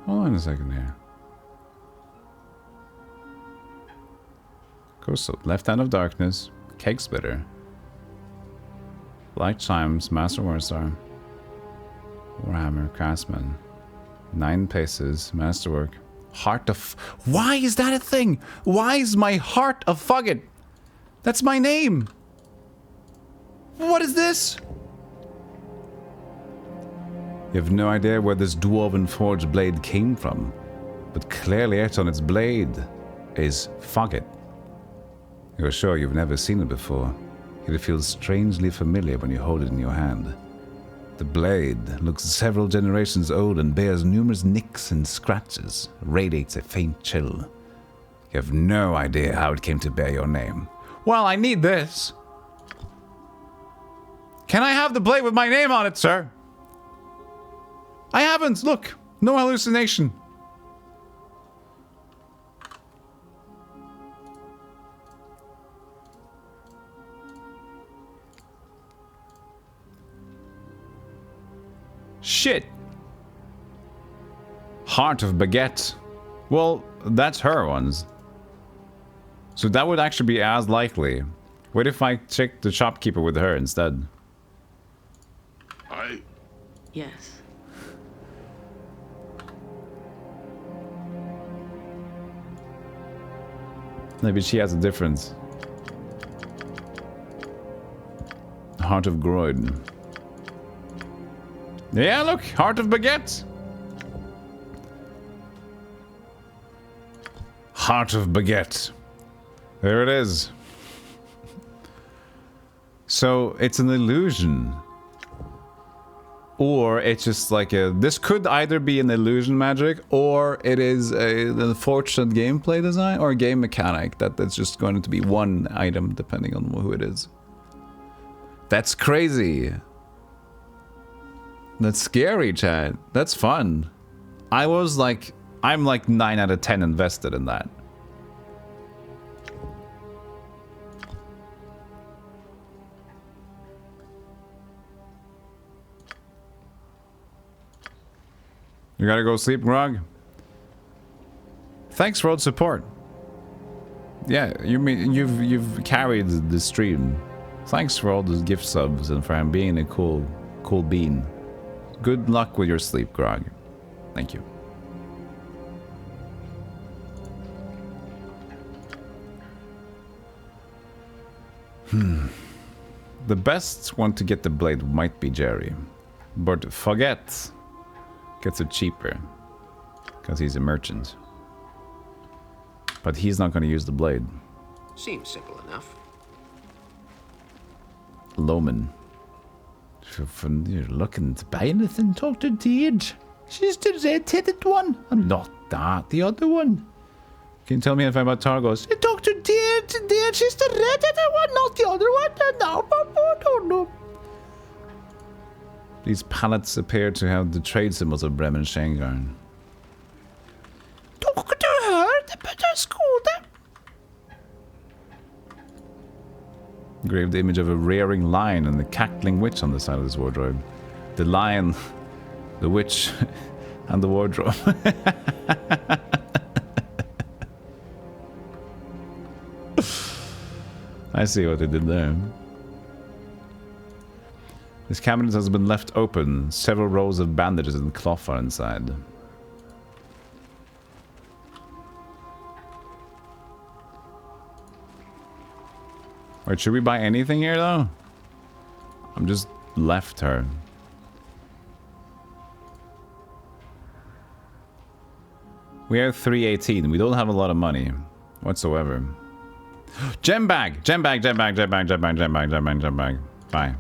Hold on a second here. Coastal, Left Hand of Darkness, Keg Splitter, Black Chimes, Master Warstar, Warhammer, Craftsman, 9 Paces, Masterwork, Heart of... Why is that a thing? Why is my Heart of Fugget? That's my name. What is this? You have no idea where this dwarven forged blade came from, but clearly etched on its blade is Fugget. You're sure you've never seen it before, yet it feels strangely familiar when you hold it in your hand. The blade looks several generations old and bears numerous nicks and scratches, radiates a faint chill. You have no idea how it came to bear your name. Well, I need this. Can I have the blade with my name on it, sir? I haven't, look. No hallucination. Shit. Heart of Baguette. Well, that's her ones. So that would actually be as likely. What if I check the shopkeeper with her instead? Yes. Maybe she has a difference. Heart of Groyd. Yeah, look, Heart of Baguette. Heart of Baguette. There it is. So it's an illusion. Or it's just like a... This could either be an illusion magic, or it is an unfortunate gameplay design, or a game mechanic that's just going to be one item depending on who it is. That's crazy. That's scary, Chad. That's fun. I'm like 9 out of 10 invested in that. You gotta go sleep, Grog? Thanks for all the support. Yeah, you've carried the stream. Thanks for all the gift subs and for being a cool cool bean. Good luck with your sleep, Grog. Thank you. The best one to get the blade might be Jerry. But Forget gets it cheaper. Because he's a merchant. But he's not going to use the blade. Seems simple enough. Loman. You're looking to buy anything, talk to Deej. She's the red-headed one. I'm not that, the other one. Can you tell me anything about Targos? Talk to Deej. She's the red-headed one, not the other one. No. These pallets appear to have the trade symbols of Bremen Shangarn. Talk to her, the better school. Engraved image of a rearing lion and a cackling witch on the side of this wardrobe. The lion, the witch, and the wardrobe. I see what they did there. This cabinet has been left open. Several rows of bandages and cloth are inside. Wait, should we buy anything here, though? I'm just left her. We have 318. We don't have a lot of money whatsoever. Gem bag! Gem bag, gem bag, gem bag, gem bag, gem bag, gem bag, gem bag. Bye.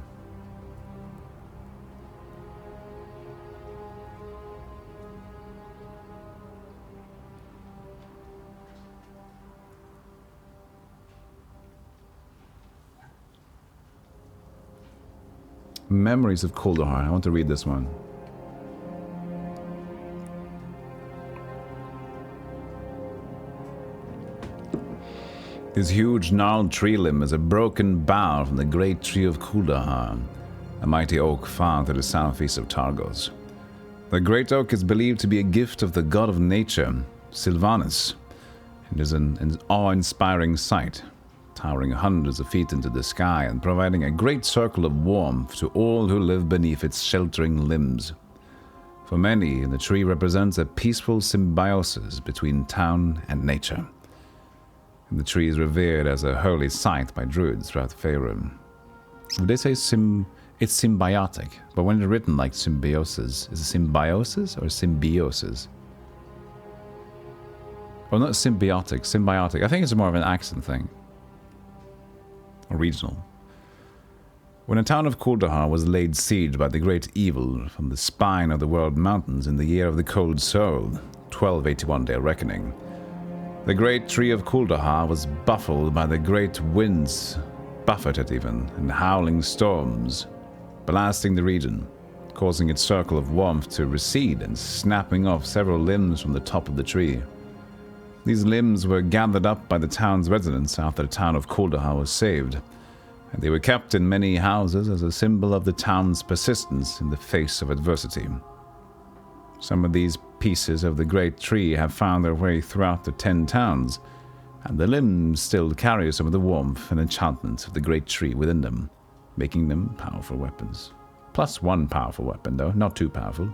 Memories of Kuldahar. I want to read this one. This huge gnarled tree limb is a broken bough from the great tree of Kuldahar, a mighty oak found to the southeast of Targos. The great oak is believed to be a gift of the god of nature, Sylvanus. It is an awe-inspiring sight, towering hundreds of feet into the sky and providing a great circle of warmth to all who live beneath its sheltering limbs. For many, the tree represents a peaceful symbiosis between town and nature. And the tree is revered as a holy site by druids throughout Faerun. They say it's symbiotic, but when it's written like symbiosis, is it symbiosis or symbiosis? Oh, not symbiotic, symbiotic. I think it's more of an accent thing. Or regional. When the town of Kuldahar was laid siege by the great evil from the spine of the world mountains in the year of the Cold Soul, 1281 Dale Reckoning, the great tree of Kuldahar was baffled by the great winds, buffeted even, and howling storms, blasting the region, causing its circle of warmth to recede and snapping off several limbs from the top of the tree. These limbs were gathered up by the town's residents after the town of Kuldahar was saved, and they were kept in many houses as a symbol of the town's persistence in the face of adversity. Some of these pieces of the great tree have found their way throughout the 10 towns, and the limbs still carry some of the warmth and enchantment of the great tree within them, making them powerful weapons. Plus one powerful weapon, though, not too powerful.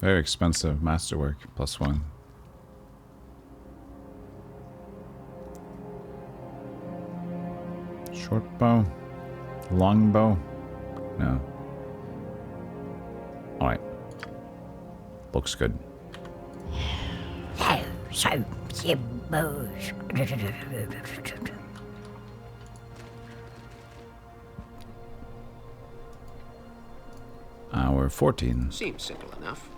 Very expensive masterwork, plus one. Short bow? Long bow? No. Alright. Looks good. Hour 14. Seems simple enough.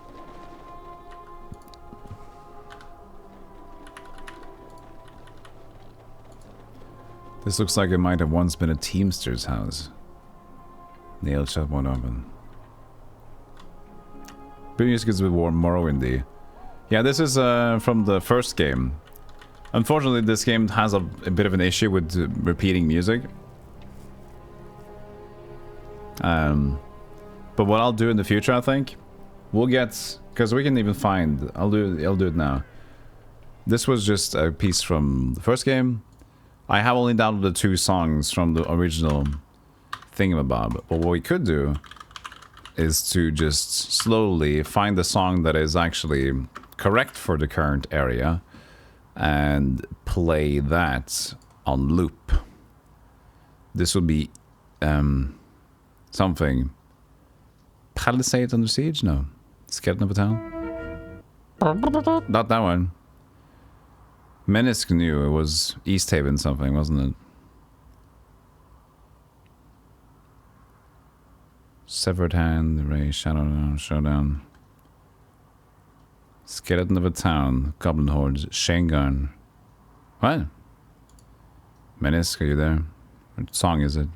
This looks like it might have once been a teamster's house. Nail shut one open. But music is with warm Morrowindy. Yeah, this is from the first game. Unfortunately, this game has a bit of an issue with repeating music. But what I'll do in the future, I think, we'll get, because we can even find. I'll do it now. This was just a piece from the first game. I have only downloaded 2 songs from the original thingamabob. But what we could do is to just slowly find the song that is actually correct for the current area and play that on loop. This would be something. Palisades Under Siege? No. Skeleton of a Town? Not that one. Menace knew it was East Haven something, wasn't it? Severed Hand, Ray, Showdown. Skeleton of a Town, Goblin Hordes, Shangun. What? Menace, are you there? What song is it?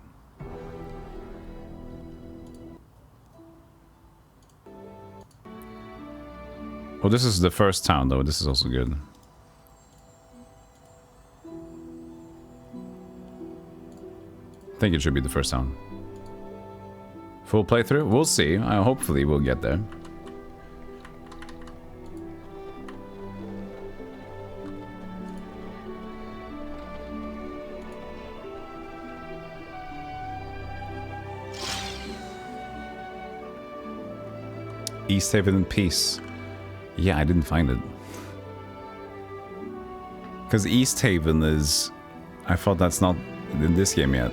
Well, this is the first town, though. This is also good. I think it should be the first town. Full playthrough? We'll see. Hopefully we'll get there. East Haven in peace. Yeah, I didn't find it. Because East Haven is... I thought that's not in this game yet.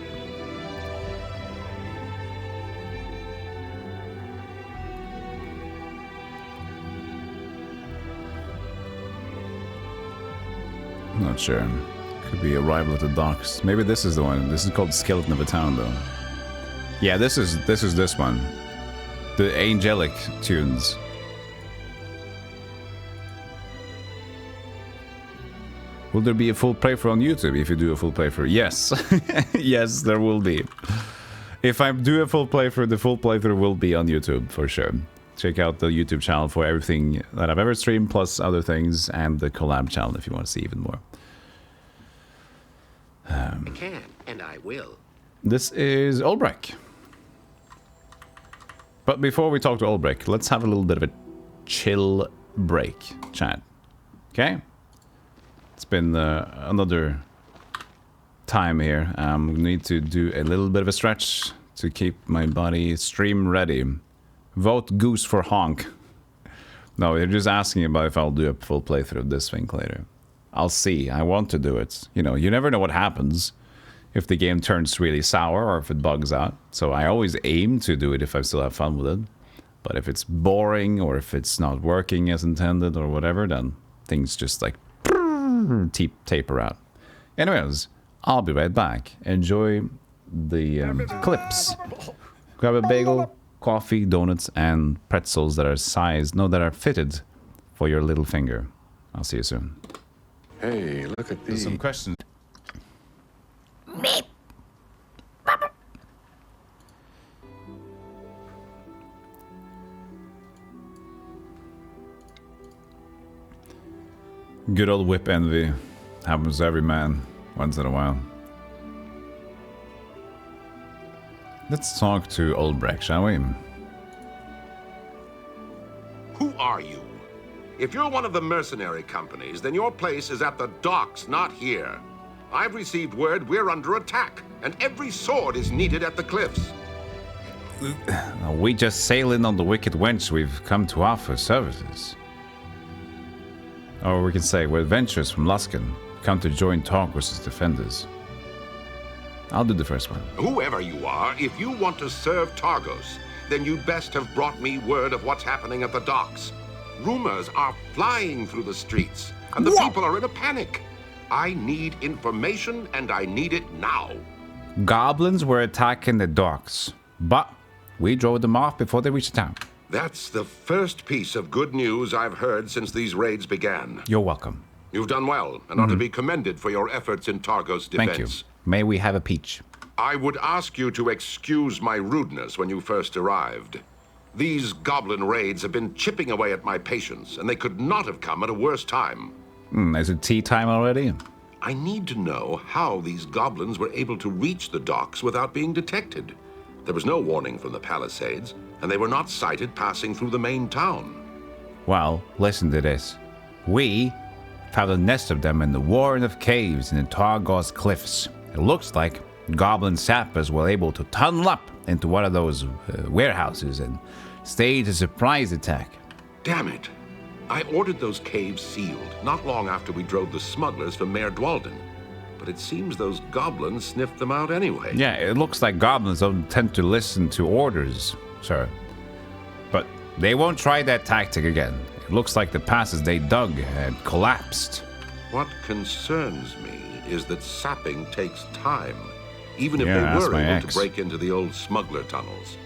I'm not sure. Could be Arrival at the Docks. Maybe this is the one. This is called Skeleton of a Town, though. Yeah, this is this one. The angelic tunes. Will there be a full playthrough on YouTube if you do a full playthrough? Yes. Yes, there will be. If I do a full playthrough, the full playthrough will be on YouTube for sure. Check out the YouTube channel for everything that I've ever streamed, plus other things, and the collab channel if you want to see even more. I can, and I will. This is Ulbrich. But before we talk to Ulbrich, let's have a little bit of a chill break, chat. Okay? It's been another time here. I need to do a little bit of a stretch to keep my body stream ready. Vote Goose for honk. No, they're just asking about if I'll do a full playthrough of this thing later. I'll see. I want to do it. You know, you never know what happens if the game turns really sour or if it bugs out. So I always aim to do it if I still have fun with it. But if it's boring or if it's not working as intended or whatever, then things just like taper out. Anyways, I'll be right back. Enjoy the clips. Grab a bagel, coffee, donuts, and pretzels that are that are fitted for your little finger. I'll see you soon. Hey, look at these. Some questions. Meep. Good old whip envy. Happens to every man once in a while. Let's talk to Ulbrich, shall we? Who are you? If you're one of the mercenary companies, then your place is at the docks, not here. I've received word we're under attack, and every sword is needed at the cliffs. We just sail in on the Wicked Wench. We've come to offer services. Or we can say we're adventurers from Luskan, come to join Targus' defenders. I'll do the first one. Whoever you are, if you want to serve Targos, then you'd best have brought me word of what's happening at the docks. Rumors are flying through the streets, and the people are in a panic. I need information, and I need it now. Goblins were attacking the docks, but we drove them off before they reached town. That's the first piece of good news I've heard since these raids began. You're welcome. You've done well, and ought to be commended for your efforts in Targos' defense. Thank you. May we have a peach? I would ask you to excuse my rudeness when you first arrived. These goblin raids have been chipping away at my patience, and they could not have come at a worse time. Is it tea time already? I need to know how these goblins were able to reach the docks without being detected. There was no warning from the Palisades, and they were not sighted passing through the main town. Well, listen to this. We found a nest of them in the warren of caves in the Targos cliffs. It looks like goblin sappers were able to tunnel up into one of those warehouses and stage a surprise attack. Damn it. I ordered those caves sealed not long after we drove the smugglers from Mayor Dwalden. But it seems those goblins sniffed them out anyway. Yeah, it looks like goblins don't tend to listen to orders, sir. But they won't try that tactic again. It looks like the passes they dug had collapsed. What concerns me is that sapping takes time, even if Yeah, they that's were my able ex. to break into the old smuggler tunnels.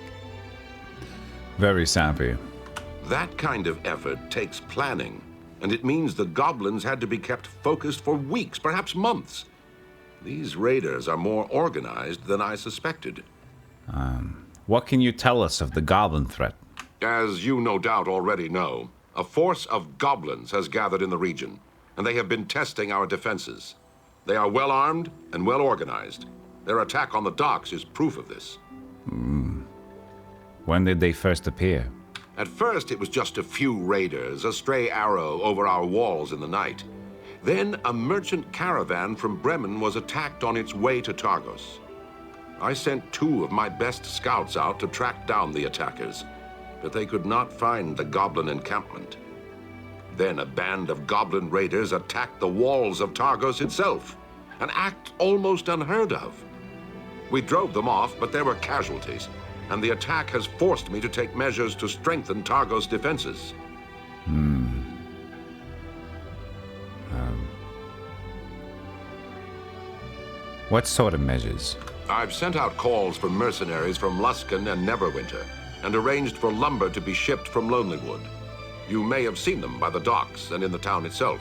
Very sappy. That kind of effort takes planning, and it means the goblins had to be kept focused for weeks, perhaps months. These raiders are more organized than I suspected. What can you tell us of the goblin threat? As you no doubt already know, a force of goblins has gathered in the region, and they have been testing our defenses. They are well armed and well organized. Their attack on the docks is proof of this. When did they first appear? At first, it was just a few raiders, a stray arrow over our walls in the night. Then, a merchant caravan from Bremen was attacked on its way to Targos. I sent 2 of my best scouts out to track down the attackers, but they could not find the goblin encampment. Then a band of goblin raiders attacked the walls of Targos itself, an act almost unheard of. We drove them off, but there were casualties, and the attack has forced me to take measures to strengthen Targos' defenses. What sort of measures? I've sent out calls for mercenaries from Luskan and Neverwinter, and arranged for lumber to be shipped from Lonelywood. You may have seen them by the docks and in the town itself.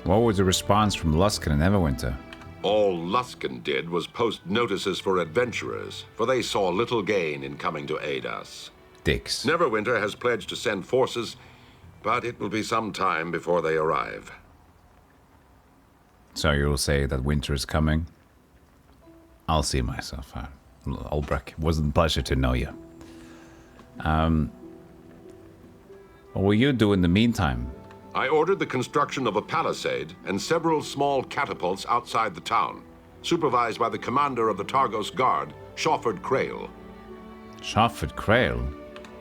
What was the response from Luskan and Neverwinter? All Luskan did was post notices for adventurers, for they saw little gain in coming to aid us. Dicks. Neverwinter has pledged to send forces, but it will be some time before they arrive. So you'll say that winter is coming? I'll see myself out. Ulbrich, it was a pleasure to know you. What will you do in the meantime? I ordered the construction of a palisade and several small catapults outside the town, supervised by the commander of the Targos Guard, Shawford Crail. Shawford Crail?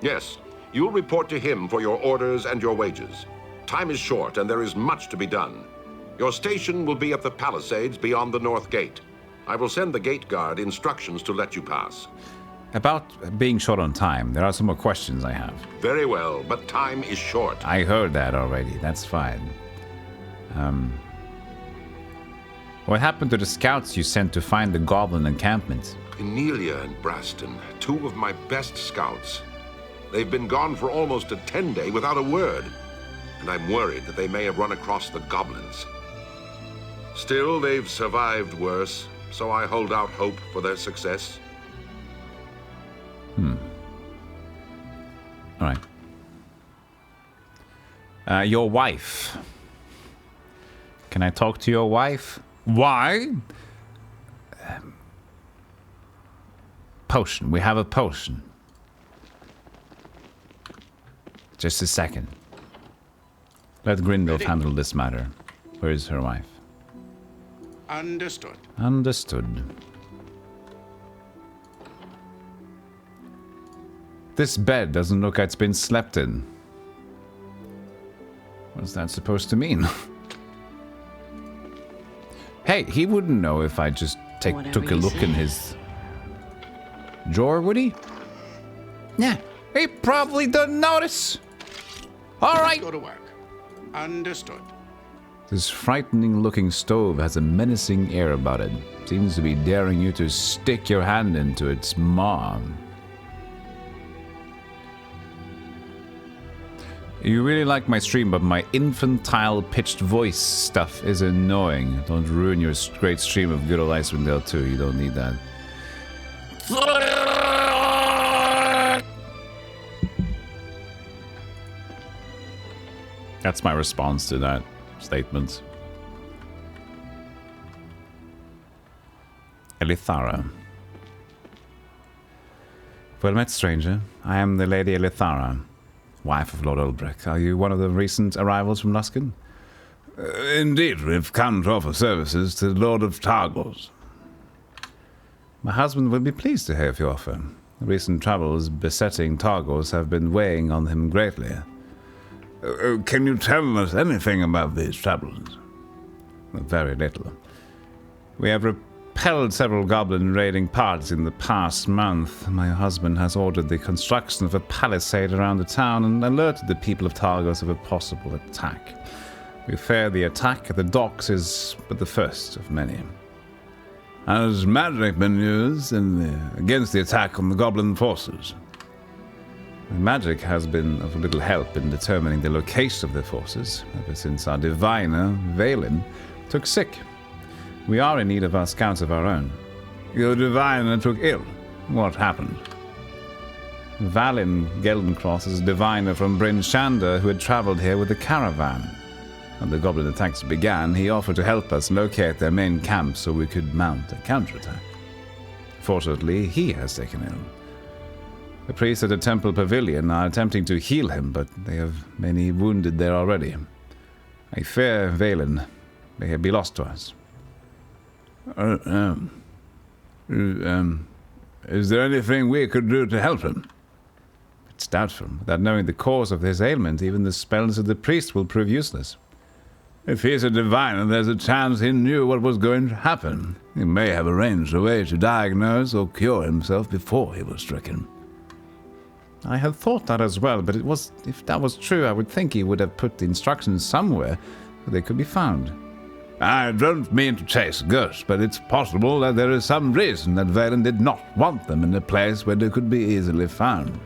Yes, you'll report to him for your orders and your wages. Time is short and there is much to be done. Your station will be at the palisades beyond the north gate. I will send the gate guard instructions to let you pass. About being short on time, there are some more questions I have. Very well, but time is short. I heard that already, that's fine. What happened to the scouts you sent to find the goblin encampment? Emilia and Braston, 2 of my best scouts. They've been gone for almost a 10-day without a word, and I'm worried that they may have run across the goblins. Still, they've survived worse, so I hold out hope for their success. All right. Your wife. Can I talk to your wife? Why? Potion. We have a potion. Just a second. Let Grindolf handle this matter. Where is her wife? Understood. Understood. This bed doesn't look like it's been slept in. What's that supposed to mean? Hey, he wouldn't know if I just took a look in his drawer, would he? Yeah, he probably doesn't notice. All right. Go to work. Understood. This frightening-looking stove has a menacing air about it. Seems to be daring you to stick your hand into its maw. You really like my stream, but my infantile pitched voice stuff is annoying. Don't ruin your great stream of good old Icewind Dale 2. You don't need that. That's my response to that statement. Elithara. Well met, stranger. I am the Lady Elithara, wife of Lord Ulbrich. Are you one of the recent arrivals from Luskan? Indeed, we've come to offer services to the Lord of Targos. My husband will be pleased to hear of your offer. The recent troubles besetting Targos have been weighing on him greatly. Can you tell us anything about these troubles? Very little. We have repelled several goblin raiding parties in the past month. My husband has ordered the construction of a palisade around the town and alerted the people of Targos of a possible attack. We fear the attack at the docks is but the first of many. Has magic been used against the attack on the goblin forces? The magic has been of little help in determining the location of the forces, ever since our diviner, Valen, took sick. We are in need of our scouts of our own. Your diviner took ill. What happened? Valin Geldencross is a diviner from Bryn Shander who had travelled here with a caravan. When the goblin attacks began, he offered to help us locate their main camp so we could mount a counterattack. Fortunately, he has taken ill. The priests at the temple pavilion are attempting to heal him, but they have many wounded there already. I fear Valen may be lost to us. Is there anything we could do to help him? It's doubtful. Without knowing the cause of his ailment, even the spells of the priest will prove useless. If he's a diviner, there's a chance he knew what was going to happen. He may have arranged a way to diagnose or cure himself before he was stricken. I had thought that as well, but if that was true, I would think he would have put the instructions somewhere where they could be found. I don't mean to chase ghosts, but it's possible that there is some reason that Valen did not want them in a place where they could be easily found.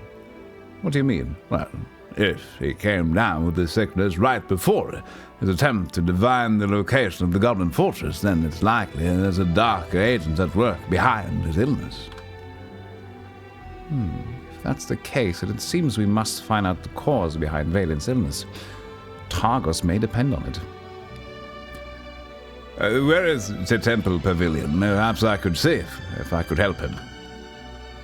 What do you mean? Well, if he came down with the sickness right before his attempt to divine the location of the Goblin Fortress, then it's likely there's a darker agent at work behind his illness. If that's the case, then it seems we must find out the cause behind Valen's illness. Targos may depend on it. Where is the temple pavilion? Perhaps I could see if I could help him.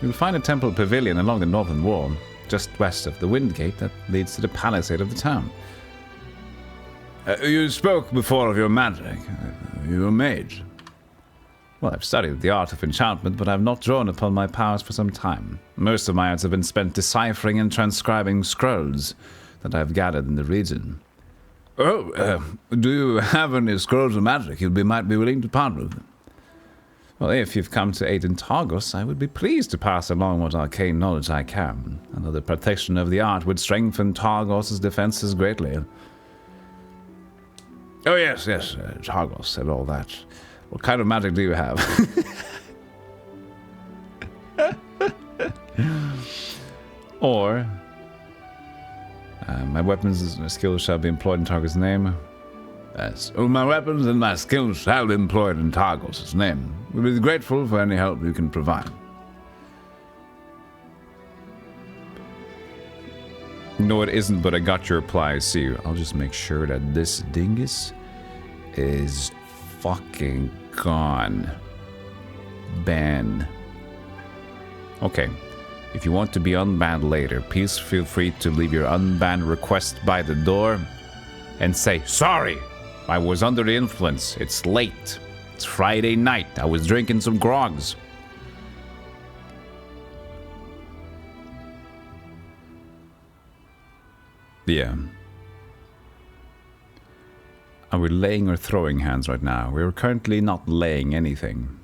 You'll find a temple pavilion along the northern wall, just west of the wind gate that leads to the palisade of the town. You spoke before of your magic. You're a mage. Well, I've studied the art of enchantment, but I've not drawn upon my powers for some time. Most of my arts have been spent deciphering and transcribing scrolls that I've gathered in the region. Oh, do you have any scrolls of magic you might be willing to part with? Well, if you've come to aid in Targos, I would be pleased to pass along what arcane knowledge I can. Another protection of the art would strengthen Targos' defenses greatly. Oh, yes, Targos said all that. What kind of magic do you have? Or, my weapons and skills shall be employed in Targos' name. Yes, my weapons and my skills shall be employed in Targos' name. We'll be grateful for any help you can provide. No, it isn't, but I got your reply. See, I'll just make sure that this dingus is fucking gone. Ban. Okay. If you want to be unbanned later, please feel free to leave your unbanned request by the door and say, sorry, I was under the influence. It's late. It's Friday night. I was drinking some grogs. Yeah. Are we laying or throwing hands right now? We're currently not laying anything.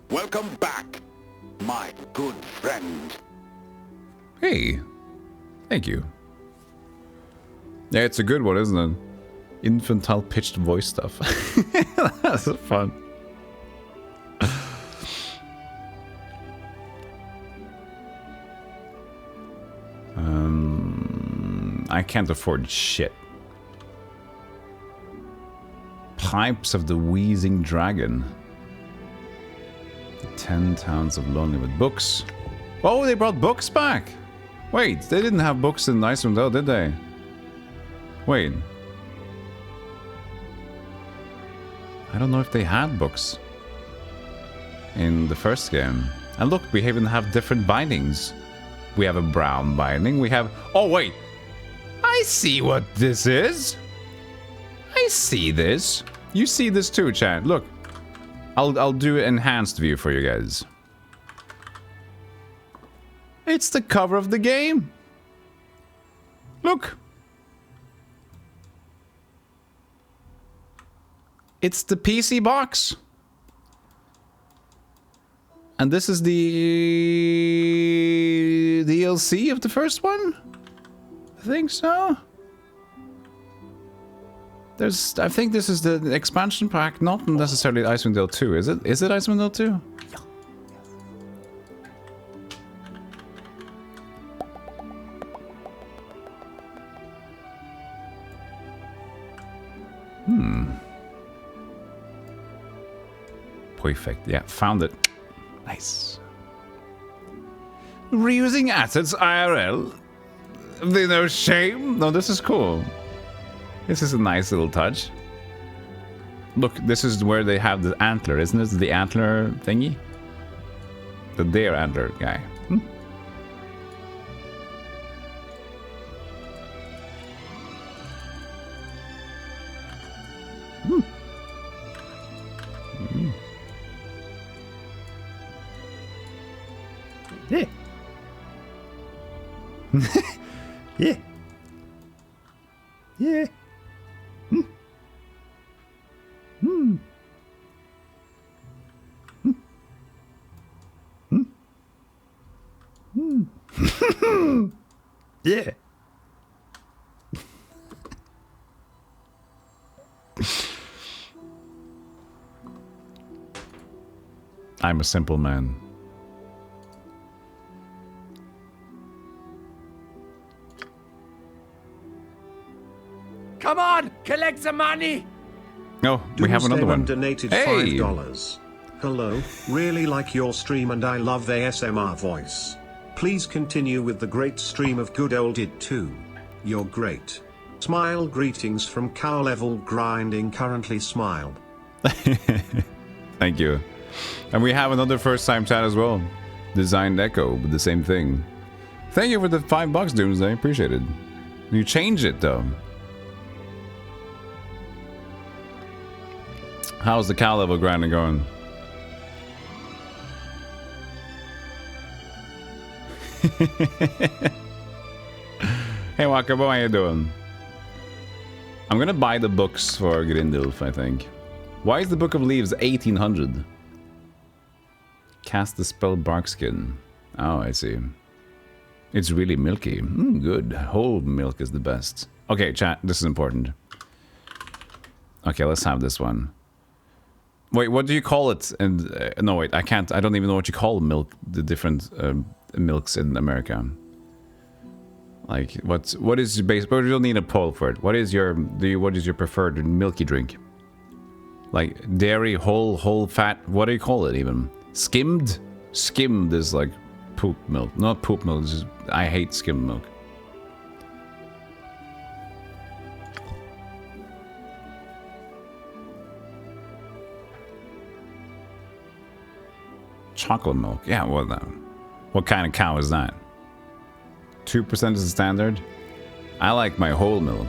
Welcome back, my good friend. Hey, thank you. Yeah, it's a good one, isn't it? Infantile pitched voice stuff. That's fun. I can't afford shit. Pipes of the Wheezing Dragon. 10 Towns of Lonely with books. Oh, they brought books back. Wait, they didn't have books in Icewind Dale, did they? Wait. I don't know if they had books in the first game. And look, we even have different bindings. We have a brown binding. We have... Oh, wait. I see what this is. I see this. You see this too, chat. Look. I'll do an enhanced view for you guys. It's the cover of the game. Look. It's the PC box. And this is the DLC of the first one? I think so. I think this is the expansion pack, not necessarily Icewind Dale 2, is it? Is it Icewind Dale 2? Yeah. Perfect. Yeah, found it. Nice. Reusing assets IRL. There's no shame. No, this is cool. This is a nice little touch. Look, this is where they have the antler, isn't it? The antler thingy? The deer antler guy. Yeah. Yeah. Yeah. Yeah. I'm a simple man. Come on, collect some money. Oh, we have another one. Donated hey. $5. Hello, really like your stream and I love the ASMR voice. Please continue with the great stream of good old it too. You're great. Smile greetings from cow level grinding currently smile. Thank you. And we have another first time chat as well. Designed Echo, but the same thing. Thank you for the $5 Doomsday, appreciate it. You changed it though. How's the cow level grinding going? Hey Wakabo, how you doing? I'm gonna buy the books for Grindilf, I think. Why is the Book of Leaves 1800? Cast the spell Barkskin. Oh, I see. It's really milky. Good. Whole milk is the best. Okay, chat, this is important. Okay, let's have this one. Wait, what do you call it? And no, wait, I can't. I don't even know what you call milk. The different milks in America. Like, what is your base? But you don't need a poll for it. What is your preferred milky drink? Like dairy, whole fat. What do you call it even? Skimmed? Skimmed is like poop milk. Not poop milk. Just, I hate skimmed milk. Chocolate milk. Yeah, what kind of cow is that? 2% is the standard? I like my whole milk.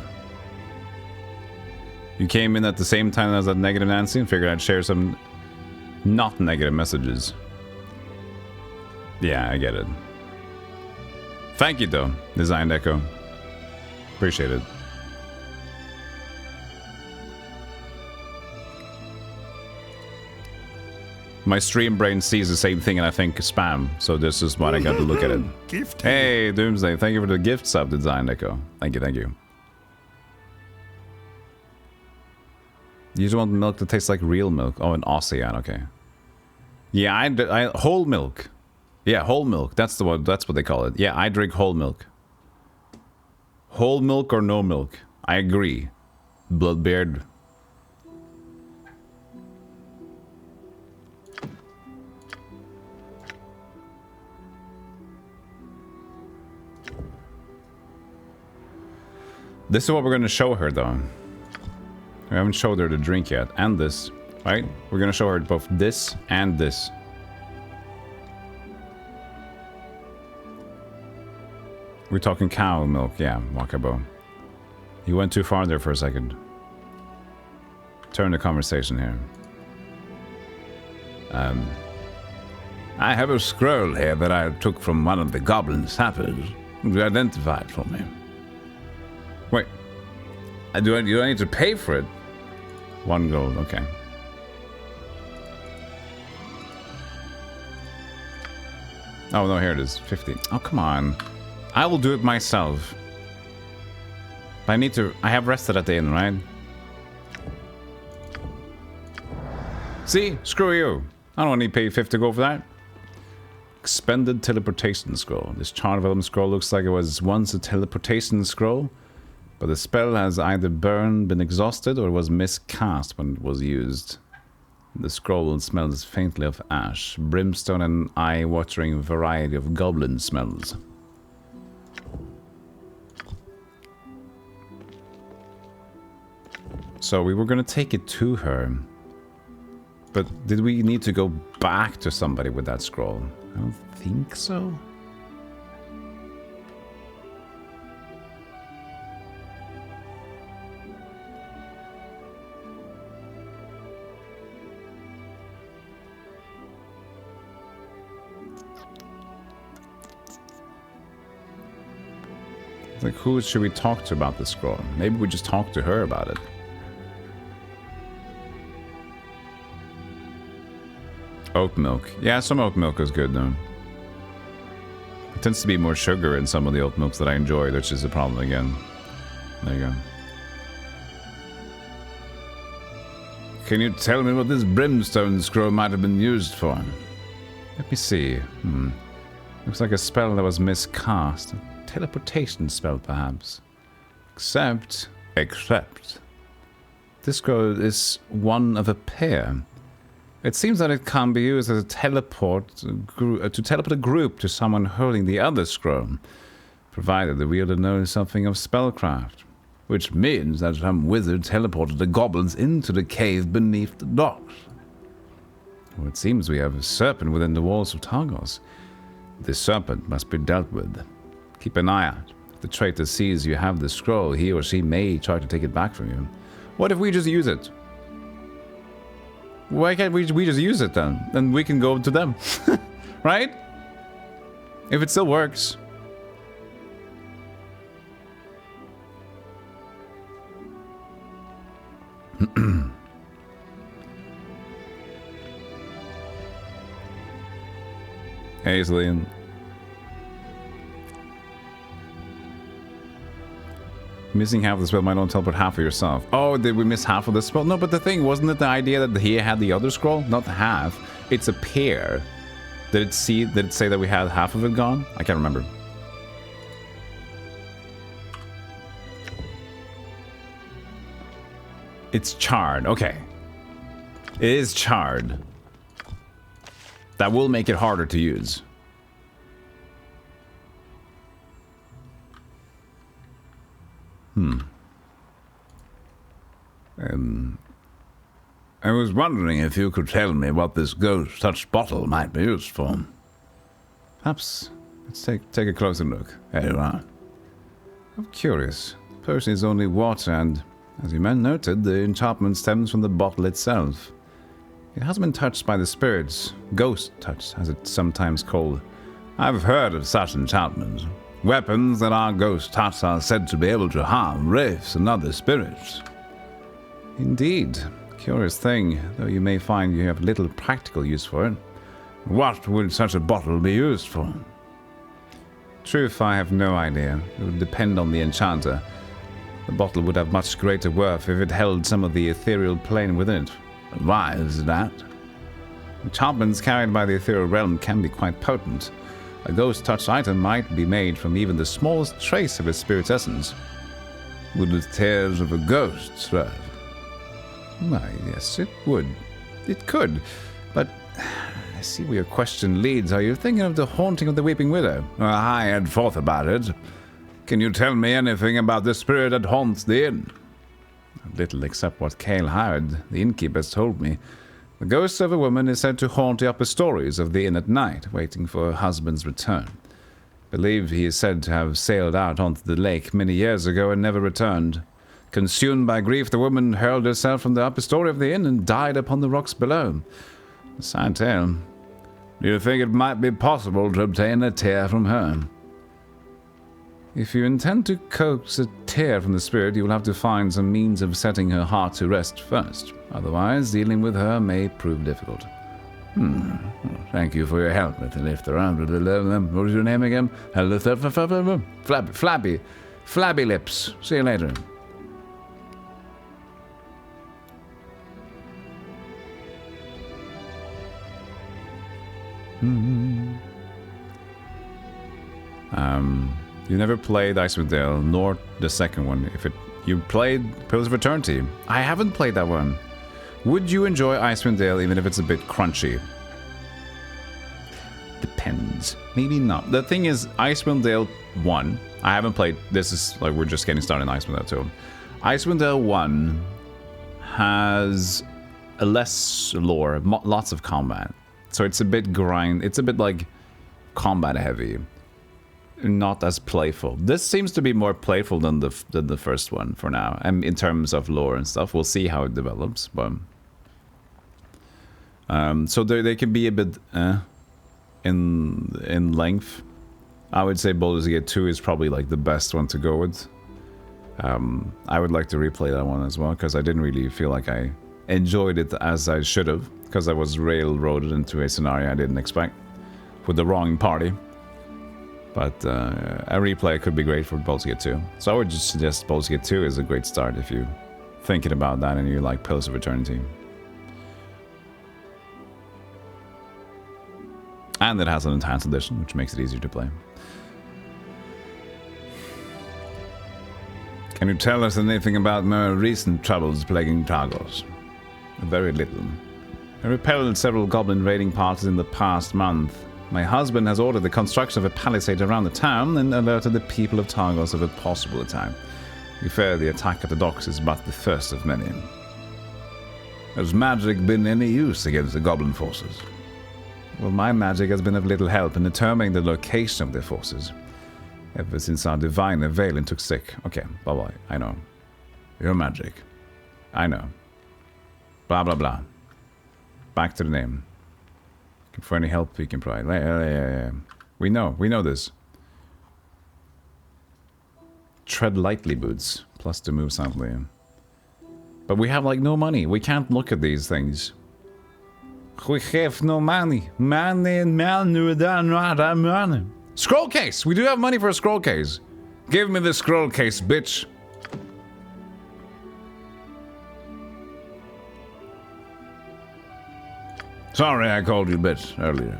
You came in at the same time as that negative Nancy and figured I'd share some not negative messages. Yeah, I get it. Thank you though, Designed Echo. Appreciate it. My stream brain sees the same thing and I think spam, so this is what I got to look at it. Gift. Hey, Doomsday, thank you for the gift sub, Designed Echo. Thank you, thank you. You just want milk that tastes like real milk. Oh, an Ocean, okay. Yeah, I whole milk. Yeah, whole milk. That's what they call it. Yeah, I drink whole milk. Whole milk or no milk. I agree. Bloodbeard. This is what we're gonna show her, though. We haven't showed her the drink yet, and this, right? We're gonna show her both this and this. We're talking cow milk, yeah, Wakabo. You went too far there for a second. Turn the conversation here. I have a scroll here that I took from one of the goblin sappers. You identify it for me. Wait. Do I need to pay for it? 1 gold, okay. Oh no, here it is. 50. Oh, come on. I will do it myself. But I have rested at the inn, right? See? Screw you. I don't need to pay 50 gold for that. Expended teleportation scroll. This chart development scroll looks like it was once a teleportation scroll, but the spell has either been exhausted, or was miscast when it was used. The scroll smells faintly of ash, brimstone, and eye-watering variety of goblin smells. So we were gonna take it to her. But did we need to go back to somebody with that scroll? I don't think so. Like, who should we talk to about the scroll? Maybe we just talk to her about it. Oat milk. Yeah, some oat milk is good though. It tends to be more sugar in some of the oat milks that I enjoy, which is a problem again. There you go. Can you tell me what this brimstone scroll might have been used for? Let me see. Looks like a spell that was miscast. A teleportation spell, perhaps. Except... This scroll is one of a pair. It seems that it can be used as a teleport to teleport a group to someone holding the other scroll, provided the wielder knows something of spellcraft. Which means that some wizard teleported the goblins into the cave beneath the docks. Well, it seems we have a serpent within the walls of Targos. This serpent must be dealt with. Keep an eye out. If the traitor sees you have the scroll, he or she may try to take it back from you. What if we just use it? Why can't we just use it then? Then we can go to them. Right? If it still works. Aislian. Missing half of the spell might not teleport half of yourself. Oh, did we miss half of the spell? No, but the thing, wasn't it the idea that he had the other scroll? Not half. It's a pair. Did it say that we had half of it gone? I can't remember. It's charred. Okay. It is charred. That will make it harder to use. I was wondering if you could tell me what this ghost-touched bottle might be used for. Perhaps. Let's take a closer look. There you are. I'm curious. The potion is only water and, as you noted, the enchantment stems from the bottle itself. It hasn't been touched by the spirits. Ghost touch, as it's sometimes called. I've heard of such enchantments. Weapons that are ghost touch are said to be able to harm wraiths and other spirits. Indeed. Curious thing, though you may find you have little practical use for it. What would such a bottle be used for? Truth, I have no idea. It would depend on the enchanter. The bottle would have much greater worth if it held some of the ethereal plane within it. Why is that? Enchantments carried by the ethereal realm can be quite potent. A ghost-touched item might be made from even the smallest trace of a spirit's essence. Would the tears of a ghost serve? Why, yes, it would. It could. But I see where your question leads. Are you thinking of the haunting of the Weeping Widow? I had thought about it. Can you tell me anything about the spirit that haunts the inn? Little except what Cale Howard, the innkeeper, has told me. The ghost of a woman is said to haunt the upper stories of the inn at night, waiting for her husband's return. Believe he is said to have sailed out onto the lake many years ago and never returned. Consumed by grief, the woman hurled herself from the upper story of the inn and died upon the rocks below. A sad tale. Do you think it might be possible to obtain a tear from her? If you intend to coax a tear from the spirit, you will have to find some means of setting her heart to rest first. Otherwise, dealing with her may prove difficult. Thank you for your help, Mr. Lifter. What was your name again? Flabby Lips. See you later. You never played Icewind Dale, nor the second one. You played Pillars of Eternity. I haven't played that one. Would you enjoy Icewind Dale even if it's a bit crunchy? Depends. Maybe not. The thing is, Icewind Dale 1, I haven't played. This is like we're just getting started in Icewind Dale 2. Icewind Dale 1 has a less lore, lots of combat. So it's a bit it's a bit like combat heavy. Not as playful. This seems to be more playful than the first one for now. And in terms of lore and stuff, we'll see how it develops. But so they can be a bit in length. I would say Baldur's Gate 2 is probably like the best one to go with. I would like to replay that one as well because I didn't really feel like I enjoyed it as I should have because I was railroaded into a scenario I didn't expect with the wrong party. But a replay could be great for Baldur's Gate 2. So I would just suggest Baldur's Gate 2 is a great start if you're thinking about that and you like Pillars of Eternity. And it has an enhanced edition, which makes it easier to play. Can you tell us anything about more recent troubles plaguing Targos? Very little. I repelled several goblin raiding parties in the past month. My husband has ordered the construction of a palisade around the town and alerted the people of Targos of a possible attack. We fear the attack at the docks is but the first of many. Has magic been any use against the goblin forces? Well, my magic has been of little help in determining the location of their forces. Ever since our diviner Valen took sick. Okay, bye-bye. I know. Your magic. I know. Blah, blah, blah. Back to the name. For any help we can provide. Yeah. We know this. Tread lightly boots, plus to move soundly. But we have like no money. We can't look at these things. We have no money. Scroll case! We do have money for a scroll case. Give me the scroll case, bitch. Sorry I called you bitch earlier.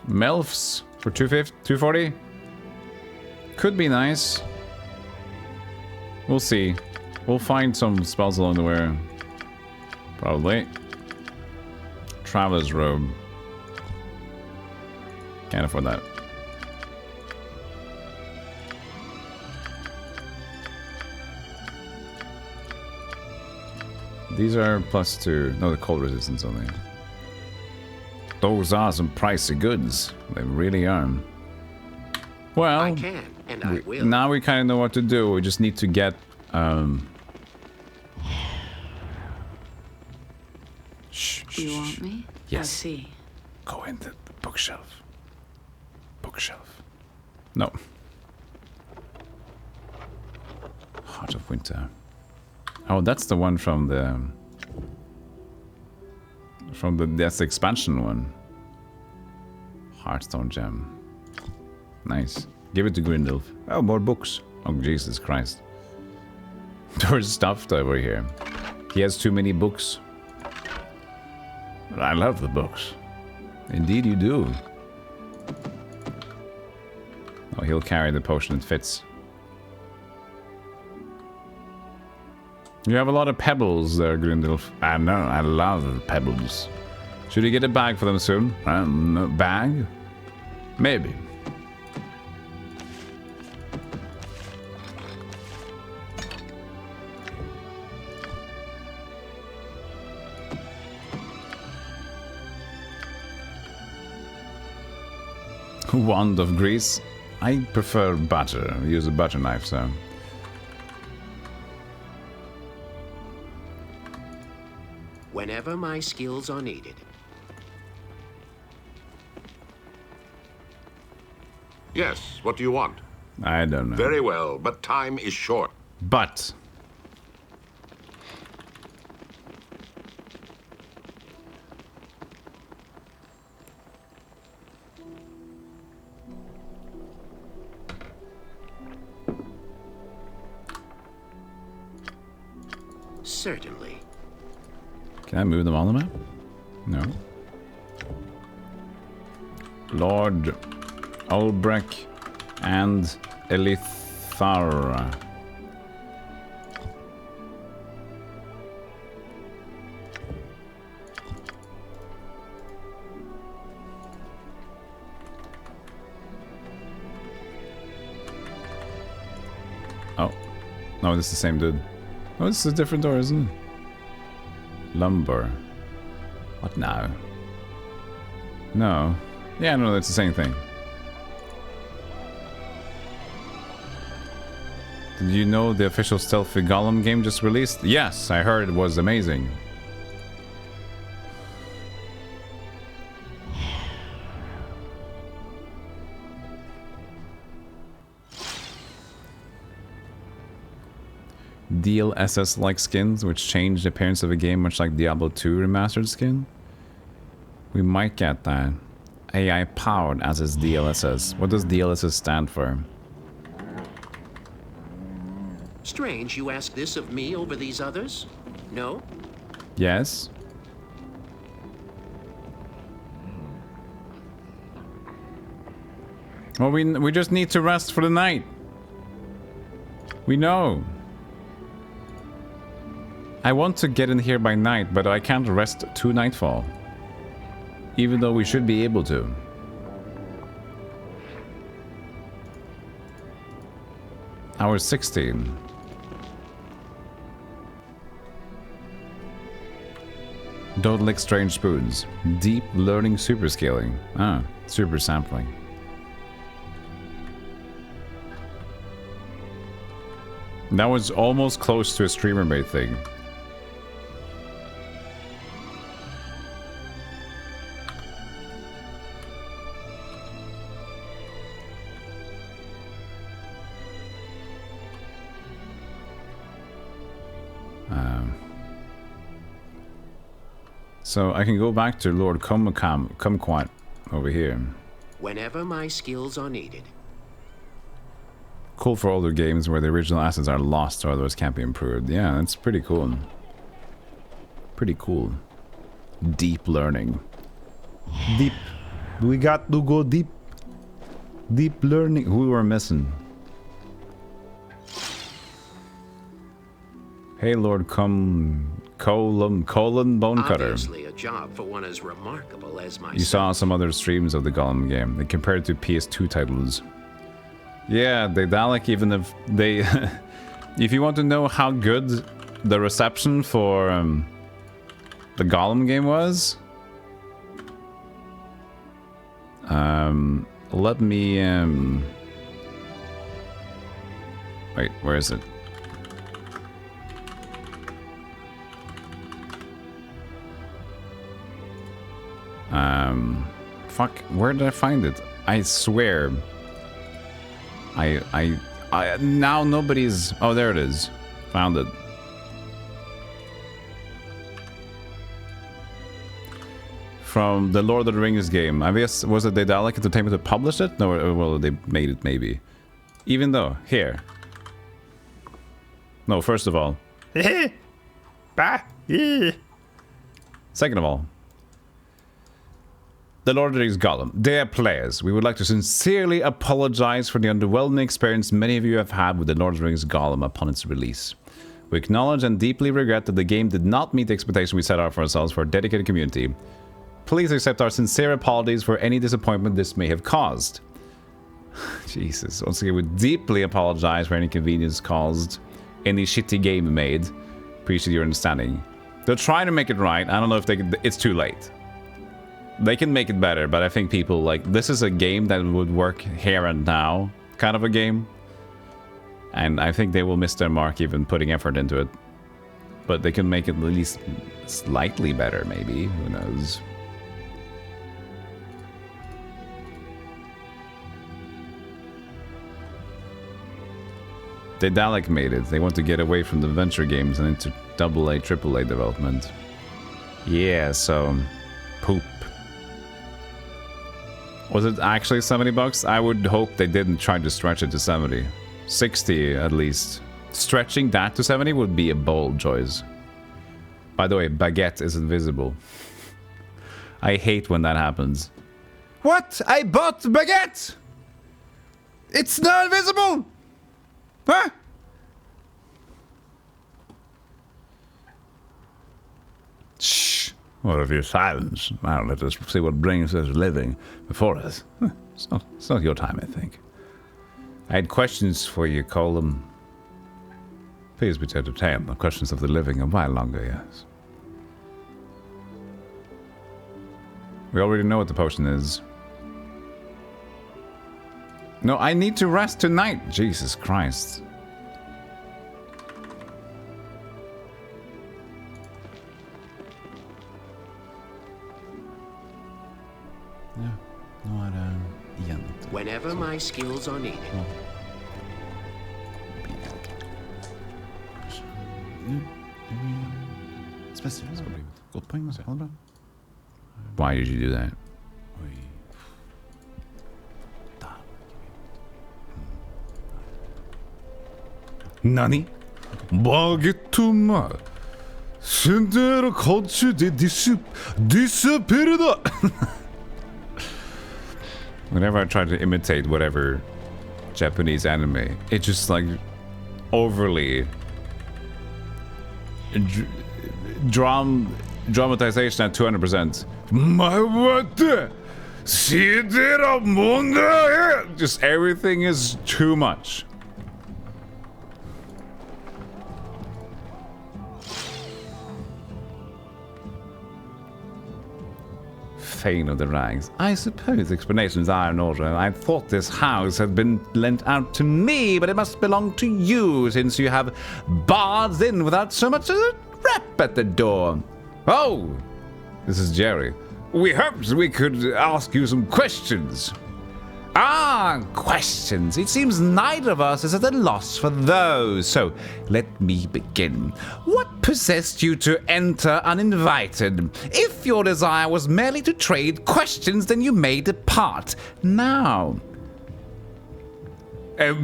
Melfs for 240? Could be nice. We'll see. We'll find some spells along the way. Probably. Traveler's Robe. Can't afford that. These are +2. No, the cold resistance only. Those are some pricey goods. They really are. Well, I can, and I will. Now we kind of know what to do. We just need to get. Shh. You want me? Yes. I see. Go into the bookshelf. Bookshelf. No. Heart of Winter. Oh, that's the one from the... that's the expansion one. Heartstone Gem. Nice. Give it to Grindolf. Oh, more books. Oh, Jesus Christ. There's stuffed over here. He has too many books. But I love the books. Indeed you do. Oh, he'll carry the potion that fits. You have a lot of pebbles there, Grindelf. I know, I love pebbles. Should you get a bag for them soon? Bag? Maybe. Wand of grease. I prefer butter. I use a butter knife, so. Whenever my skills are needed. Yes, what do you want? I don't know. Very well, but time is short. But. Certainly. Can I move them on the map? No. Lord Ulbrek and Elithara. Oh. No, this is the same dude. Oh, this is a different door, isn't it? Lumber. What now? No. Yeah, no, that's the same thing. Did you know the official Stealthygolem game just released? Yes, I heard it was amazing. DLSS-like skins, which change the appearance of a game much like Diablo 2 remastered skin? We might get that. AI powered as is DLSS. What does DLSS stand for? Strange you ask this of me over these others? No? Yes? Well, we just need to rest for the night. We know. I want to get in here by night, but I can't rest to nightfall. Even though we should be able to. Hour 16. Don't lick strange spoons. Deep learning super scaling. Ah, super sampling. That was almost close to a streamer bait thing. So I can go back to Lord Kumquat over here. Whenever my skills are needed. Cool for older games where the original assets are lost or otherwise can't be improved. Yeah, that's pretty cool. Pretty cool. Deep learning. Deep. We got to go deep. Deep learning. Who we're missing? Hey, Lord Colon Bonecutter. Obviously a job for one as remarkable as myself. You saw some other streams of the Golem game. They compared it to PS2 titles. Yeah, they Dalek, even if they... if you want to know how good the reception for the Golem game was... let me... wait, where is it? Fuck, where did I find it? I swear. I now nobody's... Oh, there it is. Found it. From the Lord of the Rings game. I guess, was it Daedalic Entertainment that published it? No, well, they made it, maybe. Even though, here. No, first of all. Second of all. The Lord of the Rings Golem. Dear players, we would like to sincerely apologize for the underwhelming experience many of you have had with the Lord of the Rings Golem upon its release. We acknowledge and deeply regret that the game did not meet the expectation we set out for ourselves for a dedicated community. Please accept our sincere apologies for any disappointment this may have caused. Jesus. Once again, we deeply apologize for any inconvenience caused, any shitty game made. Appreciate your understanding. They're trying to make it right. I don't know if they can, it's too late. They can make it better, but I think people, like, this is a game that would work here and now, kind of a game. And I think they will miss their mark even putting effort into it. But they can make it at least slightly better, maybe. Who knows? Daedalic made it. They want to get away from the venture games and into AA, AAA development. Yeah, so... poop. Was it actually 70 bucks? I would hope they didn't try to stretch it to 70. 60 at least. Stretching that to 70 would be a bold choice. By the way, baguette is invisible. I hate when that happens. What? I bought baguette! It's not invisible! Huh? Shh. What of your silence? Now let us see what brings us living before us. It's not your time, I think. I had questions for you, Golem. Please be to entertain the questions of the living a while longer, yes. We already know what the potion is. No, I need to rest tonight. Jesus Christ. Whenever my skills are needed. Why did you do that? Nani? Bagettuma. Sendere culture de disappeared. Whenever I try to imitate whatever Japanese anime, it just like overly dramatization at 200%. Just everything is too much. Fane of the Rags. I suppose explanations are in order. I thought this house had been lent out to me, but it must belong to you, since you have barred in without so much as a rap at the door. Oh, this is Jerry. We hoped we could ask you some questions. Ah, questions. It seems neither of us is at a loss for those. So, let me begin. What possessed you to enter uninvited? If your desire was merely to trade questions, then you may depart now.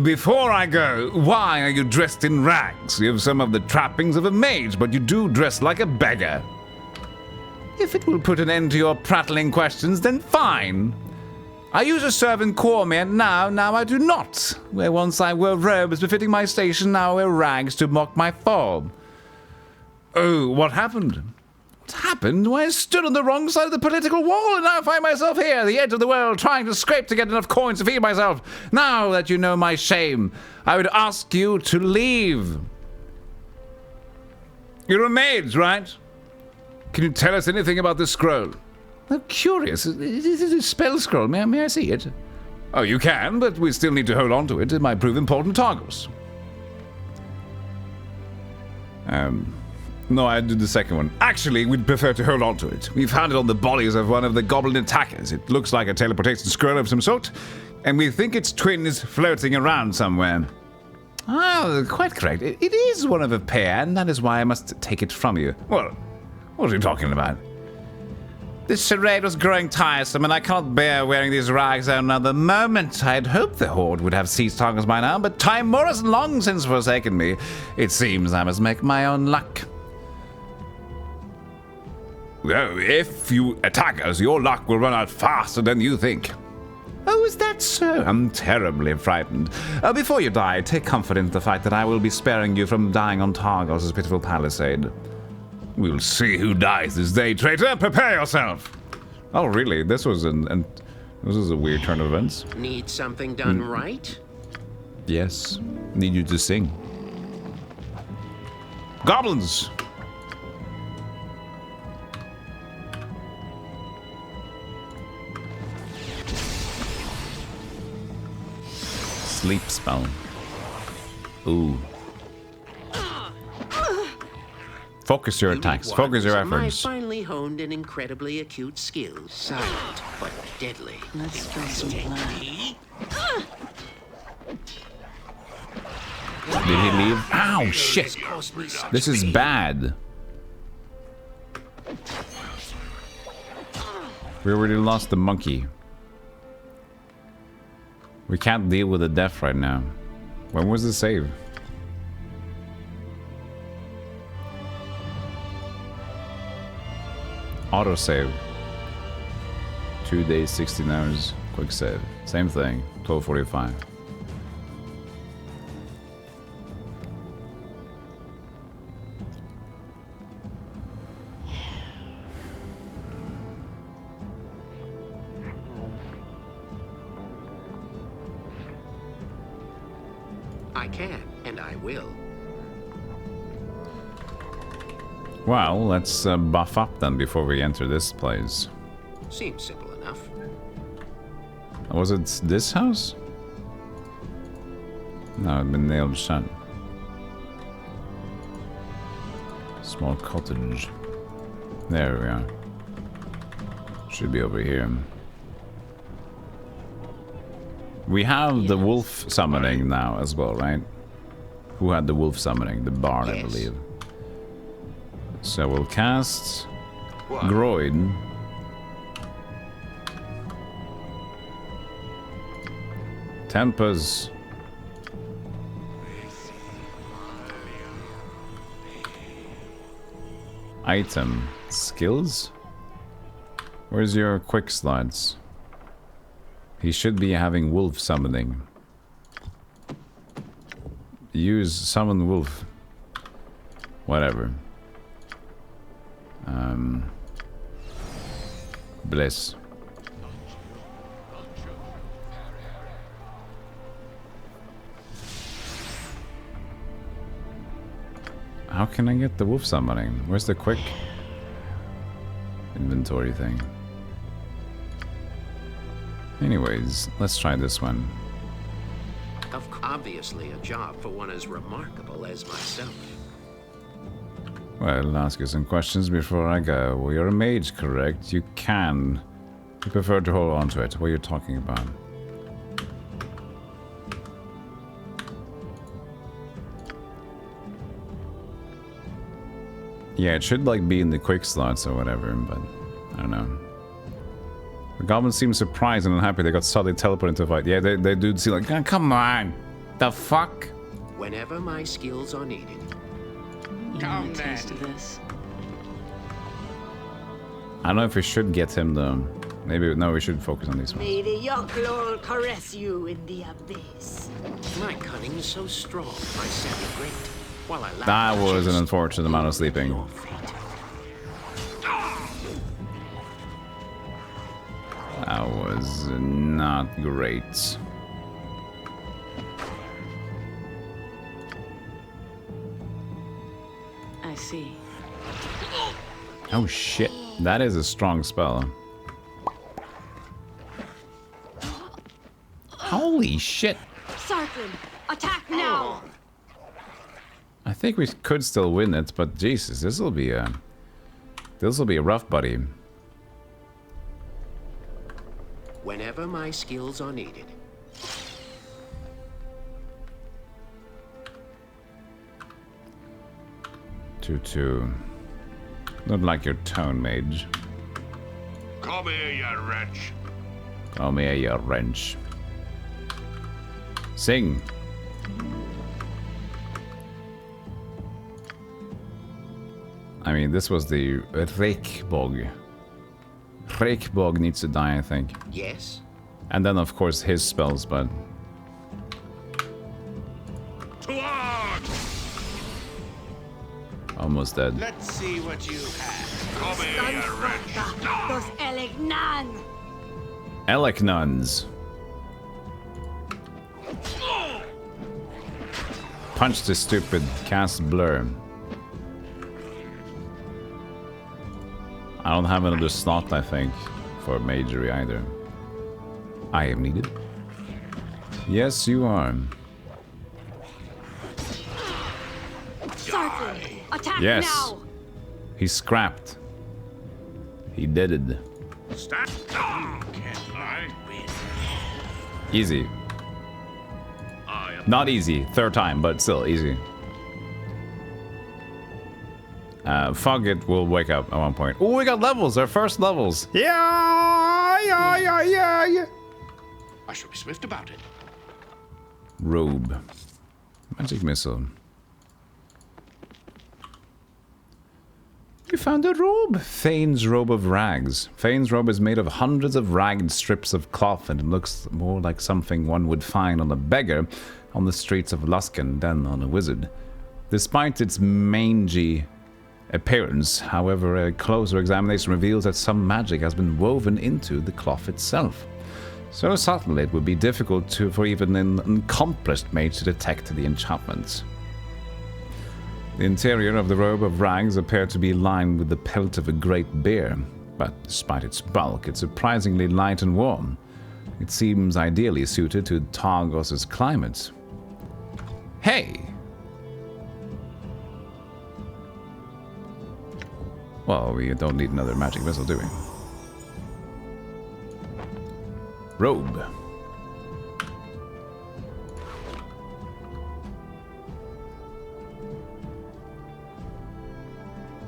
Before I go, why are you dressed in rags? You have some of the trappings of a mage, but you do dress like a beggar. If it will put an end to your prattling questions, then fine. I used to serve in Cormier, now I do not. Where once I wore robes befitting my station, now I wear rags to mock my form. Oh, what happened? What happened? Why, I stood on the wrong side of the political wall, and now I find myself here, at the edge of the world, trying to scrape to get enough coins to feed myself. Now that you know my shame, I would ask you to leave. You're a mage, right? Can you tell us anything about this scroll? I'm curious. It is a spell scroll. May I see it? Oh, you can, but we still need to hold on to it. It might prove important to Targos. No, I'd do the second one. Actually, we'd prefer to hold on to it. We found it on the bodies of one of the goblin attackers. It looks like a teleportation scroll of some sort, and we think its twin is floating around somewhere. Ah, quite correct. It is one of a pair, and that is why I must take it from you. Well, what are you talking about? This charade was growing tiresome, and I cannot bear wearing these rags another moment. I had hoped the Horde would have seized Targos by now, but Time Morris long since forsaken me. It seems I must make my own luck. Well, if you attack us, your luck will run out faster than you think. Oh, is that so? I'm terribly frightened. Before you die, take comfort in the fact that I will be sparing you from dying on Targos' pitiful palisade. We'll see who dies this day, traitor. Prepare yourself. Oh, really? This was this was a weird turn of events. Need something done right? Yes. Need you to sing. Goblins! Sleep spell. Ooh. Focus your attacks. Focus your efforts. I finally honed an incredibly acute skill. Silent, but deadly. Let's spill some blood. Did he leave? Ow, shit! This is bad. We already lost the monkey. We can't deal with the death right now. When was the save? Auto save. 2 days, 16 hours. Quick save. Same thing. 12:45. I can, and I will. Well, let's buff up then before we enter this place. Seems simple enough. Was it this house? No, it'd been nailed shut. Small cottage. There we are. Should be over here. We have the wolf summoning now as well, right? Who had the wolf summoning? The bard, I believe. So we'll cast Groid. Tempers. Item. Skills? Where's your quick slots? He should be having wolf summoning. Use summon wolf. Whatever. Bliss. How can I get the wolf summoning? Where's the quick inventory thing? Anyways, let's try this one. Obviously a job for one as remarkable as myself. Well, I'll ask you some questions before I go. Well, you're a mage, correct? You can. You prefer to hold on to it. What are you talking about? Yeah, it should like be in the quick slots or whatever, but I don't know. The goblins seem surprised and unhappy they got suddenly teleported into a fight. Yeah, they do seem like, oh, come on! The fuck? Whenever my skills are needed. You want a taste of this? I don't know if we should get him though. Maybe, no, we should focus on these ones. May the Yochlol caress you in the abyss. My cunning is so strong, my savvy great. While I lack That was an just unfortunate amount of sleeping. That was not great. I see. Oh shit, that is a strong spell. Holy shit. Sarkhan, attack now! I think we could still win it, but Jesus, this will be a rough buddy. Whenever my skills are needed. Two. Not like your tone, mage. Come here, you wretch. Come here, you wrench. Sing. I mean, this was the Reikbog. Reikbog needs to die, I think. Yes. And then, of course, his spells, but... Almost dead. Let's see what you have. Come here, you wretch. Those Elignan! Elecnuns. Punch the stupid cast blur. I don't have another slot, I think, for magery either. I am needed. Yes, you are. Sarkin, attack Yes. now! He scrapped. He did it. Stand. Can I win? Easy. I am Not easy. Third time, but still easy. Fog it will wake up at one point. Oh, we got levels. Our first levels. Yeah. I shall be swift about it. Robe. Magic missile. You found a robe! Thane's robe of rags. Thane's robe is made of hundreds of ragged strips of cloth, and it looks more like something one would find on a beggar on the streets of Luskan than on a wizard. Despite its mangy appearance, however, a closer examination reveals that some magic has been woven into the cloth itself. So subtle it would be difficult for even an accomplished mage to detect the enchantments. The interior of the robe of rags appeared to be lined with the pelt of a great bear, but despite its bulk, it's surprisingly light and warm. It seems ideally suited to Targos' climate. Hey! Well, we don't need another magic missile, do we? Robe.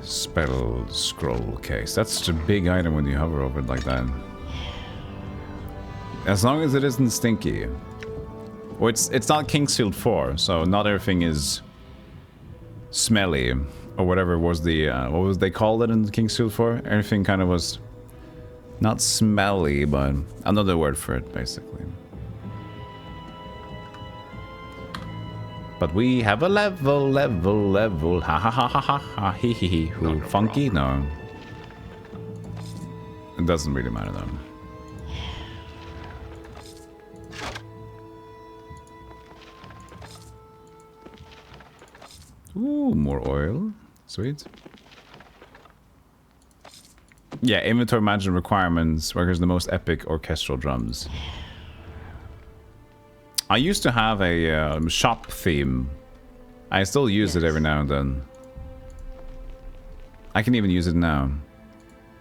Spell scroll case. That's such a big item when you hover over it like that. As long as it isn't stinky. Well, it's not Kingsfield 4, so not everything is smelly. Or whatever was the, what was they called it in Kingsfield 4? Everything kind of was not smelly, but another word for it, basically. But we have a level, ha ha ha ha ha ha, hee hee hee. Who, funky? No. It doesn't really matter though. Ooh, more oil. Sweet. Yeah, inventory management requirements requires the most epic orchestral drums. I used to have a shop theme. I still use it every now and then. I can even use it now.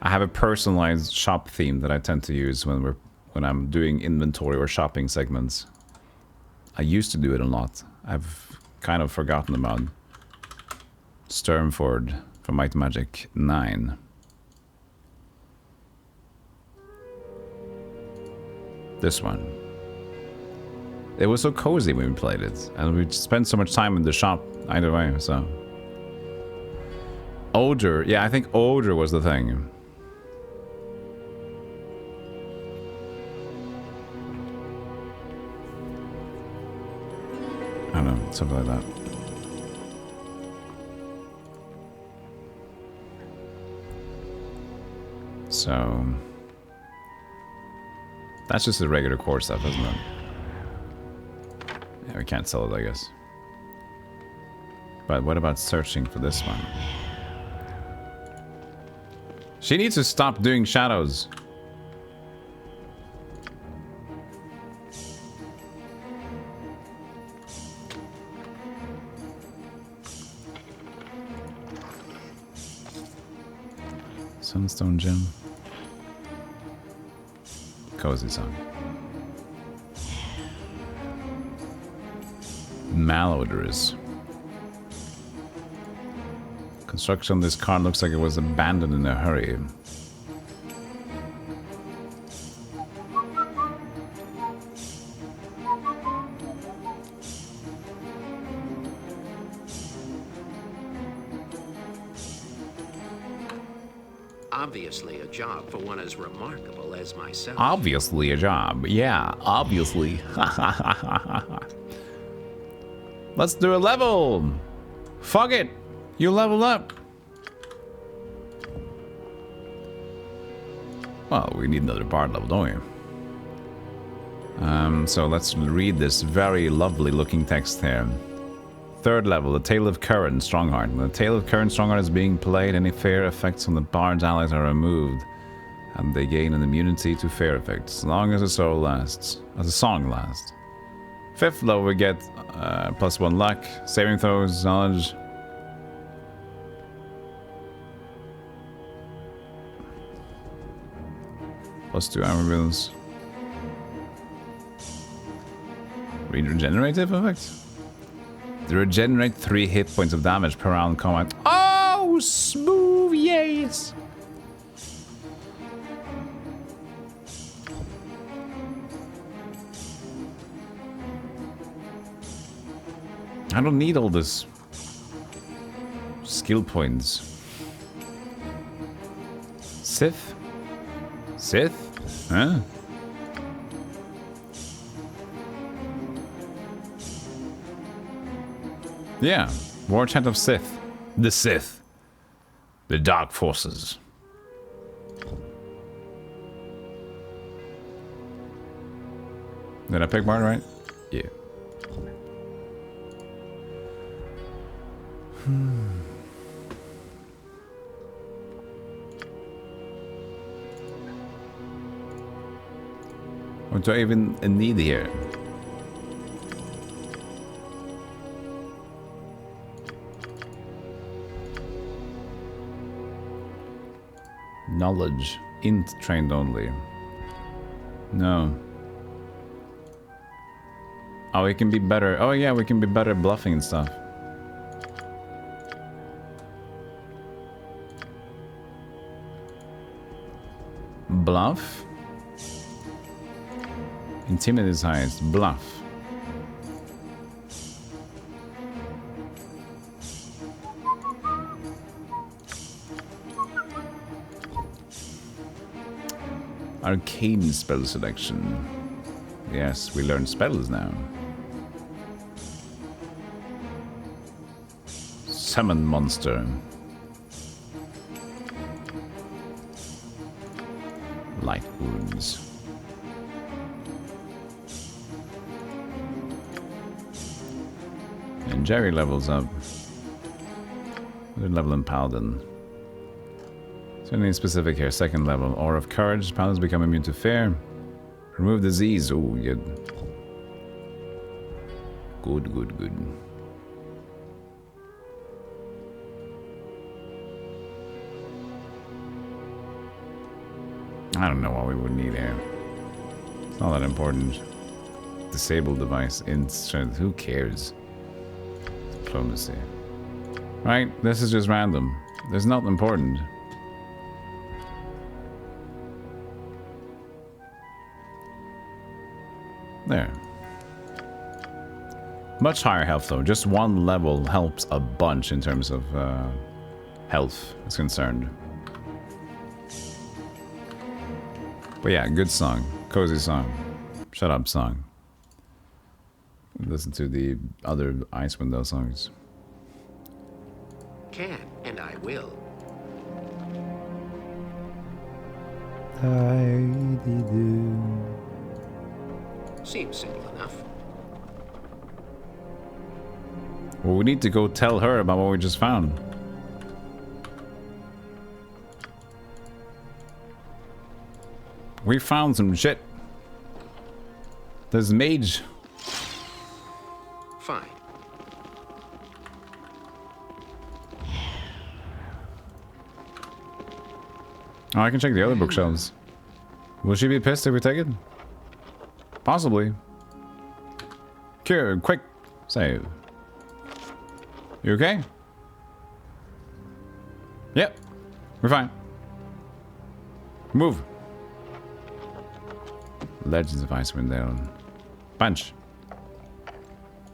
I have a personalized shop theme that I tend to use when I'm doing inventory or shopping segments. I used to do it a lot. I've kind of forgotten about Sturmford from Might and Magic 9. This one. It was so cozy when we played it, and we spent so much time in the shop either way, so... Odor. Yeah, I think odor was the thing. I don't know, something like that. So... That's just the regular core stuff, isn't it? Yeah, we can't sell it, I guess. But what about searching for this one? She needs to stop doing shadows. Sunstone Gem. Cozy song. Malodorous. Construction on this car looks like it was abandoned in a hurry. Obviously a job for one as remarkable as myself. Obviously a job. Yeah, obviously. Let's do a level. Fuck it. You leveled up. Well, we need another bard level, don't we? So let's read this very lovely looking text here. Third level, the Tale of Current, Strongheart. When the Tale of Current, Strongheart is being played, any fear effects on the bard's allies are removed, and they gain an immunity to fear effects, as long as the soul lasts, as the song lasts. Fifth level, we get +1 luck, saving throws, knowledge. +2 armor builds. Regenerative effects? They regenerate 3 hit points of damage per round combat. Oh, smooth, yes! I don't need all this skill points. Sith? Sith? Huh? Yeah, War Chant of Sith. The Sith. The Dark Forces. Did I pick Bard right? Yeah. What do I even need here? Knowledge. Int trained only. No. Oh, we can be better. Oh yeah, we can be better at bluffing and stuff. Bluff? Intimidate is highest. Bluff. Arcane spell selection. Yes, we learn spells now. Summon monster. Light wounds. And Jerry levels up. Good level in Paladin. So anything specific here. Second level. Aura of Courage. Paladins become immune to fear. Remove disease. Oh, good. Good, good, good. I don't know what we would need here. It's not that important. Disable device. In strength. Who cares? Diplomacy. Right? This is just random. There's nothing important. There. Much higher health though. Just one level helps a bunch in terms of health is concerned. But yeah, good song. Cozy song. Shut up song. Listen to the other Icewind Dale songs. Can, and I will. Seems simple enough. Well, we need to go tell her about what we just found. We found some shit. There's mage. Fine. Oh, I can check the other bookshelves. Will she be pissed if we take it? Possibly. Cure, quick save. You okay? Yep. We're fine. Move. Legends of Icewind Dale. Punch.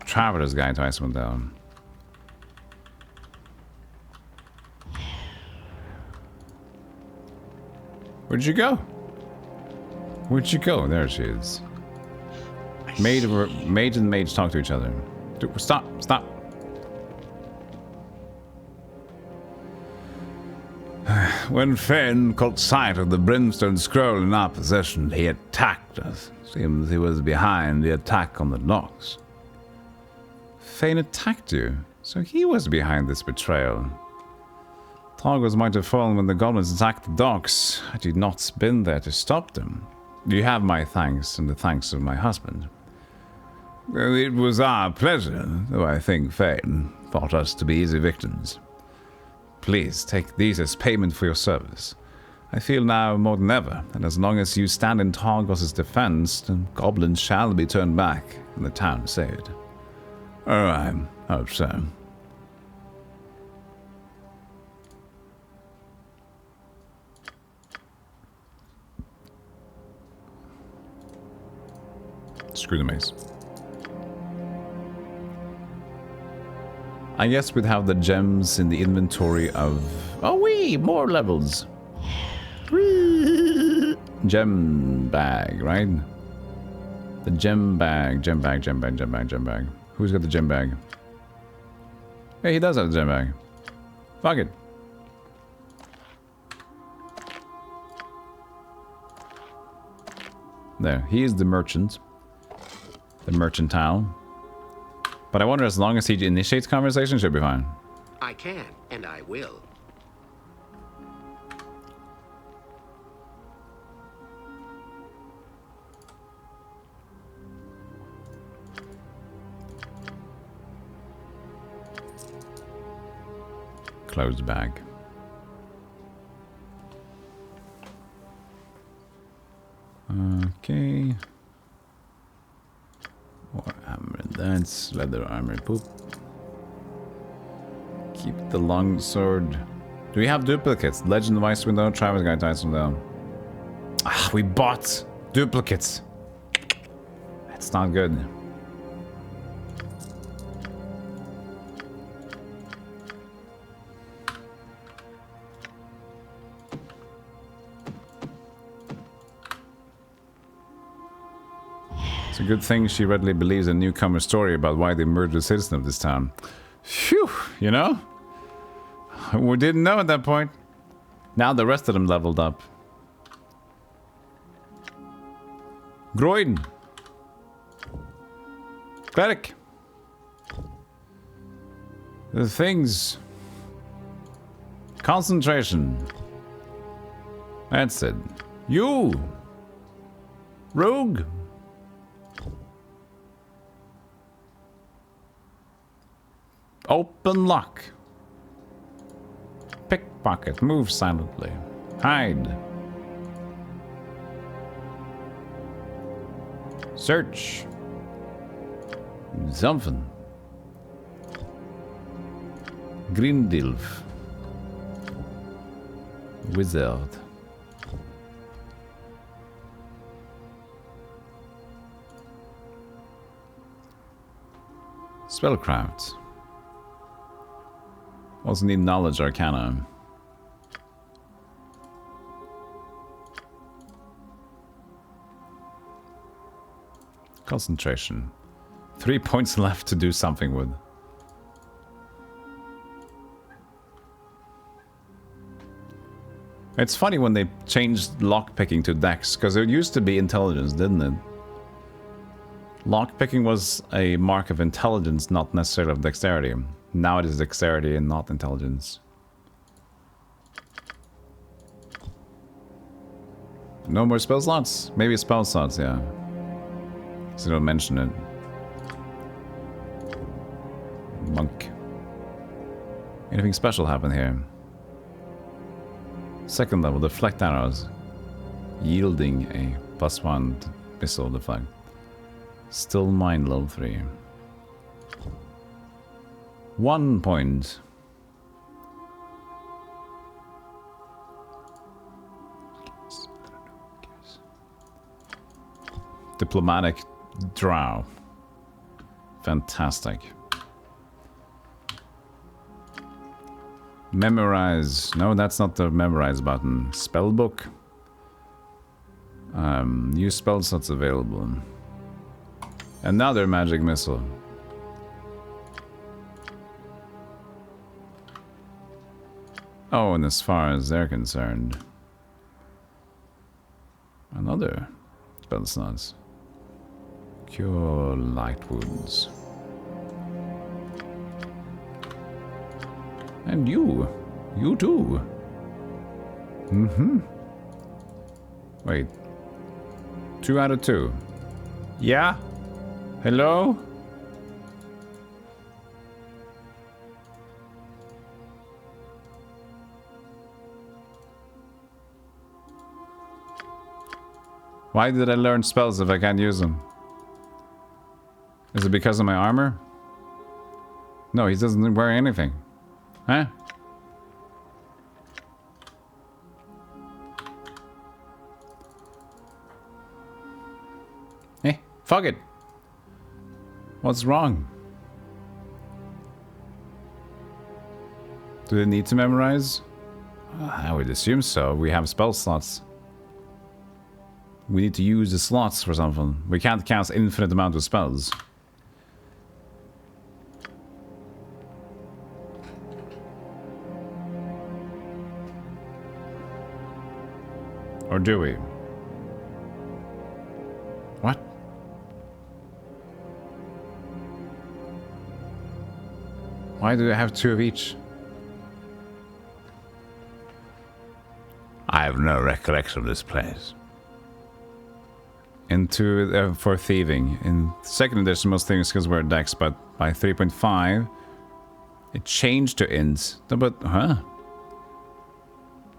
Traveler's Guide to Icewind Dale. Where'd you go? Where'd you go? There she is. Mage and mage talk to each other. Stop! Stop! When Fane caught sight of the brimstone scroll in our possession, he attacked us. Seems he was behind the attack on the docks. Fane attacked you? So he was behind this betrayal. Targos might have fallen when the goblins attacked the docks. Had you not been there to stop them. You have my thanks and the thanks of my husband. It was our pleasure, though I think Fane thought us to be easy victims. Please take these as payment for your service. I feel now more than ever that as long as you stand in Targos' defense, the goblins shall be turned back and the town saved. Oh, I hope so. Screw the maze. I guess we'd have the gems in the inventory of... Oh, wee! More levels! Gem bag, right? The gem bag. Gem bag, gem bag, gem bag, gem bag. Who's got the gem bag? Hey, he does have the gem bag. Fuck it. There, he is the merchant. The merchantile. But I wonder, as long as he initiates conversation, should be fine. I can, and I will. Closed bag. Okay. More armor, that's leather armor poop. Keep the long sword. Do we have duplicates? Legend of Icewind Dale, Travis Guide to Icewind Dale. Ah, we bought duplicates. That's not good. It's a good thing she readily believes a newcomer's story about why they murdered a citizen of this town. Phew, you know? We didn't know at that point. Now the rest of them leveled up. Groin. Cleric. The things. Concentration. That's it. You. Rogue. Open lock. Pickpocket. Move silently. Hide. Search. Something. Grindilf. Wizard. Spellcraft. Also need knowledge arcana. Concentration. 3 points left to do something with. It's funny when they changed lockpicking to dex, because it used to be intelligence, didn't it? Lockpicking was a mark of intelligence, not necessarily of dexterity. Now it is dexterity and not intelligence. No more spell slots? Maybe spell slots, yeah. So don't mention it. Monk. Anything special happen here? Second level, deflect arrows. Yielding a +1 missile deflect. Still mine level 3. 1 point. Diplomatic drow. Fantastic. Memorize. No, that's not the memorize button. Spellbook. New spell slots available. Another magic missile. Oh, and as far as they're concerned, another spell slots. Cure light wounds. And you too. Wait. 2 out of 2. Yeah? Hello? Why did I learn spells if I can't use them? Is it because of my armor? No, he doesn't wear anything. Huh? Hey, fuck it. What's wrong? Do they need to memorize? I would assume so. We have spell slots. We need to use the slots for something. We can't cast infinite amount of spells. Or do we? What? Why do I have 2 of each? I have no recollection of this place. Into for thieving. In second edition, most things skills were dex, but by 3.5, it changed to int. But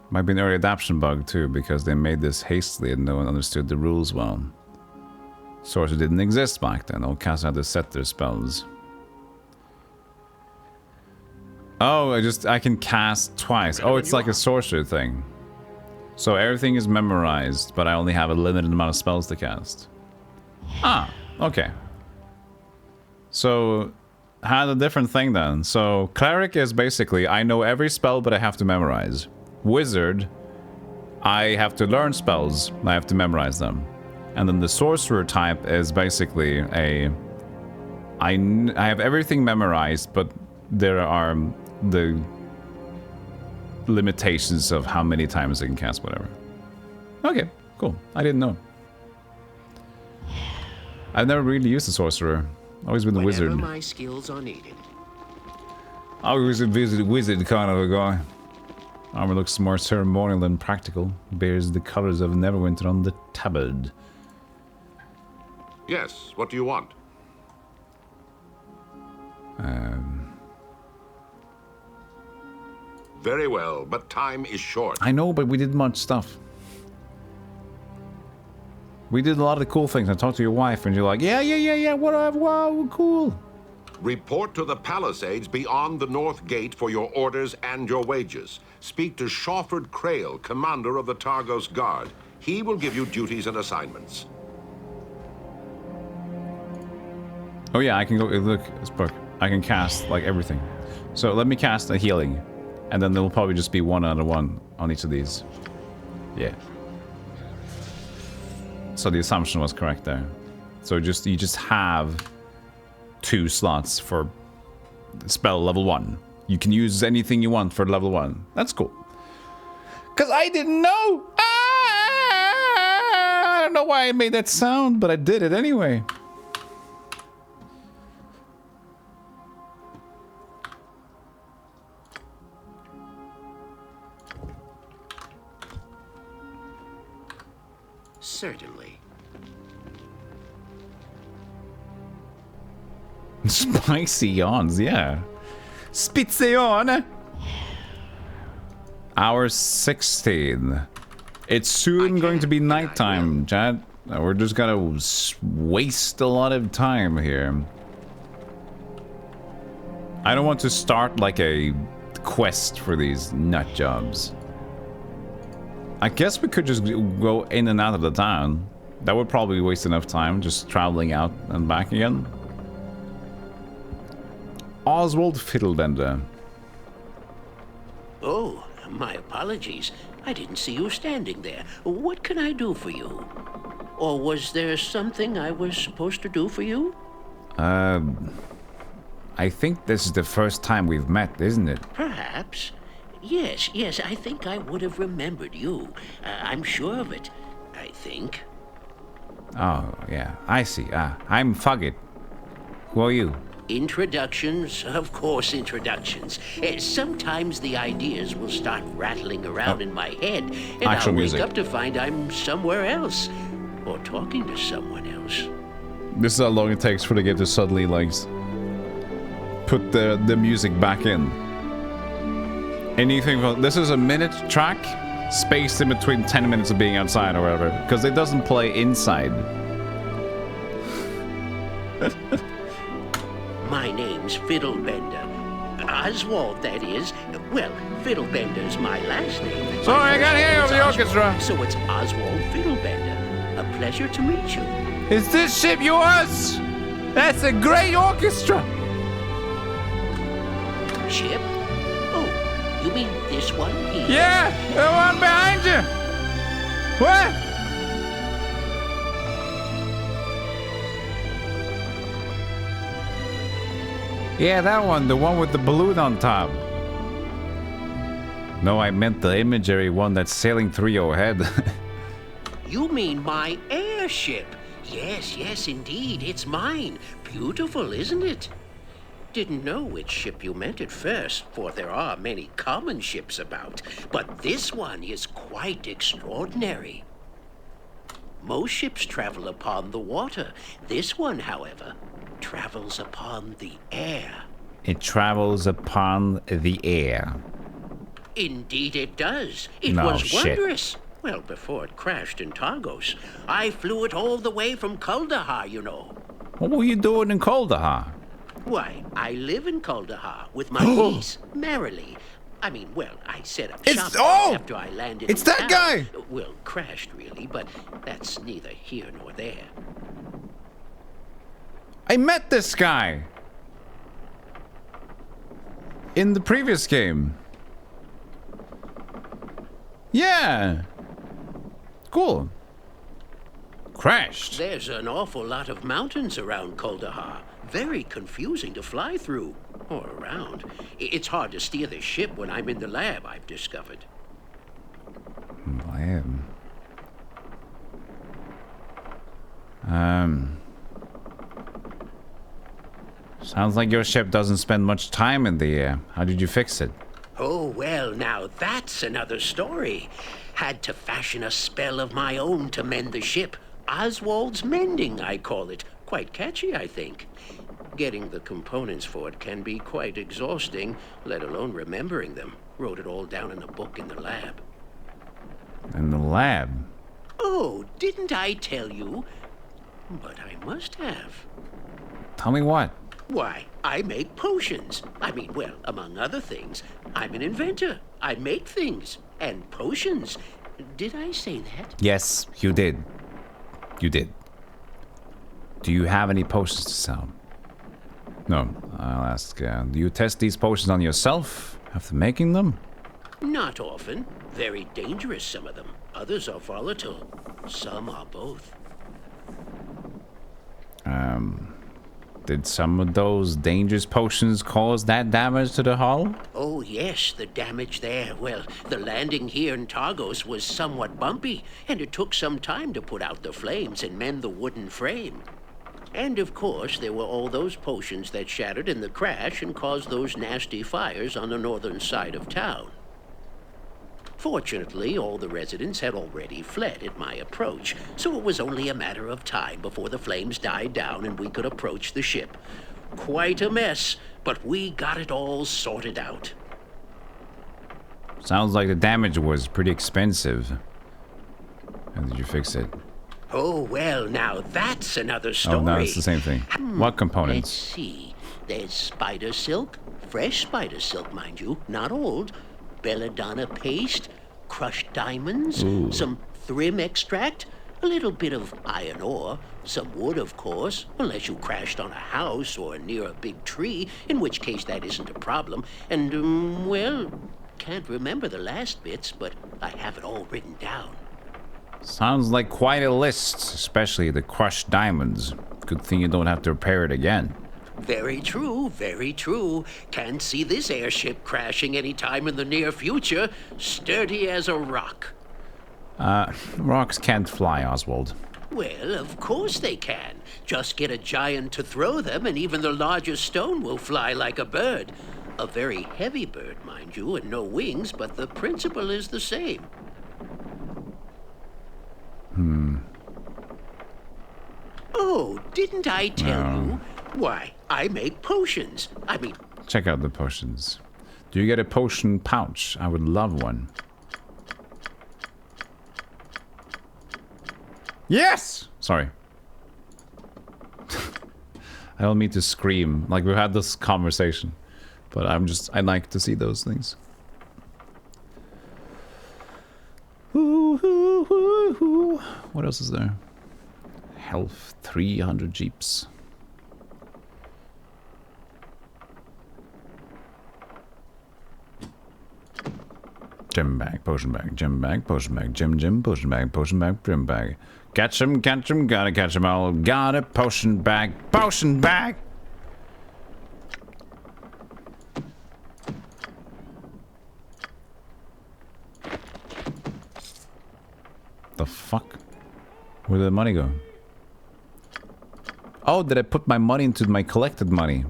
might be an early adaptation bug too, because they made this hastily and no one understood the rules well. Sorcerer didn't exist back then. All casters had to set their spells. Oh, I can cast twice. Oh, it's like a sorcerer thing. So everything is memorized, but I only have a limited amount of spells to cast. Ah, okay. So, had a different thing then. So, Cleric is basically, I know every spell, but I have to memorize. Wizard, I have to learn spells, I have to memorize them. And then the Sorcerer type is basically I have everything memorized, but there are the limitations of how many times I can cast whatever. Okay, cool. I didn't know. I've never really used the Sorcerer. Always been the Wizard. Whenever my skills are needed. I was a wizard kind of a guy. Armor looks more ceremonial than practical. Bears the colors of Neverwinter on the tabard. Yes, what do you want? Very well, but time is short. I know, but we did much stuff. We did a lot of the cool things. I talked to your wife and you're like, yeah, whatever, wow, cool. Report to the Palisades beyond the North Gate for your orders and your wages. Speak to Shawford Crail, commander of the Targos Guard. He will give you duties and assignments. Oh yeah, I can go, look, this book. I can cast, like, everything. So let me cast a healing. And then there will probably just be 1 out of 1 on each of these. Yeah. So the assumption was correct there. So you just have 2 slots for spell level 1. You can use anything you want for level 1. That's cool. Cause I didn't know! I don't know why I made that sound, but I did it anyway. Certainly. Spicy yawns, yeah. Spitzy yawn. Hour 16. It's soon going to be nighttime, Chad. We're just gonna waste a lot of time here. I don't want to start like a quest for these nut jobs. I guess we could just go in and out of the town. That would probably waste enough time, just traveling out and back again. Oswald Fiddlebender. Oh, my apologies. I didn't see you standing there. What can I do for you? Or was there something I was supposed to do for you? I think this is the first time we've met, isn't it? Perhaps. Yes, I think I would have remembered you. I'm sure of it. I think. Oh, yeah, I see. I'm Fugget. Who are you? Introductions, of course, introductions. Sometimes the ideas will start rattling around in my head, and I'll wake up to find I'm somewhere else, or talking to someone else. This is how long it takes for the game to suddenly, like, put the music back in. Anything from... This is a minute track, spaced in between 10 minutes of being outside or whatever, because it doesn't play inside. My name's Fiddlebender. Oswald, that is. Well, Fiddlebender's my last name. Sorry, I got here over the orchestra. So it's Oswald Fiddlebender. A pleasure to meet you. Is this ship yours? That's a great orchestra. Ship? Oh, you mean this one here? Yeah, the one behind you. What? Yeah, that one, the one with the balloon on top. No, I meant the imagery one that's sailing through your head. You mean my airship? Yes, indeed, it's mine. Beautiful, isn't it? Didn't know which ship you meant at first, for there are many common ships about. But this one is quite extraordinary. Most ships travel upon the water. This one, however, travels upon the air. It travels upon the air. Indeed it does. It was wondrous. Well, before it crashed in Targos. I flew it all the way from Kuldahar, you know. What were you doing in Kuldahar? Why, I live in Kuldahar with my niece, Marilee. I mean, well, I set up shop after I landed It's in that town. guy! Well, crashed, really, but that's neither here nor there. I met this guy in the previous game. Yeah. Cool. Crashed. There's an awful lot of mountains around Kuldahar. Very confusing to fly through or around. It's hard to steer the ship when I'm in the lab, I've discovered. Lab. Sounds like your ship doesn't spend much time in the air. How did you fix it? Oh, well, now that's another story. Had to fashion a spell of my own to mend the ship. Oswald's Mending, I call it. Quite catchy, I think. Getting the components for it can be quite exhausting, let alone remembering them. Wrote it all down in a book in the lab. In the lab? Oh, didn't I tell you? But I must have. Tell me what? Why, I make potions. I mean, well, among other things, I'm an inventor. I make things. And potions. Did I say that? Yes, you did. You did. Do you have any potions to sell? No, I'll ask. Do you test these potions on yourself after making them? Not often. Very dangerous, some of them. Others are volatile. Some are both. Did some of those dangerous potions cause that damage to the hull? Oh, yes, the damage there. Well, the landing here in Targos was somewhat bumpy, and it took some time to put out the flames and mend the wooden frame. And, of course, there were all those potions that shattered in the crash and caused those nasty fires on the northern side of town. Fortunately, all the residents had already fled at my approach, so it was only a matter of time before the flames died down and we could approach the ship. Quite a mess, but we got it all sorted out. Sounds like the damage was pretty expensive. How did you fix it? Oh, well, now that's another story. Oh, no, it's the same thing. What components? Let's see. There's spider silk, fresh spider silk, mind you, not old. Belladonna paste, crushed diamonds, some thrim extract, a little bit of iron ore, some wood, of course, unless you crashed on a house or near a big tree, in which case that isn't a problem, and, well, can't remember the last bits, but I have it all written down. Sounds like quite a list, especially the crushed diamonds. Good thing you don't have to repair it again. Very true, very true. Can't see this airship crashing anytime in the near future. Sturdy as a rock. Rocks can't fly, Oswald. Well, of course they can. Just get a giant to throw them, and even the largest stone will fly like a bird. A very heavy bird, mind you, and no wings, but the principle is the same. Oh, didn't I tell you? Why, I make potions. I mean... Check out the potions. Do you get a potion pouch? I would love one. Yes! Sorry. I don't mean to scream. Like, we've had this conversation. But I like to see those things. What else is there? Health, 300 jeeps. Gem bag, potion bag, gem bag, potion bag, gem, potion bag, gem bag. Catch 'em, gotta catch 'em all. Got a potion bag, potion bag! The fuck? Where did the money go? Oh, did I put my money into my collected money?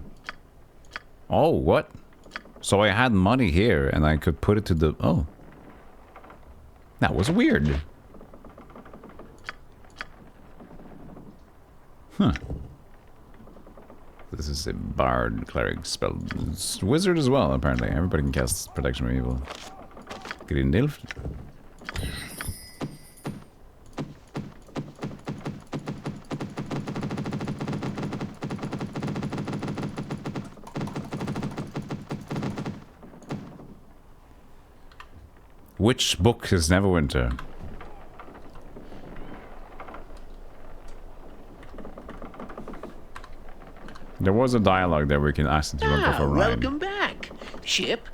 Oh, what? So I had money here and I could put it to the... Oh. That was weird. Huh. This is a bard, cleric, spell... It's wizard as well, apparently. Everybody can cast protection from evil. Grindilf. Which book is Neverwinter? There was a dialogue there where we can ask them to run for a ride. Welcome back. Ship?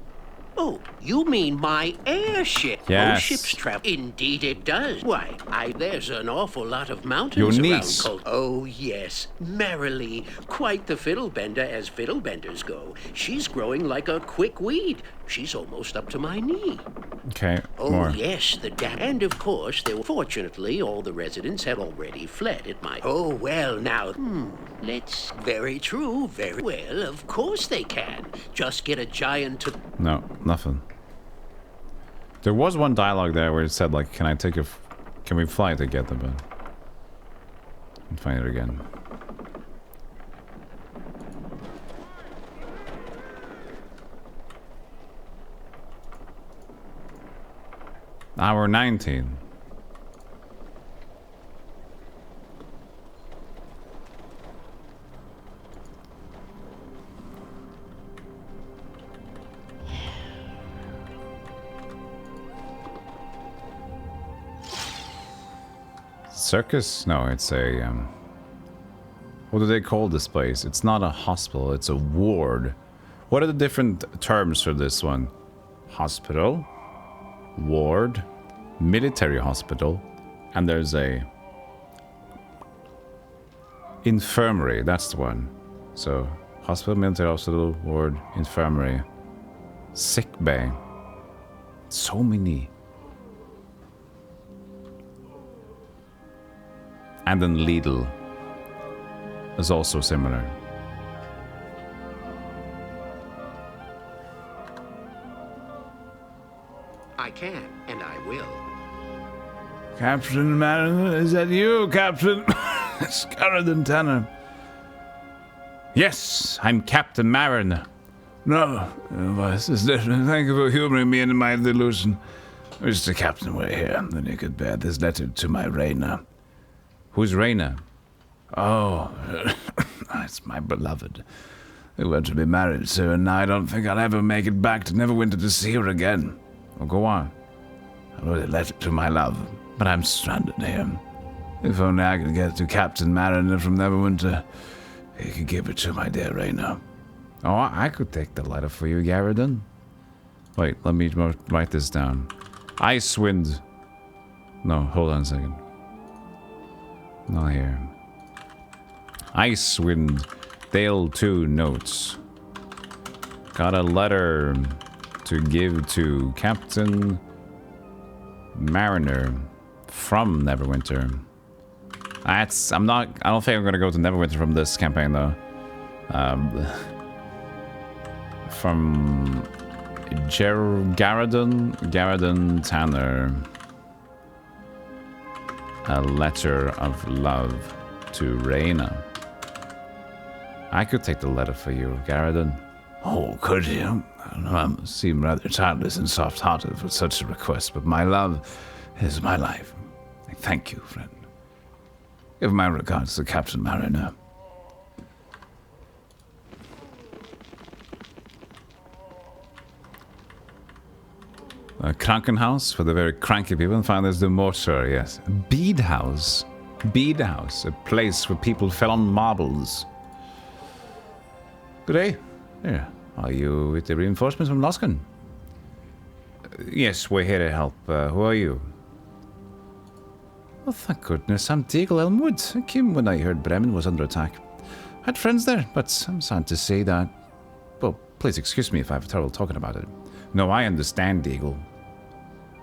Oh, you mean my airship? Yes. Most ships travel. Indeed it does. Why, there's an awful lot of mountains Your around niece. Cold. Oh, yes. Merrily. Quite the fiddlebender as fiddlebenders go. She's growing like a quick weed. She's almost up to my knee. Okay, Oh, more. yes, and of course, fortunately, all the residents had already fled at my... Oh, well, now, let's... Very true, very well, of course they can. Just get a giant to... No, nothing. There was one dialogue there where it said, like, can I take a... Can we fly together, but... I'll find it again. Hour 19. Circus? No, it's a, what do they call this place? It's not a hospital, it's a ward. What are the different terms for this one? Hospital, ward, military hospital, and there's a infirmary, that's the one. So, hospital, military hospital, ward, infirmary, sick bay. So many. And then Lidl is also similar. I can, and I will. Captain Marin, is that you, Captain? Scarradon Tanner. Yes, I'm Captain Marin. No, your voice is different. Thank you for humoring me in my delusion. Mr. Captain, we're here, then you could bear this letter to my Reina. Who's Reina? Oh, it's my beloved. We were to be married soon, and I don't think I'll ever make it back to Neverwinter to see her again. Well, go on. I wrote a letter to my love, but I'm stranded here. If only I could get to Captain Mariner from Neverwinter, he could give it to my dear Reina. Oh, I could take the letter for you, Garradon. Wait, let me write this down. Icewind. No, hold on a second. Not here. Icewind Dale 2 notes. Got a letter to give to Captain Mariner from Neverwinter. I don't think I'm gonna go to Neverwinter from this campaign though. From Garradon Tanner. A letter of love to Reyna. I could take the letter for you, Garradon. Oh, could you? I seem rather childless and soft-hearted for such a request, but my love is my life. I thank you, friend. Give my regards to Captain Mariner. A Krankenhaus for the very cranky people, and finally there's the mortuary, yes. Bead House. Bead House, a place where people fell on marbles. Good day. Here, are you with the reinforcements from Luskan? Yes, we're here to help. Who are you? Oh, thank goodness, I'm Deagle Elmwood. I came when I heard Bremen was under attack. I had friends there, but I'm sad to say that... Well, please excuse me if I have trouble talking about it. No, I understand, Deagle.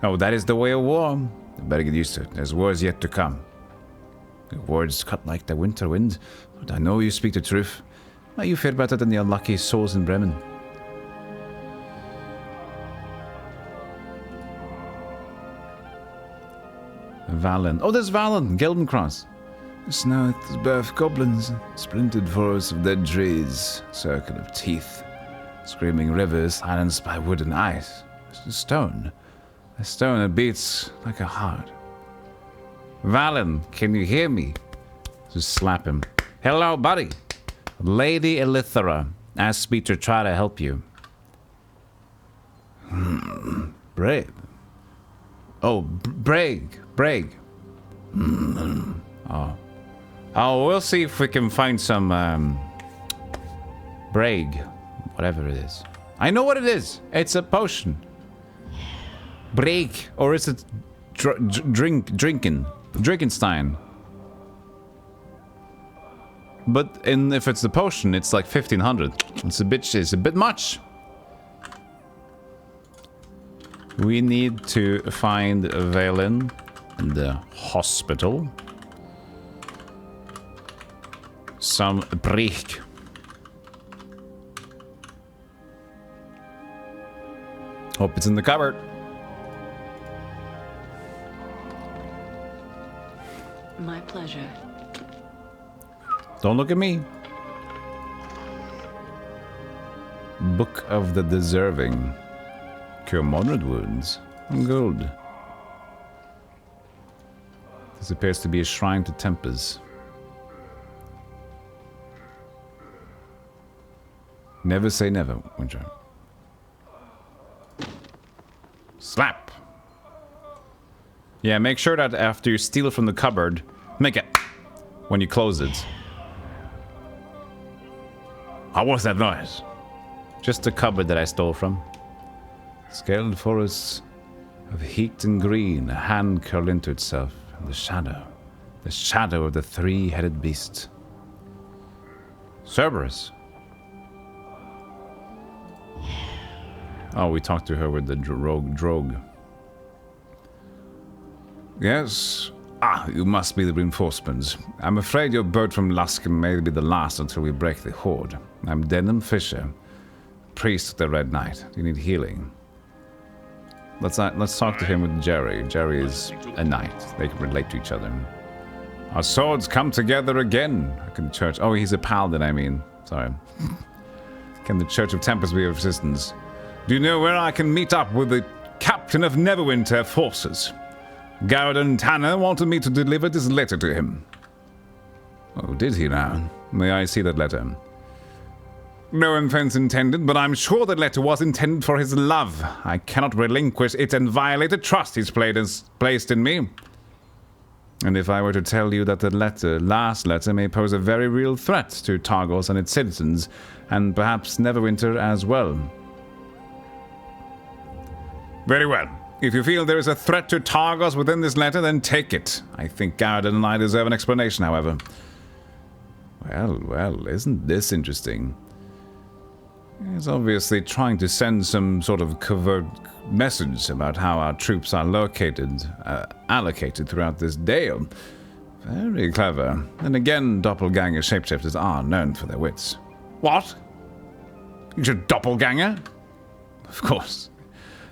Oh, that is the way of war. You better get used to it. There's wars yet to come. Your words cut like the winter wind, but I know you speak the truth. May you fare better than the unlucky souls in Bremen. Valen. Oh, there's Valen! Geldencross. Snout, birth goblins, splintered forests of dead trees, circle of teeth, screaming rivers silenced by wood and ice. It's a stone that beats like a heart. Valen, can you hear me? Just slap him. Hello, buddy. Lady Elithera asked me to try to help you. Brave. Oh, Brag. Oh, we'll see if we can find some, Brag. Whatever it is. I know what it is. It's a potion. Brag. Or is it Drinkenstein? But if it's the potion, it's like 1500. It's a bit much. We need to find Valen in the hospital. Some Breg. Hope it's in the cupboard. My pleasure. Don't look at me. Book of the Deserving. Cure moderate wounds. Gold. This appears to be a shrine to Tempest. Never say never, Winter. Slap! Yeah, make sure that after you steal from the cupboard, make it when you close it. How was that noise? Just the cupboard that I stole from. Scaled forests of heat and green, a hand curled into itself, and the shadow of the three-headed beast. Cerberus. Oh, we talked to her with the drogue. Yes. Ah, you must be the reinforcements. I'm afraid your boat from Luskan may be the last until we break the horde. I'm Denham Fisher, priest of the Red Knight. You need healing. Let's talk to him with Jerry. Jerry is a knight. They can relate to each other. Our swords come together again. Can the church... Oh, he's a paladin, I mean. Sorry. Can the Church of Tempest be of assistance? Do you know where I can meet up with the captain of Neverwinter forces? Garradon Tanner wanted me to deliver this letter to him. Oh, did he now? May I see that letter? No offense intended, but I'm sure the letter was intended for his love. I cannot relinquish it and violate the trust he's placed in me. And if I were to tell you that the last letter may pose a very real threat to Targos and its citizens, and perhaps Neverwinter as well. Very well. If you feel there is a threat to Targos within this letter, then take it. I think Garden and I deserve an explanation, however. Well, isn't this interesting? He's obviously trying to send some sort of covert message about how our troops are allocated throughout this dale. Very clever. And again, doppelganger shapeshifters are known for their wits. What? You're a doppelganger? Of course.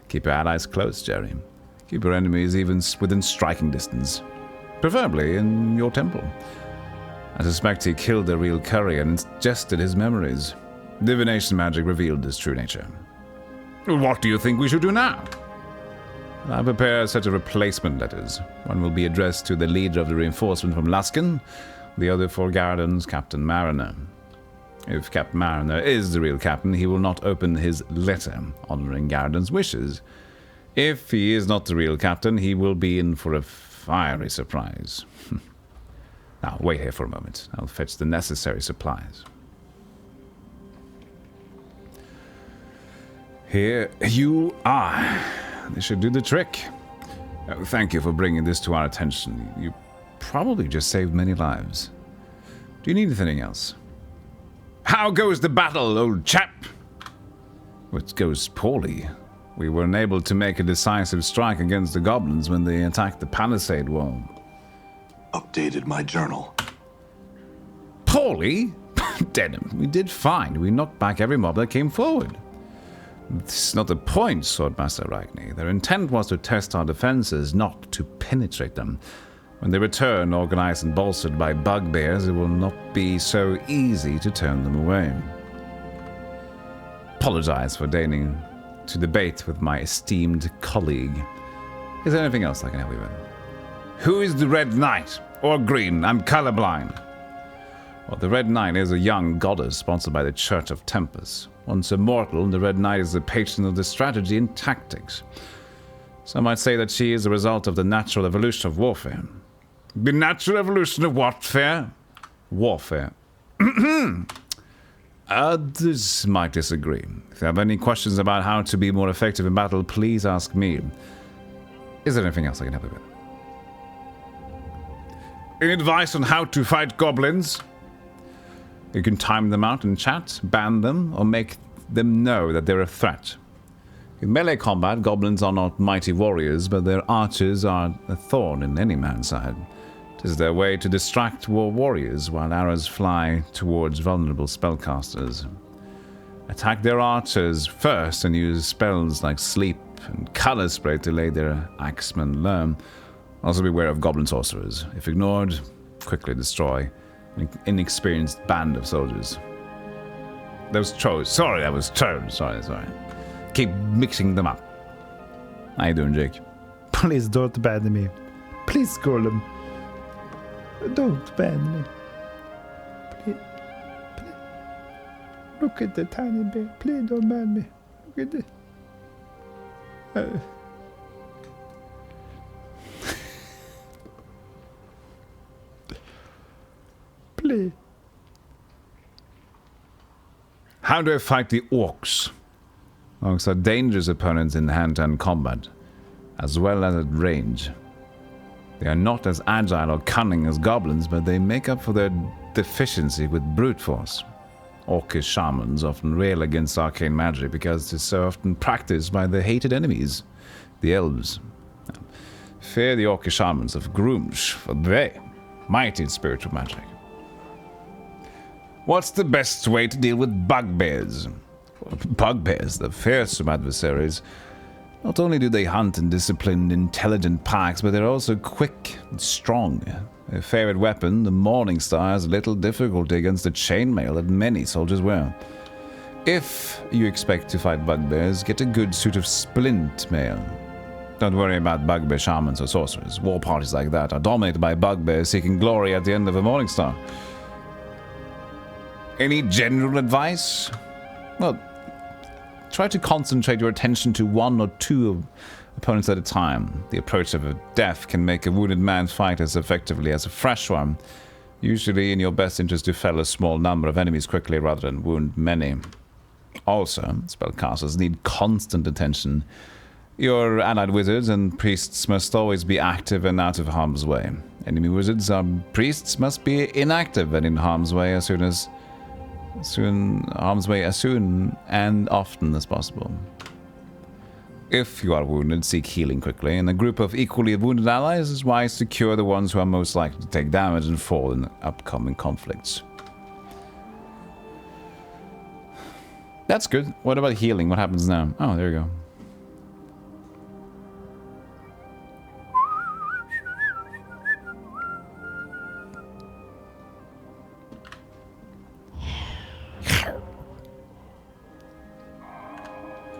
Keep your allies close, Jerry. Keep your enemies even within striking distance. Preferably in your temple. I suspect he killed the real courier and ingested his memories. Divination magic revealed his true nature. What do you think we should do now? I prepare a set of replacement letters. One will be addressed to the leader of the reinforcement from Luskan, the other for Garden's Captain Mariner. If Captain Mariner is the real captain, he will not open his letter, honoring Garden's wishes. If he is not the real captain, he will be in for a fiery surprise. Now, wait here for a moment. I'll fetch the necessary supplies. Here you are. This should do the trick. Thank you for bringing this to our attention. You probably just saved many lives. Do you need anything else? How goes the battle, old chap? It goes poorly. We were unable to make a decisive strike against the goblins when they attacked the palisade wall. Updated my journal. Poorly? Denim, we did fine. We knocked back every mob that came forward. This is not the point, Swordmaster Ragni. Their intent was to test our defenses, not to penetrate them. When they return, organized and bolstered by bugbears, it will not be so easy to turn them away. Apologize for deigning to debate with my esteemed colleague. Is there anything else I can help you with? Who is the Red Knight? Or green? I'm colorblind. Well, the Red Knight is a young goddess sponsored by the Church of Tempest. Once immortal, the Red Knight is the patron of the strategy and tactics. Some might say that she is the result of the natural evolution of warfare. The natural evolution of warfare? Warfare. Others might disagree. If you have any questions about how to be more effective in battle, please ask me. Is there anything else I can help you with? Any advice on how to fight goblins? You can time them out in chat, ban them, or make them know that they're a threat. In melee combat, goblins are not mighty warriors, but their archers are a thorn in any man's side. It is their way to distract warriors while arrows fly towards vulnerable spellcasters. Attack their archers first and use spells like sleep and color spray to lay their axemen low. Also beware of goblin sorcerers. If ignored, quickly destroy an inexperienced band of soldiers. That was trolls. Sorry, that was trolls. Sorry. Keep mixing them up. How you doing, Jake? Please don't ban me. Please, Golem. Don't ban me. Please. Look at the tiny bear. Please don't ban me. Look at it. Please. How do I fight the orcs? Orcs are dangerous opponents in hand-to-hand combat, as well as at range. They are not as agile or cunning as goblins, but they make up for their deficiency with brute force. Orcish shamans often rail against arcane magic because it is so often practiced by their hated enemies, the elves. Fear the orcish shamans of Grumsh, for they mighty in spiritual magic. What's the best way to deal with bugbears? Bugbears, the fearsome adversaries. Not only do they hunt in disciplined, intelligent packs, but they're also quick and strong. Their favorite weapon, the Morning Star, has little difficulty against the chainmail that many soldiers wear. If you expect to fight bugbears, get a good suit of splint mail. Don't worry about bugbear shamans or sorcerers. War parties like that are dominated by bugbears seeking glory at the end of a Morning Star. Any general advice? Well, try to concentrate your attention to one or two opponents at a time. The approach of a death can make a wounded man fight as effectively as a fresh one. Usually in your best interest to fell a small number of enemies quickly rather than wound many. Also, spellcasters need constant attention Your allied wizards and priests must always be active and out of harm's way. Enemy wizards and priests must be inactive and in harm's way as soon and often as possible. If you are wounded, seek healing quickly. In a group of equally wounded allies, it's wise to cure the ones who are most likely to take damage and fall in upcoming conflicts. That's good. What about healing? What happens now? Oh, there you go.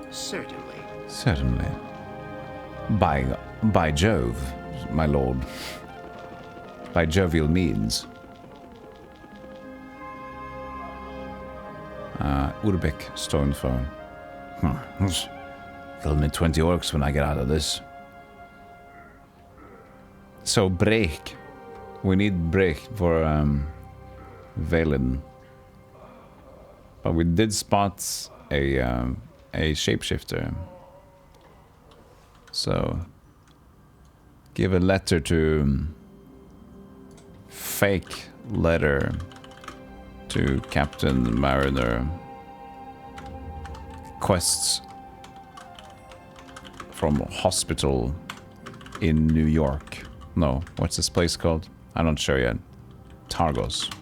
Certainly. Certainly. By Jove, my lord. By jovial means. Urbek Stonefoe. Kill me 20 orcs when I get out of this. So break. We need break for Valen. But we did spot a shapeshifter. So give a letter to fake letter to Captain Mariner. Quests from hospital in New York. No, what's this place called? I'm not sure yet. Targos.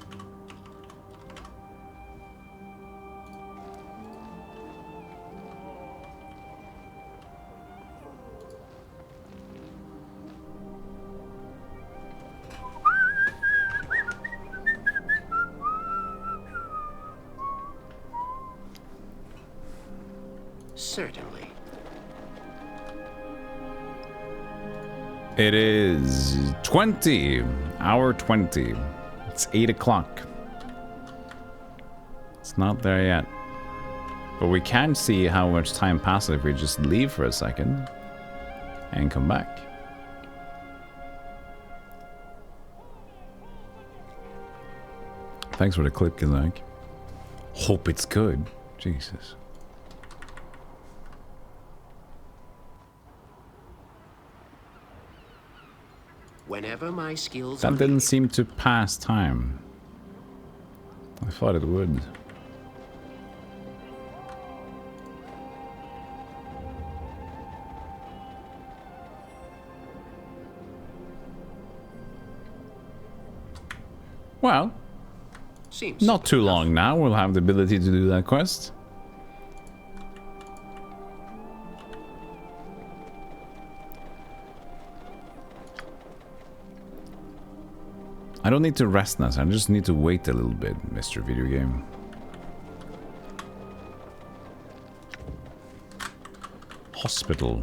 Certainly. It is 20. Hour 20. It's 8 o'clock. It's not there yet. But we can see how much time passes if we just leave for a second and come back. Thanks for the clip, Gilak. Hope it's good. Jesus. Whenever my skills That didn't seem to pass time. I thought it would. Well, seems not too long now. We'll have the ability to do that quest. I don't need to rest now, I just need to wait a little bit, Mr. Video Game. Hospital.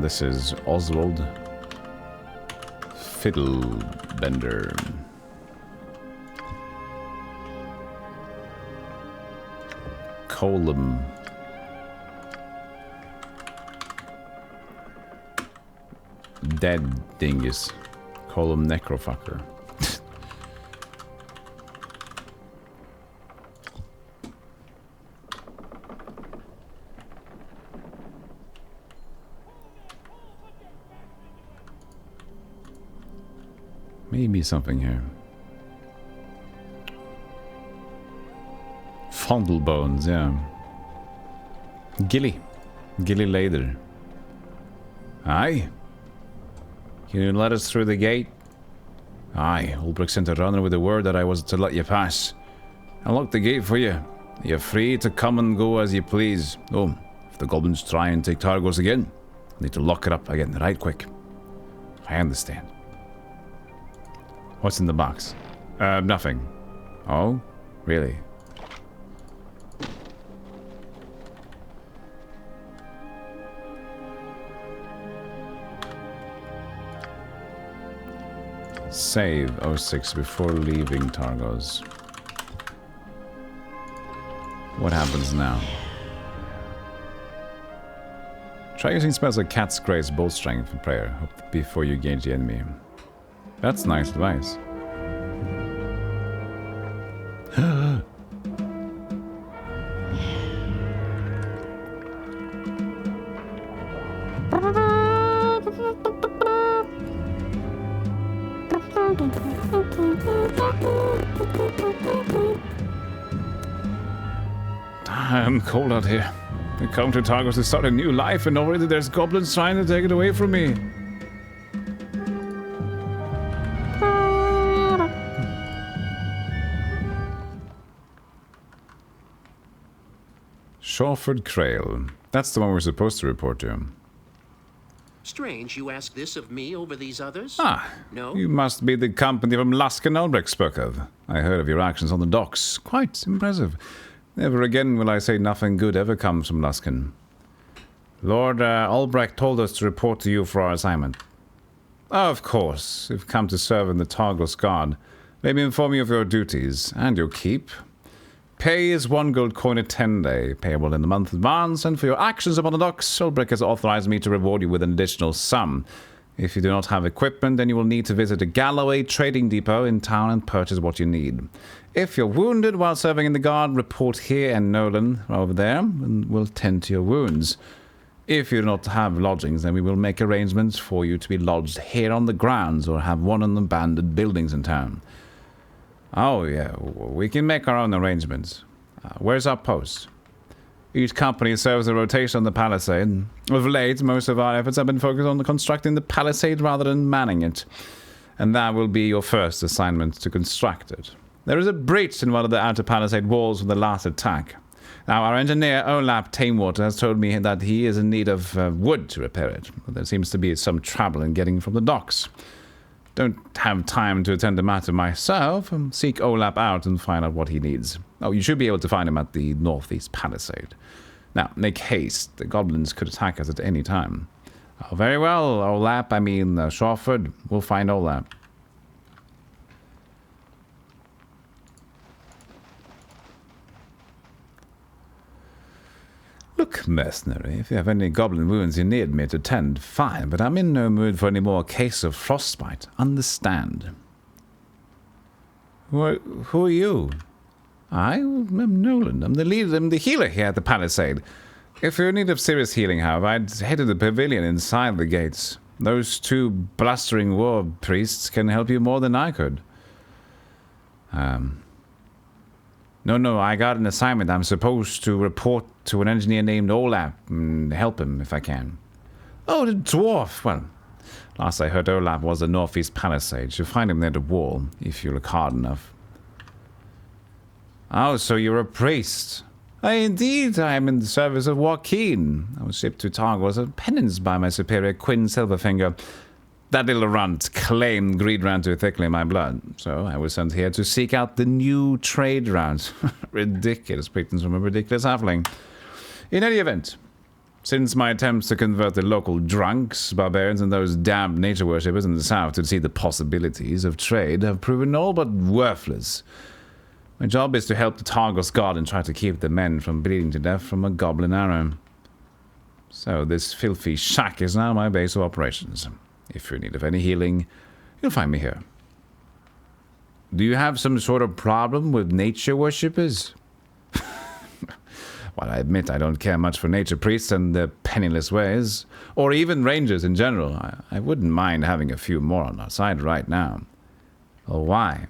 This is Oswald Fiddlebender. Golem. Dead dingus. Call him necrofucker. Maybe something here. Fondle bones, yeah. Gilly Lader. Aye. Can you let us through the gate? Aye, Ulbrich sent a runner with the word that I was to let you pass. Unlock the gate for you. You're free to come and go as you please. Oh, if the goblins try and take Targos again, I need to lock it up again right quick. I understand. What's in the box? Nothing. Oh? Really? Save 06 before leaving Targos. What happens now? Try using spells like Cat's Grace, Bolt Strength, and Prayer before you engage the enemy. That's nice advice. I'm cold out here. I come to Targos to start a new life, and already there's goblins trying to take it away from me. Shawford Crail. That's the one we're supposed to report to. Strange you ask this of me over these others? Ah, no? You must be the company from Luskin Albrecht spoke of. I heard of your actions on the docks. Quite impressive. Never again will I say nothing good ever comes from Luskin. Lord Albrecht told us to report to you for our assignment. Of course, you've come to serve in the Targos Guard. Let me inform you of your duties and your keep. Pay is 1 gold coin a 10-day, payable in the month advance, and for your actions upon the docks, Albrecht has authorized me to reward you with an additional sum. If you do not have equipment, then you will need to visit a Galloway trading depot in town and purchase what you need. If you're wounded while serving in the guard, report here and Nolan over there, and we'll tend to your wounds. If you do not have lodgings, then we will make arrangements for you to be lodged here on the grounds or have one in the abandoned buildings in town. Oh, yeah, we can make our own arrangements. Where's our post? Each company serves a rotation on the palisade. Of late, most of our efforts have been focused on constructing the palisade rather than manning it. And that will be your first assignment, to construct it. There is a breach in one of the outer palisade walls from the last attack. Now, our engineer, Olap Tamewater, has told me that he is in need of wood to repair it. But there seems to be some trouble in getting from the docks. Don't have time to attend the matter myself. Seek Olap out and find out what he needs. Oh, you should be able to find him at the northeast palisade. Now, make haste. The goblins could attack us at any time. Oh, very well, Olap. Shawford. We'll find Olap. Look, mercenary, if you have any goblin wounds you need me to tend, fine, but I'm in no mood for any more case of frostbite. Understand. Who are you? I'm Nolan. I'm the leader, I'm the healer here at the palisade. If you're in need of serious healing, however, I'd head to the pavilion inside the gates. Those 2 blustering war priests can help you more than I could. No, I got an assignment. I'm supposed to report to an engineer named Olap and help him if I can. Oh, the dwarf. Well, last I heard, Olap was the northeast palisade. You'll find him near the wall, if you look hard enough. Oh, so you're a priest. Indeed, I am in the service of Joaquin. I was shipped to Targos as a penance by my superior, Quinn Silverfinger. That little runt claimed greed ran too thickly in my blood, so I was sent here to seek out the new trade routes. Ridiculous pretense from a ridiculous halfling. In any event, since my attempts to convert the local drunks, barbarians, and those damned nature worshippers in the south to see the possibilities of trade have proven all but worthless, my job is to help the Targos Guard and try to keep the men from bleeding to death from a goblin arrow. So this filthy shack is now my base of operations. If you're in need of any healing, you'll find me here. Do you have some sort of problem with nature worshippers? Well, I admit I don't care much for nature priests and their penniless ways, or even rangers in general. I wouldn't mind having a few more on our side right now. Oh, why?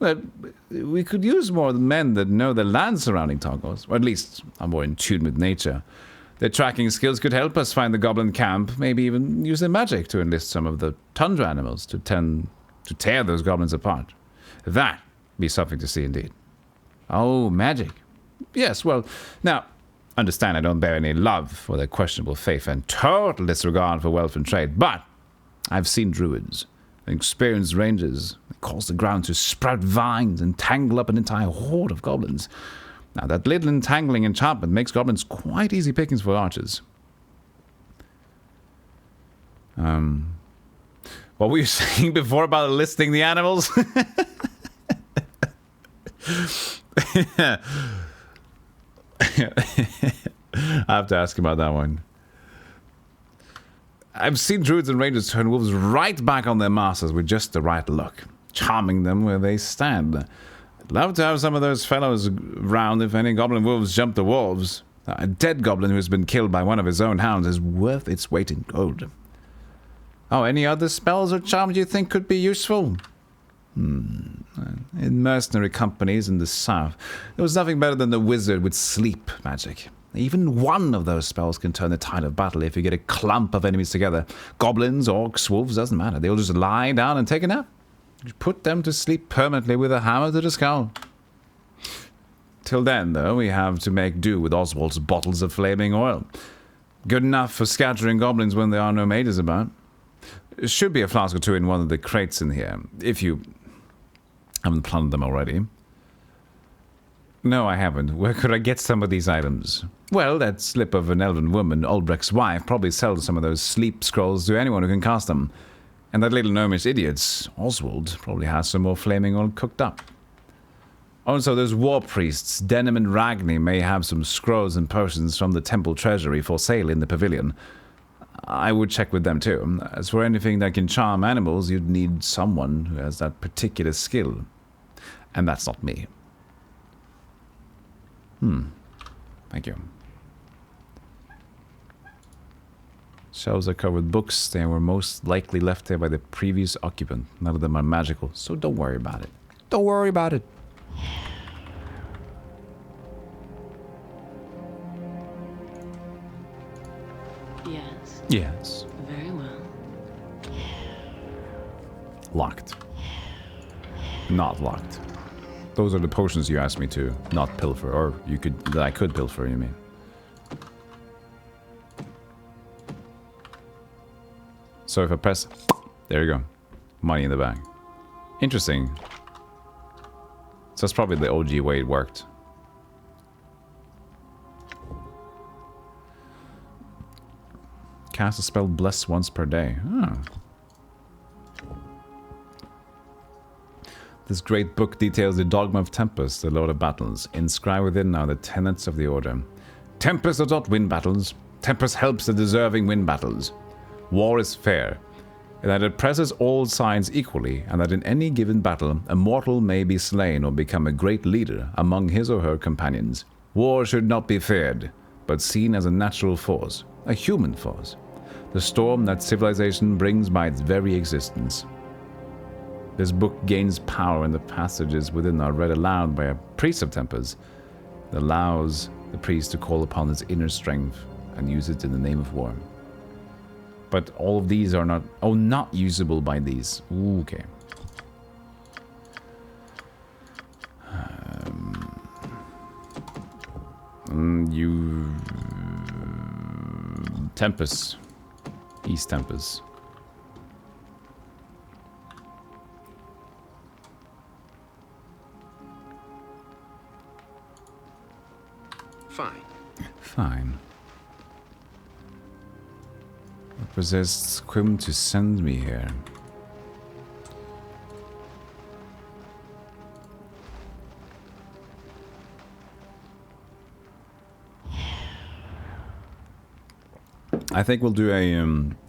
Well, we could use more men that know the land surrounding Targos, or at least are more in tune with nature. Their tracking skills could help us find the goblin camp, maybe even use their magic to enlist some of the tundra animals to tear those goblins apart. That be something to see indeed. Oh, magic. Yes, well, now, understand I don't bear any love for their questionable faith and total disregard for wealth and trade, but I've seen druids and experienced rangers cause the ground to sprout vines and tangle up an entire horde of goblins. Now, that little entangling enchantment makes goblins quite easy pickings for archers. What were you saying before about listing the animals? I have to ask about that one. I've seen druids and rangers turn wolves right back on their masters with just the right look, charming them where they stand. I'd love to have some of those fellows round if any goblin wolves jump the wolves. A dead goblin who has been killed by one of his own hounds is worth its weight in gold. Oh, any other spells or charms you think could be useful? In mercenary companies in the south, there was nothing better than the wizard with sleep magic. Even one of those spells can turn the tide of battle if you get a clump of enemies together. Goblins, orcs, wolves, doesn't matter. They'll just lie down and take a nap. You put them to sleep permanently with a hammer to the skull. Till then, though, we have to make do with Oswald's bottles of flaming oil. Good enough for scattering goblins when there are no mages about. There should be a flask or two in one of the crates in here, if you haven't plundered them already. No, I haven't. Where could I get some of these items? Well, that slip of an elven woman, Ulbrecht's wife, probably sells some of those sleep scrolls to anyone who can cast them. And that little gnomish idiot, Oswald, probably has some more flaming oil cooked up. Also, those war priests, Denim and Ragni, may have some scrolls and potions from the temple treasury for sale in the pavilion. I would check with them too. As for anything that can charm animals, you'd need someone who has that particular skill. And that's not me. Thank you. Shelves are covered with books. They were most likely left there by the previous occupant. None of them are magical, so don't worry about it. Don't worry about it. Yes. Yes. Very well. Locked. Not locked. Those are the potions you asked me to not pilfer, or you could, that I could pilfer, you mean. So if I press, there you go. Money in the bag. Interesting. So that's probably the OG way it worked. Cast a spell bless once per day. Oh. This great book details the dogma of Tempest, the Lord of Battles. Inscribed within are the tenets of the order. Tempest does not win battles. Tempest helps the deserving win battles. War is fair, in that it presses all sides equally, and that in any given battle, a mortal may be slain or become a great leader among his or her companions. War should not be feared, but seen as a natural force, a human force, the storm that civilization brings by its very existence. This book gains power when the passages within are read aloud by a priest of Tempest. It allows the priest to call upon his inner strength and use it in the name of war. But all of these are not... Oh, not usable by these. Ooh, okay. Tempest. East Tempest. Fine. Fine. What possessed Quim to send me here? I think we'll do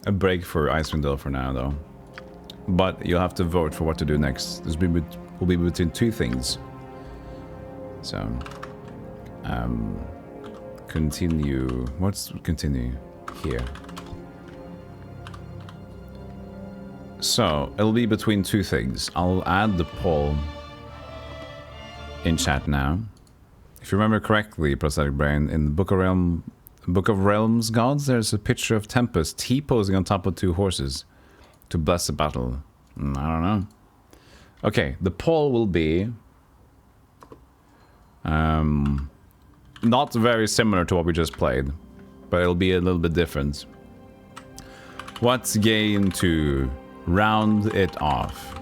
a break for Icewind Dale for now, though. But you'll have to vote for what to do next. This will be between two things. So, continue. What's continue here? So, it'll be between two things. I'll add the poll in chat now. If you remember correctly, Prosthetic Brain, in the Book of Realms Gods, there's a picture of Tempest T-posing on top of two horses to bless the battle. I don't know. Okay, the poll will be not very similar to what we just played, but it'll be a little bit different. What's game to round it off?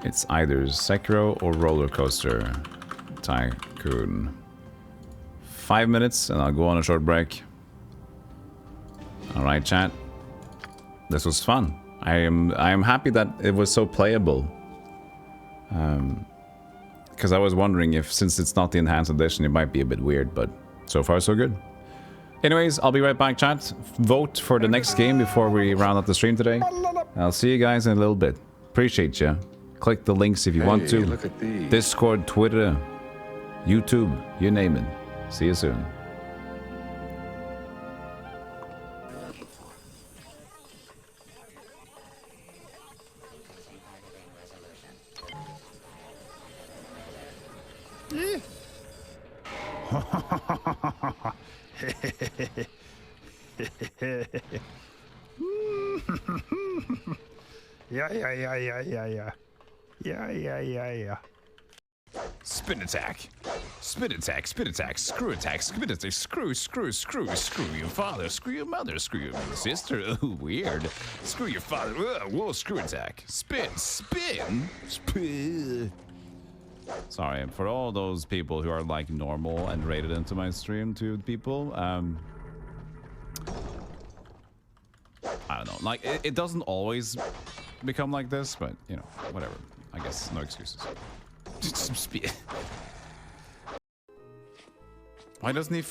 It's either Sekiro or Roller Coaster Tycoon. 5 minutes and I'll go on a short break. Alright, chat. This was fun. I am happy that it was so playable. Because I was wondering if, since it's not the enhanced edition, it might be a bit weird, but so far so good. Anyways, I'll be right back, chat. Vote for the next game before we round up the stream today. I'll see you guys in a little bit. Appreciate you. Click the links if you want to. Look at these. Discord, Twitter, YouTube, you name it. See you soon. Yeah. Spin attack. Spin attack, spin attack, screw attack, spin attack, screw your father, screw your mother, screw your sister, oh, weird. Screw your father, whoa, screw attack. Spin. Sorry, for all those people who are like normal and rated into my stream to people, I don't know, like, it doesn't always become like this, but, you know, whatever. I guess, no excuses. Why doesn't he find